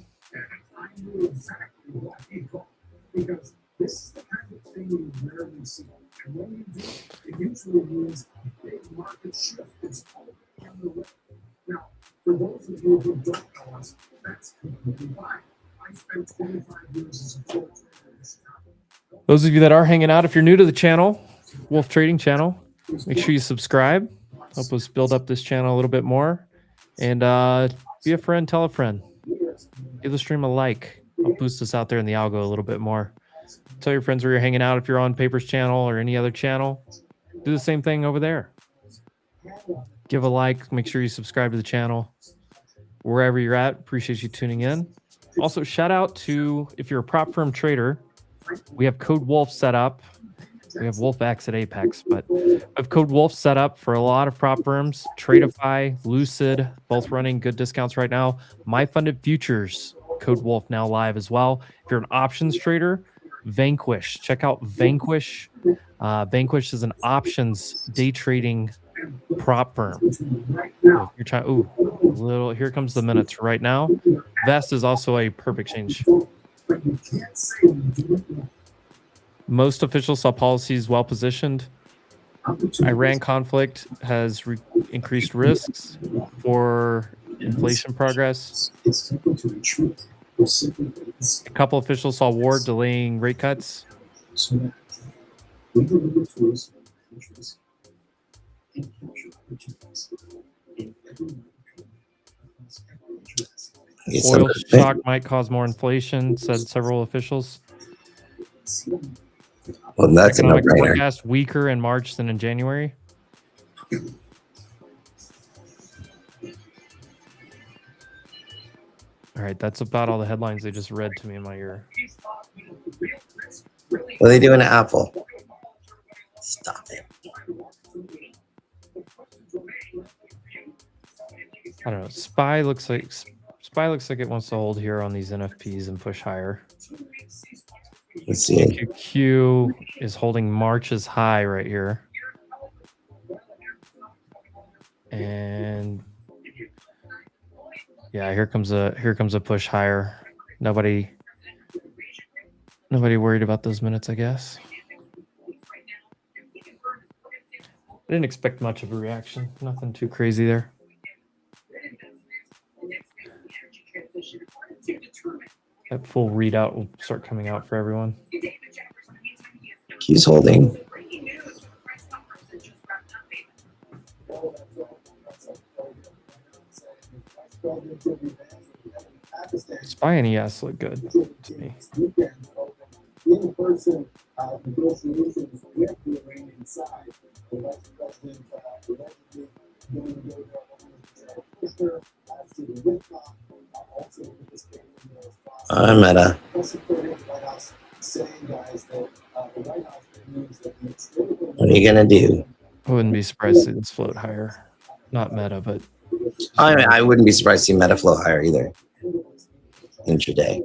Those of you that are hanging out, if you're new to the channel, Wolf Trading channel, make sure you subscribe. Help us build up this channel a little bit more. And be a friend, tell a friend. Give the stream a like. I'll boost us out there in the algo a little bit more. Tell your friends where you're hanging out if you're on Paper's channel or any other channel. Do the same thing over there. Give a like. Make sure you subscribe to the channel. Wherever you're at, appreciate you tuning in. Also, shout out to, if you're a prop firm trader, we have Code Wolf set up. We have WolfX at Apex, but we have Code Wolf set up for a lot of prop firms. Tradeify, Lucid, both running good discounts right now. My Funded Futures, Code Wolf now live as well. If you're an options trader, Vanquish. Check out Vanquish. Vanquish is an options day trading prop firm. So if you're trying, little, here comes the minutes right now. Vest is also a perp exchange. Most officials saw policies well positioned. Iran conflict has increased risks for inflation progress. A couple officials saw war delaying rate cuts. Oil shock might cause more inflation, said several officials. Well, that's economic a no-brainer. forecast weaker in March than in January. All right, that's about all the headlines they just read to me in my ear. What are they doing to Apple? Stop it. I don't know. SPY looks like it wants to hold here on these NFPs and push higher. Let's see. QQ is holding March's high right here. And yeah, here comes a push higher. Nobody worried about those minutes, I guess. I didn't expect much of a reaction. Nothing too crazy there. That full readout will start coming out for everyone. He's holding. SPY and ES look good to me. Meta. What are you gonna do? I wouldn't be surprised if it's float higher. Not Meta, but I wouldn't be surprised to see Meta flow higher either. Intraday.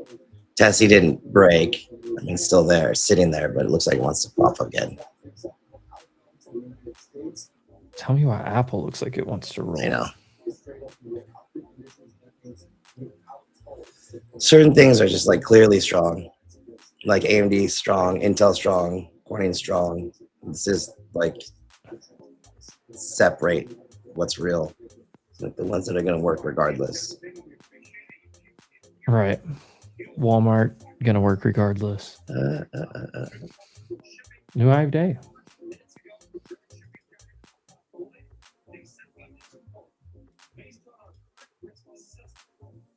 Tessie didn't break. I mean, still there, sitting there, but it looks like it wants to pop again. Tell me why Apple looks like it wants to roll. I know. Certain things are just like clearly strong, like AMD strong, Intel strong, Corning strong. This is like separate what's real, like the ones that are going to work regardless. Right. Walmart gonna work regardless. New high of day.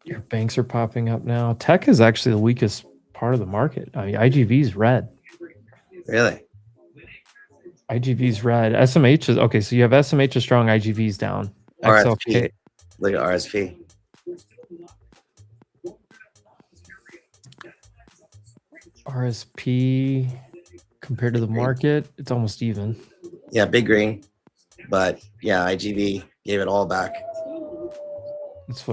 Your banks are popping up now. Tech is actually the weakest part of the market. I mean, IGV's red. Really? IGV's red. SMH is okay. So you have SMH is strong. IGV's down. RSP. Look at RSP. RSP compared to the market, it's almost even. Yeah, big green, but yeah, IGV gave it all back. That's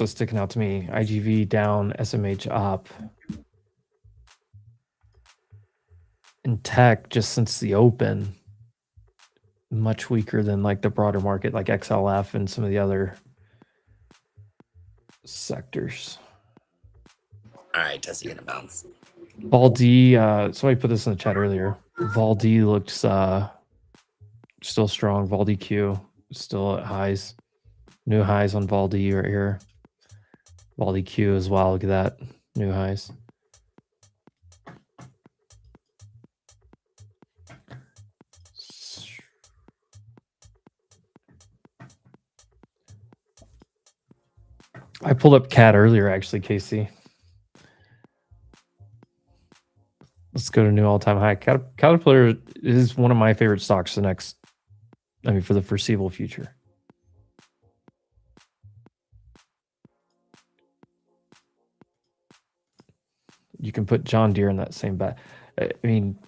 what's sticking out to me. IGV down, SMH up. And tech, just since the open, much weaker than like the broader market, like XLF and some of the other sectors. All right, Tessie gonna bounce. Vol D, somebody put this in the chat earlier. Vol D looks still strong. Vol DQ still at highs. New highs on Vol D right here. Vol DQ as well. Look at that. New highs. I pulled up CAT earlier, actually, Casey. Let's go to new all-time high. Caterpillar is one of my favorite stocks for the foreseeable future. You can put John Deere in that same bet. I mean,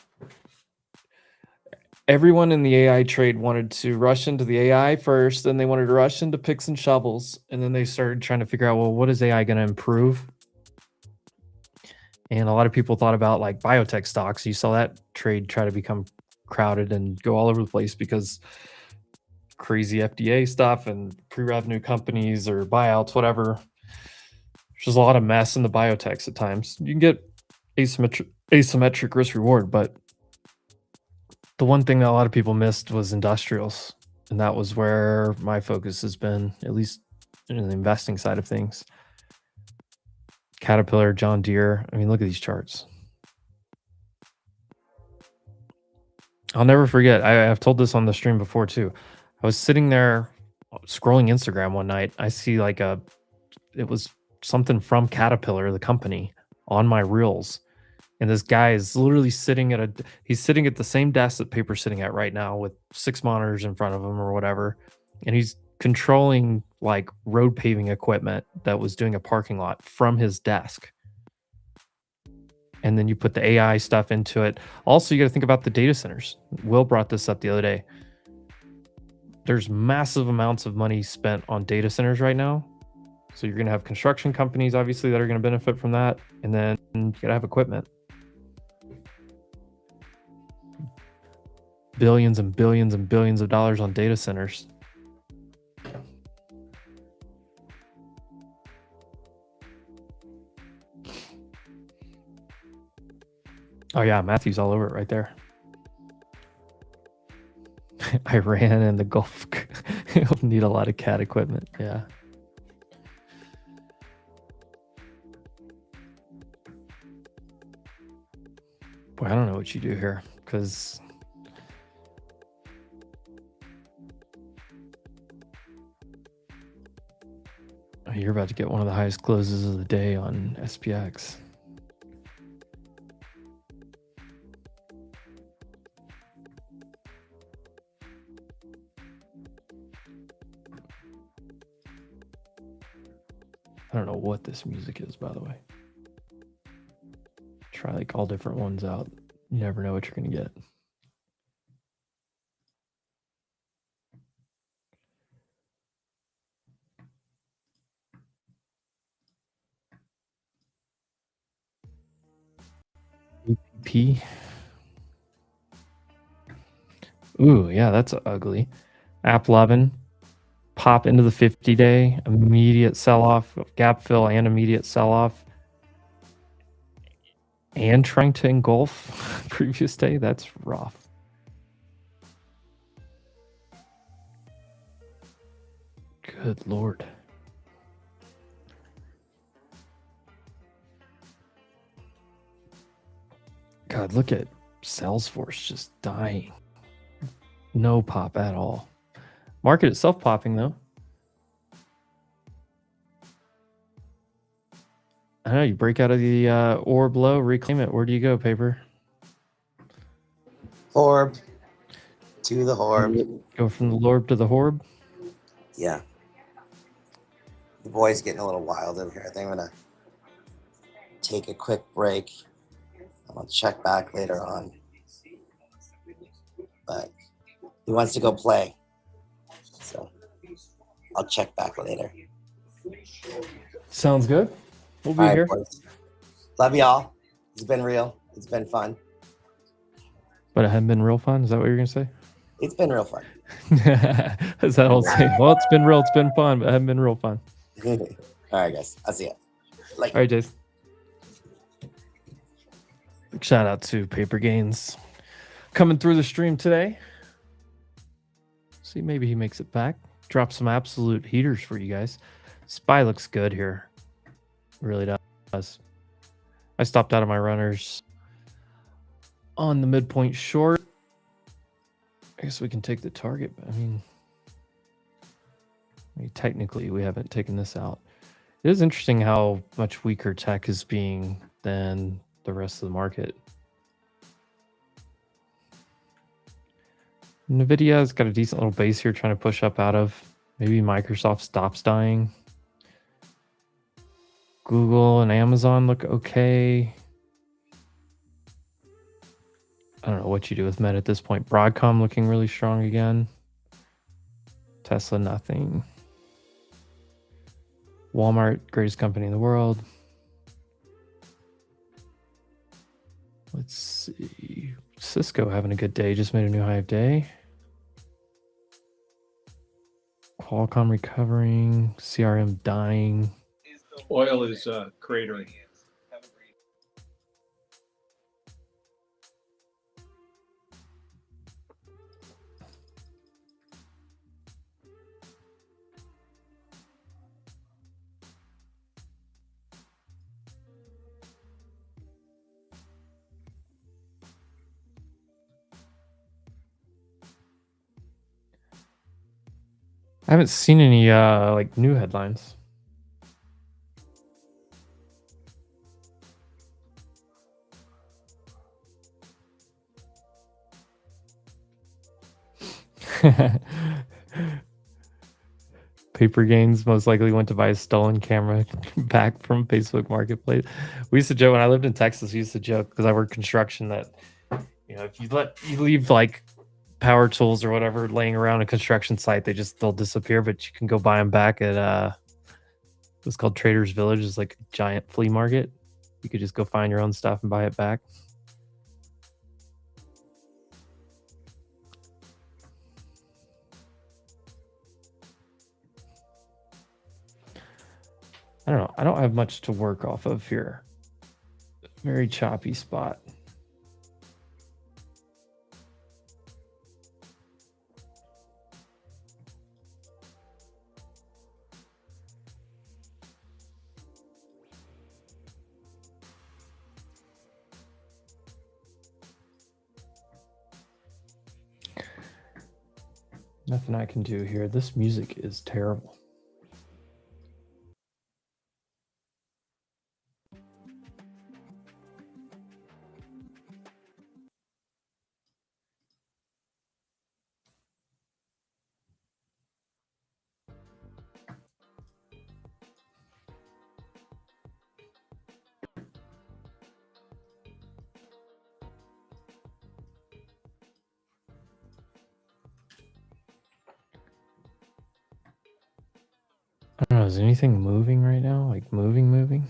everyone in the AI trade wanted to rush into the AI first, then they wanted to rush into picks and shovels, and then they started trying to figure out, well, what is AI going to improve? And a lot of people thought about like biotech stocks. You saw that trade try to become crowded and go all over the place because crazy FDA stuff and pre-revenue companies or buyouts, whatever. There's a lot of mess in the biotechs at times. You can get asymmetric risk reward, but the one thing that a lot of people missed was industrials. And that was where my focus has been, at least in the investing side of things. Caterpillar, John Deere. I mean, look at these charts. I'll never forget. I've told this on the stream before too. I was sitting there scrolling Instagram one night. I see like it was something from Caterpillar, the company, on my reels. And this guy is literally sitting he's sitting at the same desk that Paper's sitting at right now with 6 monitors in front of him or whatever. And he's controlling like road paving equipment that was doing a parking lot from his desk. And then you put the AI stuff into it. Also, you got to think about the data centers. Will brought this up the other day. There's massive amounts of money spent on data centers right now. So you're going to have construction companies, obviously, that are going to benefit from that. And then you got to have equipment. Billions and billions and billions of dollars on data centers. Oh yeah, Matthew's all over it right there. Iran and the Gulf need a lot of CAT equipment. Yeah. Boy, I don't know what you do here because you're about to get one of the highest closes of the day on SPX. I don't know what this music is, by the way. Try like all different ones out. You never know what you're going to get. APP. Ooh, yeah, that's ugly. App 11. Pop into the 50-day, immediate sell-off, gap fill and immediate sell-off. And trying to engulf previous day. That's rough. Good Lord. God, look at Salesforce just dying. No pop at all. Market itself popping though. I know you break out of the orb low, reclaim it. Where do you go, Paper? Horb. To the Horb. Go from the Lorb to the Horb? Yeah. The boy's getting a little wild over here. I think I'm going to take a quick break. I'll check back later on. But he wants to go play. So I'll check back later. Sounds good. We'll be here. Boys. Love y'all. It's been real. It's been fun. But it hadn't been real fun? Is that what you're going to say? It's been real fun. Is that all saying? Well, it's been real. It's been fun, but it hasn't been real fun. All right, guys. I'll see you. All right, Jace. Big shout out to Paper Gains coming through the stream today. See, maybe he makes it back. Drop some absolute heaters for you guys. Spy looks good here. Really does. I stopped out of my runners on the midpoint short. I guess we can take the target. But I mean, technically, we haven't taken this out. It is interesting how much weaker tech is being than the rest of the market. Nvidia's got a decent little base here trying to push up out of. Maybe Microsoft stops dying. Google and Amazon look okay. I don't know what you do with Meta at this point. Broadcom looking really strong again. Tesla, nothing. Walmart, greatest company in the world. Let's see. Cisco having a good day. Just made a new high of day. Qualcomm recovering. CRM dying. Oil is cratering. I haven't seen any like new headlines. Paper Gains most likely went to buy a stolen camera back from Facebook Marketplace. We used to joke when I lived in Texas. We used to joke because I worked construction that if you leave like power tools or whatever laying around a construction site, they'll disappear. But you can go buy them back at it was called Traders Village. It's like a giant flea market. You could just go find your own stuff and buy it back. I don't know. I don't have much to work off of here. Very choppy spot. Nothing I can do here. This music is terrible. I don't know, is anything moving right now? Like moving?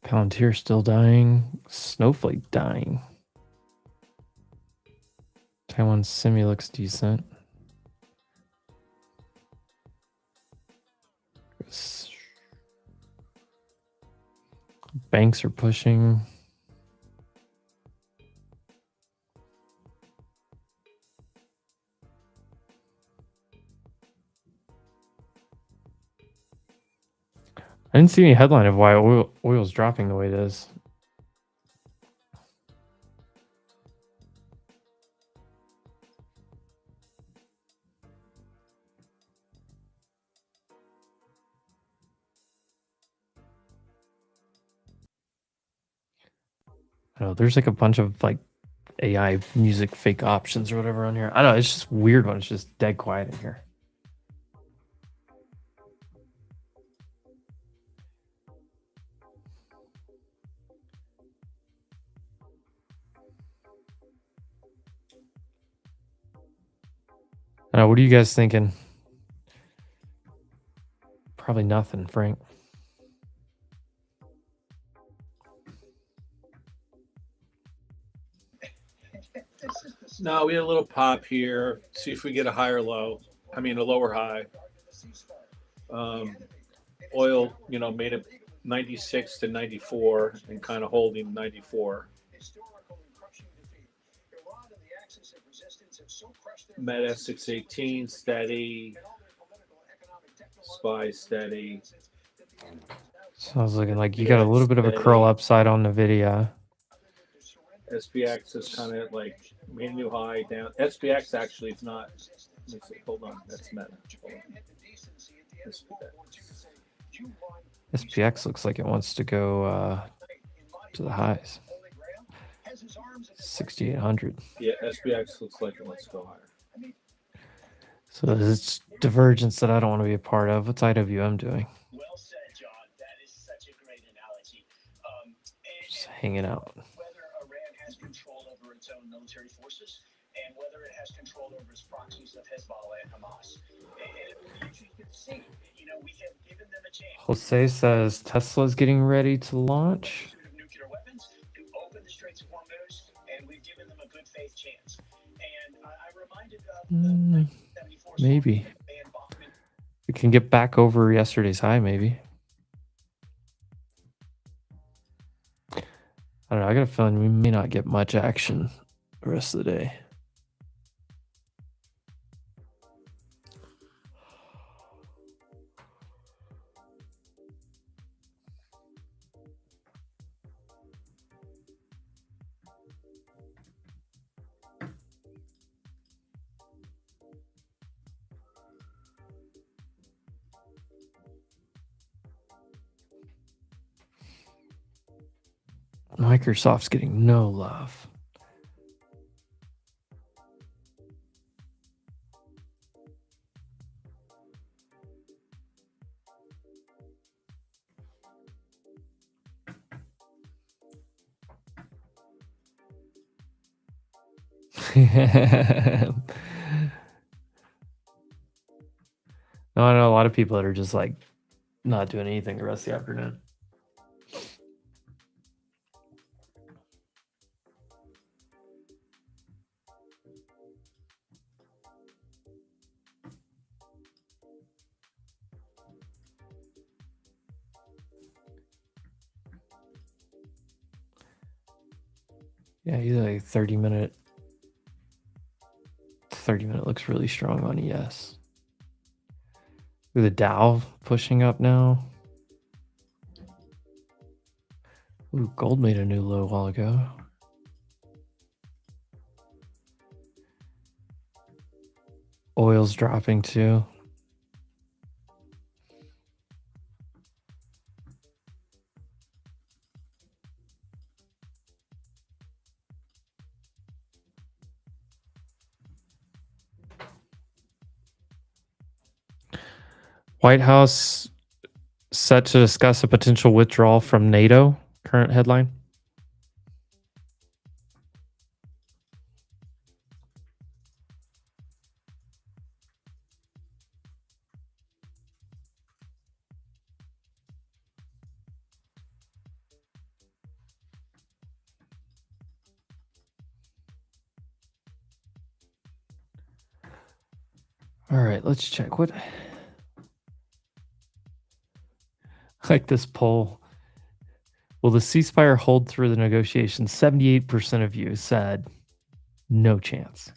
Palantir still dying. Snowflake dying. Taiwan Semi looks decent. Banks are pushing. I didn't see any headline of why oil's dropping the way it is. I don't know, there's like a bunch of like AI music fake options or whatever on here. I don't know, it's just weird when it's just dead quiet in here. I don't know, what are you guys thinking? Probably nothing, Frank. No, we had a little pop here. See if we get a higher low. I mean, a lower high. Oil, made it 96 to 94 and kind of holding 94. Meta 618 steady. SPY steady. So I was looking like you got a little bit of a curl upside on NVIDIA. SPX is kind of like made a new high down. SPX actually is not. Let me see. Hold on. That's Meta. Hold on. SPX looks like it wants to go to the highs. 6,800. Yeah, SPX looks like it wants to go higher. So it's divergence that I don't want to be a part of. What's IWM doing? Just hanging out. Jose says Tesla's getting ready to launch. Maybe. We can get back over yesterday's high, maybe. I don't know. I got a feeling we may not get much action the rest of the day. Microsoft's getting no love. No, I know a lot of people that are just like not doing anything the rest of the afternoon. Yeah, he's like 30-minute. 30-minute looks really strong on ES. The Dow pushing up now. Ooh, gold made a new low a while ago. Oil's dropping too. White House set to discuss a potential withdrawal from NATO. Current headline. All right, let's check. What? Like this poll. Will the ceasefire hold through the negotiations? 78% of you said no chance.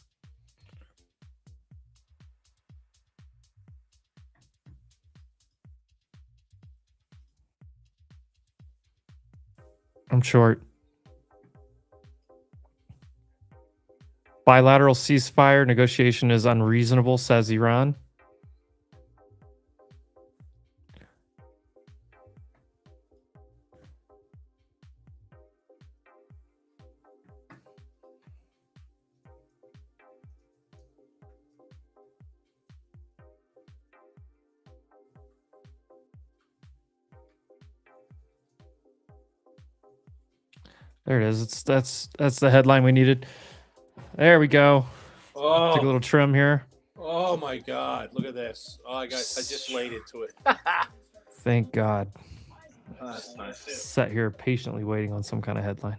I'm short. Bilateral ceasefire negotiation is unreasonable, says Iran. There it is. That's the headline we needed. There we go. Oh. Take a little trim here. Oh my God! Look at this. Oh, I just laid into it. Thank God. That's nice. Sat here patiently waiting on some kind of headline.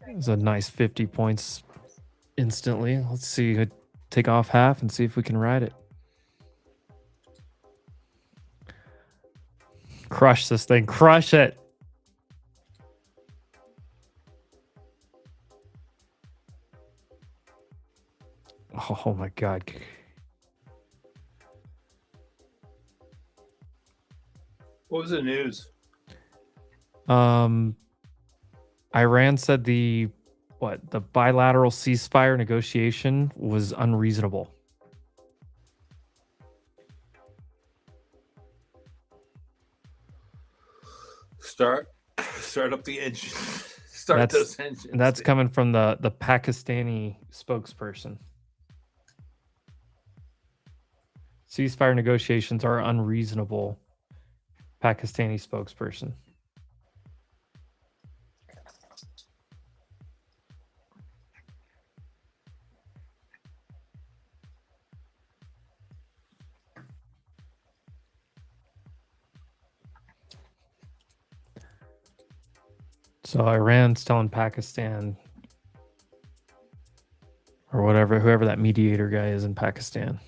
It's a nice 50 points instantly. Let's see. Take off half and see if we can ride it. Crush this thing. Crush it. Oh my God. What was the news? Iran said the bilateral ceasefire negotiation was unreasonable. Start up the engine. Start those engines. That's coming from the Pakistani spokesperson. Ceasefire negotiations are unreasonable. Pakistani spokesperson. So Iran's telling Pakistan, or whatever, whoever that mediator guy is in Pakistan.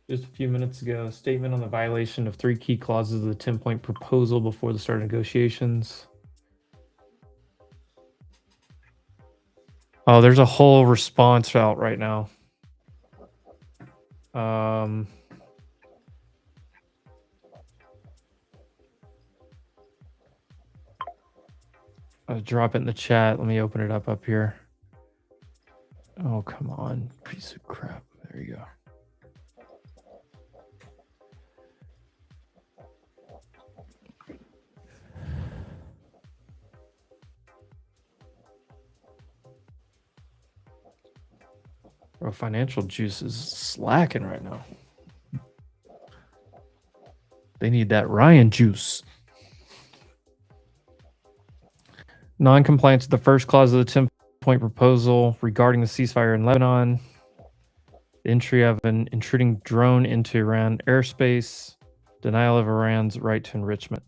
Just a few minutes ago, a statement on the violation of 3 key clauses of the 10-point proposal before the start of negotiations. Oh, there's a whole response out right now. I'll drop it in the chat. Let me open it up here. Oh, come on, piece of crap. There you go. Bro, financial juice is slacking right now. They need that Ryan juice. Non-compliance with the first clause of the 10-point proposal regarding the ceasefire in Lebanon. The entry of an intruding drone into Iran airspace. Denial of Iran's right to enrichment.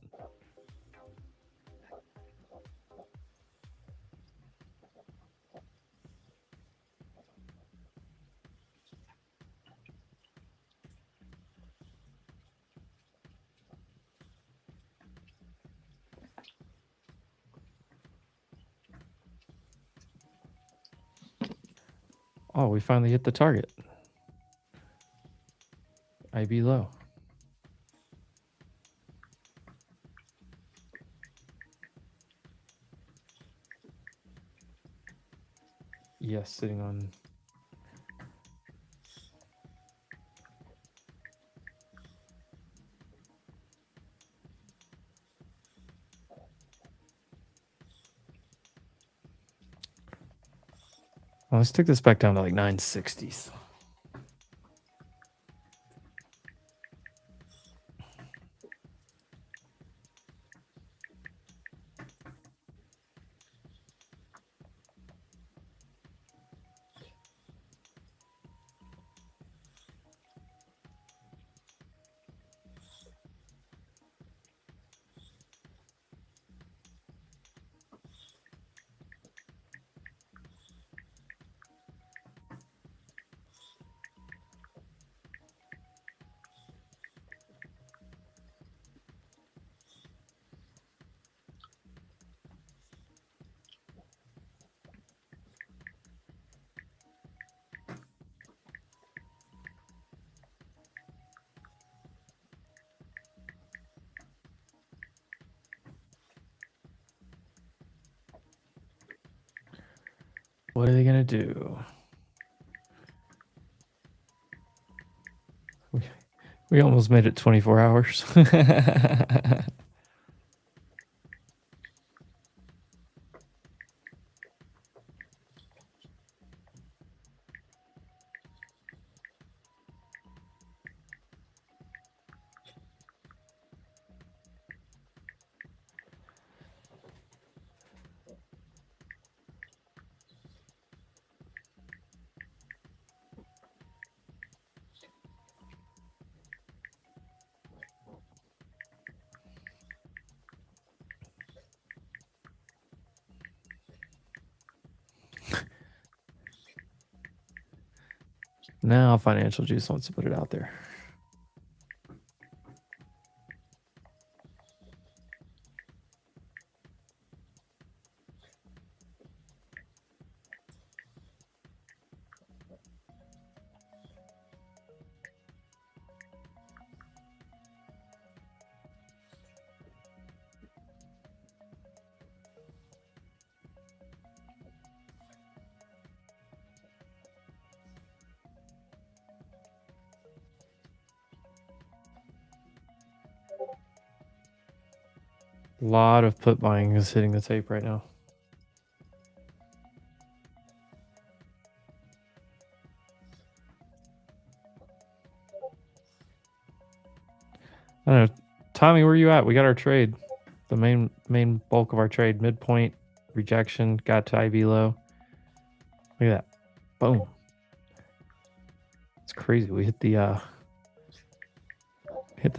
Oh, we finally hit the target. IB low. Yes, sitting on. Well, let's take this back down to like 960s. What are they gonna do? We almost made it 24 hours. Now Financial Juice wants to put it out there. A lot of put buying is hitting the tape right now. I don't know. Tommy, where you at? We got our trade. The main bulk of our trade. Midpoint, rejection, got to IV low. Look at that. Boom. It's crazy. We hit the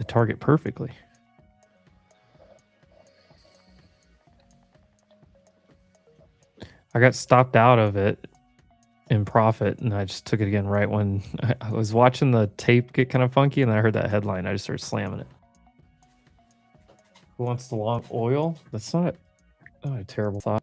target perfectly. I got stopped out of it in profit, and I just took it again right when I was watching the tape get kind of funky, and I heard that headline. I just started slamming it. Who wants the long oil? That's not a terrible thought.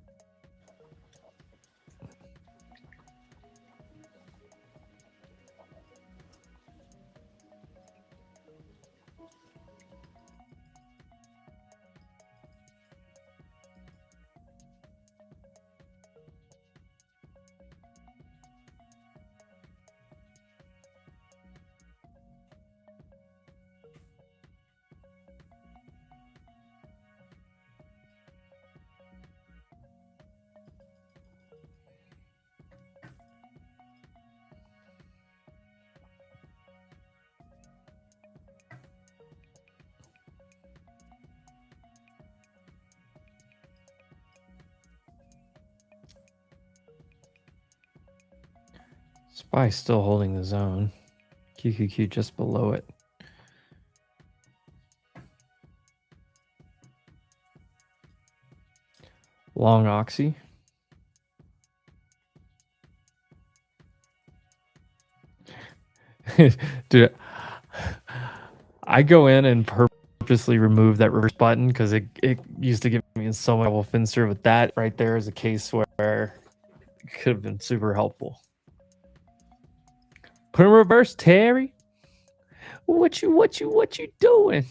SPY still holding the zone. QQQ just below it. Long Oxy. Dude, I go in and purposely remove that reverse button because it used to give me in so much trouble. Finster, but that right there is a case where it could have been super helpful. Put in reverse, Terry. What you doing?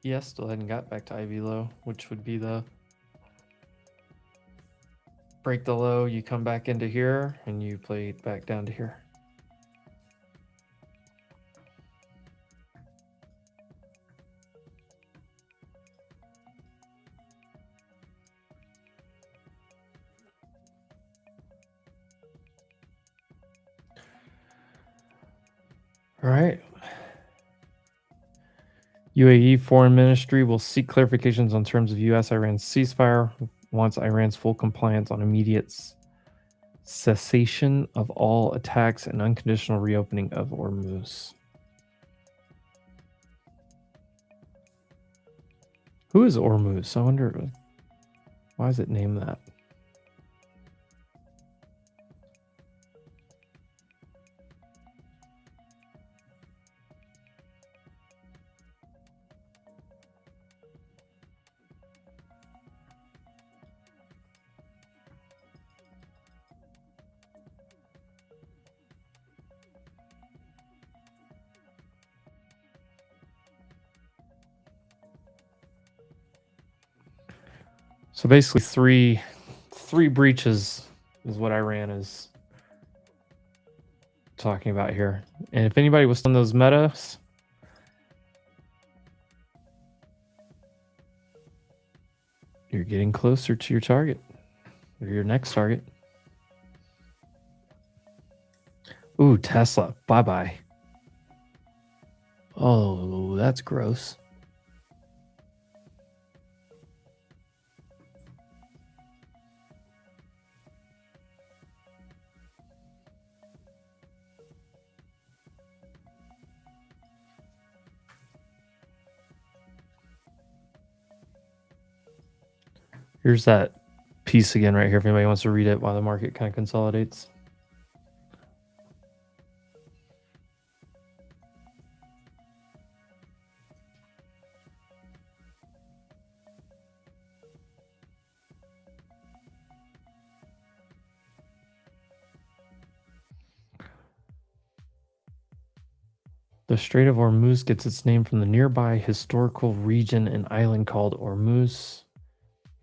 Yeah, still hadn't got back to IV low, which would be the break the low, you come back into here, and you play it back down to here. All right. UAE Foreign Ministry will seek clarifications on terms of U.S.-Iran ceasefire once Iran's full compliance on immediate cessation of all attacks and unconditional reopening of Hormuz. Who is Hormuz? I wonder, why is it named that? So basically three breaches is what Iran is talking about here. And if anybody was on those metas, you're getting closer to your target or your next target. Ooh, Tesla. Bye-bye. Oh, that's gross. Here's that piece again right here if anybody wants to read it while the market kind of consolidates. The Strait of Ormuz gets its name from the nearby historical region and island called Ormuz,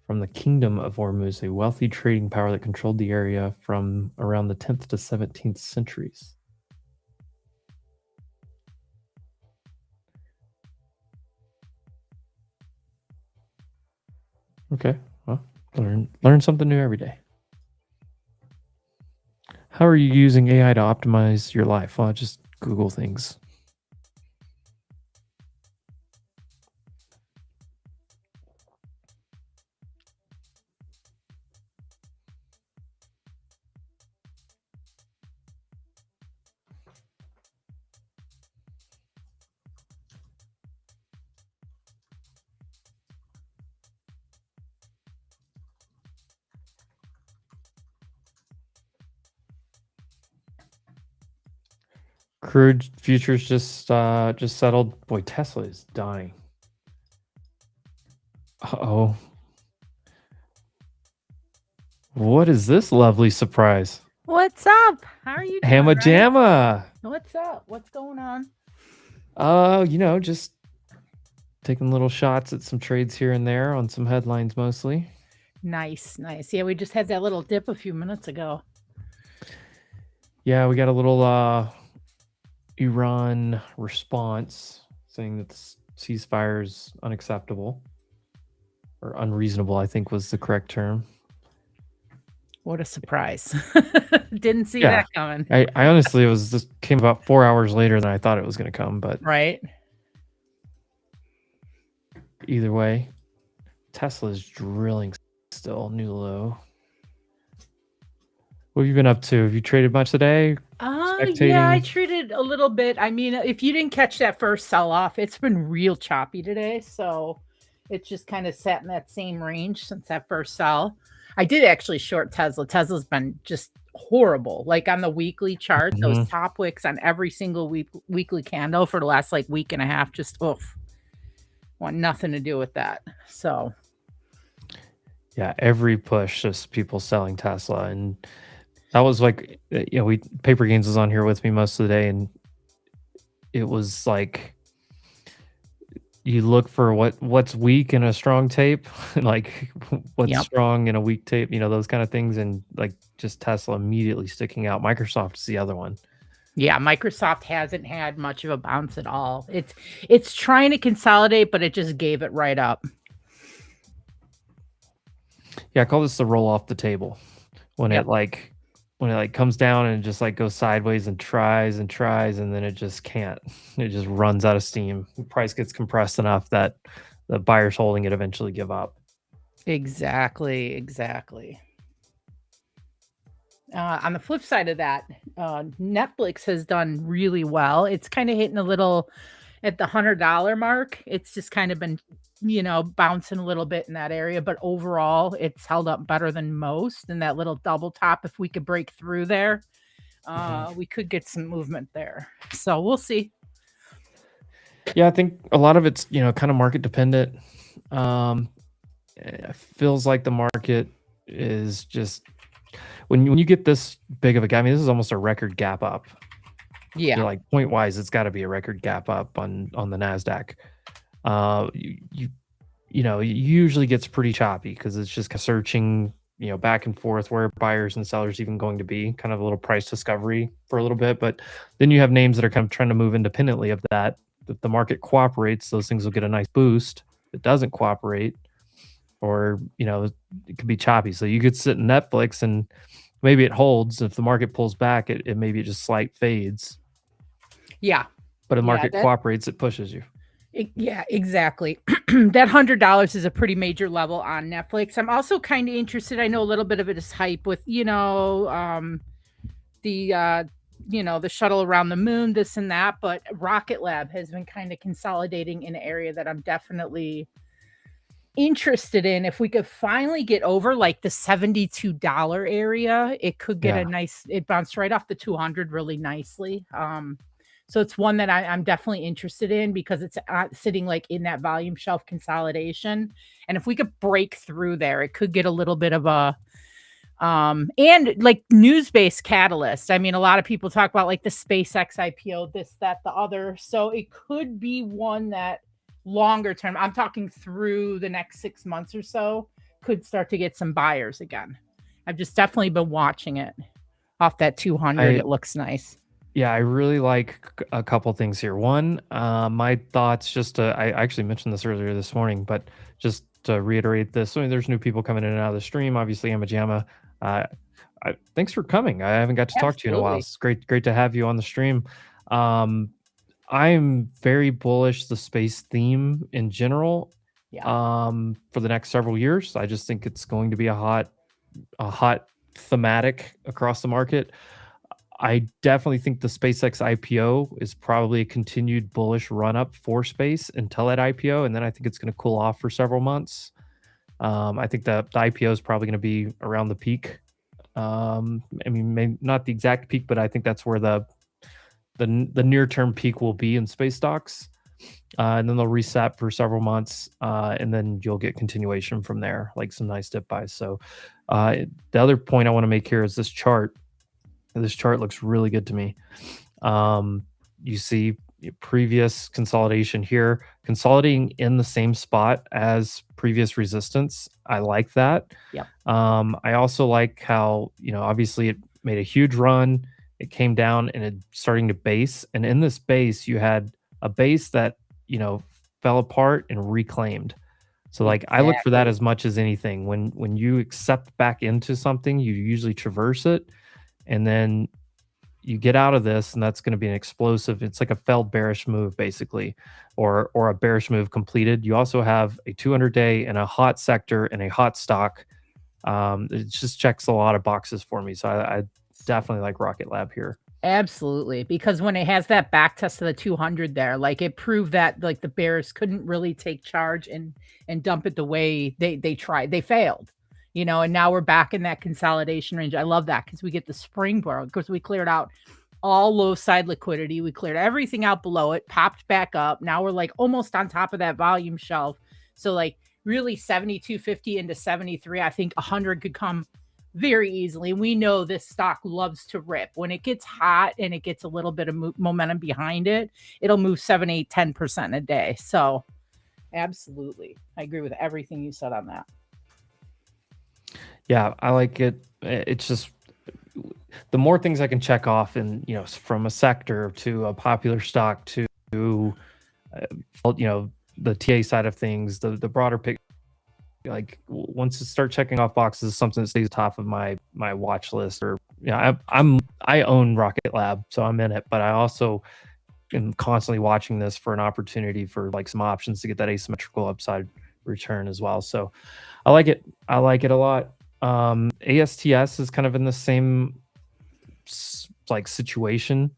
from the Kingdom of Ormuz, a wealthy trading power that controlled the area from around the 10th to 17th centuries. Okay, well, learn something new every day. How are you using AI to optimize your life? Well, just Google things. Crude futures just settled. Boy, Tesla is dying. Uh-oh. What is this lovely surprise? What's up? How are you doing? Hamma right? Jamma. What's up? What's going on? Just taking little shots at some trades here and there on some headlines mostly. Nice. Yeah, we just had that little dip a few minutes ago. Yeah, we got a little Iran response saying that the ceasefire is unacceptable or unreasonable, I think was the correct term. What a surprise. Didn't see Yeah. that coming. I honestly, this came about 4 hours later than I thought it was going to come, but Right. either way, Tesla's drilling still, new low. What have you been up to? Have you traded much today? Yeah, I traded a little bit. I mean, if you didn't catch that first sell-off, it's been real choppy today. So it's just kind of sat in that same range since that first sell. I did actually short Tesla. Tesla's been just horrible. Like on the weekly chart, those top wicks on every single weekly candle for the last like week and a half, just want nothing to do with that. So yeah, every push, just people selling Tesla. And that was like, Paper Gains was on here with me most of the day, and it was like, you look for what's weak in a strong tape, like what's strong in a weak tape, those kind of things. And like just Tesla immediately sticking out. Microsoft is the other one. Yeah, Microsoft hasn't had much of a bounce at all. It's trying to consolidate, but it just gave it right up. Yeah, I call this the roll off the table. When it comes down and it just like goes sideways and tries, and then it just can't. It just runs out of steam. The price gets compressed enough that the buyers holding it eventually give up. Exactly. On the flip side of that, Netflix has done really well. It's kind of hitting a little at the $100 mark. It's just kind of been, bouncing a little bit in that area, but overall it's held up better than most. And that little double top, if we could break through there, we could get some movement there. So we'll see. Yeah, I think a lot of it's, kind of market dependent. It feels like the market is just, when you get this big of a gap, I mean, this is almost a record gap up. Yeah. Like point wise, it's got to be a record gap up on the NASDAQ. It usually gets pretty choppy because it's just searching, back and forth where buyers and sellers even going to be, kind of a little price discovery for a little bit. But then you have names that are kind of trying to move independently of that. If the market cooperates, those things will get a nice boost. If it doesn't cooperate, or it could be choppy. So you could sit in Netflix and maybe it holds. If the market pulls back, it maybe it just slight fades. Yeah. But if the market cooperates, it pushes you. Yeah, exactly. That $100 is a pretty major level on Netflix. I'm also kind of interested. I know a little bit of it is hype with, the shuttle around the moon, this and that. But Rocket Lab has been kind of consolidating in an area that I'm definitely interested in if we could finally get over like the $72 area, it could get Yeah. a nice, it bounced right off the 200 really nicely. So it's one that I'm definitely interested in because it's sitting like in that volume shelf consolidation. And if we could break through there, it could get a little bit of a and like news-based catalyst. I mean, a lot of people talk about like the SpaceX IPO, this, that, the other. So it could be one that longer term, I'm talking through the next 6 months or so, could start to get some buyers again. I've just definitely been watching it off that 200. It looks nice. Yeah, I really like a couple things here. One, my thoughts, I actually mentioned this earlier this morning, but just to reiterate this, I mean, there's new people coming in and out of the stream. Obviously, Emma Jamma, thanks for coming. I haven't got to talk to you in a while. It's great to have you on the stream. I'm very bullish the space theme in general. For the next several years. I just think it's going to be a hot thematic across the market. I definitely think the SpaceX IPO is probably a continued bullish run up for space until that IPO, and then I think it's going to cool off for several months. I think the IPO is probably going to be around the peak. I mean, maybe not the exact peak, but I think that's where the near term peak will be in space stocks, and then they'll reset for several months, and then you'll get continuation from there, like some nice dip buys. So the other point I want to make here is this chart. This chart looks really good to me. You see previous consolidation here, consolidating in the same spot as previous resistance. I like that. Yep. I also like how, obviously it made a huge run. It came down and it's starting to base. And in this base, you had a base that, fell apart and reclaimed. So like I look for that as much as anything. When you accept back into something, you usually traverse it. And then you get out of this, and that's going to be an explosive. It's like a failed bearish move, basically, or a bearish move completed. You also have a 200-day and a hot sector and a hot stock. It just checks a lot of boxes for me. So I definitely like Rocket Lab here. Absolutely, because when it has that back test of the 200 there, like it proved that like the bears couldn't really take charge and dump it the way they tried. They failed. And now we're back in that consolidation range. I love that because we get the springboard because we cleared out all low side liquidity. We cleared everything out below it, popped back up. Now we're like almost on top of that volume shelf. So like really 72.50 into 73, I think 100 could come very easily. We know this stock loves to rip. When it gets hot and it gets a little bit of momentum behind it, it'll move 7, 8, 10% a day. So absolutely. I agree with everything you said on that. Yeah, I like it. It's just the more things I can check off, and from a sector to a popular stock to the TA side of things, the broader picture. Like once you start checking off boxes, something that stays top of my watch list, or I own Rocket Lab, so I'm in it, but I also am constantly watching this for an opportunity for like some options to get that asymmetrical upside return as well. So I like it a lot. ASTS is kind of in the same like situation.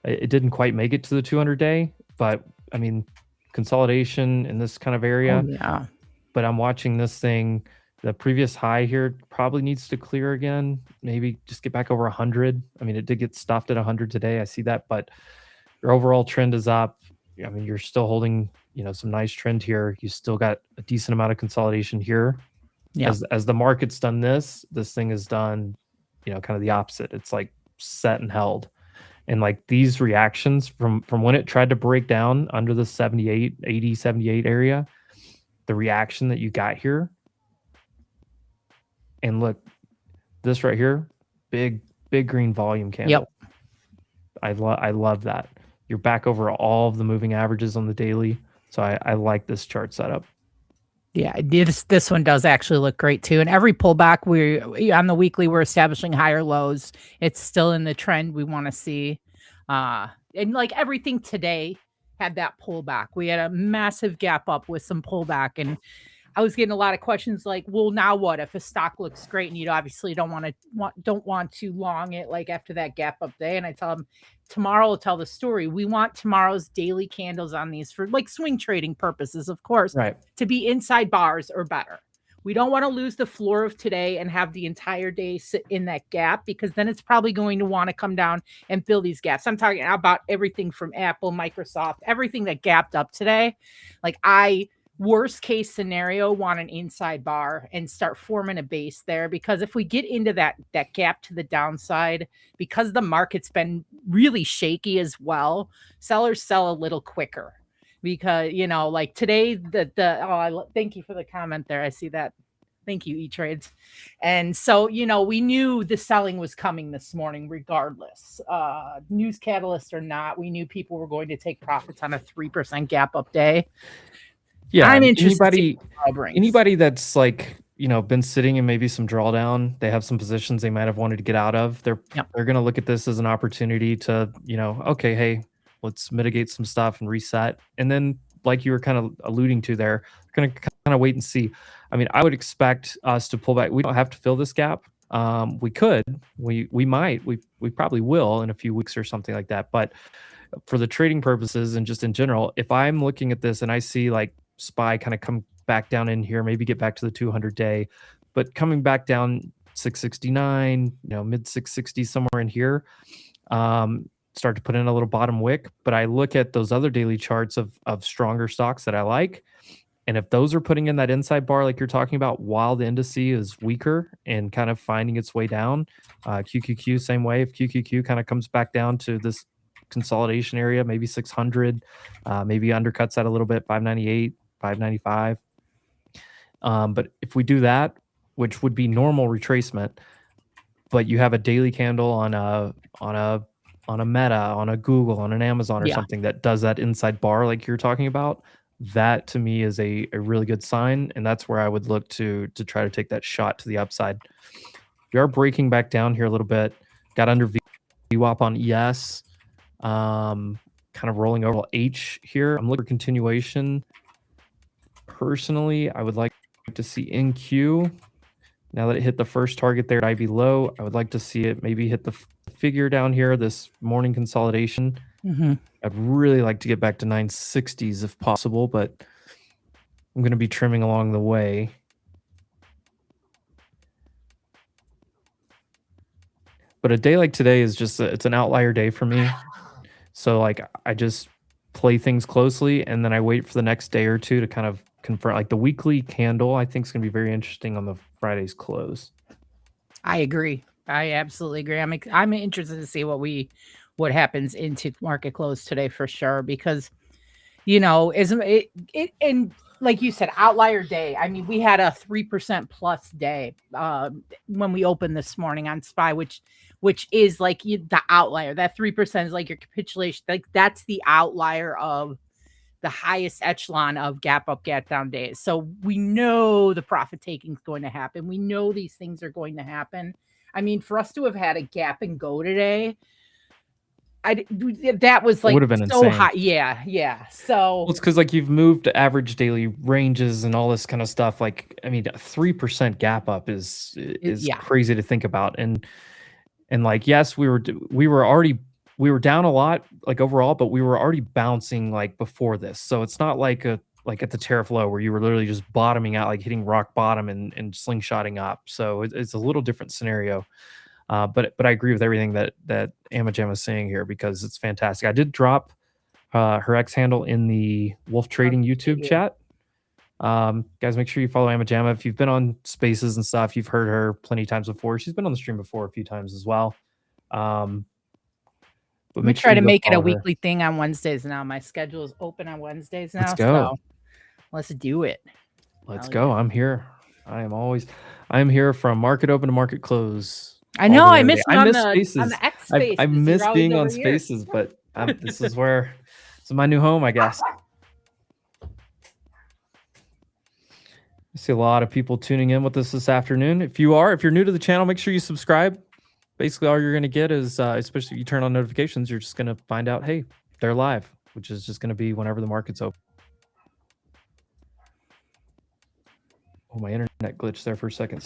It didn't quite make it to the 200-day, but I mean consolidation in this kind of area. Oh, yeah. But I'm watching this thing. The previous high here probably needs to clear again. Maybe just get back over 100. I mean, it did get stuffed at 100 today. I see that, but your overall trend is up. I mean, you're still holding, some nice trend here. You still got a decent amount of consolidation here. Yeah. As the market's done this thing is done, kind of the opposite. It's like set and held. And like these reactions from when it tried to break down under the 78 area, the reaction that you got here, and look, this right here, big green volume candle. Yep. I love that. You're back over all of the moving averages on the daily. So I like this chart setup. Yeah, this one does actually look great too. And every pullback, we on the weekly, we're establishing higher lows. It's still in the trend we want to see. And like everything today had that pullback. We had a massive gap up with some pullback, and I was getting a lot of questions like, well, now what if a stock looks great and you obviously don't want to long it like after that gap up day? And I tell them tomorrow will tell the story. We want tomorrow's daily candles on these for like swing trading purposes, of course, Right. to be inside bars or better. We don't want to lose the floor of today and have the entire day sit in that gap, because then it's probably going to want to come down and fill these gaps. I'm talking about everything from Apple, Microsoft, everything that gapped up today. Like worst case scenario, want an inside bar and start forming a base there, because if we get into that gap to the downside, because the market's been really shaky as well, sellers sell a little quicker. Because like today, thank you for the comment there. I see that. Thank you, E-Trades. And so we knew the selling was coming this morning, regardless, news catalyst or not. We knew people were going to take profits on a 3% gap up day. Yeah, I'm and interested to see what it brings. anybody that's like been sitting in maybe some drawdown, they have some positions they might have wanted to get out of. They're going to look at this as an opportunity to okay, hey, let's mitigate some stuff and reset. And then, like you were kind of alluding to there, going to kind of wait and see. I mean, I would expect us to pull back. We don't have to fill this gap. We could, we might, we probably will in a few weeks or something like that. But for the trading purposes and just in general, if I'm looking at this and I see like SPY kind of come back down in here, maybe get back to the 200-day, but coming back down 669, mid 660 somewhere in here, start to put in a little bottom wick. But I look at those other daily charts of stronger stocks that I like, and if those are putting in that inside bar like you're talking about, while the indice is weaker and kind of finding its way down, QQQ same way. If QQQ kind of comes back down to this consolidation area, maybe 600, maybe undercuts that a little bit, 598, 595. But if we do that, which would be normal retracement, but you have a daily candle on a Meta, on a Google, on an Amazon or something that does that inside bar like you're talking about, that to me is a really good sign, and that's where I would look to try to take that shot to the upside. We are breaking back down here a little bit. Got under VWAP on ES, kind of rolling over H here. I'm looking for continuation. Personally, I would like to see NQ. Now that it hit the first target there at IB low, I would like to see it maybe hit the figure down here, this morning consolidation. I'd really like to get back to 960s if possible, but I'm going to be trimming along the way. But a day like today is just it's an outlier day for me. So like I just play things closely, and then I wait for the next day or two to kind of confirm. Like the weekly candle, I think is going to be very interesting on the Friday's close. I agree. I absolutely agree. I'm interested to see what happens into market close today for sure, because and like you said, outlier day. I mean, we had a 3% plus day when we opened this morning on SPY, which is like the outlier. That 3% is like your capitulation. Like that's the outlier of the highest echelon of gap up, gap down days. So we know the profit taking is going to happen. We know these things are going to happen. I mean, for us to have had a gap and go today, that was like would have been so insane. high. Yeah. So well, it's because like you've moved average daily ranges and all this kind of stuff. Like, I mean, a 3% gap up is crazy to think about. And like, yes, we were down a lot, like overall, but we were already bouncing like before this. So it's not like at the tariff low where you were literally just bottoming out, like hitting rock bottom and slingshotting up. So it's a little different scenario. But I agree with everything that Amajam is saying here, because it's fantastic. I did drop her X handle in the Wolf Trading YouTube chat. Guys, make sure you follow Amajama. If you've been on Spaces and stuff, you've heard her plenty of times before. She's been on the stream before a few times as well. But we try to make it a weekly thing on Wednesdays now. My schedule is open on Wednesdays now. Let's go. So let's do it. Let's go. Yeah. I'm here. I'm here from market open to market close. I know. I miss Spaces. On the X Spaces. I miss being on Spaces, but this is my new home, I guess. I see a lot of people tuning in with us this afternoon. If you're new to the channel, make sure you subscribe. Basically, all you're going to get is, especially if you turn on notifications, you're just going to find out, hey, they're live, which is just going to be whenever the market's open. Oh, my internet glitched there for a second.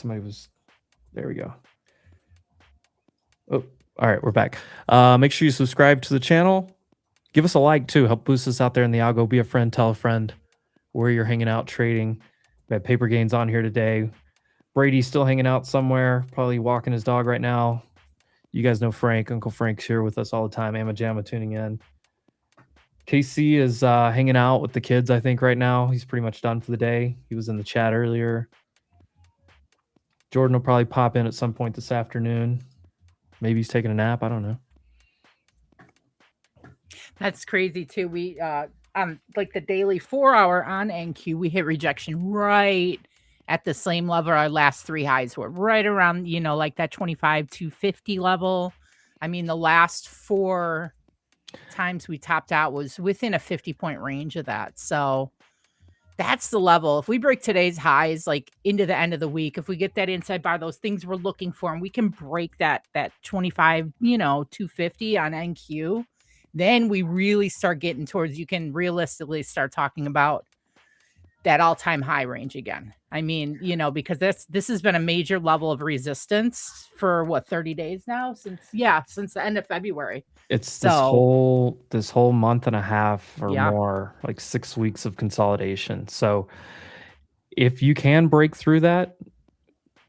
There we go. Oh, all right, we're back. Make sure you subscribe to the channel. Give us a like too. Help boost us out there in the algo. Be a friend, tell a friend where you're hanging out trading. We had Paper Gains on here today. Brady's still hanging out somewhere, probably walking his dog right now. You guys know Frank. Uncle Frank's here with us all the time. Amma Jamma tuning in. KC is hanging out with the kids, I think, right now. He's pretty much done for the day. He was in the chat earlier. Jordan will probably pop in at some point this afternoon. Maybe he's taking a nap. I don't know. That's crazy too. We on like the daily 4 hour on NQ, we hit rejection right at the same level our last 3 highs were, right around, you know, like that 25 to 50 level. I mean, the last 4 times we topped out was within a 50-point range of that. So that's the level. If we break today's highs like into the end of the week, if we get that inside bar, those things we're looking for, and we can break that 25, 250 on NQ, then we really start getting towards, you can realistically start talking about that all-time high range again. I mean, because this has been a major level of resistance for 30 days now, since the end of February. It's this whole month and a half or more, like 6 weeks of consolidation. So if you can break through that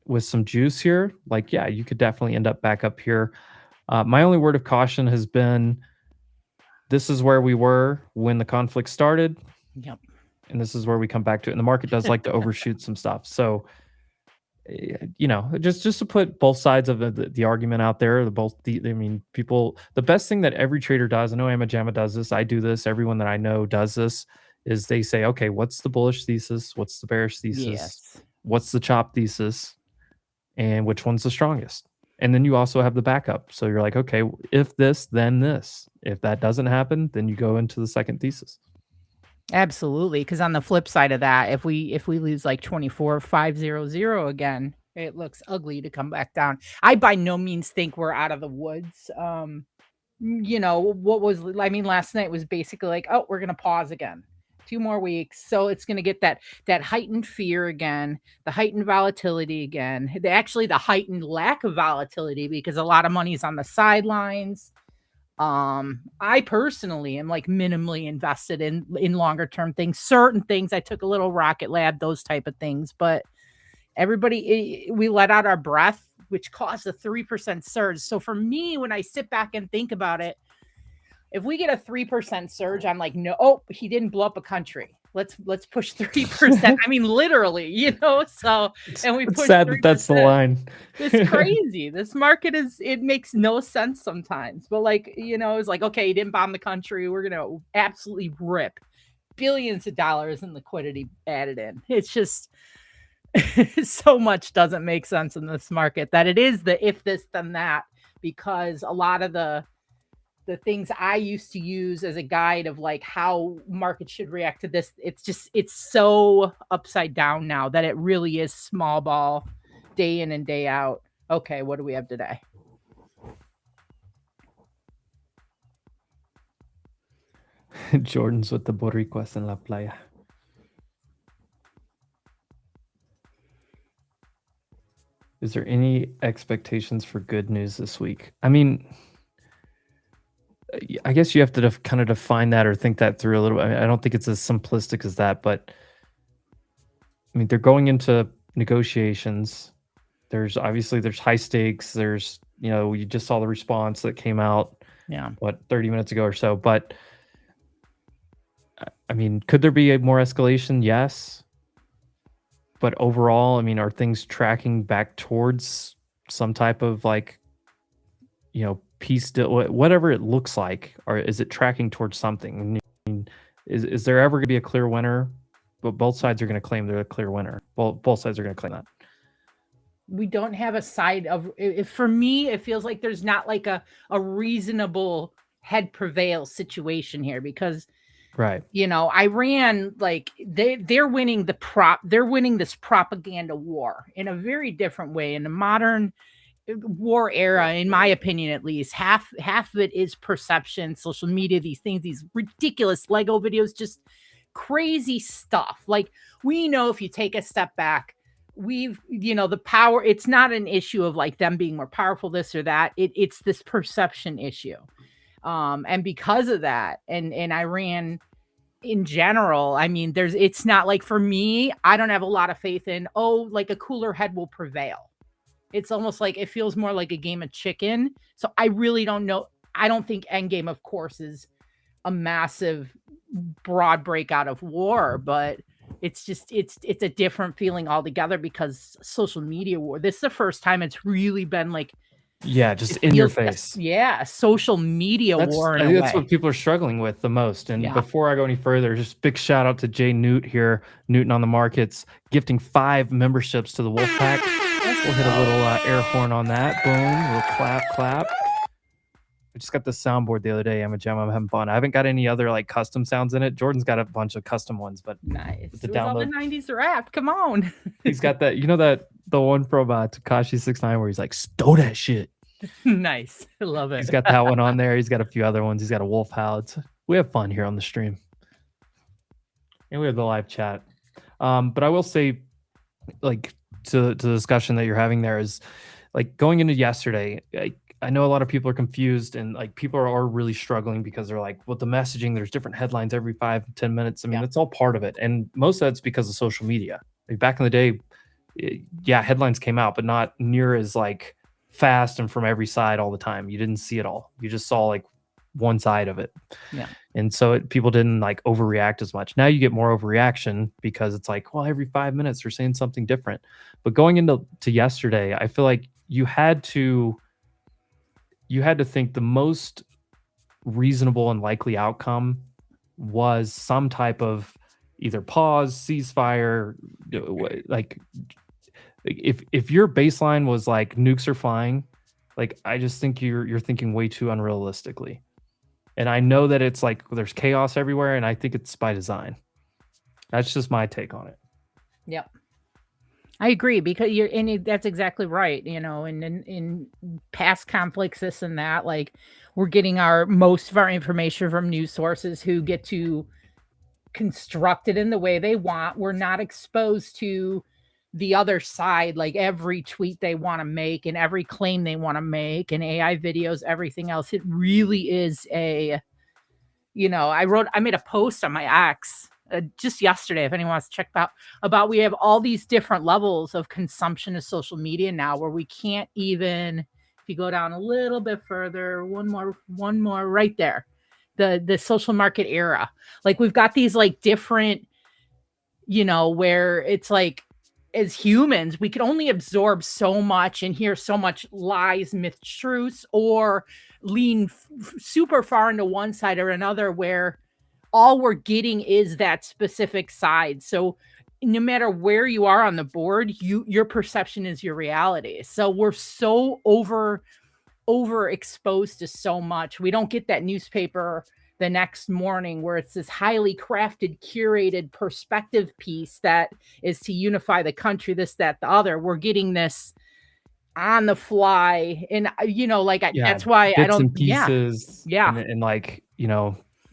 with some juice here, you could definitely end up back up here. My only word of caution has been, this is where we were when the conflict started. Yep. And this is where we come back to it. And the market does like to overshoot some stuff. So, just to put both sides of the argument out there, people, the best thing that every trader does, I know Amma Jamma does this, I do this, everyone that I know does this, is they say, okay, what's the bullish thesis? What's the bearish thesis? Yes. What's the chop thesis? And which one's the strongest? And then you also have the backup. So you're like, okay, if this, then this. If that doesn't happen, then you go into the second thesis. Absolutely, because on the flip side of that, if we lose like 24,500 again, it looks ugly to come back down. I by no means think we're out of the woods. Last night was basically like, oh, we're gonna pause again. 2 more weeks, so it's gonna get that heightened fear again, the heightened volatility again, the heightened lack of volatility because a lot of money's on the sidelines. I personally am like minimally invested in longer term things, certain things. I took a little Rocket Lab, those type of things, but we let out our breath, which caused a 3% surge. So for me, when I sit back and think about it, if we get a 3% surge, I'm like, no, he didn't blow up a country. Let's push 3%. I mean, literally, so, and we push sad 3%. That's the line. It's crazy. This market it makes no sense sometimes, but it's like, okay, he didn't bomb the country. We're going to absolutely rip billions of dollars in liquidity added in. It's just so much doesn't make sense in this market that it is the if this then that, because a lot of the things I used to use as a guide of like how markets should react to this, it's so upside down now that it really is small ball day in and day out. Okay, what do we have today? Jordan's with the Boricuas en la playa. Is there any expectations for good news this week? I mean, I guess you have to kind of define that or think that through a little bit. I don't think it's as simplistic as that, but I mean, they're going into negotiations. There's high stakes. There's, you just saw the response that came out, 30 minutes ago or so. But I mean, could there be more escalation? Yes. But overall, I mean, are things tracking back towards some type of peace deal, whatever it looks like, or is it tracking towards something? I mean, is there ever going to be a clear winner? But both sides are going to claim they're a clear winner. Both sides are going to claim that. We don't have a side of it. For me, it feels like there's not like a reasonable head prevail situation here, because right, Iran, like they're winning they're winning this propaganda war in a very different way. In the modern war era, in my opinion, at least half of it is perception, social media, these things, these ridiculous Lego videos, just crazy stuff. Like, we know if you take a step back, the power, it's not an issue of like them being more powerful, this or that. It's this perception issue. And because of that, and Iran in general, I mean, it's not like, for me, I don't have a lot of faith in, like a cooler head will prevail. It's almost like it feels more like a game of chicken. So I really don't know. I don't think Endgame, of course, is a massive broad breakout of war, but it's just it's a different feeling altogether because social media war. This is the first time it's really been like, Yeah, just in your face. Yeah, social media war in I a think that's way. what people are struggling with the most. And Yeah. before I go any further, just big shout out to Jay Newt here, Newton on the Markets, gifting 5 memberships to the Wolfpack. We'll hit a little air horn on that. Boom, a little clap, clap. I just got the soundboard the other day. I'm having fun. I haven't got any other like custom sounds in it. Jordan's got a bunch of custom ones, but nice. with the It was all the download, 90s rap. Come on. he's got that. You know that the one from Tekashi 69 where he's like, "Stow that shit." Nice. I love it. He's got that one on there. He's got a few other ones. He's got a wolf howl. We have fun here on the stream, and we have the live chat. But I will say, like, to the discussion that you're having there is, like, going into yesterday. I know a lot of people are confused, and like people are really struggling because they're like, well, the messaging. There's different headlines every 5-10 minutes. I mean, that's all part of it, and most of that's because of social media. Like, back in the day, headlines came out, but not near as like fast and from every side all the time. You didn't see it all. You just saw like one side of it. Yeah. And so people didn't like overreact as much. Now you get more overreaction because it's like, well, every 5 minutes they're saying something different. But going into yesterday, I feel like you had to think the most reasonable and likely outcome was some type of either pause, ceasefire, like if your baseline was like nukes are flying, like I just think you're thinking way too unrealistically. And I know that it's like there's chaos everywhere, and I think it's by design. That's just my take on it. Yep. I agree, because that's exactly right. In past conflicts, this and that, like we're getting most of our information from news sources who get to construct it in the way they want. We're not exposed to the other side, like every tweet they want to make and every claim they want to make, and AI videos, everything else. It really is I made a post on my X just yesterday, if anyone wants to check about we have all these different levels of consumption of social media now, where we can't even, if you go down a little bit further, one more right there, the social market era. Like we've got these like different, where it's like, as humans, we can only absorb so much and hear so much lies, myth, truths, or lean super far into one side or another, where all we're getting is that specific side. So no matter where you are on the board, your perception is your reality. So we're so overexposed to so much. We don't get that newspaper the next morning where it's this highly crafted, curated perspective piece that is to unify the country, this, that, the other. We're getting this on the fly. And, that's why I don't, and pieces. Yeah. And like,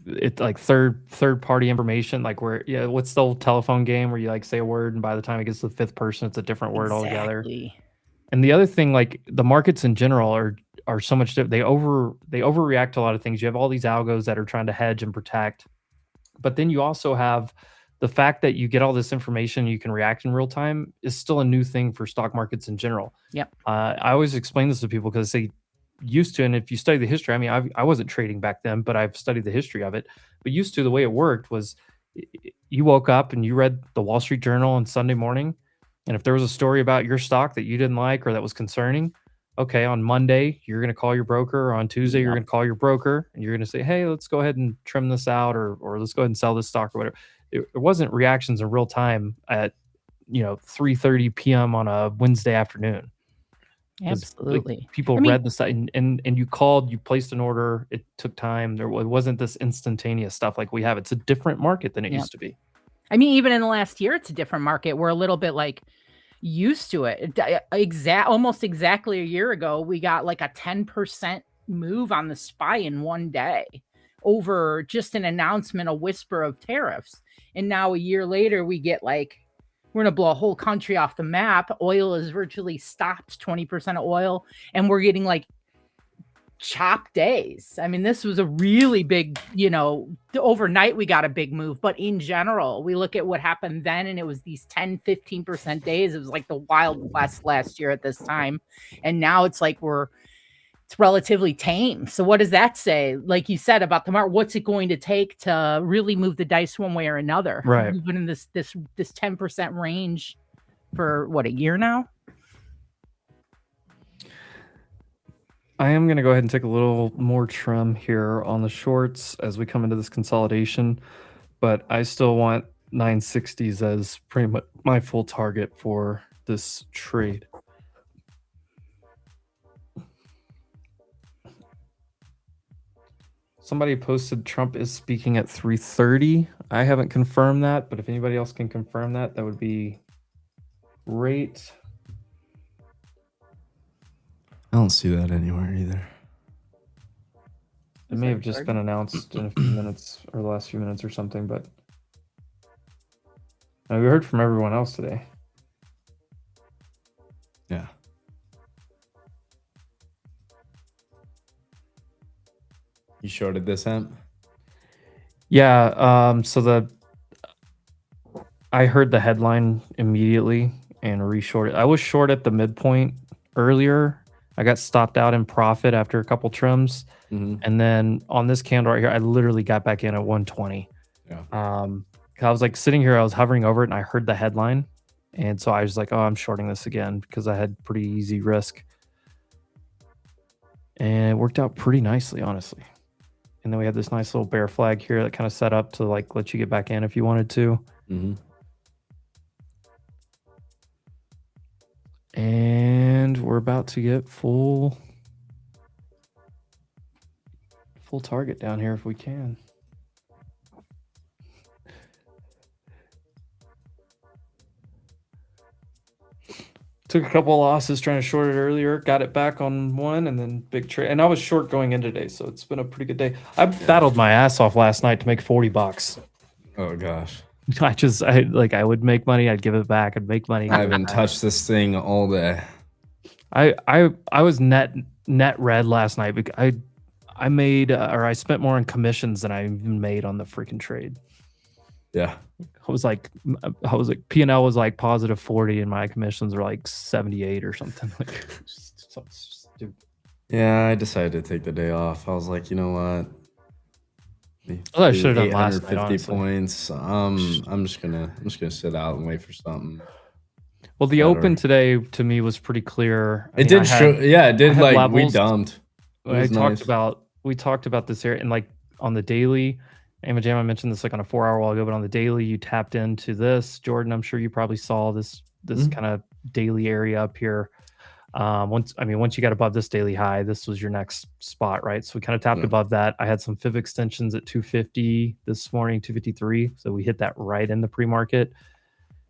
it's like third party information, like where, what's the old telephone game where you like say a word and by the time it gets to the 5th person, it's a different word altogether. And the other thing, like the markets in general are so much different. They overreact to a lot of things. You have all these algos that are trying to hedge and protect, but then you also have the fact that you get all this information, you can react in real time is still a new thing for stock markets in general. Yep. I always explain this to people because they used to, and if you study the history, I mean, I wasn't trading back then, but I've studied the history of it. But used to, the way it worked was you woke up and you read the Wall Street Journal on Sunday morning. And if there was a story about your stock that you didn't like or that was concerning, okay, on Monday, you're going to call your broker, or on Tuesday, you're going to call your broker and you're going to say, hey, let's go ahead and trim this out, or let's go ahead and sell this stock or whatever. It wasn't reactions in real time at 3:30 p.m. on a Wednesday afternoon. Absolutely. Like, people read the site and you called, you placed an order. It took time. It wasn't this instantaneous stuff like we have. It's a different market than it used to be. I mean, even in the last year, it's a different market. We're a little bit like used to it. Almost exactly a year ago, we got like a 10% move on the SPY in one day over just an announcement, a whisper of tariffs. And now a year later, we get like we're going to blow a whole country off the map. Oil is virtually stopped, 20% of oil, and we're getting like chop days. I mean, this was a really big, overnight we got a big move, but in general, we look at what happened then, and it was these 10-15% days. It was like the Wild West last year at this time, and now it's like it's relatively tame. So what does that say, like you said, about the market? What's it going to take to really move the dice one way or another? Right. We've been in this 10% range for what, a year now? I am going to go ahead and take a little more trim here on the shorts as we come into this consolidation, but I still want 960s as pretty much my full target for this trade. Somebody posted Trump is speaking at 3:30. I haven't confirmed that, but if anybody else can confirm that, that would be great. I don't see that anywhere either. It may have just been announced in a few minutes or the last few minutes or something, but we heard from everyone else today. Yeah. You shorted this hemp? Yeah, so I heard the headline immediately and reshorted. I was short at the midpoint earlier. I got stopped out in profit after a couple trims. And then on this candle right here, I literally got back in at 120. Yeah. I was like sitting here, I was hovering over it and I heard the headline. And so I was like, oh, I'm shorting this again because I had pretty easy risk. And it worked out pretty nicely, honestly. And then we had this nice little bear flag here that kind of set up to like let you get back in if you wanted to. And we're about to get full target down here if we can. Took a couple of losses trying to short it earlier, got it back on one, and then big trade. And I was short going in today, so it's been a pretty good day. I battled my ass off last night to make $40. Oh gosh. I would make money, I'd give it back, I'd make money. I haven't touched this thing all day. I was net red last night because I made I spent more on commissions than I even made on the freaking trade. Yeah. I was like P&L was like positive 40 and my commissions were like 78 or something. Like just stupid. Yeah, I decided to take the day off. I was like, you know what? I should have done last night, 850 points. I'm just gonna sit out and wait for something. Well, the open today to me was pretty clear. It did show, yeah, it did. Like we dumped. We talked about this here, and like on the daily, Jam, I mentioned this like on a 4 hour while ago, but on the daily, you tapped into this. Jordan, I'm sure you probably saw this kind of daily area up here. Once you got above this daily high, this was your next spot, right? So we kind of tapped above that. I had some fib extensions at 250 this morning, 253. So we hit that right in the pre-market.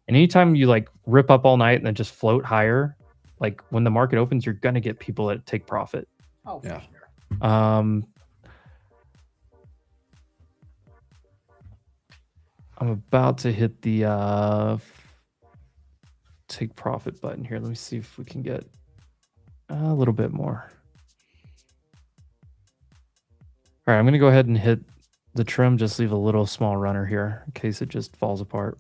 And anytime you like rip up all night and then just float higher, like when the market opens, you're gonna get people that take profit. Oh, yeah. For sure. I'm about to hit the take profit button here. Let me see if we can get a little bit more. All right, I'm going to go ahead and hit the trim, just leave a little small runner here in case it just falls apart.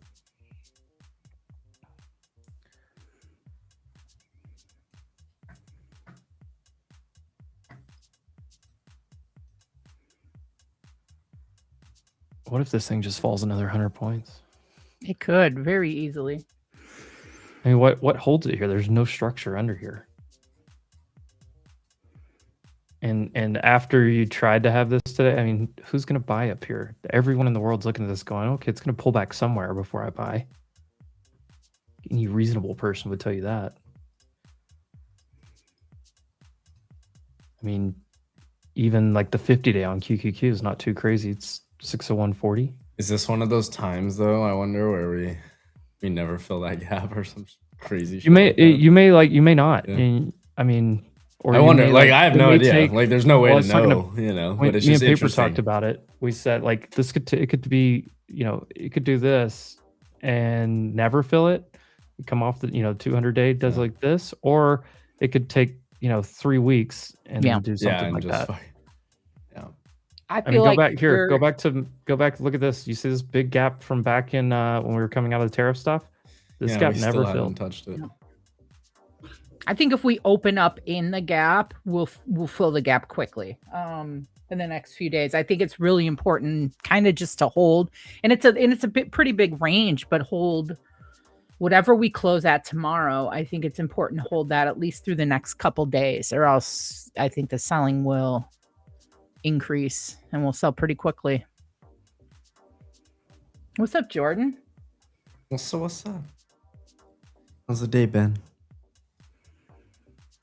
What if this thing just falls another 100 points? It could very easily. I mean, what holds it here? There's no structure under here. And after you tried to have this today, I mean, who's going to buy up here? Everyone in the world's looking at this going, okay, it's going to pull back somewhere before I buy. Any reasonable person would tell you that. I mean, even like the 50-day on QQQ is not too crazy. It's 601.40. Is this one of those times though? I wonder where we never fill that gap or some crazy. You may not. Yeah. I mean, or I wonder. Like I have no idea. Like there's no way to know. You know, when but it's me just and Paper interesting. talked about it. We said like this it could be, you know, it could do this and never fill it, come off the 200-day, does like this, or it could take 3 weeks and Yeah. then do something like that. I I feel mean, like go back here. we're- Go back. Look at this. You see this big gap from back in when we were coming out of the tariff stuff. This Yeah, gap we never still haven't filled. touched it. I think if we open up in the gap, we'll fill the gap quickly. In the next few days, I think it's really important, kind of just to hold, and it's a pretty big range, but hold whatever we close at tomorrow. I think it's important to hold that at least through the next couple days, or else I think the selling will increase and we'll sell pretty quickly. What's up, Jordan? What's up? How's the day been?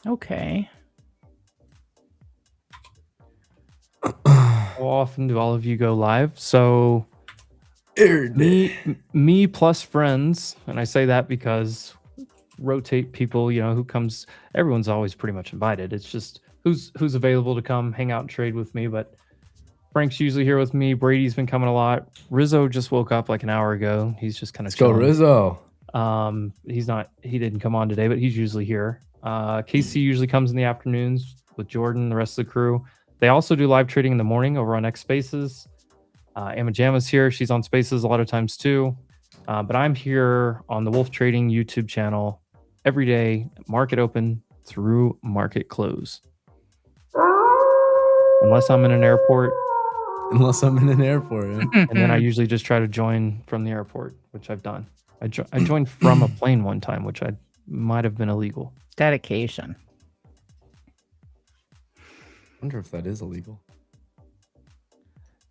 Okay. How often do all of you go live? So me plus friends, and I say that because rotate people, who comes. Everyone's always pretty much invited. It's just who's available to come hang out and trade with me. But Frank's usually here with me. Brady's been coming a lot. Rizzo just woke up like an hour ago. He's just kind of Go Rizzo. He didn't come on today, but he's usually here. Casey usually comes in the afternoons with Jordan, the rest of the crew. They also do live trading in the morning over on X Spaces. Amajama's here. She's on Spaces a lot of times too. But I'm here on the Wolf Trading YouTube channel every day, market open through market close. Unless I'm in an airport. Yeah. And then I usually just try to join from the airport, which I've done. I joined from a plane one time, which I might have been illegal. Dedication. Wonder if that is illegal.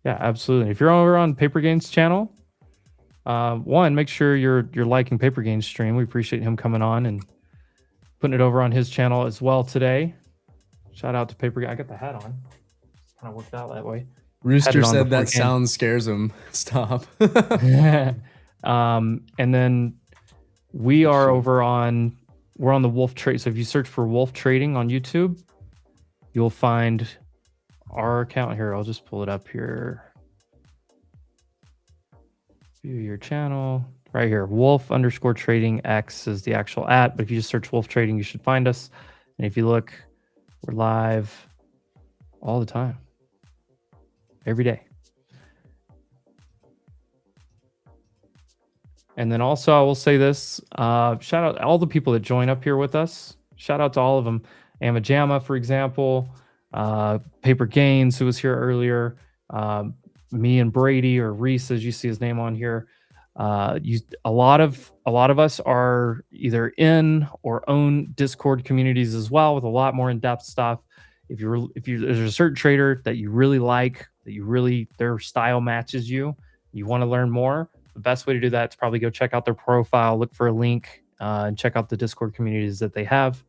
Yeah, absolutely. If you're over on Paper Gains channel, one, make sure you're liking Paper Gains stream. We appreciate him coming on and putting it over on his channel as well today. Shout out to Paper Gains. I got the hat on. Kind of worked out that way. Rooster said that sound scares him. Stop. And then we're on the Wolf Trade. So if you search for Wolf Trading on YouTube, you'll find our account here. I'll just pull it up here. View your channel right here. Wolf_trading X is the actual @, but if you just search Wolf Trading, you should find us. And if you look, we're live all the time, every day. And then also I will say this, shout out all the people that join up here with us. Shout out to all of them. Amajama, for example, Paper Gains, who was here earlier, me and Brady, or Reese, as you see his name on here. A lot of us are either in or own Discord communities as well, with a lot more in-depth stuff. If there's a certain trader that you really like, their style matches you want to learn more, the best way to do that is probably go check out their profile, look for a link, and check out the Discord communities that they have.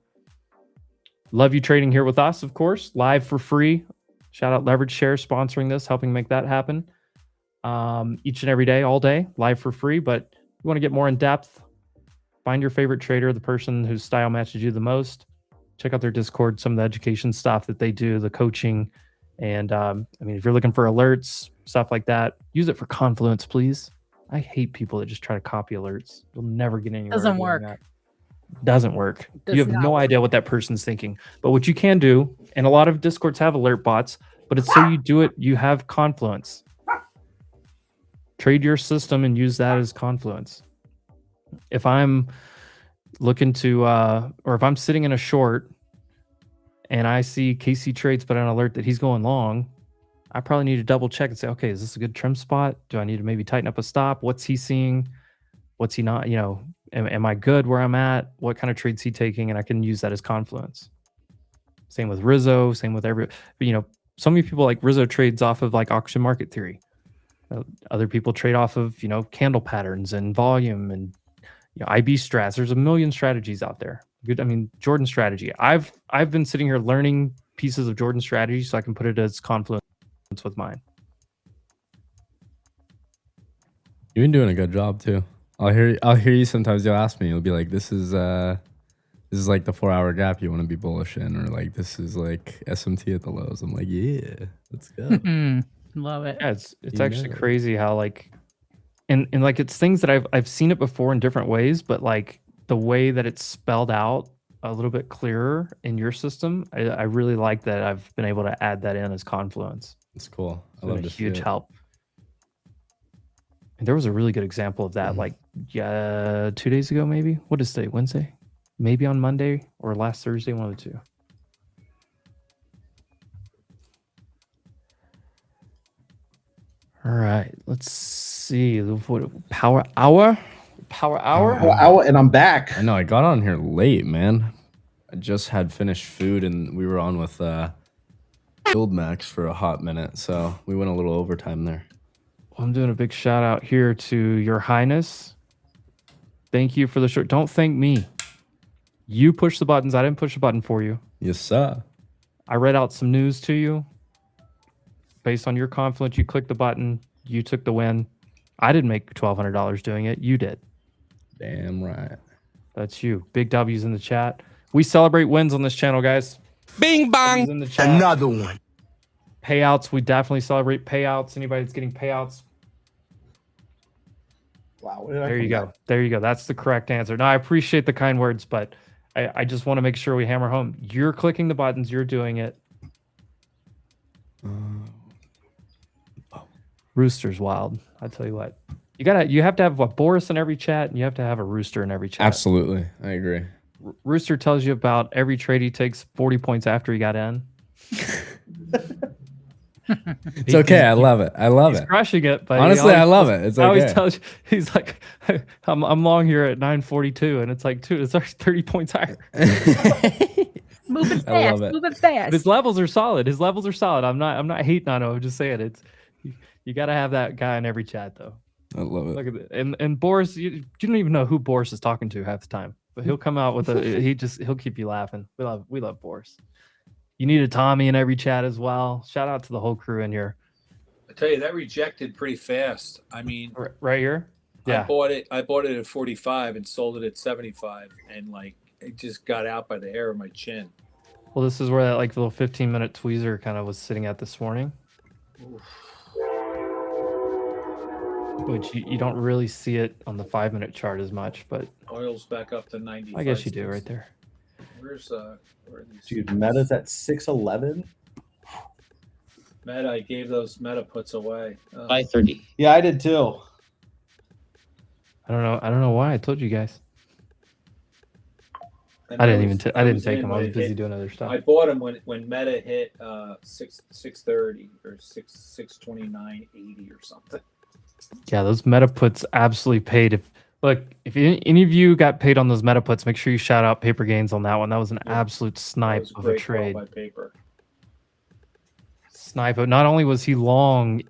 Love you trading here with us, of course, live for free. Shout out Leverage Share sponsoring this, helping make that happen. Each and every day, all day, live for free. But if you want to get more in depth, find your favorite trader, the person whose style matches you the most. Check out their Discord, some of the education stuff that they do, the coaching. And if you're looking for alerts, stuff like that, use it for Confluence, please. I hate people that just try to copy alerts. You'll never get anywhere. Doesn't work. Doesn't work. Does You have not no idea what that person's thinking. But what you can do, and a lot of Discords have alert bots, but it's so you do it, you have Confluence. Trade your system and use that as Confluence. If I'm looking to, or if I'm sitting in a short and I see Casey trades put an alert that he's going long, I probably need to double check and say, okay, is this a good trim spot? Do I need to maybe tighten up a stop? What's he seeing? What's he not? Am I good where I'm at? What kind of trades he taking? And I can use that as Confluence. Same with Rizzo, same with so many people like Rizzo trades off of like auction market theory. Other people trade off of, candle patterns and volume and IB strats. There's a million strategies out there. Jordan strategy. I've been sitting here learning pieces of Jordan strategy so I can put it as Confluence with mine. You've been doing a good job too. I'll hear you sometimes. You'll ask me. You'll be like, "This is like the 4-hour gap you want to be bullish in," or like, "This is like SMT at the lows." I'm like, "Yeah, let's go." Love it. Yeah, it's actually crazy how and like it's things that I've seen it before in different ways, but like the way that it's spelled out a little bit clearer in your system, I really like that I've been able to add that in as Confluence. It's cool. It's been a huge help. And there was a really good example of that, like 2 days ago, maybe. What is today? Wednesday? Maybe on Monday or last Thursday, one of the two. All right, let's see. What, power hour? Power hour? And I'm back. I know. I got on here late, man. I just had finished food, and we were on with Build Max for a hot minute, so we went a little overtime there. Well, I'm doing a big shout out here to Your Highness. Thank you for the shirt. Don't thank me. You push the buttons. I didn't push the button for you. Yes, sir. I read out some news to you. Based on your confidence, you clicked the button. You took the win. I didn't make $1,200 doing it. You did. Damn right. That's you. Big W's in the chat. We celebrate wins on this channel, guys. Bing bang. In the chat. Another one. Payouts. We definitely celebrate payouts. Anybody that's getting payouts. Wow. There you go. There you go. That's the correct answer. Now, I appreciate the kind words, but I just want to make sure we hammer home. You're clicking the buttons. You're doing it. Rooster's wild. I tell you what. You have to have a Boris in every chat, and you have to have a Rooster in every chat. Absolutely. I agree. Rooster tells you about every trade he takes 40 points after he got in. It's okay. I love it. I love He's it. crushing it. But honestly, I love it. It's okay. Always okay. tells you, he's like, I'm long here at 942, and it's like, dude, it's already 30 points higher. Moving I love fast, it. moving fast. His levels are solid. His levels are solid. I'm not hating on him. I'm just saying you got to have that guy in every chat though. I love it. Look at it. And Boris, you don't even know who Boris is talking to half the time, but he'll come out with he'll keep you laughing. We love Boris. You need a Tommy in every chat as well. Shout out to the whole crew in here. I tell you, that rejected pretty fast. I mean, right here. Yeah. I bought it at 45 and sold it at 75, and like it just got out by the hair of my chin. Well, this is where that like little 15-minute tweezer kind of was sitting at this morning. Oof. Which you don't really see it on the 5-minute chart as much, but Oil's back up to 90. I guess you do right there. Where are these? Dude, Meta's at 611. Meta, I gave those Meta puts away. 530. Yeah, I did too. I don't know why I told you guys. And I didn't take them. I was when it busy hit- doing other stuff. I bought them when Meta hit 630 or 629.80 or something. Yeah, those meta puts absolutely paid. If any of you got paid on those meta puts, make sure you shout out Paper Gains on that one. That was an absolute snipe That was of a great call trade. by Paper. Snipe. But not only was he long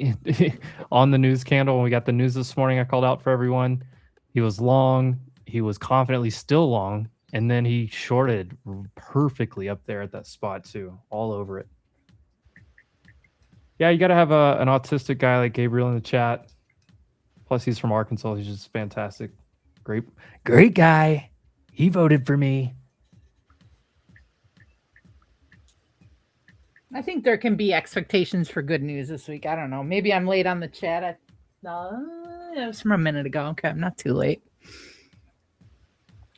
on the news candle when we got the news this morning, I called out for everyone. He was long. He was confidently still long, and then he shorted perfectly up there at that spot too, all over it. Yeah, you got to have an autistic guy like Gabriel in the chat. Plus, he's from Arkansas. He's just fantastic. Great guy. He voted for me. I think there can be expectations for good news this week. I don't know. Maybe I'm late on the chat. It was from a minute ago. Okay, I'm not too late.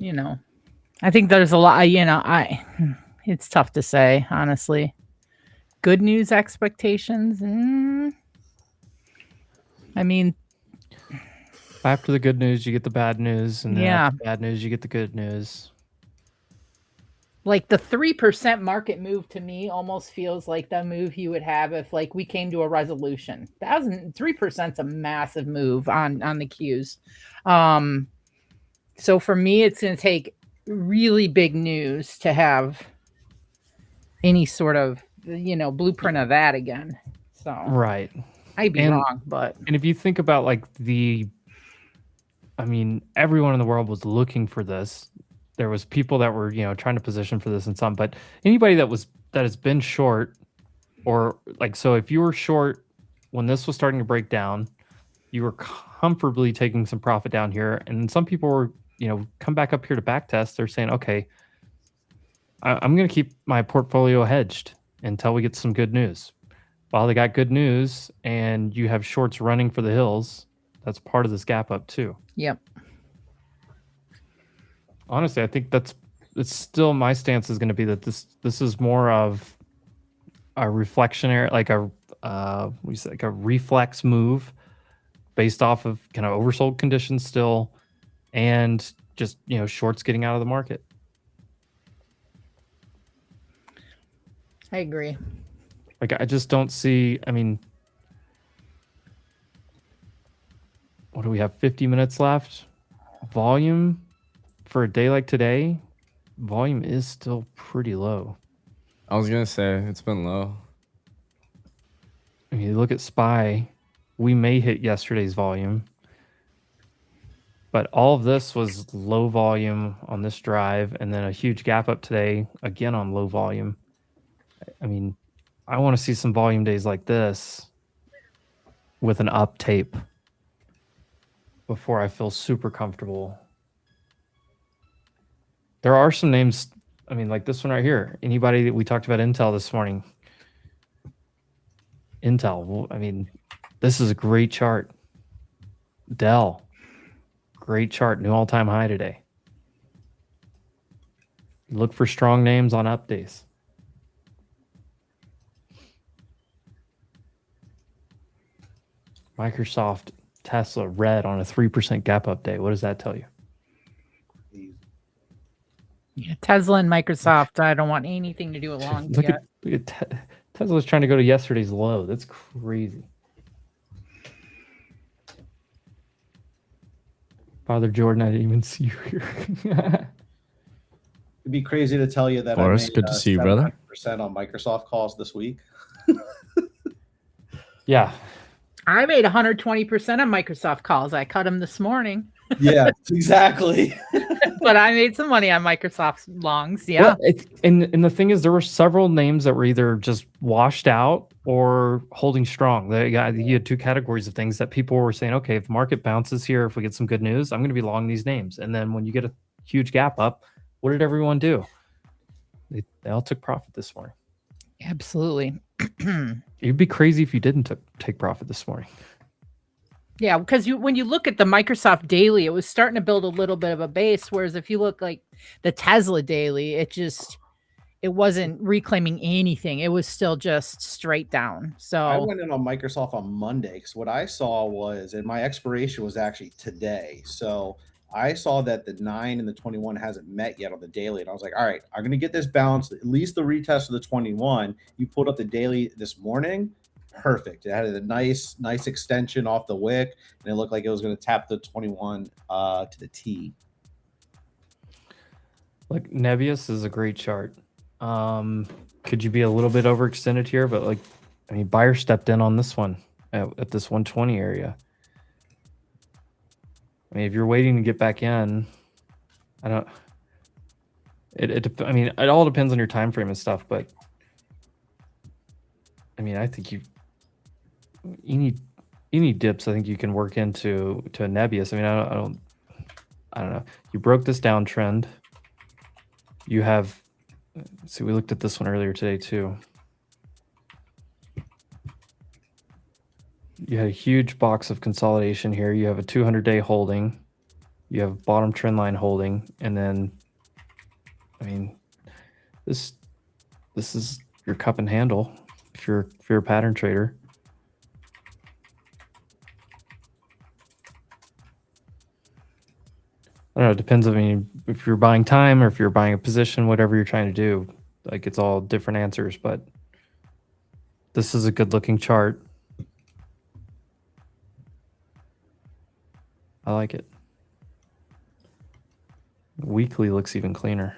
I think there's a lot. It's tough to say, honestly. Good news expectations. I mean, after the good news, you get the bad news, and then Yeah. after the bad news, you get the good news. like the 3% market move to me almost feels like the move you would have if like we came to a resolution. 3% is a massive move on the Qs. So for me, it's going to take really big news to have any sort of, blueprint of that again. So Right. I'd be wrong, but and if you think about like everyone in the world was looking for this. There was people that were, trying to position for this and some, but anybody that has been short, or like, so if you were short when this was starting to break down, you were comfortably taking some profit down here, and some people were, come back up here to back test. They're saying, okay, I'm going to keep my portfolio hedged until we get some good news. Well, they got good news, and you have shorts running for the hills. That's part of this gap up too. Yep. Honestly, I think it's still my stance is going to be that this is more of a reflectionary, like a like a reflex move based off of kind of oversold conditions still, and just shorts getting out of the market. I agree. Like I just don't see. I mean, what do we have? 50 minutes left. Volume for a day like today, volume is still pretty low. I was gonna say it's been low. I mean, you look at SPY, we may hit yesterday's volume, but all of this was low volume on this drive, and then a huge gap up today again on low volume. I mean, I want to see some volume days like this with an up tape before I feel super comfortable. There are some names, I mean, like this one right here. Anybody that we talked about Intel this morning. Intel, well, I mean, this is a great chart. Dell, great chart, new all-time high today. Look for strong names on up days. Microsoft, Tesla, red on a 3% gap up day. What does that tell you? Yeah, Tesla and Microsoft, I don't want anything to do with long Look yet. at Tesla's trying to go to yesterday's low. That's crazy. Father Jordan, I didn't even see you here. It'd be crazy to tell you that Boris, I made good to see you, brother. 700% on Microsoft calls this week. Yeah. I made 120% on Microsoft calls. I cut them this morning. Yeah, exactly. But I made some money on Microsoft longs. Yeah. Well, and the thing is, there were several names that were either just washed out or holding strong. You had two categories of things that people were saying, okay, if the market bounces here, if we get some good news, I'm going to be long these names. And then when you get a huge gap up, what did everyone do? They all took profit this morning. Absolutely. You'd be crazy if you didn't take profit this morning. Yeah, because when you look at the Microsoft daily, it was starting to build a little bit of a base. Whereas if you look like the Tesla daily, it wasn't reclaiming anything. It was still just straight down. So I went in on Microsoft on Monday because what I saw was, and my expiration was actually today. So I saw that the 9 and the 21 hasn't met yet on the daily. And I was like, all right, I'm going to get this balanced, at least the retest of the 21. You pulled up the daily this morning. Perfect. It had a nice extension off the wick, and it looked like it was going to tap the 21 to the T. Like Nebius is a great chart. Could you be a little bit overextended here? But like, I mean, buyer stepped in on this one at this 120 area. I mean, if you're waiting to get back in, I don't. I mean, it all depends on your time frame and stuff. But I mean, I think any dips, I think you can work into a Nebius. I mean, I don't know. You broke this downtrend. You have. See, we looked at this one earlier today too. You had a huge box of consolidation here. You have a 200-day holding. You have bottom trend line holding, and then, I mean, this is your cup and handle if you're a pattern trader. I don't know. It depends. I mean, if you're buying time or if you're buying a position, whatever you're trying to do, like it's all different answers. But this is a good-looking chart. I like it. Weekly looks even cleaner.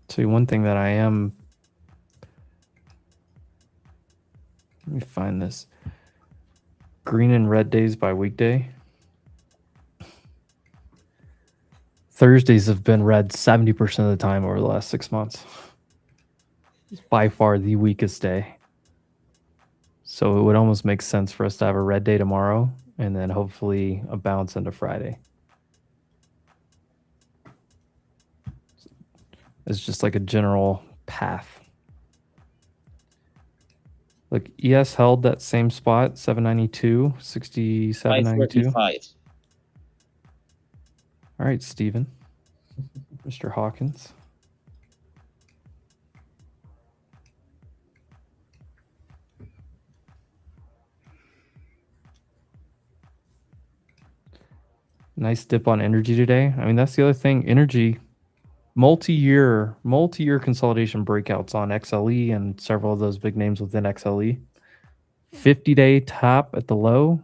See, one thing that I am, let me find this. Green and red days by weekday. Thursdays have been red 70% of the time over the last 6 months. It's by far the weakest day. So it would almost make sense for us to have a red day tomorrow and then hopefully a bounce into Friday. as just like a general path. Look, ES held that same spot, 792, 6792. 545. All right, Steven. Mr. Hawkins. Nice dip on energy today. I mean, that's the other thing. Energy, multi-year consolidation breakouts on XLE and several of those big names within XLE. 50-day top at the low.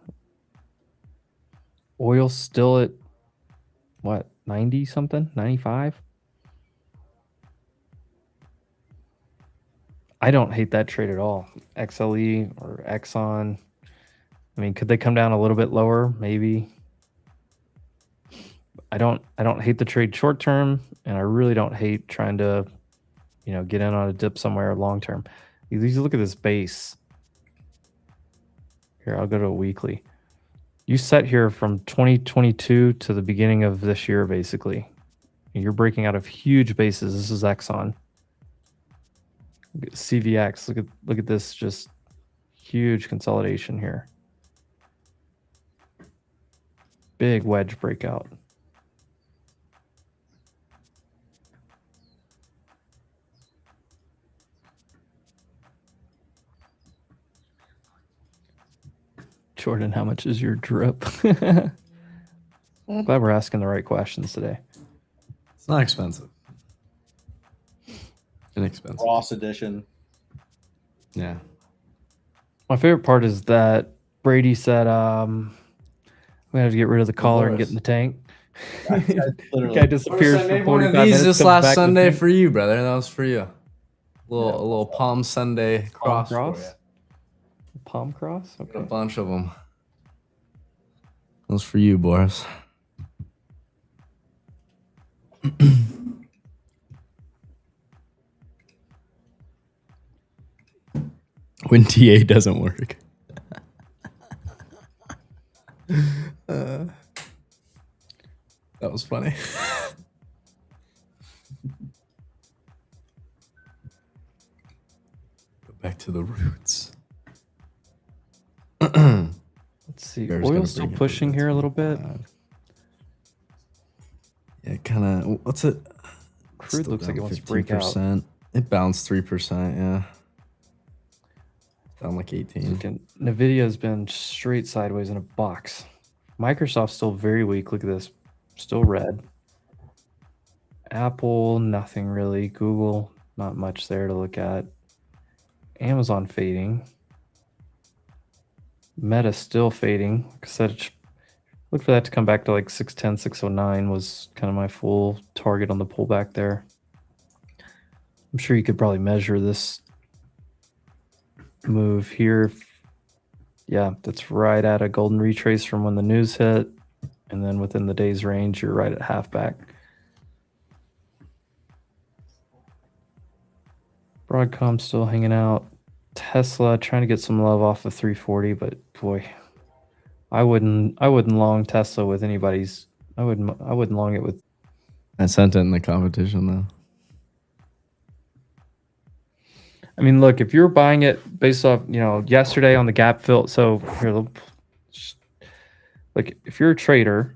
Oil still at what, 90 something, 95? I don't hate that trade at all. XLE or Exxon. I mean, could they come down a little bit lower? Maybe. I don't hate the trade short term, and I really don't hate trying to, get in on a dip somewhere long term. You look at this base. Here, I'll go to a weekly. You set here from 2022 to the beginning of this year, basically. You're breaking out of huge bases. This is Exxon. Look at CVX. Look at this, just huge consolidation here. Big wedge breakout. Jordan, how much is your drip? Glad we're asking the right questions today. It's not expensive. Inexpensive. Ross edition. Yeah. My favorite part is that Brady said, we have to get rid of the collar and get in the tank. The guy disappears for 45 minutes. This comes last back in the Sunday tank. for you, brother. That was for you. A little Palm Sunday Palm cross. For cross? you. Palm cross? Okay. A bunch of them. That was for you, Boris. When TA doesn't work. That was funny. Go back to the roots. Let's see. Bear's Oil's gonna still bring it pushing here a little bit. Yeah, kind of. What's it? Crude Still looks like it down wants to break out. 15%. It bounced 3%. Yeah. Down like 18. Nvidia's been straight sideways in a box. Microsoft's still very weak. Look at this. Still red. Apple, nothing really. Google, not much there to look at. Amazon fading. Meta still fading. Like I said, look for that to come back to like 610, 609 was kind of my full target on the pullback there. I'm sure you could probably measure this move here. Yeah, that's right at a golden retrace from when the news hit. And then within the day's range, you're right at half back. Broadcom still hanging out. Tesla trying to get some love off of 340, but boy, I wouldn't long Tesla with anybody's. I wouldn't long it with. I sent it in the competition though. I mean, look, if you're buying it based off, yesterday on the gap fill. So here, like if you're a trader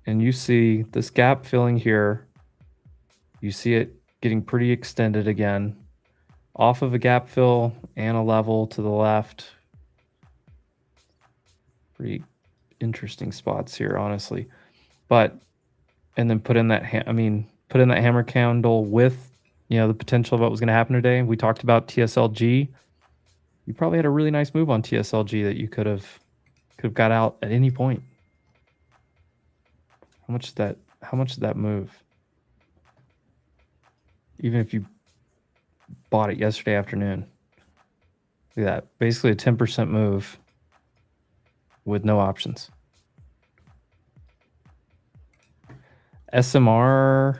and you see this gap filling here, you see it getting pretty extended again off of a gap fill and a level to the left. Pretty interesting spots here, honestly. But, and then put in that hammer candle with, the potential of what was going to happen today. We talked about TSLG. You probably had a really nice move on TSLG that you could have got out at any point. How much did that move? Even if you bought it yesterday afternoon. Look at that. Basically a 10% move with no options. SMR,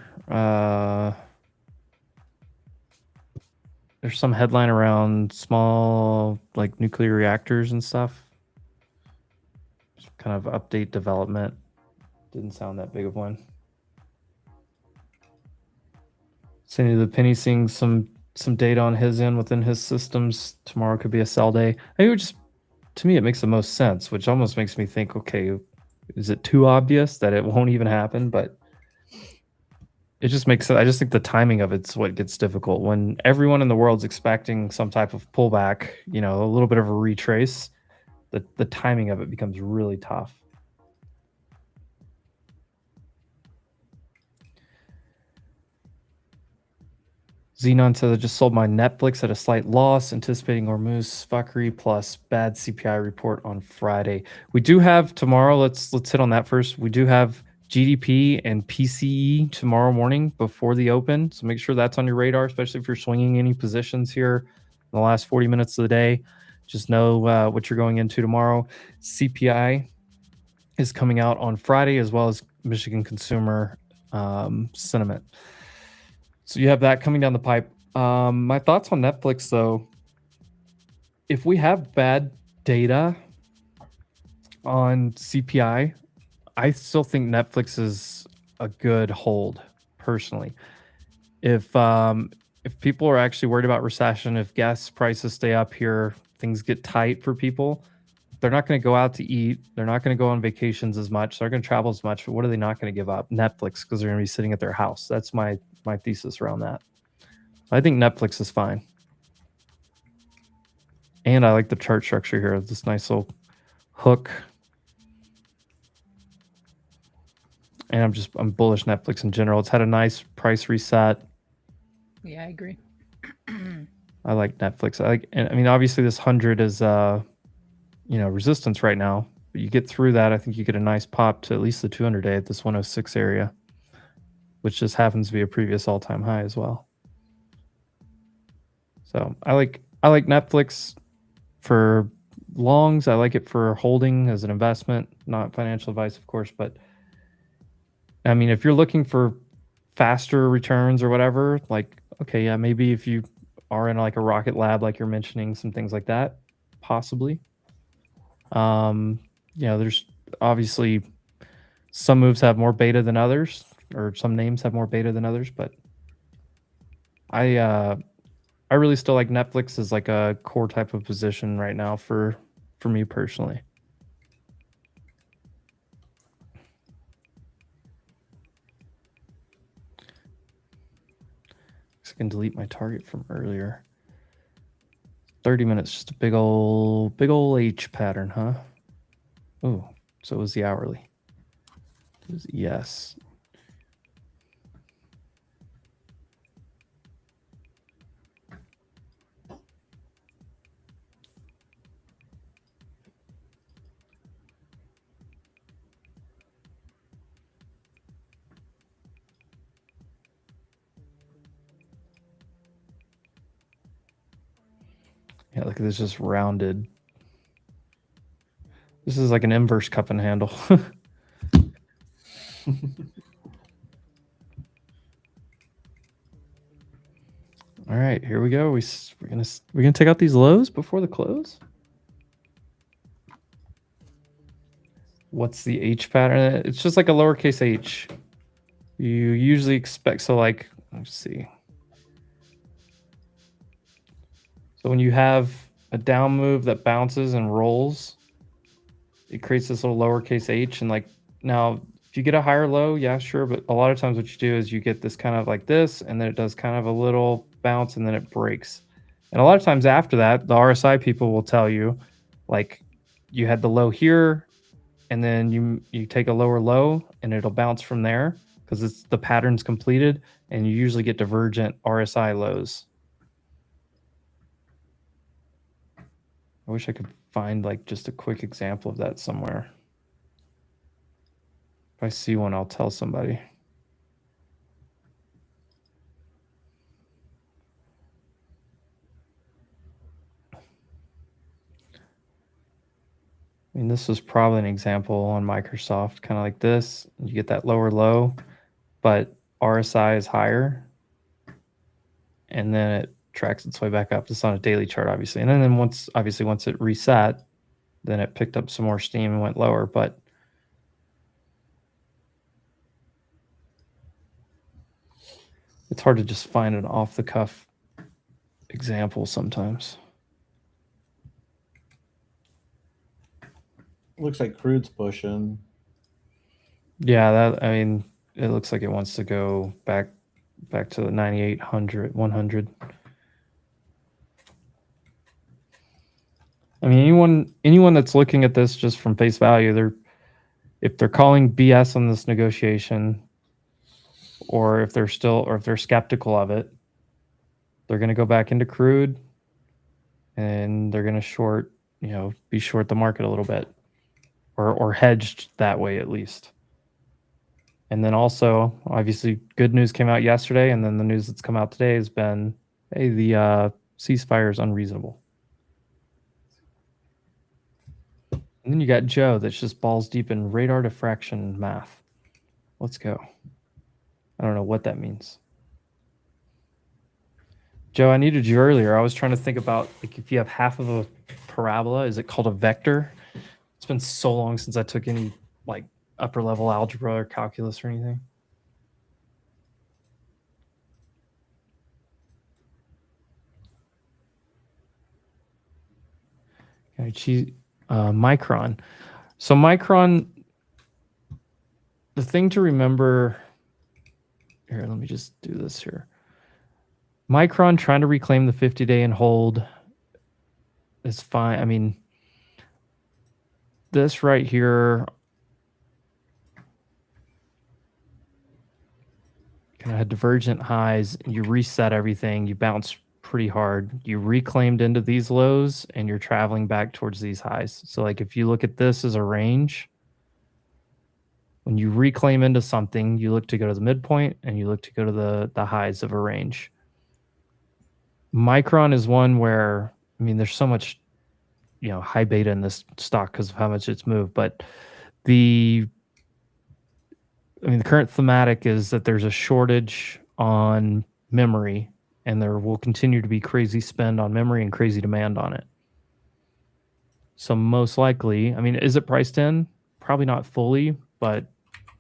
there's some headline around small like nuclear reactors and stuff. Some kind of update development. Didn't sound that big of one. Cindy the Penny seeing some data on his end within his systems. Tomorrow could be a sell day. I mean, to me, it makes the most sense, which almost makes me think, okay, is it too obvious that it won't even happen? But it just makes sense. I just think the timing of it's what gets difficult when everyone in the world's expecting some type of pullback, a little bit of a retrace. The timing of it becomes really tough. Xenon says I just sold my Netflix at a slight loss, anticipating Hormuz fuckery plus bad CPI report on Friday. We do have tomorrow. Let's hit on that first. We do have GDP and PCE tomorrow morning before the open, so make sure that's on your radar, especially if you're swinging any positions here in the last 40 minutes of the day. Just know what you're going into tomorrow. CPI is coming out on Friday, as well as Michigan consumer sentiment. So you have that coming down the pipe. My thoughts on Netflix, though, if we have bad data on CPI, I still think Netflix is a good hold, personally. If people are actually worried about recession, if gas prices stay up here, things get tight for people, they're not going to go out to eat. They're not going to go on vacations as much. They're going to travel as much. But what are they not going to give up? Netflix, because they're going to be sitting at their house. That's my thesis around that. I think Netflix is fine. And I like the chart structure here. This nice little hook. And I'm bullish Netflix in general. It's had a nice price reset. Yeah, I agree. I like Netflix. I mean, obviously this 100 is resistance right now. But you get through that, I think you get a nice pop to at least the 200 day at this 106 area, which just happens to be a previous all-time high as well. So I like Netflix for longs. I like it for holding as an investment, not financial advice, of course. But I mean, if you're looking for faster returns or whatever, like, okay, yeah, maybe if you are in like a rocket lab, like you're mentioning, some things like that, possibly. There's obviously some moves have more beta than others, or some names have more beta than others, but I really still like Netflix as like a core type of position right now for me personally. I can delete my target from earlier. 30 minutes, just a big old H pattern, huh? Oh, so it was the hourly. It was yes. Yeah, look at this, just rounded. This is like an inverse cup and handle. All right, here we go. We're gonna take out these lows before the close. What's the H pattern? It's just like a lowercase h. You usually expect, so like, let's see. So when you have a down move that bounces and rolls, it creates this little lowercase h. And like, now if you get a higher low, yeah, sure. But a lot of times what you do is you get this kind of like this, and then it does kind of a little bounce, and then it breaks. And a lot of times after that, the RSI people will tell you, like, you had the low here, and then you take a lower low, and it'll bounce from there because it's the pattern's completed, and you usually get divergent RSI lows. I wish I could find like just a quick example of that somewhere. If I see one, I'll tell somebody. I mean, this was probably an example on Microsoft, kind of like this. You get that lower low, but RSI is higher. And then it tracks its way back up. It's on a daily chart, obviously. And then once it reset, then it picked up some more steam and went lower. But It's hard to just find an off the cuff example sometimes. Looks like crude's pushing. Yeah, that, I mean, it looks like it wants to go back to the 9800, 100. I mean, anyone that's looking at this just from face value, if they're calling BS on this negotiation, or if they're skeptical of it, they're going to go back into crude, and they're going to be short the market a little bit, or hedged that way at least. And then also, obviously, good news came out yesterday, and then the news that's come out today has been, hey, the ceasefire is unreasonable. And then you got Joe that's just balls deep in radar diffraction math. Let's go. I don't know what that means. Joe, I needed you earlier. I was trying to think about, like, if you have half of a parabola, is it called a vector? It's been so long since I took any, like, upper level algebra or calculus or anything. Okay, micron. So micron, the thing to remember here, let me just do this here. Micron trying to reclaim the 50-day and hold is fine. I mean, this right here kind of had divergent highs. You reset everything. You bounce pretty hard. You reclaimed into these lows, and you're traveling back towards these highs. So, like, if you look at this as a range, when you reclaim into something, you look to go to the midpoint, and you look to go to the highs of a range. Micron is one where, I mean, there's so much, high beta in this stock because of how much it's moved, but the current thematic is that there's a shortage on memory, and there will continue to be crazy spend on memory and crazy demand on it. So most likely, I mean, is it priced in? Probably not fully, but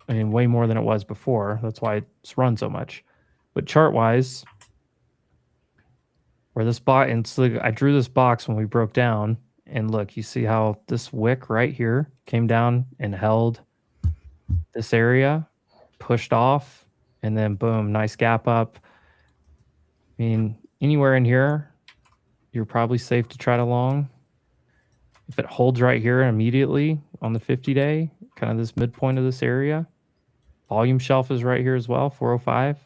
I mean, way more than it was before. That's why it's run so much. But chart-wise, where this box, and so I drew this box when we broke down, and look, you see how this wick right here came down and held this area, pushed off, and then boom, nice gap up. I mean, anywhere in here, you're probably safe to try to long. If it holds right here immediately on the 50-day, kind of this midpoint of this area, volume shelf is right here as well, 405.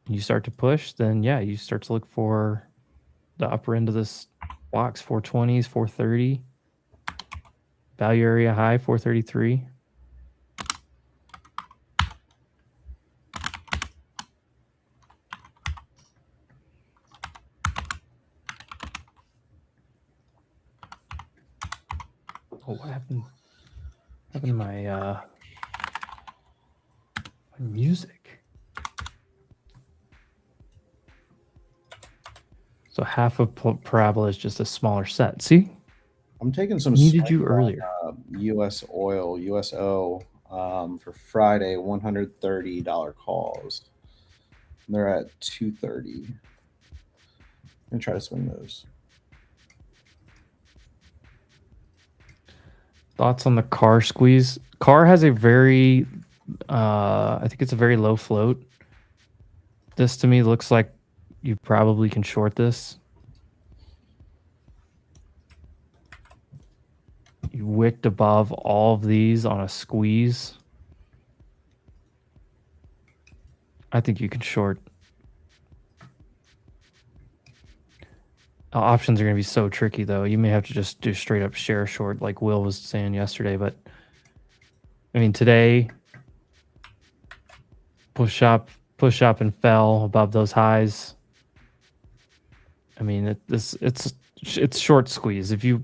You start to push, then yeah, you start to look for the upper end of this box, 420s, 430. Value area high, 433. Oh, what happened? What happened to my music? So half of parabola is just a smaller set. See? I'm taking some needed you earlier. U.S. oil, USO, for Friday, $130 calls. They're at 230. I'm gonna try to swing those. Thoughts on the car squeeze? Car has a very, I think it's a very low float. This to me looks like you probably can short this. You wicked above all of these on a squeeze. I think you can short. Options are going to be so tricky, though. You may have to just do straight up share short, like Will was saying yesterday. But I mean, today, push up, and fell above those highs. I mean, it's short squeeze. If you're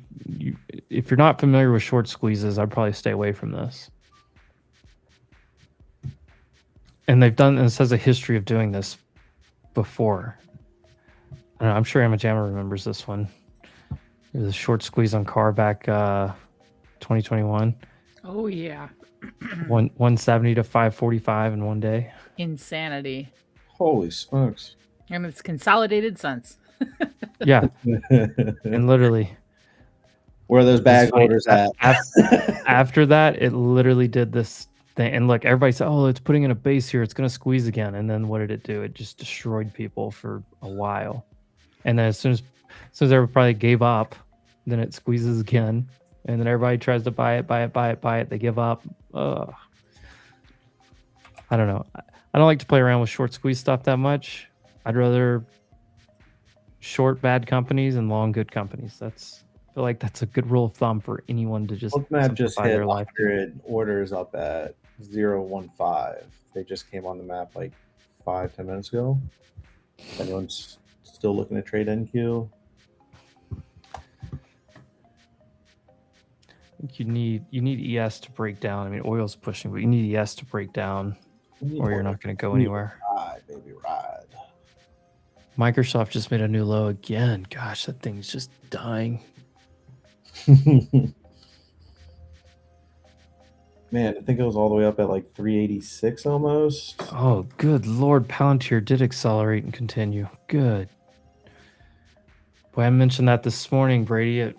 not familiar with short squeezes, I'd probably stay away from this. And this has a history of doing this before. I don't know, I'm sure Emma Jammer remembers this one. It was a short squeeze on car back 2021. Oh yeah. 170 to 545 in one day. Insanity. Holy smokes. And it's consolidated cents. Yeah. And literally. Where are those bag holders at? After that, it literally did this thing. And look, everybody said, oh, it's putting in a base here. It's going to squeeze again. And then what did it do? It just destroyed people for a while. And then as soon as everybody gave up, then it squeezes again. And then everybody tries to buy it. They give up. Ugh. I don't know. I don't like to play around with short squeeze stuff that much. I'd rather short bad companies and long good companies. I feel like that's a good rule of thumb for anyone to just Bookmap just simplify hit their life. 100 orders up at 015. They just came on the map like 5-10 minutes ago. If anyone's still looking to trade NQ, I think you need ES to break down. I mean, oil's pushing, but you need ES to break down, or you're not going to go anywhere. Ride, baby, ride. Microsoft just made a new low again. Gosh, that thing's just dying. Man, I think it was all the way up at like 386 almost. Oh, good Lord. Palantir did accelerate and continue. Good. Boy, I mentioned that this morning, Brady, at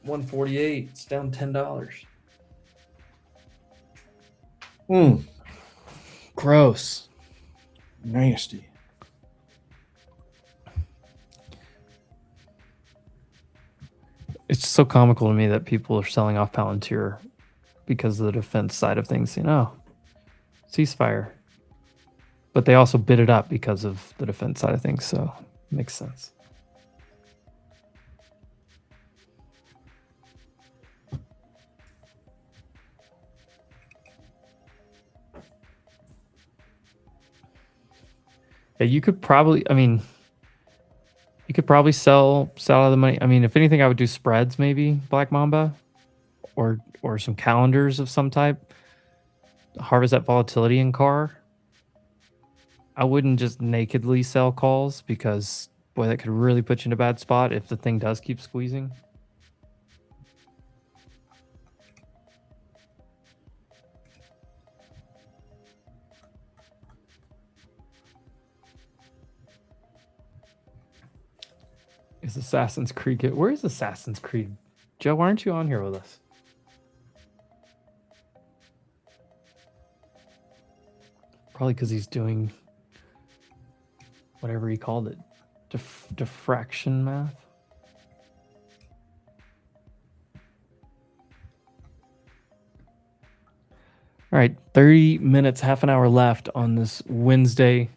148. It's down $10. Gross. Nasty. It's so comical to me that people are selling off Palantir because of the defense side of things, ceasefire. But they also bid it up because of the defense side of things, so it makes sense. Yeah, you could probably sell out of the money. I mean, if anything, I would do spreads, maybe Black Mamba, or some calendars of some type. Harvest that volatility in car. I wouldn't just nakedly sell calls because, boy, that could really put you in a bad spot if the thing does keep squeezing. Is Assassin's Creed good? Where is Assassin's Creed? Joe, why aren't you on here with us? Probably because he's doing whatever he called it. Diffraction math. All right, 30 minutes, half an hour left on this Wednesday.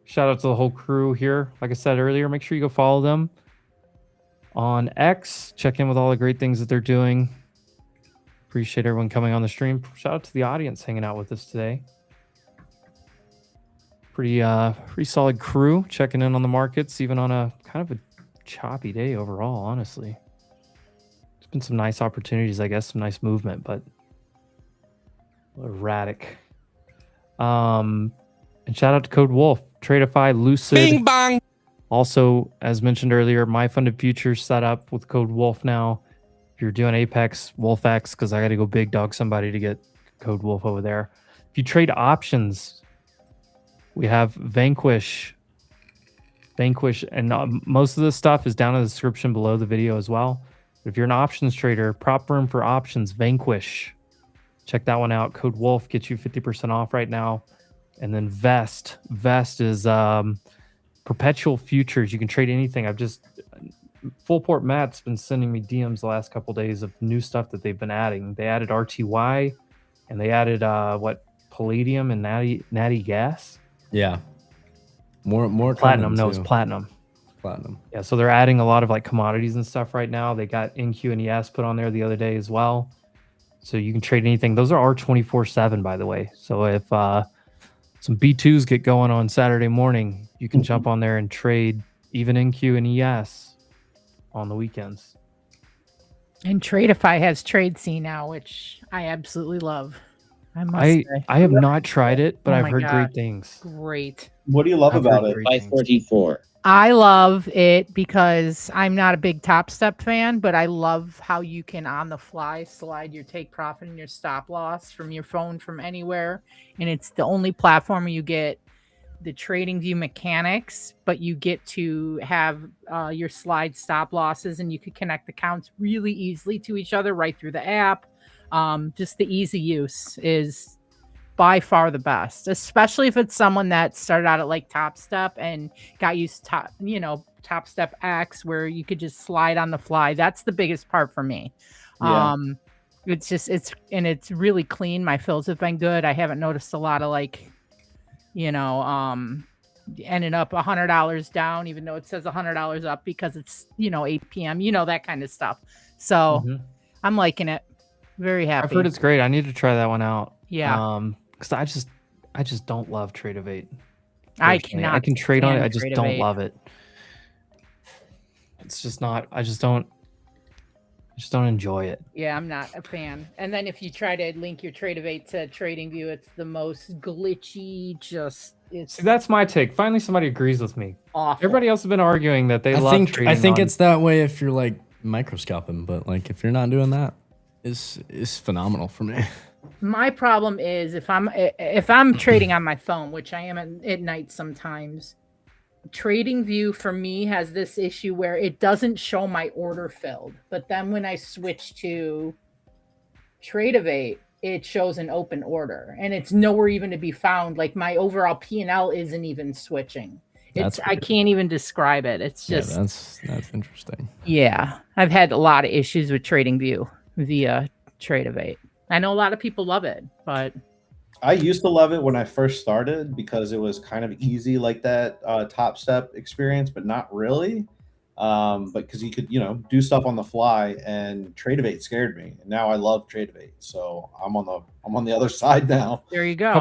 Shout out to the whole crew here. Like I said earlier, make sure you go follow them on X. Check in with all the great things that they're doing. Appreciate everyone coming on the stream. Shout out to the audience hanging out with us today. Pretty solid crew checking in on the markets, even on a kind of a choppy day overall, honestly. There's been some nice opportunities, I guess, some nice movement, but a little erratic. And shout out to Code Wolf, Tradeify, Lucid. Bing bang. Also, as mentioned earlier, my funded futures set up with Code Wolf now. If you're doing Apex, WolfX, because I got to go big dog somebody to get Code Wolf over there. If you trade options, we have Vanquish, and most of the stuff is down in the description below the video as well. But if you're an options trader, prop firm for options, Vanquish. Check that one out. Code Wolf gets you 50% off right now. And then Vest. Vest is perpetual futures. You can trade anything. Fullport Matt's been sending me DMs the last couple days of new stuff that they've been adding. They added RTY, and they added palladium and natty gas. Yeah, more platinum. No, it's platinum. Platinum. Yeah, so they're adding a lot of like commodities and stuff right now. They got NQ and ES put on there the other day as well. So you can trade anything. Those are R24/7, by the way. So if some B2s get going on Saturday morning, you can jump on there and trade even NQ and ES on the weekends. And Tradeify has Trade C now, which I absolutely love. I have not tried it, but I've heard great things. Great. What do you love about it? 544. I love it because I'm not a big Top Step fan, but I love how you can on the fly slide your take profit and your stop loss from your phone from anywhere. And it's the only platform where you get the trading view mechanics, but you get to have your slide stop losses, and you could connect accounts really easily to each other right through the app. Just the easy use is by far the best, especially if it's someone that started out at like Top Step and got used to, Top Step X, where you could just slide on the fly. That's the biggest part for me. Yeah. It's really clean. My fills have been good. I haven't noticed a lot of ending up $100 down, even though it says $100 up because it's 8 p.m. That kind of stuff. So I'm liking it. Very happy. I've heard it's great. I need to try that one out. Yeah. Because I just don't love Trade of 8. I Personally. I can trade on it. I just don't 8. love it. It's just not. I just don't enjoy it. Yeah, I'm not a fan. And then if you try to link your Trade of 8 to TradingView, it's the most glitchy. See, that's my take. Finally, somebody agrees with me. Awful. Everybody else has been arguing that they love trading. I think it's that way if you're like microscoping, but like if you're not doing that, it's phenomenal for me. My problem is if I'm trading on my phone, which I am at night sometimes, TradingView for me has this issue where it doesn't show my order filled. But then when I switch to Trade-of-8, it shows an open order, and it's nowhere even to be found. Like my overall P&L isn't even switching. I can't even describe it. It's just that's interesting. Yeah, I've had a lot of issues with TradingView via Trade-of-8. I know a lot of people love it, but I used to love it when I first started because it was kind of easy like that Top Step experience, but not really. But because you could, do stuff on the fly, and Trade-of-8 scared me. And now I love Trade-of-8. So I'm on the other side now. There you go.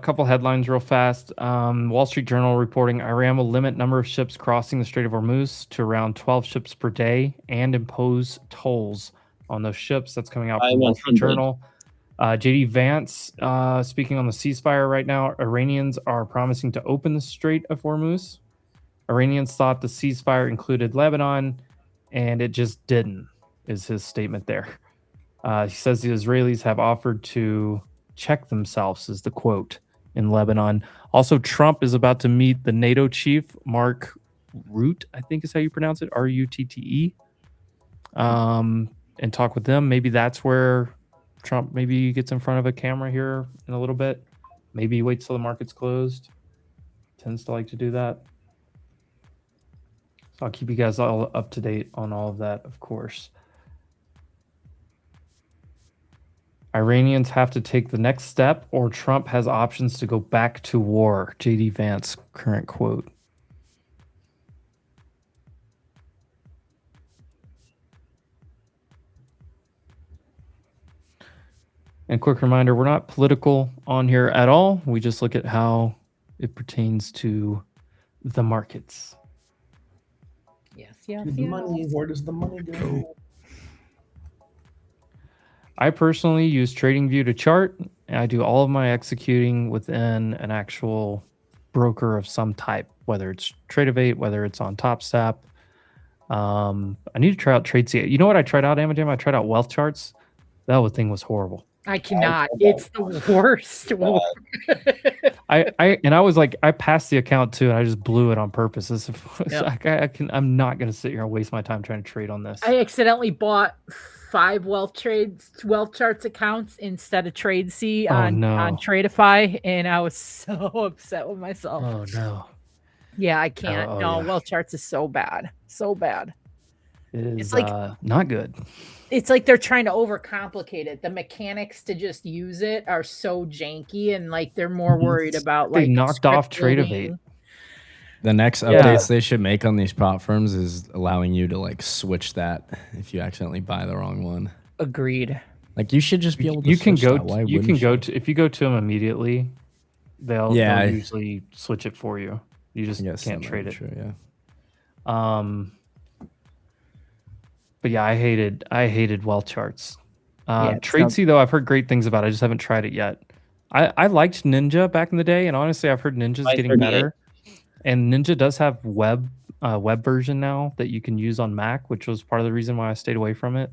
Couple headlines real fast. Wall Street Journal reporting Iran will limit number of ships crossing the Strait of Hormuz to around 12 ships per day and impose tolls on those ships. That's coming out from Wall Street Journal. JD Vance speaking on the ceasefire right now. Iranians are promising to open the Strait of Hormuz. Iranians thought the ceasefire included Lebanon, and it just didn't, is his statement there. He says the Israelis have offered to check themselves, is the quote, in Lebanon. Also, Trump is about to meet the NATO chief, Mark Rutte, I think is how you pronounce it, R-U-T-T-E, and talk with them. Maybe that's where Trump maybe gets in front of a camera here in a little bit. Maybe he waits till the market's closed. Tends to like to do that. So I'll keep you guys all up to date on all of that, of course. Iranians have to take the next step, or Trump has options to go back to war. JD Vance, current quote. And quick reminder, we're not political on here at all. We just look at how it pertains to the markets. Yes. The money, where does the money go? I personally use TradingView to chart, and I do all of my executing within an actual broker of some type, whether it's Trade-of-8, whether it's on TopStep. I need to try out TradeC. You know what I tried out, Amajam? I tried out Wealth Charts. That thing was horrible. I cannot. It's the worst. I was like, I passed the account too, and I just blew it on purpose. I'm not going to sit here and waste my time trying to trade on this. I accidentally bought 5 Wealth Charts accounts instead of TradeC on Tradeify, and I was so upset with myself. Oh no. Yeah, I can't. Wealth Charts is so bad. So bad. It's like not good. It's like they're trying to overcomplicate it. The mechanics to just use it are so janky, and like they're more worried about they knocked off Trade-of-8. The next updates they should make on these prop firms is allowing you to like switch that if you accidentally buy the wrong one. Agreed. Like you should just be able to. If you go to them immediately, they'll usually switch it for you. You just can't trade it. True, yeah. But yeah, I hated Wealth Charts. TradeC though, I've heard great things about it. I just haven't tried it yet. I liked Ninja back in the day, and honestly, I've heard Ninja's getting better. And Ninja does have web version now that you can use on Mac, which was part of the reason why I stayed away from it.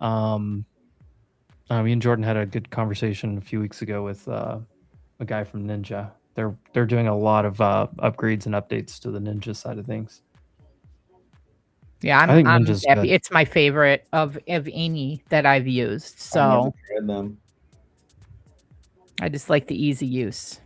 Me and Jordan had a good conversation a few weeks ago with a guy from Ninja. They're doing a lot of upgrades and updates to the Ninja side of things. Yeah, I think I'm Ninja's happy. good. It's my favorite of any that I've used. I never So tried them. I just like the easy use.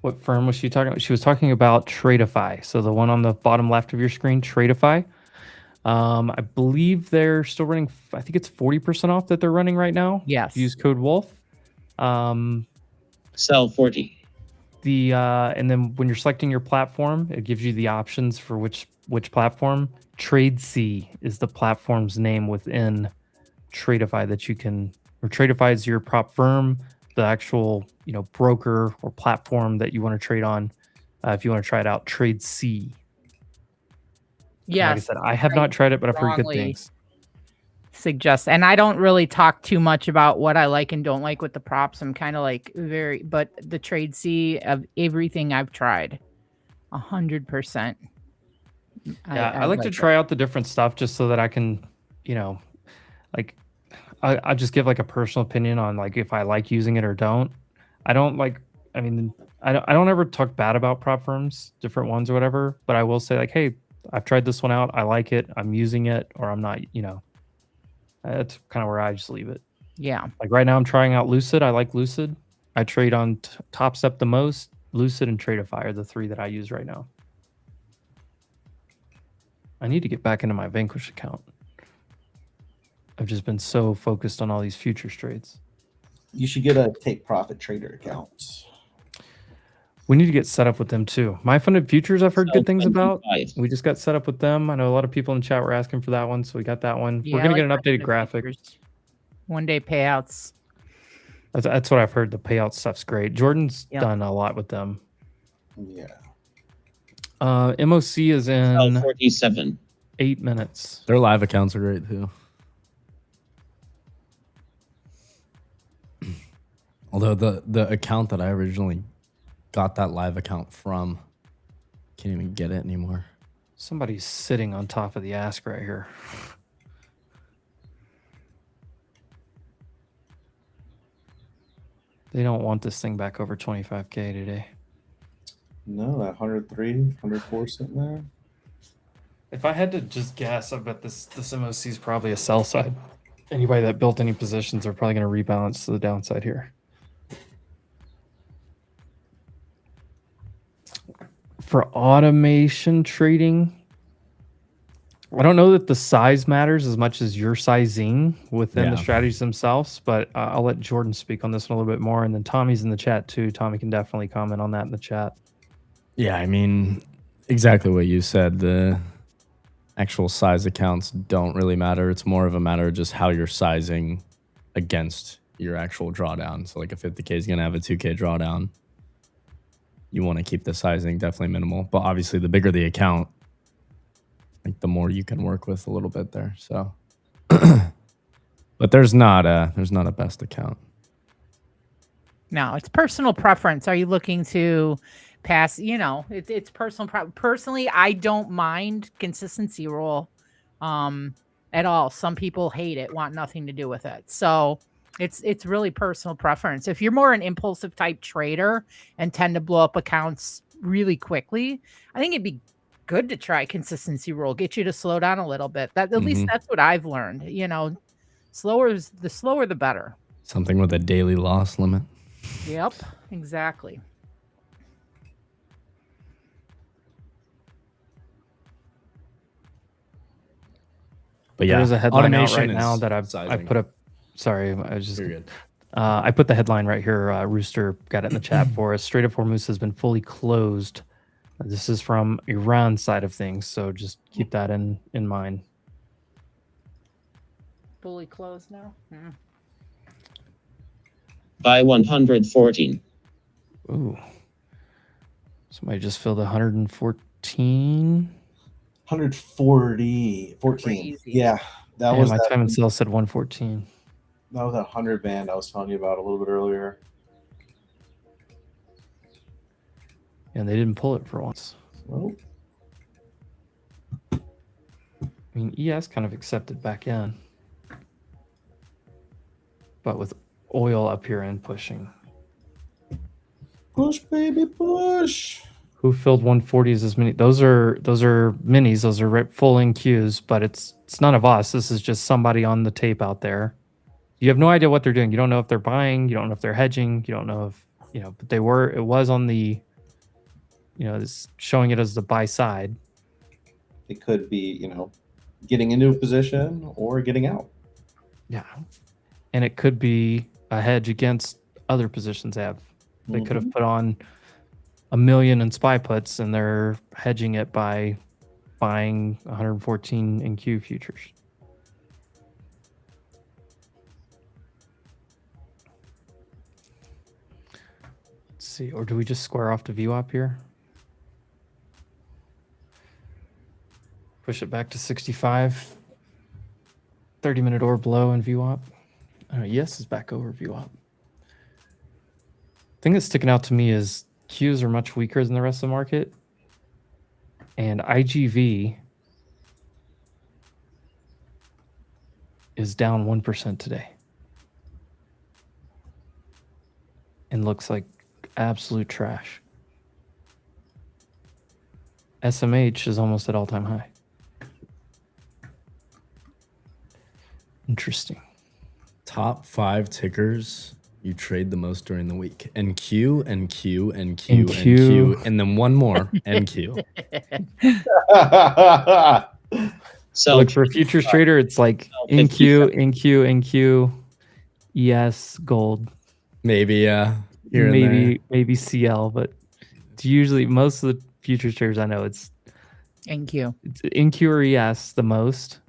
What firm was she talking about? She was talking about Tradeify. So the one on the bottom left of your screen, Tradeify. I believe they're still running. I think it's 40% off that they're running right now. Yes. Use code Wolf. Sell 40. And then when you're selecting your platform, it gives you the options for which platform. TradeC is the platform's name within Tradeify that you can. Or Tradeify is your prop firm, the actual broker or platform that you want to trade on. If you want to try it out, TradeC. Yes. Like I said, I have not tried it, but I've heard good strongly things. Suggest, and I don't really talk too much about what I like and don't like with the props. I'm kind of like but the trade C of everything I've tried, 100%. Yeah, I like to try out the different stuff just so that I can, like, I just give like a personal opinion on like if I like using it or don't. I don't like. I mean, I don't ever talk bad about prop firms, different ones or whatever. But I will say like, hey, I've tried this one out. I like it. I'm using it, or I'm not. That's kind of where I just leave it. Yeah. Like right now, I'm trying out Lucid. I like Lucid. I trade on Top Step the most. Lucid and Tradeify are the three that I use right now. I need to get back into my Vanquish account. I've just been so focused on all these futures trades. You should get a take profit trader account. We need to get set up with them too. My Funded Futures, I've heard good things about. We just got set up with them. I know a lot of people in chat were asking for that one, so we got that one. Yeah, We're gonna I get like an updated graphic. 1-day payouts. That's what I've heard. The payout stuff's great. Jordan's Yep. done a lot with them. Yeah. MOC is in 47. 8 minutes. Their live accounts are great too. Although the account that I originally got that live account from, can't even get it anymore. Somebody's sitting on top of the ask right here. They don't want this thing back over 25K today. No, that 103, 104 sitting there. If I had to just guess, I bet this MOC is probably a sell side. Anybody that built any positions are probably going to rebalance to the downside here. For automation trading, I don't know that the size matters as much as your sizing within the strategies themselves, but I'll let Jordan speak on this one a little bit more. And then Tommy's in the chat too. Tommy can definitely comment on that in the chat. Yeah, I mean, exactly what you said. The actual size accounts don't really matter. It's more of a matter of just how you're sizing against your actual drawdown. So like a 50K is going to have a 2K drawdown. You want to keep the sizing definitely minimal. But obviously, the bigger the account, like the more you can work with a little bit there. So, but there's not a best account. No, it's personal preference. Are you looking to pass? It's personal. Personally, I don't mind consistency rule at all. Some people hate it, want nothing to do with it. So it's really personal preference. If you're more an impulsive type trader and tend to blow up accounts really quickly, I think it'd be good to try consistency rule, get you to slow down a little bit. At least that's what I've learned. The slower the better. Something with a daily loss limit. Yep, exactly. But yeah, there's a headline out automation right now that I put up. Sorry, I was just. I put the headline right here. Rooster got it in the chat for us. Strait of Hormuz has been fully closed. This is from Iran side of things, so just keep that in mind. Fully closed now. Buy 114. Ooh. Somebody just filled 114. 140, 14. Crazy. Yeah. That And was my that, time and sale said 114. that was that 100 band I was telling you about a little bit earlier. And they didn't pull it for once. Well, I mean, ES kind of accepted back in. But with oil up here and pushing. push, baby, push. Who filled 140s as many? Those are minis. Those are full NQs, but it's none of us. This is just somebody on the tape out there. You have no idea what they're doing. You don't know if they're buying. You don't know if they're hedging. You don't know if, but they were. It was on the, it's showing it as the buy side. It could be, getting into a position or getting out. Yeah. And it could be a hedge against other positions they have. They could have put on 1 million in SPY puts and they're hedging it by buying 114 in Q futures. Let's see, or do we just square off to VWAP here? Push it back to 65. 30-minute or below in VWAP. Yes is back over VWAP. Thing that's sticking out to me is Qs are much weaker than the rest of the market. And IGV is down 1% today. And looks like absolute trash. SMH is almost at all-time high. Interesting. Top 5 tickers you trade the most during the week. NQ, NQ, NQ, NQ, and then one more, NQ. So look, for a futures trader, it's like NQ, NQ, NQ, ES, gold. Maybe, here maybe CL, but it's usually most of the futures traders I know it's NQ. It's NQ or ES the most.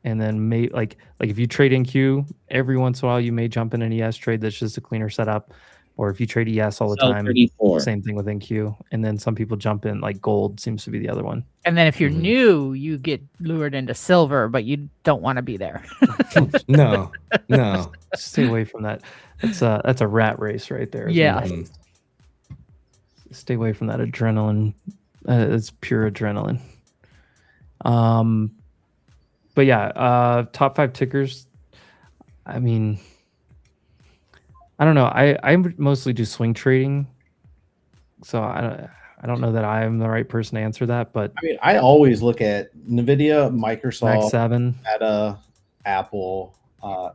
And then like if you trade NQ, every once in a while you may jump in an ES trade that's just a cleaner setup. Or if you trade ES all the time, 34. Same thing with NQ. And then some people jump in, like gold seems to be the other one. And then if you're new, you get lured into silver, but you don't want to be there. No. Stay away from that. That's a rat race right there. Yeah. Stay away from that adrenaline. It's pure adrenaline. But yeah, top 5 tickers. I mean, I don't know. I mostly do swing trading, so I don't know that I am the right person to answer that. But I mean, I always look at NVIDIA, Microsoft, 7, Meta, Apple,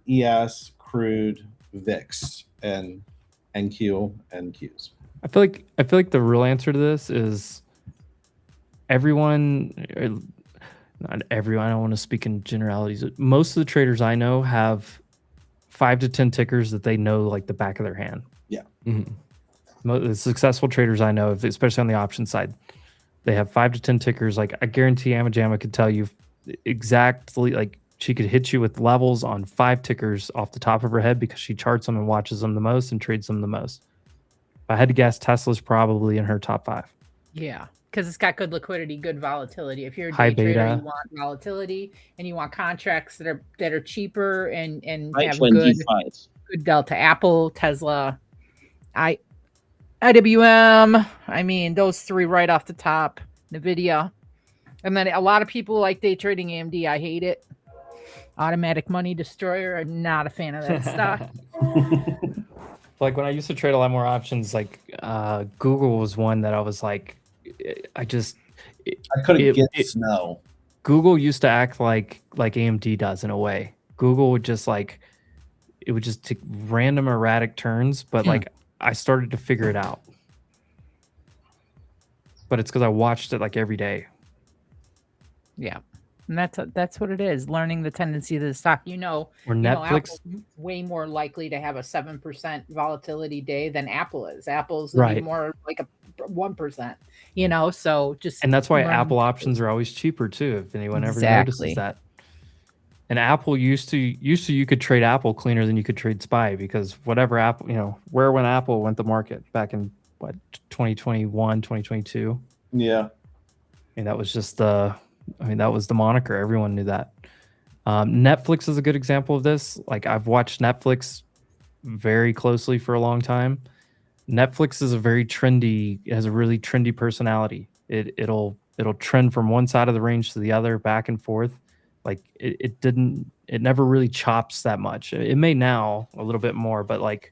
ES, crude, VIX, and NQ and Qs. I feel like the real answer to this is everyone. Not everyone. I don't want to speak in generalities. Most of the traders I know have 5 to 10 tickers that they know like the back of their hand. Yeah. The successful traders I know, especially on the option side, they have 5 to 10 tickers. Like I guarantee Amajama could tell you exactly, like she could hit you with levels on 5 tickers off the top of her head because she charts them and watches them the most and trades them the most. If I had to guess, Tesla's probably in her top 5. Yeah, because it's got good liquidity, good volatility. If you're a High day trader, beta. you want volatility and you want contracts that are cheaper and have 25. good delta. Apple, Tesla, IWM. I mean, those 3 right off the top. NVIDIA. And then a lot of people like day trading AMD. I hate it. Automatic money destroyer. I'm not a fan of that stock. Like when I used to trade a lot more options, like Google was one that I was like, I couldn't get snow. Google used to act like AMD does in a way. Google would just take random erratic turns, but like I started to figure it out. But it's because I watched it like every day. Yeah. And that's what it is. Learning the tendency of the stock. Or Netflix Netflix. Way more likely to have a 7% volatility day than Apple is. Apple's Right. more like a 1%. So just And that's why learn- Apple options are always cheaper too, if anyone ever Exactly. notices that. And Apple used to you could trade Apple cleaner than you could trade SPY because whatever Apple, when Apple went to market back in 2021, 2022. Yeah. And that was just that was the moniker. Everyone knew that. Netflix is a good example of this. Like I've watched Netflix very closely for a long time. Netflix is a very trendy, it has a really trendy personality. It'll trend from one side of the range to the other, back and forth. Like it never really chops that much. It may now a little bit more, but like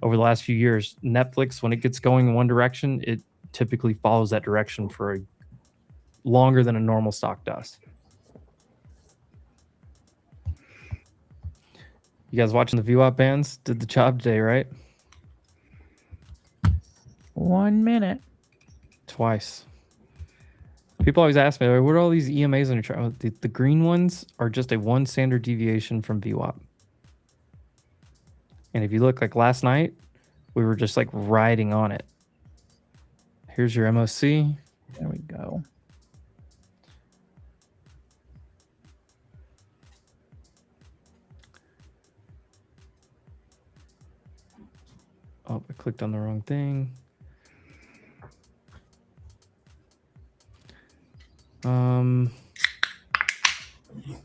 over the last few years, Netflix, when it gets going in one direction, it typically follows that direction for longer than a normal stock does. You guys watching the VWAP bands? Did the job today, right? 1 minute. Twice. People always ask me, like, what are all these EMAs on your chart? Oh, the green ones are just a 1 standard deviation from VWAP. And if you look, like last night, we were just like riding on it. Here's your MOC. There we go. Oh, I clicked on the wrong thing.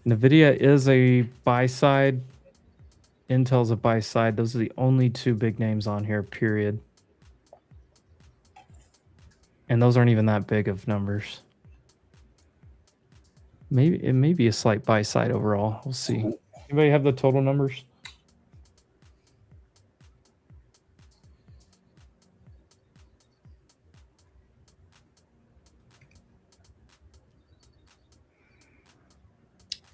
NVIDIA is a buy side. Intel's a buy side. Those are the only 2 big names on here, period. And those aren't even that big of numbers. Maybe it may be a slight buy side overall. We'll see. Anybody have the total numbers?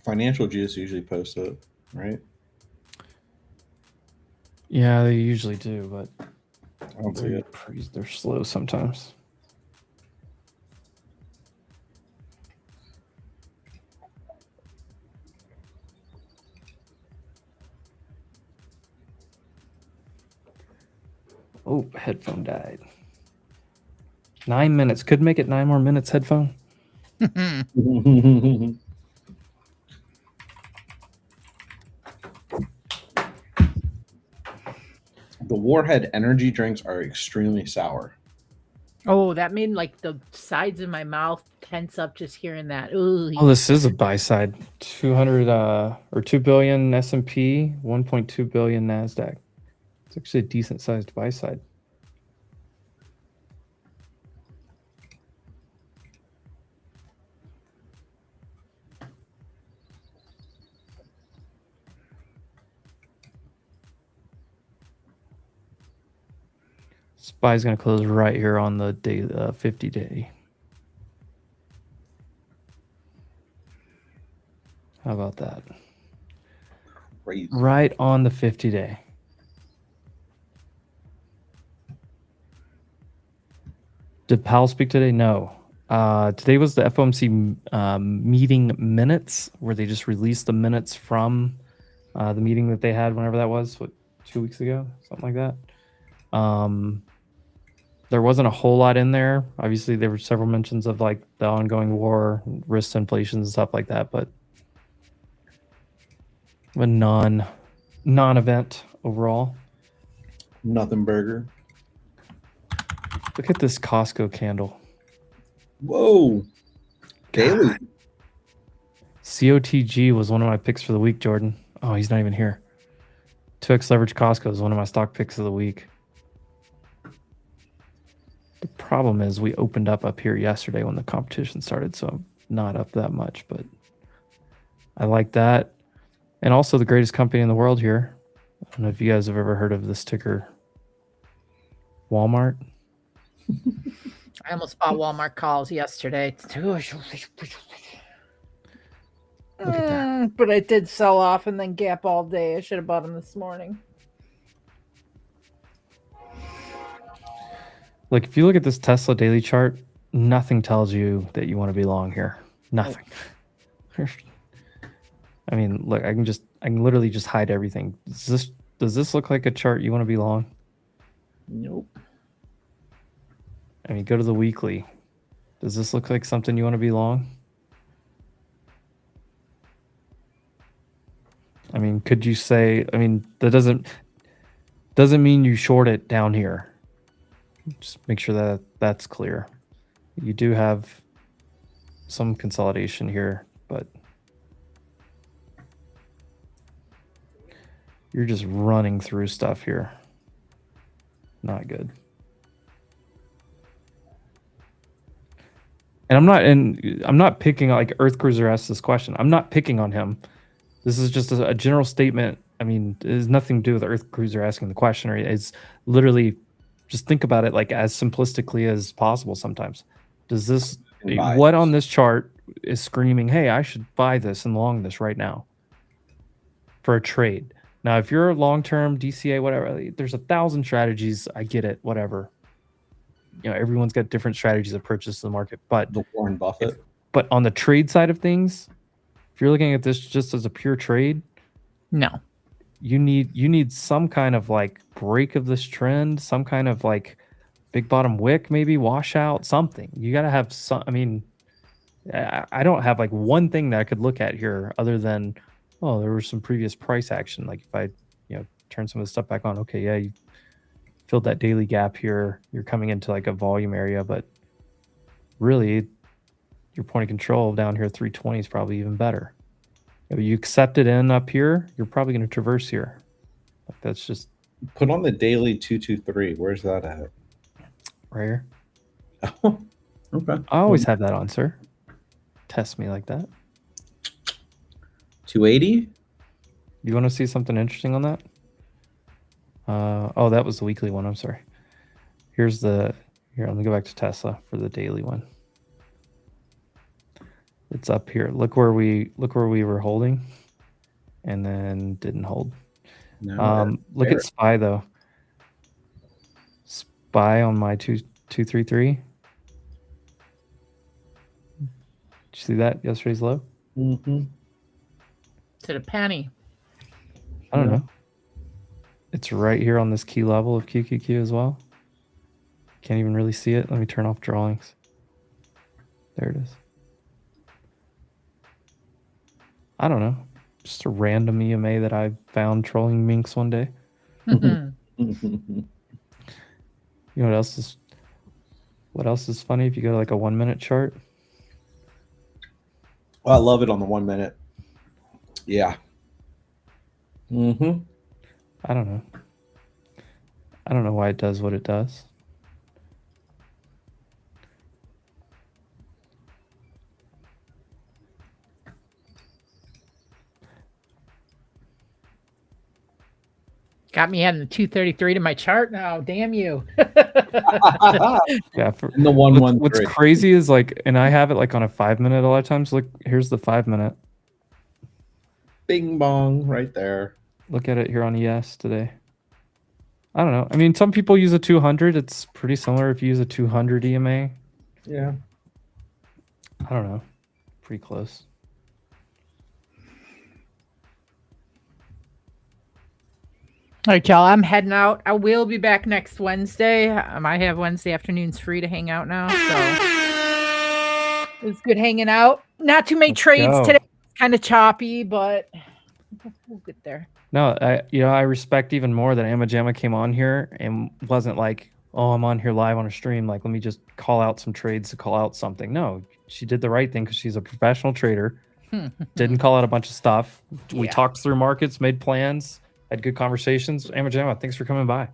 Financial Juice usually posts it, right? Yeah, they usually do, but I don't see it. They're slow sometimes. Oh, headphone died. 9 minutes. Could make it 9 more minutes, headphone. The Warhead energy drinks are extremely sour. Oh, that made like the sides of my mouth tense up just hearing that. Ooh. Oh, this is a buy side. 200 or 2 billion S&P, 1.2 billion Nasdaq. It's actually a decent sized buy side. SPY's going to close right here on the day, 50 day. How about that? Crazy. Right on the 50 day. Did Powell speak today? No. Today was the FOMC meeting minutes, where they just released the minutes from the meeting that they had, whenever that was, 2 weeks ago, something like that. There wasn't a whole lot in there. Obviously, there were several mentions of like the ongoing war, risk to inflation, and stuff like that, but a non-event overall. Nothing burger. Look at this Costco candle. Whoa. Daily. COTG was one of my picks for the week, Jordan. Oh, he's not even here. 2x leverage Costco is one of my stock picks of the week. The problem is we opened up here yesterday when the competition started, so I'm not up that much, but I like that. And also the greatest company in the world here. I don't know if you guys have ever heard of this ticker, Walmart. I almost bought Walmart calls yesterday. Look at that. But I did sell off and then gap all day. I should have bought them this morning. Like, if you look at this Tesla daily chart, nothing tells you that you want to be long here. Nothing. I mean, look, I can literally just hide everything. Does this look like a chart you want to be long? Nope. I mean, go to the weekly. Does this look like something you want to be long? I mean, could you say, I mean, that doesn't mean you short it down here. Just make sure that that's clear. You do have some consolidation here, but You're just running through stuff here. Not good. And I'm not picking, like, Earth Cruiser asked this question. I'm not picking on him. This is just a general statement. I mean, it has nothing to do with Earth Cruiser asking the question, or it's literally just think about it like as simplistically as possible sometimes. Does this what on this chart is screaming, hey, I should buy this and long this right now for a trade? Now, if you're a long-term DCA, whatever, there's 1,000 strategies. I get it, whatever. You know, everyone's got different strategies of purchase to the market. But the Warren Buffett. But on the trade side of things, if you're looking at this just as a pure trade, no. You need some kind of like break of this trend, some kind of like big bottom wick, maybe washout, something. You got to have some. I mean, I don't have like one thing that I could look at here other than, oh, there was some previous price action. Like if I, turn some of the stuff back on, okay, yeah, you filled that daily gap here. You're coming into like a volume area, but really, your point of control down here, 320 is probably even better. If you accept it in up here, you're probably going to traverse here. Like that's just put on the daily 223. Where's that at? Right here. Oh, okay. I always have that on, sir. Test me like that. 280. You want to see something interesting on that? Oh, that was the weekly one. I'm sorry. Here. Let me go back to Tesla for the daily one. It's up here. Look where we were holding, and then didn't hold. No, look at SPY though. SPY on my 233. Did you see that yesterday's low? Mm-hmm. To the penny. I don't know. It's right here on this key level of QQQ as well. Can't even really see it. Let me turn off drawings. There it is. I don't know. Just a random EMA that I found trolling minks one day. You know what else is funny if you go to like a 1 minute chart? Oh, I love it on the 1 minute. Yeah. Mm-hmm. I don't know. I don't know why it does what it does. Got me adding the 233 to my chart now. Damn you. Yeah. In the 113. What's crazy is like, and I have it like on a 5 minute a lot of times. Look, here's the 5 minute. Bing bong right there. Look at it here on ES today. I don't know. I mean, some people use a 200. It's pretty similar if you use a 200 EMA. Yeah. I don't know. Pretty close. All right, y'all. I'm heading out. I will be back next Wednesday. I have Wednesday afternoons free to hang out now. So it was good hanging out. Not too many trades today. It's kind of choppy, but we'll get there. No, I respect even more that Amajama came on here and wasn't like, oh, I'm on here live on a stream. Like, let me just call out some trades to call out something. No, she did the right thing because she's a professional trader. Didn't call out a bunch of stuff. We talked through markets, made plans, had good conversations. Amajama, thanks for coming by.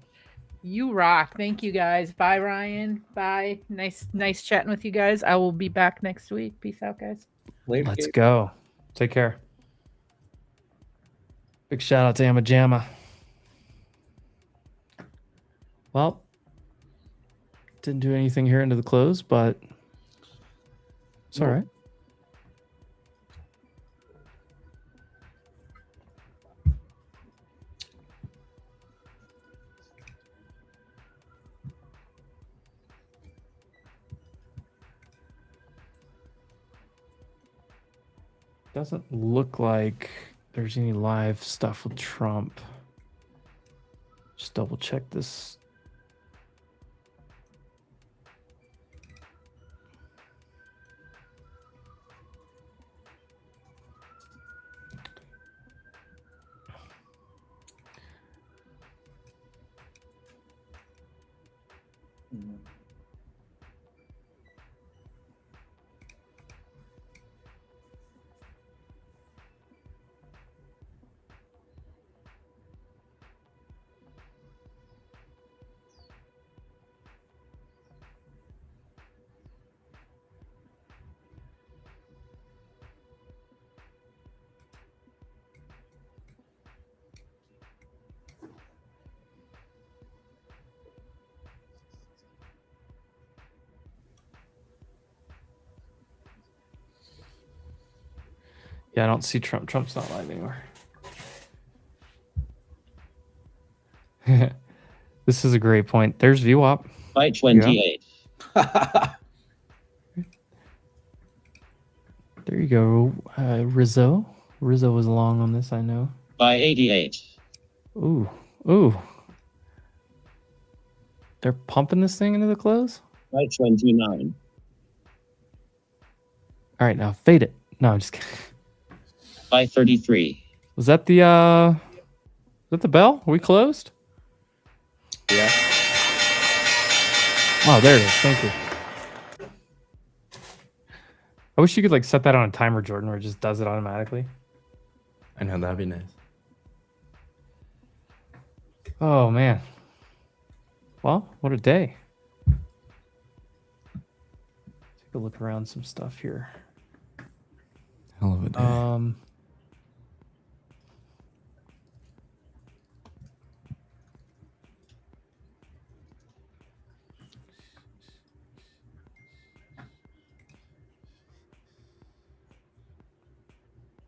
You rock. Thank you guys. Bye, Ryan. Bye. Nice chatting with you guys. I will be back next week. Peace out, guys. Later. Let's go. Take care. Big shout out to Amajama. Well, didn't do anything here into the close, but it's all right. Doesn't look like there's any live stuff with Trump. Just double check this. Yeah, I don't see Trump. Trump's not live anymore. This is a great point. There's VWAP. By 28. There you go. Rizzo. Rizzo was along on this, I know. By 88. Ooh. Ooh. They're pumping this thing into the close? By 29. All right, now fade it. No, I'm just kidding. By 33. Was that the bell? Are we closed? Yeah. Oh, there it is. Thank you. I wish you could like set that on a timer, Jordan, where it just does it automatically. I know, that'd be nice. Oh man. Well, what a day. Take a look around some stuff here. Hell of a day.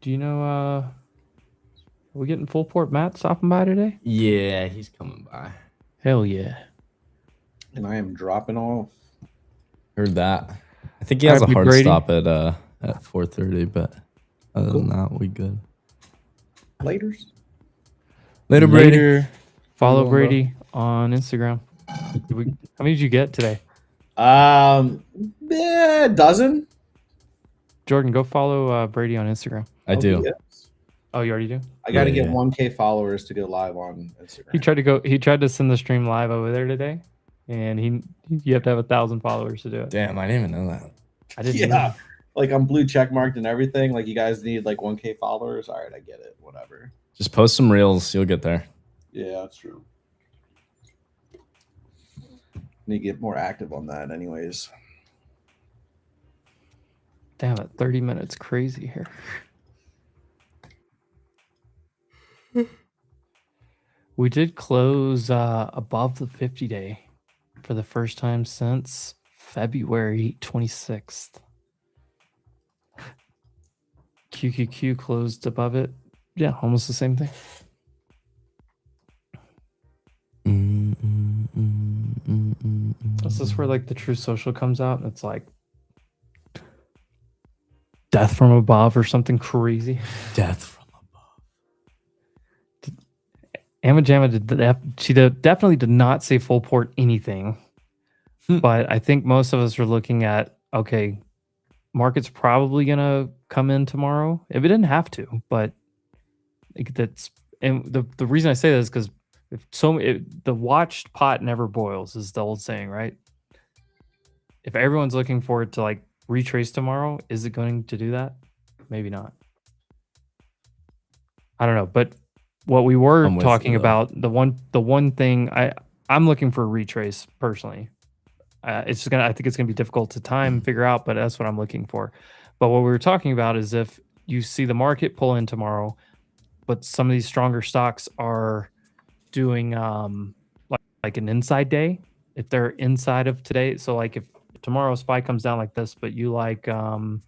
Do you know are we getting full port Matt stopping by today? Yeah, he's coming by. Hell yeah. And I am dropping off. Heard that. I think he has a Happy hard Brady. stop at 4:30, but other than that, we good. Laters. Later, Brady. Follow Hello, Brady on Instagram. How many did you get today? A dozen. Jordan, go follow Brady on Instagram. I do. Yes. Oh, you already do? I got to Yeah, get yeah. 1K followers to go live on Instagram. He tried to send the stream live over there today, and you have to have 1,000 followers to do it. Damn, I didn't even know that. I didn't Yeah. know. Like I'm blue check marked and everything. Like you guys need like 1K followers. All right, I get it. Whatever. Just post some reels, you'll get there. Yeah, that's true. Need to get more active on that, anyways. Damn it, 30 minutes crazy here. We did close above the 50-day for the first time since February 26th. QQQ closed above it. Yeah, almost the same thing. This is where like the True Social comes out, and it's like death from above or something crazy. Death from Amajama she definitely did not say full port anything, but I think most of us are looking at, okay, market's probably gonna come in tomorrow. If it didn't have to, but that's, and the reason I say that is because the watched pot never boils is the old saying, right? If everyone's looking for it to like retrace tomorrow, is it going to do that? Maybe not. I don't know, but what we were talking about, the one thing I'm looking for a retrace personally. It's just I think it's gonna be difficult to time figure out, but that's what I'm looking for. But what we were talking about is if you see the market pull in tomorrow, but some of these stronger stocks are doing like an inside day, if they're inside of today. So like if tomorrow SPY comes down like this, but you like I don't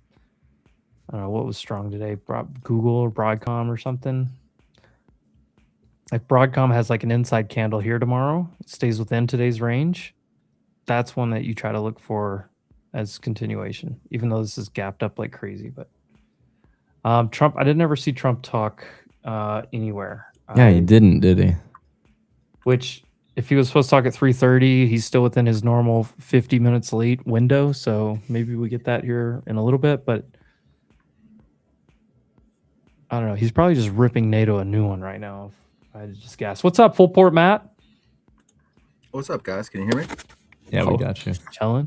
know what was strong today, Google or Broadcom or something. If Broadcom has like an inside candle here tomorrow, it stays within today's range, that's one that you try to look for as continuation, even though this is gapped up like crazy. But Trump, I didn't ever see Trump talk anywhere. Yeah, he didn't, did he? Which, if he was supposed to talk at 3:30, he's still within his normal 50 minutes late window. So maybe we get that here in a little bit, but I don't know. He's probably just ripping NATO a new one right now. If I had to just guess. What's up, full port Matt? What's up, guys? Can you hear me? Yeah, we got you. Chilling.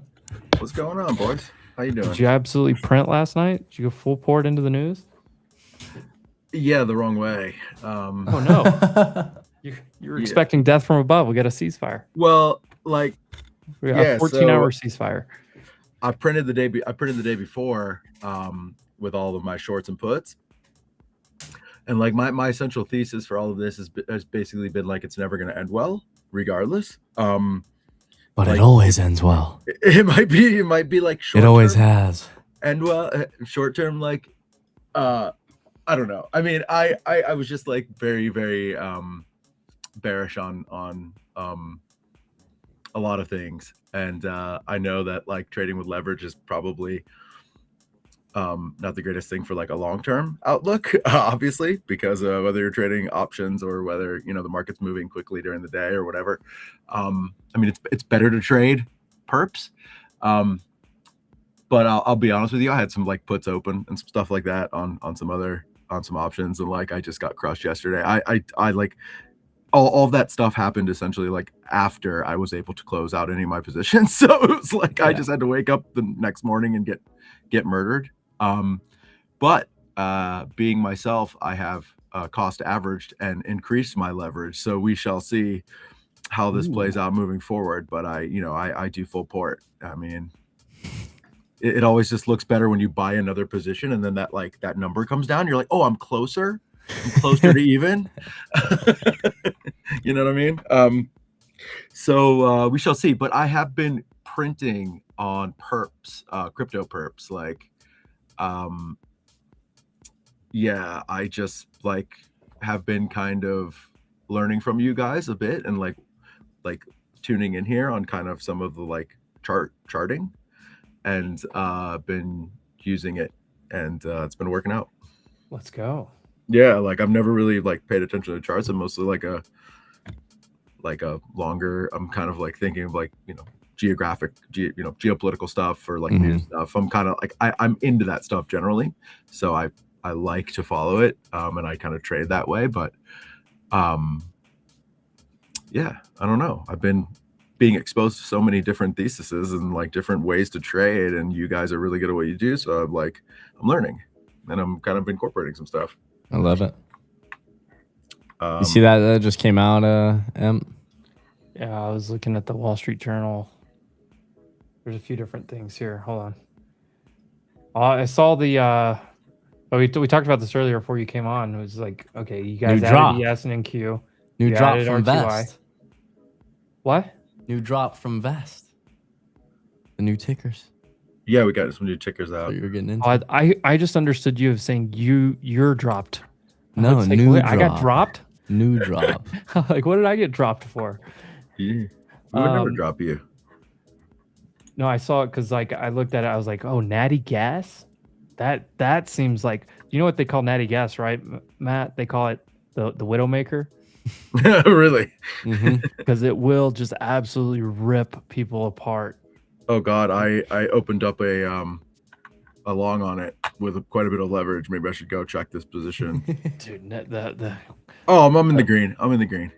What's going on, boys? How you doing? Did you absolutely print last night? Did you go full port into the news? Yeah, the wrong way. Oh no! You're expecting death from above. We got a ceasefire. Well, like We got a 14-hour ceasefire. I printed the day. I printed the day before with all of my shorts and puts, and like my central thesis for all of this has basically been like it's never going to end well, regardless. But like, it always ends well. It might be like short. It always has. And well, short term, like I don't know. I mean, I was just like very, very bearish on a lot of things, and I know that like trading with leverage is probably not the greatest thing for like a long-term outlook, obviously, because whether you're trading options or whether the market's moving quickly during the day or whatever. I mean, it's better to trade perps. But I'll be honest with you, I had some like puts open and some stuff like that on some options, and like I just got crushed yesterday. I like all of that stuff happened essentially like after I was able to close out any of my positions. So it was like I just had to wake up the next morning and get murdered. But being myself, I have cost averaged and increased my leverage. So we shall see how this plays out moving forward. But I do full port. I mean, it always just looks better when you buy another position and then that number comes down. You're like, oh, I'm closer to even. You know what I mean? So we shall see. But I have been printing on perps, crypto perps, like yeah, I just like have been kind of learning from you guys a bit and like tuning in here on kind of some of the like charting, and been using it, and it's been working out. Let's go. Yeah, like I've never really like paid attention to charts. I'm mostly like a longer, I'm kind of like thinking of like geopolitical stuff or like news stuff. I'm kind of like I'm into that stuff generally, so I like to follow it, and I kind of trade that way. But yeah, I don't know. I've been being exposed to so many different theses and like different ways to trade, and you guys are really good at what you do. So I'm learning, and I'm kind of incorporating some stuff. I love it. You see that just came out, M? Yeah, I was looking at the Wall Street Journal. There's a few different things here. Hold on. I saw the we talked about this earlier before you came on. It was like, okay, you guys added ES and NQ. New You drop added from R2I. Vest. What? New drop from Vest. The new tickers. Yeah, we got some new tickers out. You're getting into. I just understood you of saying you're dropped. No, Like, new wait, drop. I got dropped? New drop. Like, what did I get dropped for? Yeah. We would never drop you. No, I saw it because like I looked at it. I was like, oh, Natty Gas? That seems like, you know what they call Natty Gas, right, Matt? They call it the Widowmaker. Really? Because it will just absolutely rip people apart. Oh God, I opened up a long on it with quite a bit of leverage. Maybe I should go check this position. Dude, the oh, I'm in the green. I'm in the green.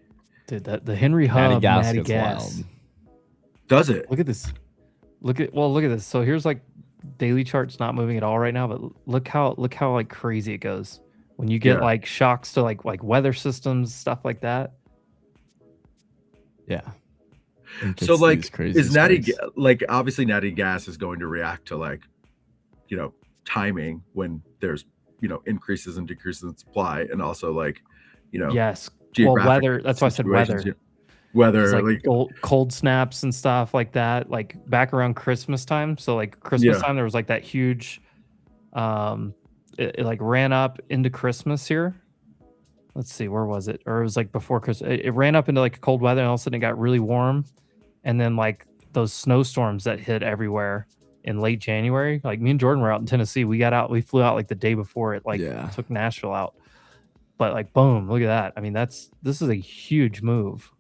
Dude, the Henry Hub Natty Gas. Wild. Does it? Look at this. Look at this. So here's like daily chart's not moving at all right now, but look how like crazy it goes when you get like shocks to like weather systems, stuff like that. Yeah. So like, is Natty like obviously Natty Gas is going to react to like timing when there's increases and decreases in supply, and also like yes, well, weather. That's why I said weather. Weather, like cold snaps and stuff like that, like back around Christmas time. So like Christmas time, there was like that huge, it like ran up into Christmas here. Let's see, where was it? Or it was like before Christmas. It ran up into like cold weather, and all of a sudden it got really warm, and then like those snowstorms that hit everywhere in late January. Like me and Jordan were out in Tennessee. We flew out like the day before it took Nashville out. But like boom, look at that. I mean, this is a huge move.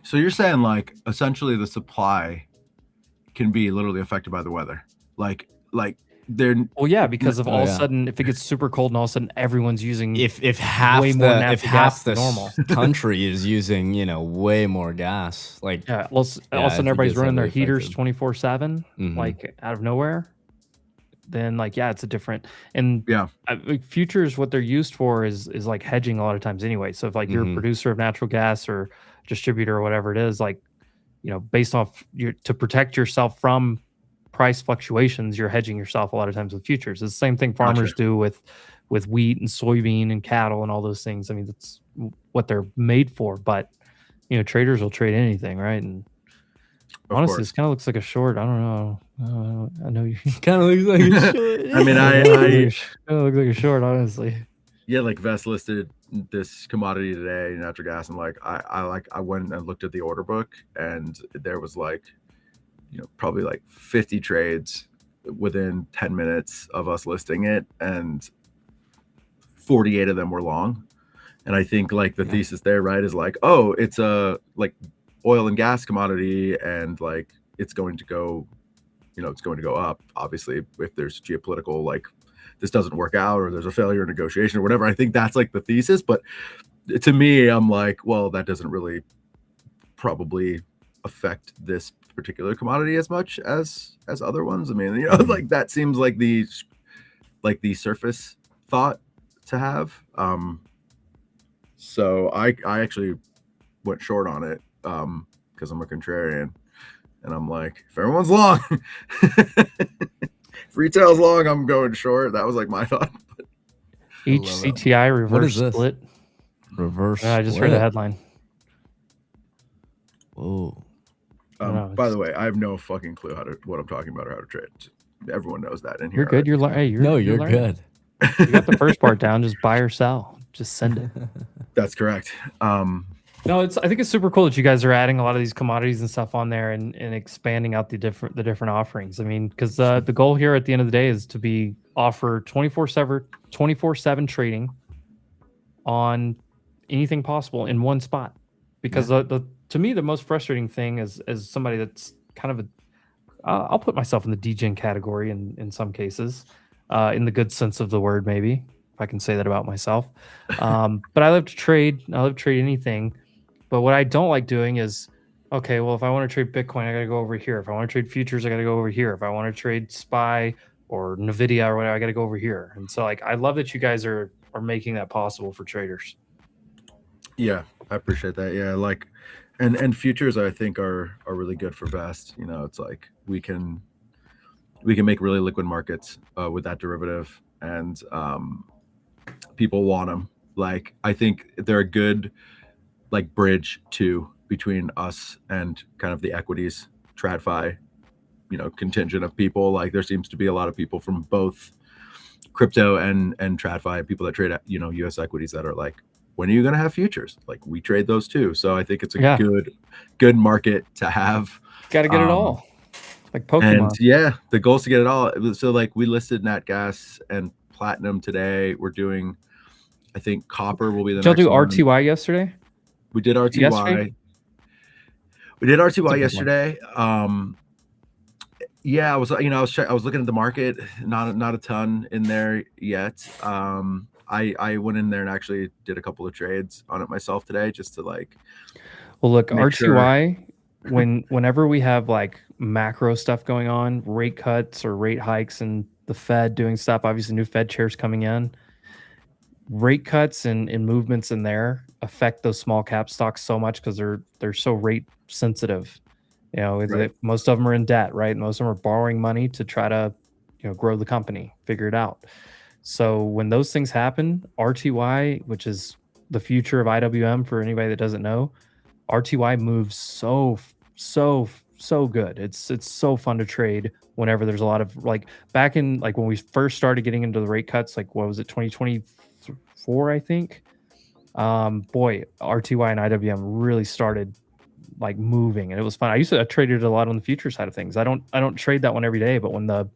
So you're saying like essentially the supply can be literally affected by the weather, like they're because of all of a sudden if it gets super cold and all of a sudden everyone's using if half way more natural gas than normal country is using way more gas, like all of a sudden everybody's running their heaters 24/7 like out of nowhere, then like it's a different like futures. What they're used for is like hedging a lot of times anyway. So if like you're a producer of natural gas or distributor or whatever it is, like based off to protect yourself from price fluctuations, you're hedging yourself a lot of times with futures. It's the same thing farmers do with wheat and soybean and cattle and all those things. I mean, that's what they're made for. But traders will trade anything, right? And honestly, this kind of looks like a short. I don't know. I know you kind of looks like a short. I mean, I looks like a short, honestly. Yeah, like Vest listed this commodity today, natural gas, and like I went and looked at the order book, and there was like, probably like 50 trades within 10 minutes of us listing it, and 48 of them were long. And I think like the thesis there, right, is like, oh, it's a like oil and gas commodity, and like it's going to go, it's going to go up. Obviously, if there's geopolitical, like this doesn't work out, or there's a failure in negotiation or whatever. I think that's like the thesis. But to me, I'm like, well, that doesn't really probably affect this particular commodity as much as other ones. I mean, like that seems like the surface thought to have. So I actually went short on it because I'm a contrarian, and I'm like, if everyone's long, if retail's long, I'm going short. That was like my thought. HCTI reverse this? split. Reverse. I just read the headline. Whoa. By the way, I have no fucking clue what I'm talking about or how to trade. Everyone knows that in here. You're good. You're you're learning. good. You got the first part down. Just buy or sell. Just send it. That's correct. No, I think it's super cool that you guys are adding a lot of these commodities and stuff on there and expanding out the different offerings. I mean, because the goal here at the end of the day is to offer 24/7 trading on anything possible in one spot. Because to me, the most frustrating thing as somebody that's kind of I'll put myself in the degen category in some cases, in the good sense of the word, maybe, if I can say that about myself. But I love to trade. I love to trade anything. But what I don't like doing is, okay, well, if I want to trade Bitcoin, I got to go over here. If I want to trade futures, I got to go over here. If I want to trade SPY or NVIDIA or whatever, I got to go over here. And so, like, I love that you guys are making that possible for traders. Yeah, I appreciate that. Yeah, like, and futures I think are really good for Vest. It's like we can make really liquid markets with that derivative, and people want them. Like, I think they're a good like bridge between us and kind of the equities TradFi, contingent of people. Like, there seems to be a lot of people from both crypto and TradFi, people that trade US equities, that are like, when are you going to have futures? Like, we trade those too. So I think it's a good market to have. Got to get it all, like Pokemon. And yeah, the goal is to get it all. So like, we listed nat gas and platinum today. We're doing, I think copper will be the next Did y'all one. do RTY yesterday? We did RTY. Yesterday? We did RTY yesterday. Yeah, I was looking at the market, not a ton in there yet. I went in there and actually did a couple of trades on it myself today, just to like. Well, look, RTY. Sure. Whenever we have like macro stuff going on, rate cuts or rate hikes, and the Fed doing stuff, obviously new Fed chairs coming in, rate cuts and movements in there affect those small cap stocks so much because they're so rate sensitive. Most of them are in debt, right? Most of them are borrowing money to try to grow the company, figure it out. So when those things happen, RTY, which is the future of IWM for anybody that doesn't know, RTY moves so good. It's so fun to trade whenever there's a lot of, like, back in, like, when we first started getting into the rate cuts, like, what was it, 2024, I think. Boy, RTY and IWM really started like moving, and it was fun. I traded a lot on the future side of things. I don't trade that one every day, but when the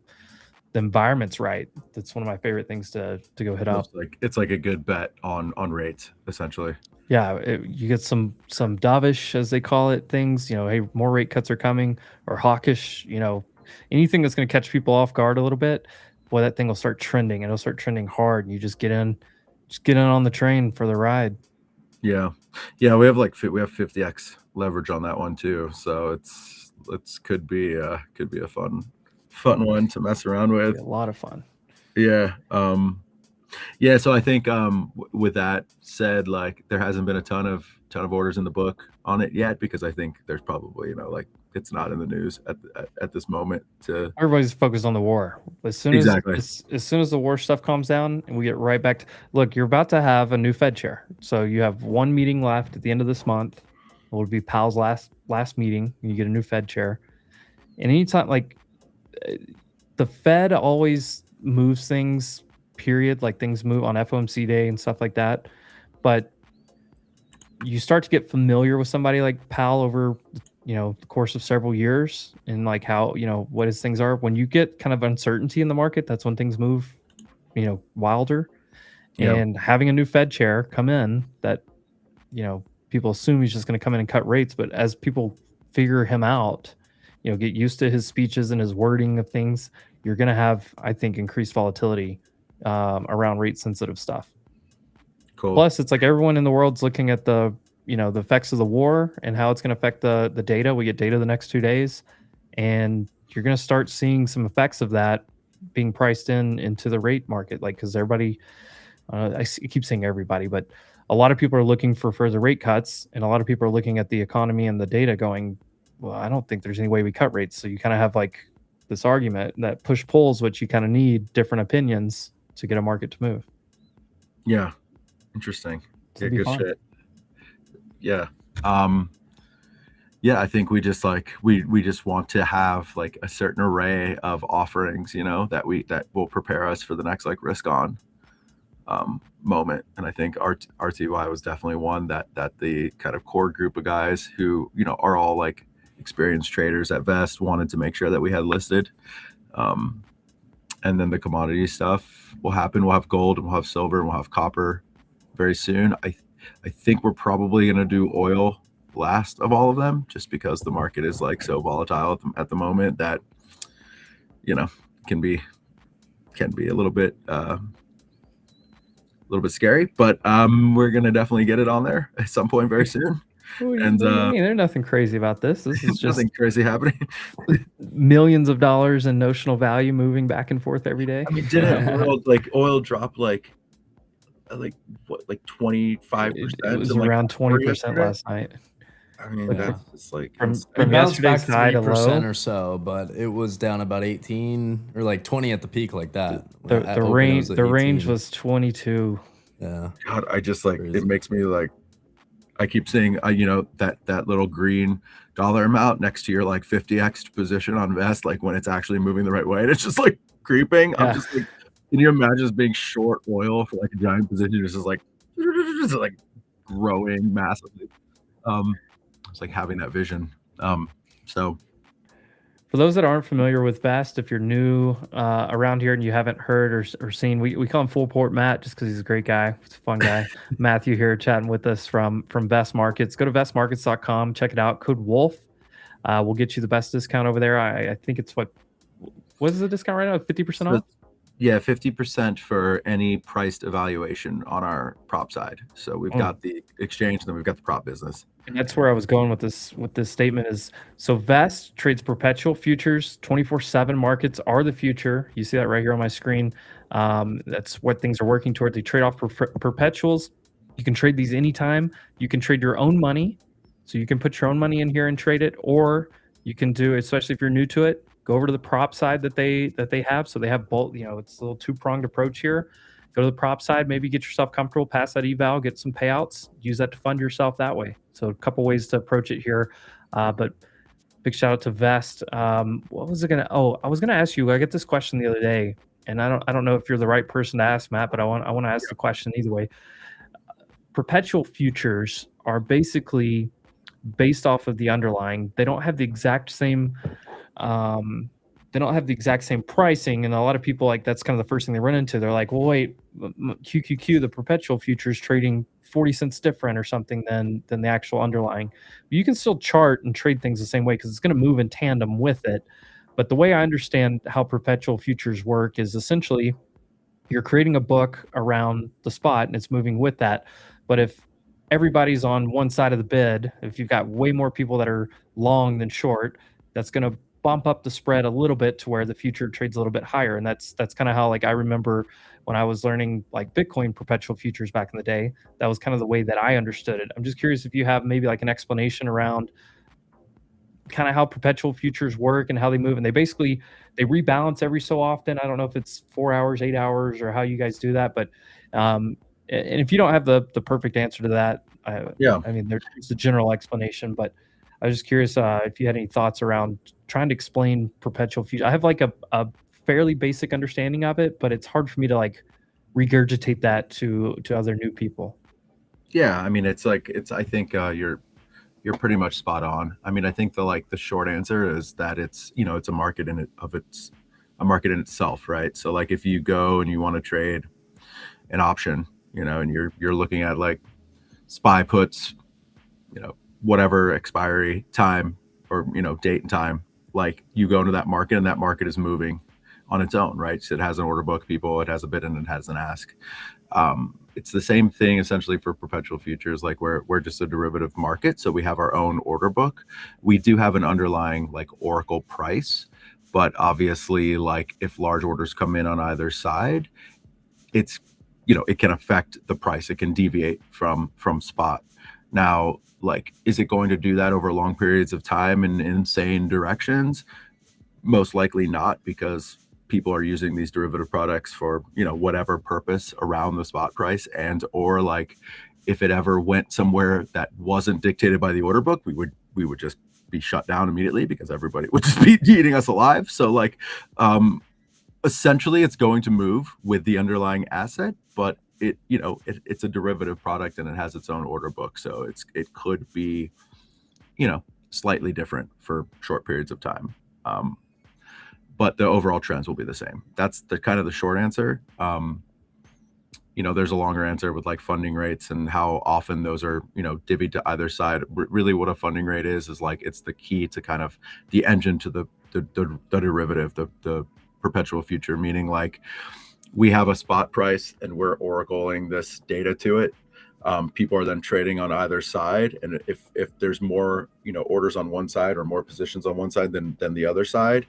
environment's right, that's one of my favorite things to go hit up. It's like a good bet on rates, essentially. Yeah, you get some dovish, as they call it, things. Hey, more rate cuts are coming, or hawkish. Anything that's going to catch people off guard a little bit. Boy, that thing will start trending, and it'll start trending hard, and you just get in on the train for the ride. Yeah, we have 50x leverage on that one too, so it's could be a fun one to mess around with. A lot of fun. Yeah. Yeah, so I think with that said, like, there hasn't been a ton of orders in the book on it yet, because I think there's probably it's not in the news at this moment. Everybody's focused on the war. As soon as the war stuff calms down and we get right back to, look, you're about to have a new Fed chair, so you have one meeting left at the end of this month. It will be Powell's last meeting, and you get a new Fed chair. And anytime, like, the Fed always moves things, period. Like things move on FOMC day and stuff like that. But you start to get familiar with somebody like Powell over, the course of several years and like how, what his things are. When you get kind of uncertainty in the market, that's when things move, wilder. Yep. And having a new Fed chair come in that, people assume he's just going to come in and cut rates. But as people figure him out, get used to his speeches and his wording of things, you're going to have, I think, increased volatility around rate sensitive stuff. Cool. Plus, it's like everyone in the world's looking at the effects of the war and how it's going to affect the data. We get data the next 2 days, and you're going to start seeing some effects of that being priced into the rate market. Like, because everybody, I keep saying everybody, but a lot of people are looking for further rate cuts, and a lot of people are looking at the economy and the data going, well, I don't think there's any way we cut rates. So you kind of have like this argument that push pulls, which you kind of need different opinions to get a market to move. Yeah. Interesting. Yeah, be good fun. shit. Yeah. Yeah, I think we just like we just want to have like a certain array of offerings, that will prepare us for the next like risk on moment. And I think RTY was definitely one that the kind of core group of guys who, are all like experienced traders at Vest wanted to make sure that we had listed. And then the commodity stuff will happen. We'll have gold and we'll have silver and we'll have copper very soon. I think we're probably going to do oil last of all of them, just because the market is like so volatile at the moment that, can be a little bit scary, but we're going to definitely get it on there at some point very soon. And there's nothing crazy about this. This is just nothing crazy happening. millions of dollars in notional value moving back and forth every day. I mean, didn't oil drop like 25%? It was around 20% last night. I mean, Yeah. that's just like From It bounced back yesterday's high to 3% low. or so, but it was down about 18 or like 20 at the peak, like that. The At open, it was at range 18. was 22. Yeah. God, I just like Crazy. it makes me like I keep seeing that little green dollar amount next to your like 50x position on Vest, like when it's actually moving the right way, and it's just like creeping. Yeah. I'm just like, can you imagine just being short oil for like a giant position? It's just like growing massively. It's like having that vision. So For those that aren't familiar with Vest, if you're new around here and you haven't heard or seen, we call him Full Port Matt just because he's a great guy. He's a fun guy. Matthew here chatting with us from Vest Markets. Go to vestmarkets.com. Check it out. Code WOLF. We'll get you the best discount over there. I think it's what is the discount right now? 50% off? yeah, 50% for any priced evaluation on our prop side. So we've got the exchange, and then we've got the prop business. And that's where I was going with this statement is, so Vest trades perpetual futures, 24/7 markets are the future. You see that right here on my screen. That's what things are working toward. They trade off perpetuals. You can trade these anytime. You can trade your own money. So you can put your own money in here and trade it, or you can do, especially if you're new to it, go over to the prop side that they have. So they have both, it's a little two-pronged approach here. Go to the prop side, maybe get yourself comfortable, pass that eval, get some payouts, use that to fund yourself that way. So a couple ways to approach it here. But big shout out to Vest. What was it gonna? Oh, I was gonna ask you. I get this question the other day, and I don't know if you're the right person to ask, Matt, but I want to ask the question either way. Perpetual futures are basically based off of the underlying. They don't have the exact same. They don't have the exact same pricing, and a lot of people, like, that's kind of the first thing they run into. They're like, well, wait, QQQ, the perpetual futures trading 40 cents different or something than the actual underlying. But you can still chart and trade things the same way because it's going to move in tandem with it. But the way I understand how perpetual futures work is essentially you're creating a book around the spot and it's moving with that. But if everybody's on one side of the bid, if you've got way more people that are long than short, that's going to bump up the spread a little bit to where the future trades a little bit higher. And that's kind of how, like, I remember when I was learning like Bitcoin perpetual futures back in the day, that was kind of the way that I understood it. I'm just curious if you have maybe like an explanation around kind of how perpetual futures work and how they move. And they rebalance every so often. I don't know if it's 4 hours, 8 hours, or how you guys do that, but and if you don't have the perfect answer to that, I mean, there's a general explanation, but I was just curious if you had any thoughts around trying to explain perpetual future. I have like a fairly basic understanding of it, but it's hard for me to like regurgitate that to other new people. Yeah, I mean, it's like I think you're pretty much spot on. I mean, I think the short answer is that it's it's a market a market in itself, right? So like if you go and you want to trade an option, and you're looking at like SPY puts, whatever expiry time or date and time, like you go into that market and that market is moving on its own, right? So it has an order book, it has a bid and it has an ask. It's the same thing essentially for perpetual futures. Like we're just a derivative market, so we have our own order book. We do have an underlying like Oracle price, but obviously like if large orders come in on either side, it's it can affect the price. It can deviate from spot. Now, like, is it going to do that over long periods of time in insane directions? Most likely not, because people are using these derivative products for whatever purpose around the spot price, and or like if it ever went somewhere that wasn't dictated by the order book, we would just be shut down immediately because everybody would just be eating us alive. So like essentially it's going to move with the underlying asset, but it's a derivative product and it has its own order book, so it could be slightly different for short periods of time. But the overall trends will be the same. That's the kind of the short answer. There's a longer answer with like funding rates and how often those are, divvied to either side. Really what a funding rate is like, it's the key to kind of the engine to the derivative, the perpetual future, meaning like we have a spot price and we're oracling this data to it. People are then trading on either side, and if there's more orders on one side or more positions on one side than the other side,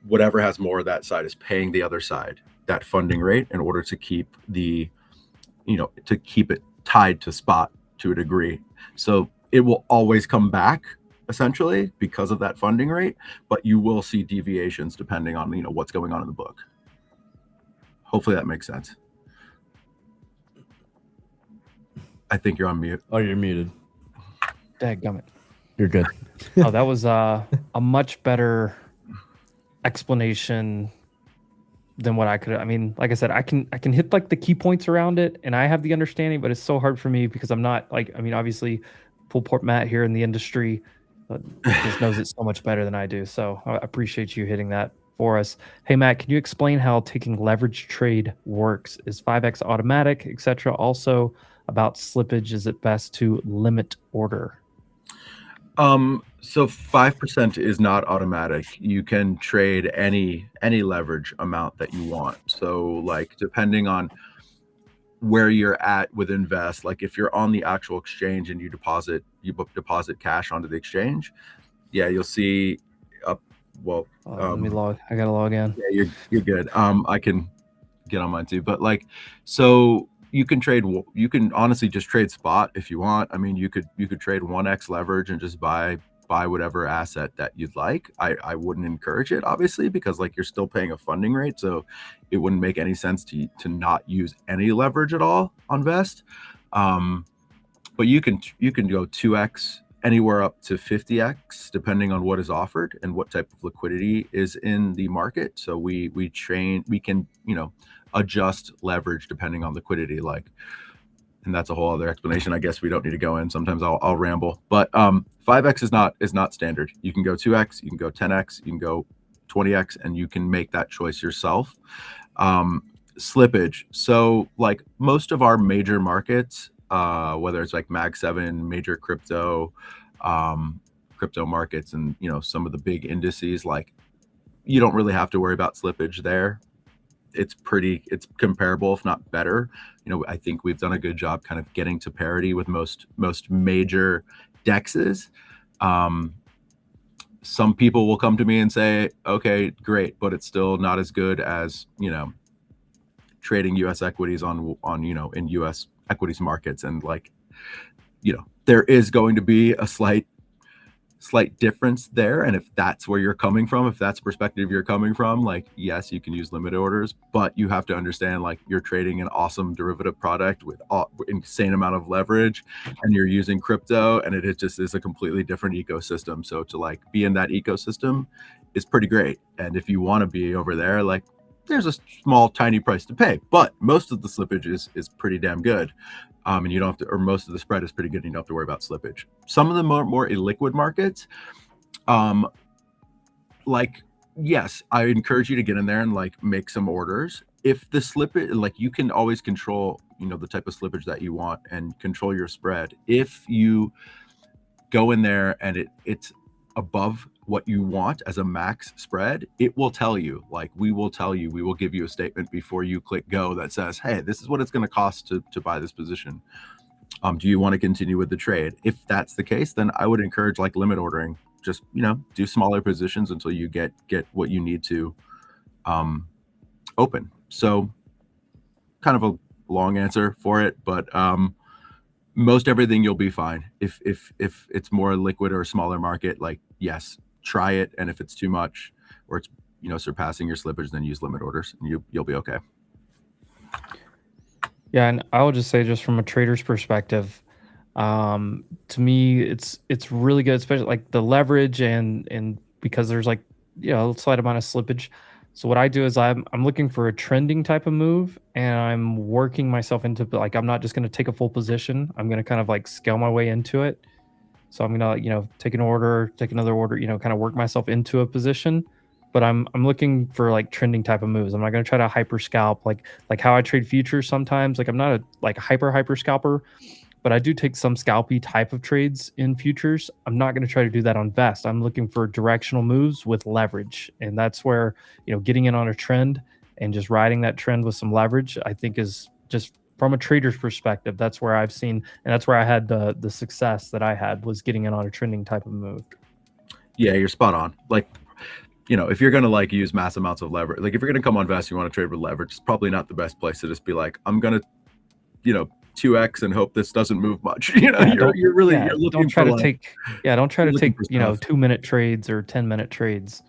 whatever has more of that side is paying the other side that funding rate in order to keep to keep it tied to spot to a degree. So it will always come back essentially because of that funding rate, but you will see deviations depending on what's going on in the book. Hopefully that makes sense. I think you're on mute. Oh, you're muted. Dadgummit. You're good. Oh, that was a much better explanation than what I could. I mean, like I said, I can hit like the key points around it, and I have the understanding, but it's so hard for me because I'm not like. I mean, obviously, full port Matt here in the industry just knows it so much better than I do. So I appreciate you hitting that for us. Hey Matt, can you explain how taking leverage trade works? Is 5x automatic, etc.? Also about slippage, is it best to limit order? So 5% is not automatic. You can trade any leverage amount that you want. So like depending on where you're at with Invest, like if you're on the actual exchange and you deposit cash onto the exchange, yeah, you'll see let me log. I gotta log in. Yeah, you're good. I can get on mine too, but like, so you can honestly just trade spot if you want. I mean, you could trade 1x leverage and just buy whatever asset that you'd like. I wouldn't encourage it, obviously, because like you're still paying a funding rate, so it wouldn't make any sense to not use any leverage at all on Vest. But you can go 2x anywhere up to 50x depending on what is offered and what type of liquidity is in the market. So we can adjust leverage depending on liquidity, like, and that's a whole other explanation. I guess we don't need to go in. Sometimes I'll ramble, but 5x is not standard. You can go 2x, you can go 10x, you can go 20x, and you can make that choice yourself. Slippage. So like most of our major markets, whether it's like Mag 7, major crypto markets, and some of the big indices, like you don't really have to worry about slippage there. It's comparable, if not better. I think we've done a good job kind of getting to parity with most major dexes. Some people will come to me and say, okay, great, but it's still not as good as trading US equities on in US equities markets. And like there is going to be a slight slight difference there. And if that's where you're coming from, if that's the perspective you're coming from, like, yes, you can use limit orders, but you have to understand, like, you're trading an awesome derivative product with insane amount of leverage, and you're using crypto, and it just is a completely different ecosystem. So to like be in that ecosystem is pretty great. And if you want to be over there, like, there's a small tiny price to pay, but most of the slippage is pretty damn good. And you don't have to, or most of the spread is pretty good, and you don't have to worry about slippage. Some of the more illiquid markets, like, yes, I encourage you to get in there and like make some orders. If the slippage, like, you can always control, you know, the type of slippage that you want and control your spread. If you go in there and it's above what you want as a max spread, it will tell you, like, we will give you a statement before you click go that says, hey, this is what it's going to cost to buy this position. Do you want to continue with the trade? If that's the case, then I would encourage like limit ordering. Just, you know, do smaller positions until you get what you need to open. So kind of a long answer for it, but most everything you'll be fine. If it's more liquid or a smaller market, like, yes, try it. And if it's too much or it's, you know, surpassing your slippage, then use limit orders and you'll be okay. Yeah, and I will just say, just from a trader's perspective, to me, it's really good, especially like the leverage and because there's like, you know, a slight amount of slippage. So what I do is I'm looking for a trending type of move, and I'm working myself into, like, I'm not just going to take a full position. I'm going to kind of like scale my way into it. So I'm going to, you know, take an order, take another order, you know, kind of work myself into a position. But I'm looking for like trending type of moves. I'm not going to try to hyper scalp like how I trade futures sometimes. Like, I'm not a hyper scalper, but I do take some scalpy type of trades in futures. I'm not going to try to do that on Vest. I'm looking for directional moves with leverage. And that's where, you know, getting in on a trend and just riding that trend with some leverage, I think, is just, from a trader's perspective, that's where I've seen, and that's where I had the success that I had, was getting in on a trending type of move. Yeah, you're spot on. Like, you know, if you're going to like use mass amounts of leverage, like if you're going to come on Vest, you want to trade with leverage, it's probably not the best place to just be like, I'm going to, you know, 2x and hope this doesn't move much. You know, Yeah, you're really looking don't try for to like, take, don't try to take, you know, stuff. 2-minute trades or 10-minute trades.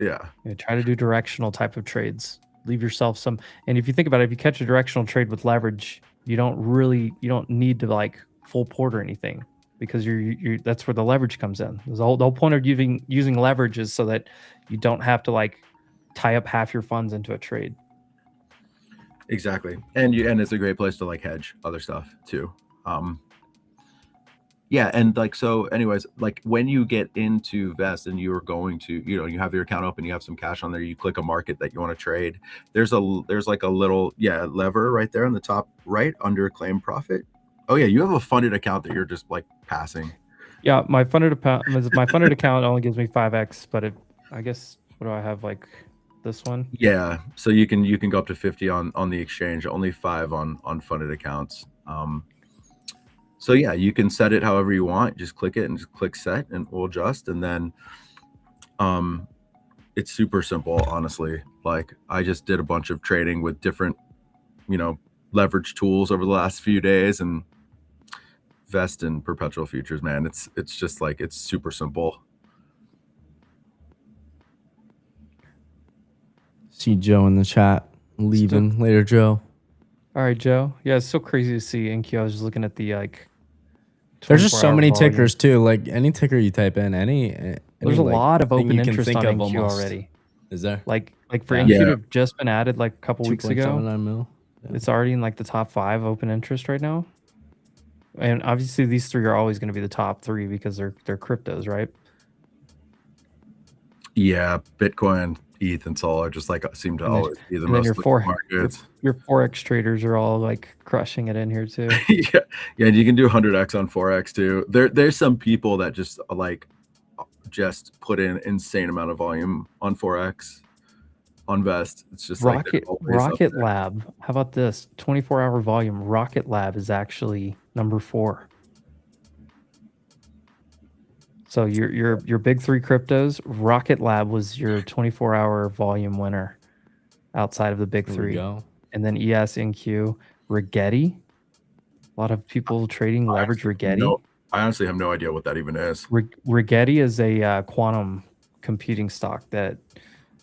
Yeah. You know, try to do directional type of trades. Leave yourself some, and if you think about it, if you catch a directional trade with leverage, you don't need to like full port or anything, because you're that's where the leverage comes in. The whole point of using leverage is so that you don't have to like tie up half your funds into a trade. Exactly. And it's a great place to like hedge other stuff too. Yeah, and like, so anyways, like when you get into Vest and you're going to, you know, you have your account open, you have some cash on there, you click a market that you want to trade, there's like a little lever right there on the top right under claim profit. Oh yeah, you have a funded account that you're just like passing. Yeah, my funded account only gives me 5x, but I guess, what do I have, like this one? Yeah, so you can go up to 50 on the exchange, only 5 on funded accounts. So yeah, you can set it however you want. Just click it and just click set, and we'll adjust. And then it's super simple, honestly. Like, I just did a bunch of trading with different, you know, leverage tools over the last few days, and Vest and perpetual futures, man, it's just like, it's super simple. See Joe in the chat. Leaving later, Joe. All right, Joe. Yeah, it's so crazy to see NQ. I was just looking at the like. There's just so many volume. tickers too. Like any ticker you type in, there's a like, lot of thing open you can interest think on of NQ almost. already. Is there? Like for Yeah. NQ Yeah. to have just been added like a couple weeks ago. 2.79 mil. Yeah. It's already in like the top 5 open interest right now. And obviously these 3 are always going to be the top 3 because they're cryptos, right? Yeah, Bitcoin, ETH, and Sol are just like seem to always be the most liquid markets. Your Forex traders are all like crushing it in here too. Yeah, and you can do 100x on Forex too. There's some people that just like put in insane amount of volume on Forex, on Vest. It's just Rocket like Lab. How about this? 24-hour volume. Rocket Lab is actually number 4. So your big 3 cryptos, Rocket Lab was your 24-hour volume winner outside of the big 3. And then ES, NQ, Rigetti. A lot of people trading leverage Rigetti. I honestly have no idea what that even is. Rigetti is a quantum computing stock that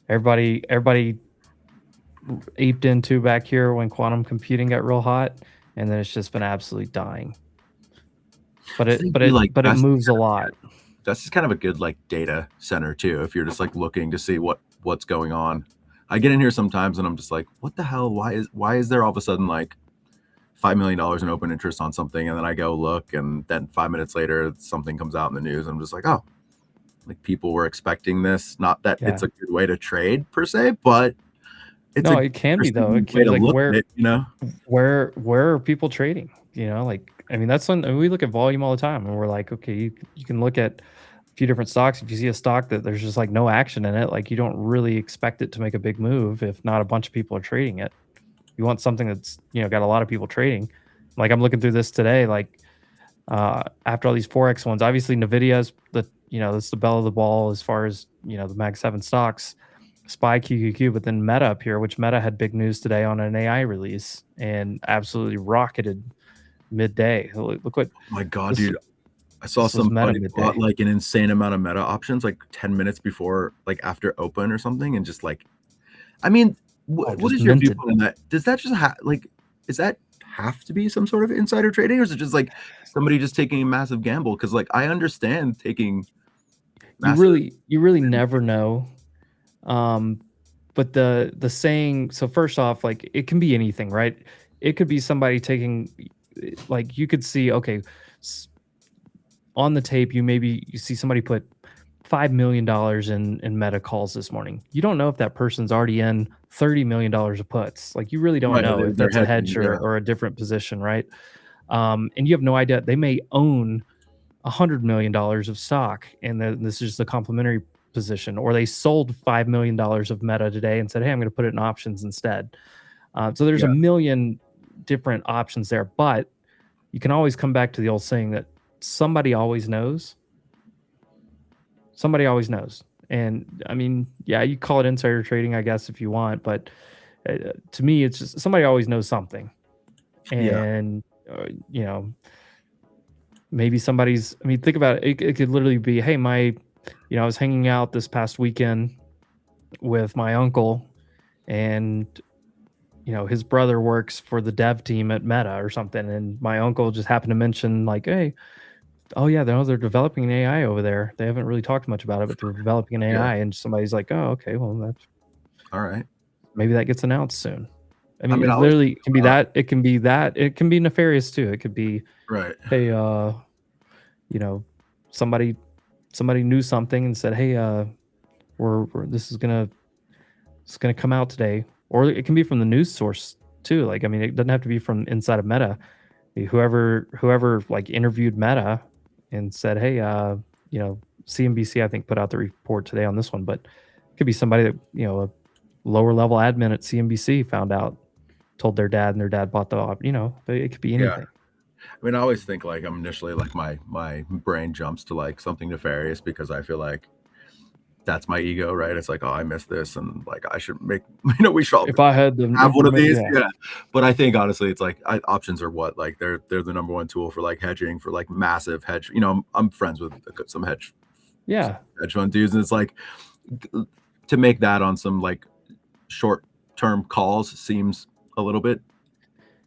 everybody aped into back here when quantum computing got real hot, and then it's just been absolutely dying. But it moves a lot. That's just kind of a good like data center too. If you're just like looking to see what's going on, I get in here sometimes and I'm just like, what the hell? Why is there all of a sudden like $5 million in open interest on something? And then I go look, and then 5 minutes later, something comes out in the news. I'm just like, oh, like people were expecting this. Not that it's a good way to trade per se, but it can be though. It can, like where are people trading? You know, like I mean, that's when we look at volume all the time, and we're like, okay, you can look at a few different stocks. If you see a stock that there's just like no action in it, like you don't really expect it to make a big move if not a bunch of people are trading it. You want something that's got a lot of people trading. Like I'm looking through this today, like after all these Forex ones, obviously Nvidia's that's the belle of the ball as far as the Mag 7 stocks. SPY QQQ, but then Meta up here, which Meta had big news today on an AI release and absolutely rocketed midday. Look what! Oh my God, dude! I saw somebody bought like an insane amount of Meta options like 10 minutes before, like after open or something, and just like, I mean, what is your viewpoint on that? Does that just is that have to be some sort of insider trading, or is it just like somebody just taking a massive gamble? Because like I understand taking. You really never know. But the saying, so first off, like it can be anything, right? It could be somebody taking, like you could see, okay, on the tape, you see somebody put $5 million in Meta calls this morning. You don't know if that person's already in $30 million of puts. Like you really don't know if that's a hedge or a different position, right? And you have no idea. They may own $100 million of stock, and this is the complementary position, or they sold $5 million of Meta today and said, hey, I'm going to put it in options instead. So there's a million different options there, but you can always come back to the old saying that somebody always knows. Somebody always knows. And I mean, yeah, you call it insider trading, I guess, if you want, but to me, it's just somebody always knows something. And, maybe somebody's, I mean, think about it. It could literally be, hey, I was hanging out this past weekend with my uncle, and his brother works for the dev team at Meta or something, and my uncle just happened to mention like, hey, oh yeah, they're developing an AI over there. They haven't really talked much about it, but they're developing an AI, and somebody's like, oh, okay, well that's all right. Maybe that gets announced soon. I mean, it literally can be that. It can be that. It can be nefarious too. It could be hey, somebody knew something and said, hey, this is gonna come out today, or it can be from the news source too. Like, I mean, it doesn't have to be from inside of Meta. Whoever like interviewed Meta and said, hey, CNBC I think put out the report today on this one, but it could be somebody that a lower level admin at CNBC found out, told their dad, and their dad bought the it could be anything. I mean, I always think like I'm initially like my brain jumps to like something nefarious because I feel like that's my ego, right? It's like, oh, I missed this, and like I should make we should all if I had them have one of these, But I think honestly, it's like options are what like they're the number one tool for like hedging, for like massive hedge. I'm friends with some hedge fund dudes, and it's like to make that on some like short term calls seems a little bit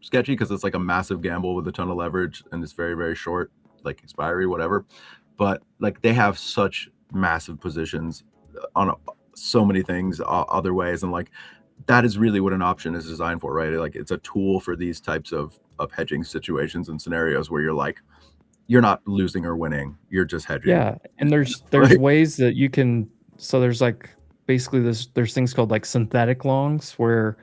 sketchy because it's like a massive gamble with a ton of leverage, and it's very, very short, like expiry, whatever. But like they have such massive positions on so many things other ways, and like that is really what an option is designed for, right? Like it's a tool for these types of hedging situations and scenarios where you're like, you're not losing or winning, you're just hedging. And there's ways that you can, so there's like basically there's things called like synthetic longs where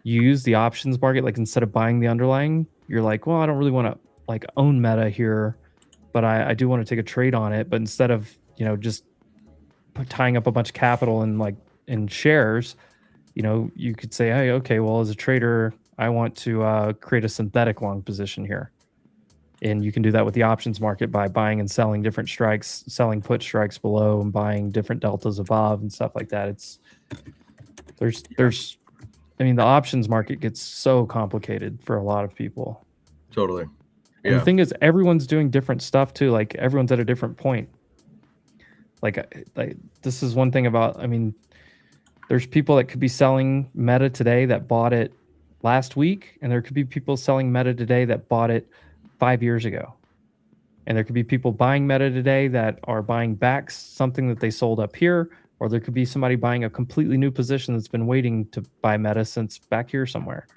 you use the options market, like instead of buying the underlying, you're like, well, I don't really want to like own Meta here, but I do want to take a trade on it. But instead of just tying up a bunch of capital in shares, you could say, hey, okay, well, as a trader, I want to create a synthetic long position here. And you can do that with the options market by buying and selling different strikes, selling put strikes below and buying different deltas above and stuff like that. I mean, the options market gets so complicated for a lot of people. Totally. And the Yeah. thing is, everyone's doing different stuff too. Like everyone's at a different point. Like this is one thing about. I mean, there's people that could be selling Meta today that bought it last week, and there could be people selling Meta today that bought it 5 years ago. And there could be people buying Meta today that are buying back something that they sold up here, or there could be somebody buying a completely new position that's been waiting to buy Meta since back here somewhere.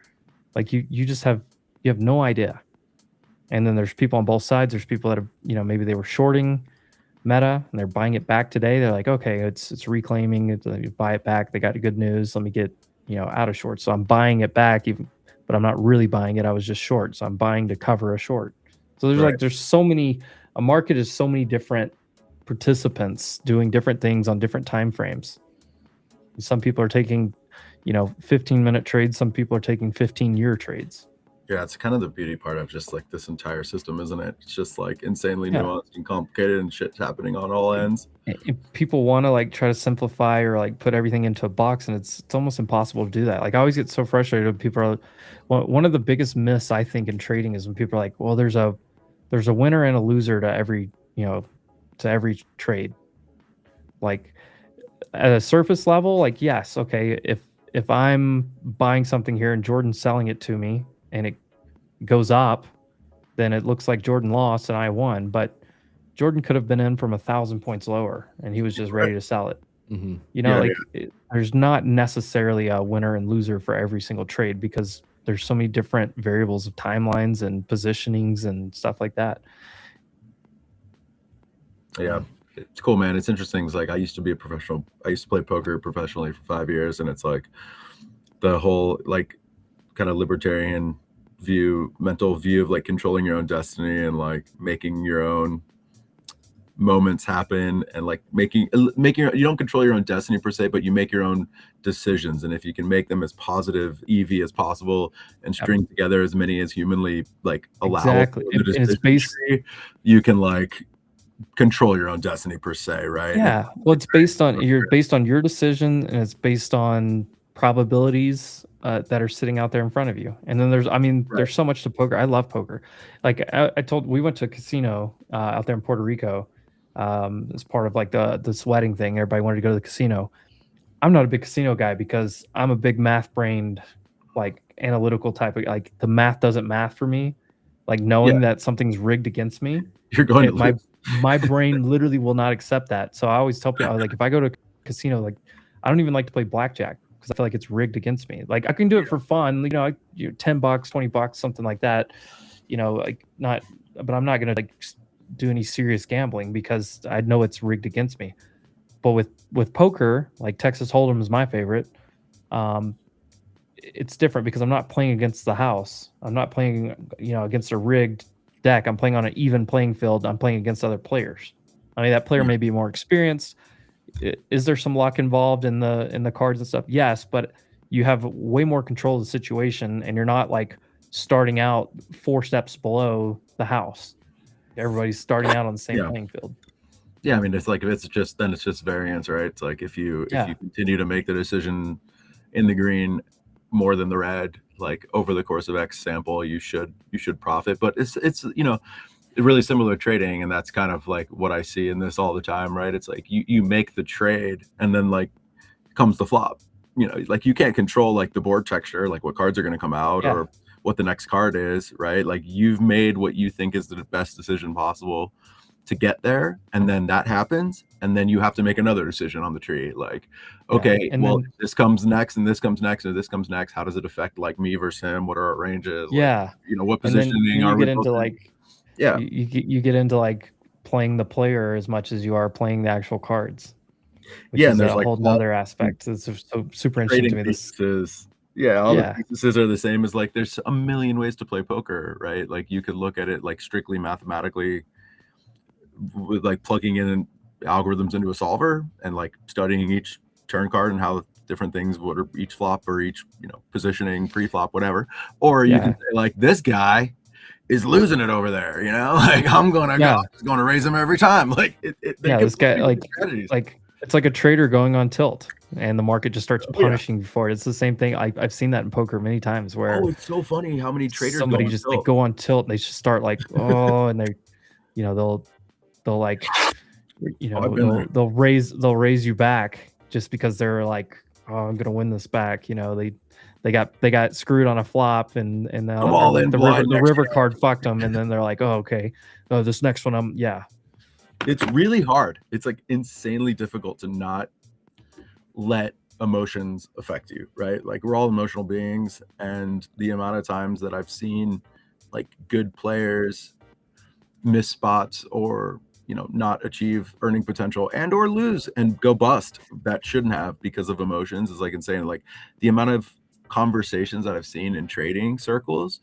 Like you just have no idea. And then there's people on both sides. There's people that have, maybe they were shorting Meta and they're buying it back today. They're like, okay, it's reclaiming it. Let me buy it back. They got good news. Let me get, out of short. So I'm buying it back, but I'm not really buying it. I was just short. So I'm buying to cover a short. So there's so many, a market is so many different participants doing different things on different time frames. Some people are taking, 15-minute trades. Some people are taking 15-year trades. Yeah, it's kind of the beauty part of just like this entire system, isn't it? It's just like insanely Yeah. nuanced and complicated and shit's happening on all ends. If people want to like try to simplify or like put everything into a box, and it's almost impossible to do that. Like I always get so frustrated when people are, one of the biggest myths I think in trading is when people are like, well, there's a winner and a loser to every trade. Like at a surface level, like yes, okay, if I'm buying something here and Jordan's selling it to me and it goes up, then it looks like Jordan lost and I won. But Jordan could have been in from 1,000 points lower and he was just ready to sell it. Mm-hmm. There's not necessarily a winner and loser for every single trade because there's so many different variables of timelines and positionings and stuff like that. Yeah, it's cool, man. It's interesting. It's like I used to be a professional. I used to play poker professionally for 5 years, and it's like the whole like kind of libertarian mental view of like controlling your own destiny and like making your own moments happen and like making you don't control your own destiny per se, but you make your own decisions, and if you can make them as positive EV as possible and string together as many as humanly like allowable, Exactly. And it's based, you can like control your own destiny per se, right? yeah. Well, it's based on your decision, and it's based on probabilities that are sitting out there in front of you. And then there's so much to poker. I love poker. Like we went to a casino out there in Puerto Rico as part of like this wedding thing. Everybody wanted to go to the casino. I'm not a big casino guy because I'm a big math brained, like analytical type of, like the math doesn't math for me. Like knowing that something's rigged against me, you're going to my brain literally will not accept that. So I always tell people, like, if I go to a casino, like I don't even like to play blackjack because I feel like it's rigged against me. Like I can do it for fun, $10, $20, something like that, but I'm not gonna like do any serious gambling because I know it's rigged against me. But with poker, like Texas Hold'em is my favorite. It's different because I'm not playing against the house. I'm not playing, against a rigged deck. I'm playing on an even playing field. I'm playing against other players. I mean, that player may be more experienced. Is there some luck involved in the cards and stuff? Yes, but you have way more control of the situation, and you're not like starting out 4 steps below the house. Everybody's starting out on the same playing field. Yeah, I mean, it's like if it's just variance, right? It's like if you continue to make the decision in the green more than the red, like over the course of X sample, you should profit. But it's really similar to trading, and that's kind of like what I see in this all the time, right? It's like you make the trade, and then like comes the flop. Like you can't control like the board texture, like what cards are going to come out or what the next card is, right? Like you've made what you think is the best decision possible to get there, and then that happens, and then you have to make another decision on the tree. Like, okay, well, then, this comes next, and this comes next, and this comes next. How does it affect like me versus him? What are our ranges? Yeah, like, what positioning are we? You get into like playing the player as much as you are playing the actual cards. Which is there's a like whole other aspect. It's so super interesting to me. The pieces are the same as like there's a million ways to play poker, right? Like you could look at it like strictly mathematically, with like plugging in algorithms into a solver and like studying each turn card and how different things would or each flop or each positioning pre-flop, whatever. Or you can say like this guy is losing it over there, like I'm gonna raise him every time. Like this guy like it's like a trader going on tilt. and the market just starts punishing you for it. It's the same thing. I've seen that in poker many times where Oh, it's so funny how many traders somebody go on just tilt. they go on tilt and they just start like, oh, and they, they'll like, I've been there. they'll raise you back just because they're like, oh, I'm gonna win this back. They got screwed on a flop and I'm all in the blind next river hand. card fucked them, and then they're like, oh, okay, oh, this next one It's really hard. It's like insanely difficult to not let emotions affect you, right? Like we're all emotional beings, and the amount of times that I've seen like good players miss spots or not achieve earning potential and or lose and go bust that shouldn't have because of emotions is like insane. Like the amount of conversations that I've seen in trading circles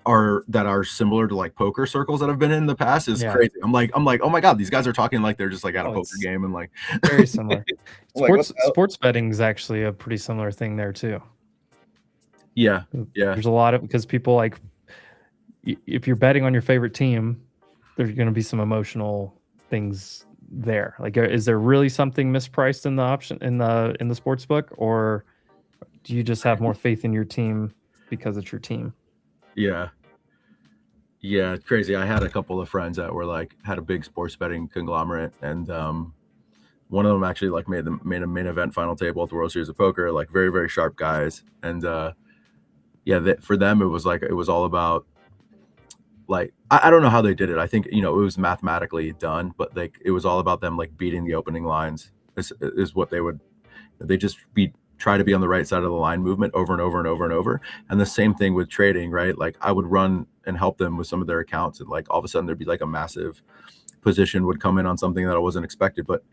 are similar to like poker circles that I've been in the past is crazy. I'm like, oh my God, these guys are talking like they're just like at a poker game and like very similar. Like, Sports betting is actually a pretty similar thing there too. Yeah. There's a lot of, because people like, if you're betting on your favorite team, there's going to be some emotional things there. Like, is there really something mispriced in the option in the sports book, or do you just have more faith in your team because it's your team? Yeah, it's crazy. I had a couple of friends that were like had a big sports betting conglomerate, and one of them actually like made a main event final table at the World Series of Poker. Like very, very sharp guys, and for them it was all about like I don't know how they did it. I think it was mathematically done, but like it was all about them like beating the opening lines is what they just try to be on the right side of the line movement over and over and over and over. And the same thing with trading, right? Like I would run and help them with some of their accounts, and like all of a sudden there'd be like a massive position would come in on something that I wasn't expected. But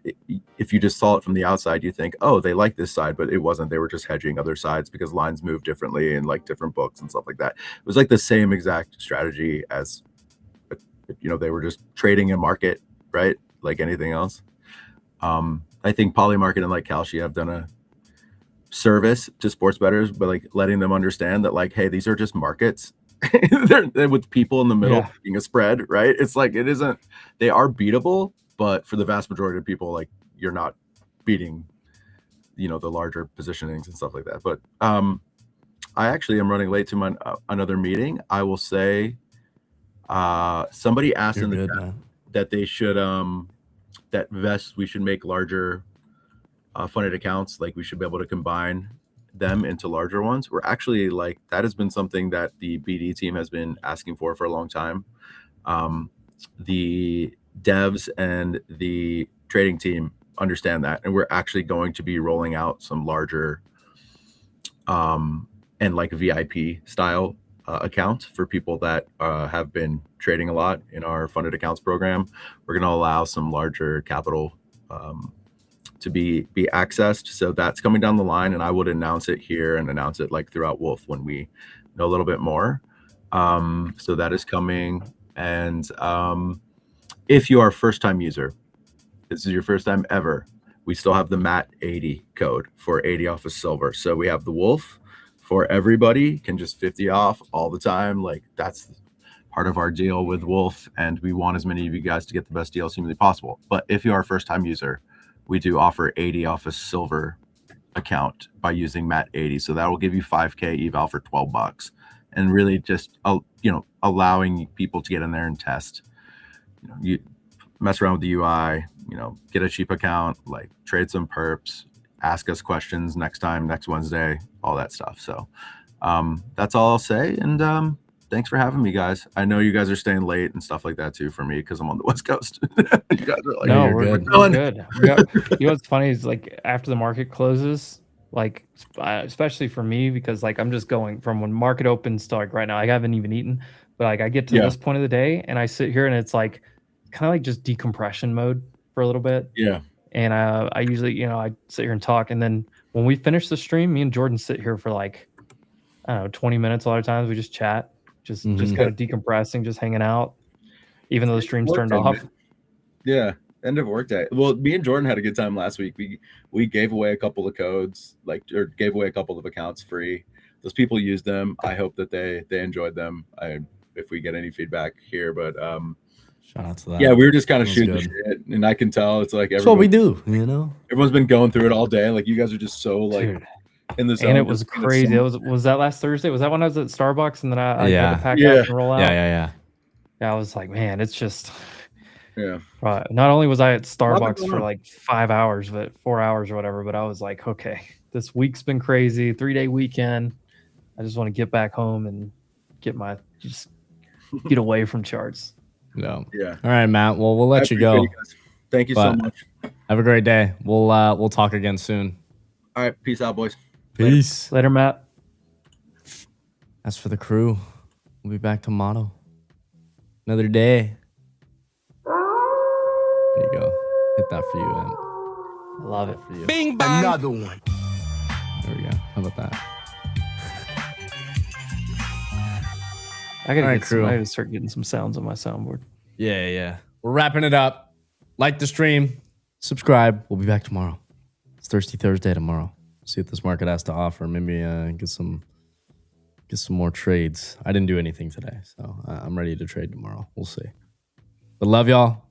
if you just saw it from the outside, you think, oh, they like this side, but it wasn't. They were just hedging other sides because lines move differently and like different books and stuff like that. It was like the same exact strategy as, they were just trading a market, right? Like anything else. I think Polymarket and like Kalshi have done a service to sports bettors, but like letting them understand that like, hey, these are just markets. they're with people in the middle making a spread, right? It's like they are beatable, but for the vast majority of people, like you're not beating the larger positionings and stuff like that. But I actually am running late to my another meeting. I will say somebody asked in the chat that they should that we should make larger funded accounts, like we should be able to combine them into larger ones. We're actually like, that has been something that the BD team has been asking for a long time. The devs and the trading team understand that, and we're actually going to be rolling out some larger and like VIP style accounts for people that have been trading a lot in our funded accounts program. We're going to allow some larger capital to be accessed. So that's coming down the line, and I would announce it here and announce it like throughout Wolf when we know a little bit more. So that is coming. And if you are a first-time user, this is your first time ever, we still have the MAT 80 code for 80 off of silver. So we have the Wolf for everybody, can just 50 off all the time. Like that's part of our deal with Wolf, and we want as many of you guys to get the best deal as humanly possible. But if you are a first-time user, we do offer 80 off a silver account by using MAT 80. So that will give you 5K eval for $12, and really just allowing people to get in there and test. You mess around with the UI, get a cheap account, like trade some perps, ask us questions next Wednesday, all that stuff. So that's all I'll say. And thanks for having me, guys. I know you guys are staying late and stuff like that too for me because I'm on the West Coast. You guys are like, no, we're good. What's funny is like after the market closes, like especially for me, because like I'm just going from when market opens to like right now, I haven't even eaten, but like I get to this point of the day and I sit here and it's like kind of like just decompression mode for a little bit. Yeah. And I usually, I sit here and talk, and then when we finish the stream, me and Jordan sit here for like, I don't know, 20 minutes. A lot of times we just chat, just kind of decompressing, just hanging out, even though the stream's turned off. Yeah, end of work day. Well, me and Jordan had a good time last week. We gave away a couple of codes, or gave away a couple of accounts free. Those people used them. I hope that they enjoyed them. If we get any feedback here, but Shout out to that. Yeah, we were just kind of That was shooting the good. shit, and I can tell it's like That's what we do, you know. Everyone's been going through it all day. Like you guys are just so like Dude. in the zone. And it was just being crazy. so- It was that last Thursday? Was that when I was at Starbucks and then I had to pack Yeah. up and roll out? Yeah. Yeah, I was like, man, it's just Yeah. right. Not only was I at Lot of Starbucks going for on. like 5 hours, but 4 hours or whatever, but I was like, okay, this week's been crazy. 3-day weekend. I just want to get back home and just get away from charts. No. Yeah. All right, Matt. Well, we'll let you go. appreciate you guys. Thank you so But much. Have a great day. We'll talk again soon. All right. Peace out, boys. Peace. Later, Matt. As for the crew, we'll be back tomorrow. Another day. There you go. Hit that for you, Em. I love it. For you. Bing bang. Another one. There we go. How about that? I gotta All right, get crew. I gotta start getting some sounds on my soundboard. Yeah. We're wrapping it up. Like the stream. Subscribe. We'll be back tomorrow. It's Thirsty Thursday tomorrow. See what this market has to offer. Maybe get some more trades. I didn't do anything today, so I'm ready to trade tomorrow. We'll see. But love y'all.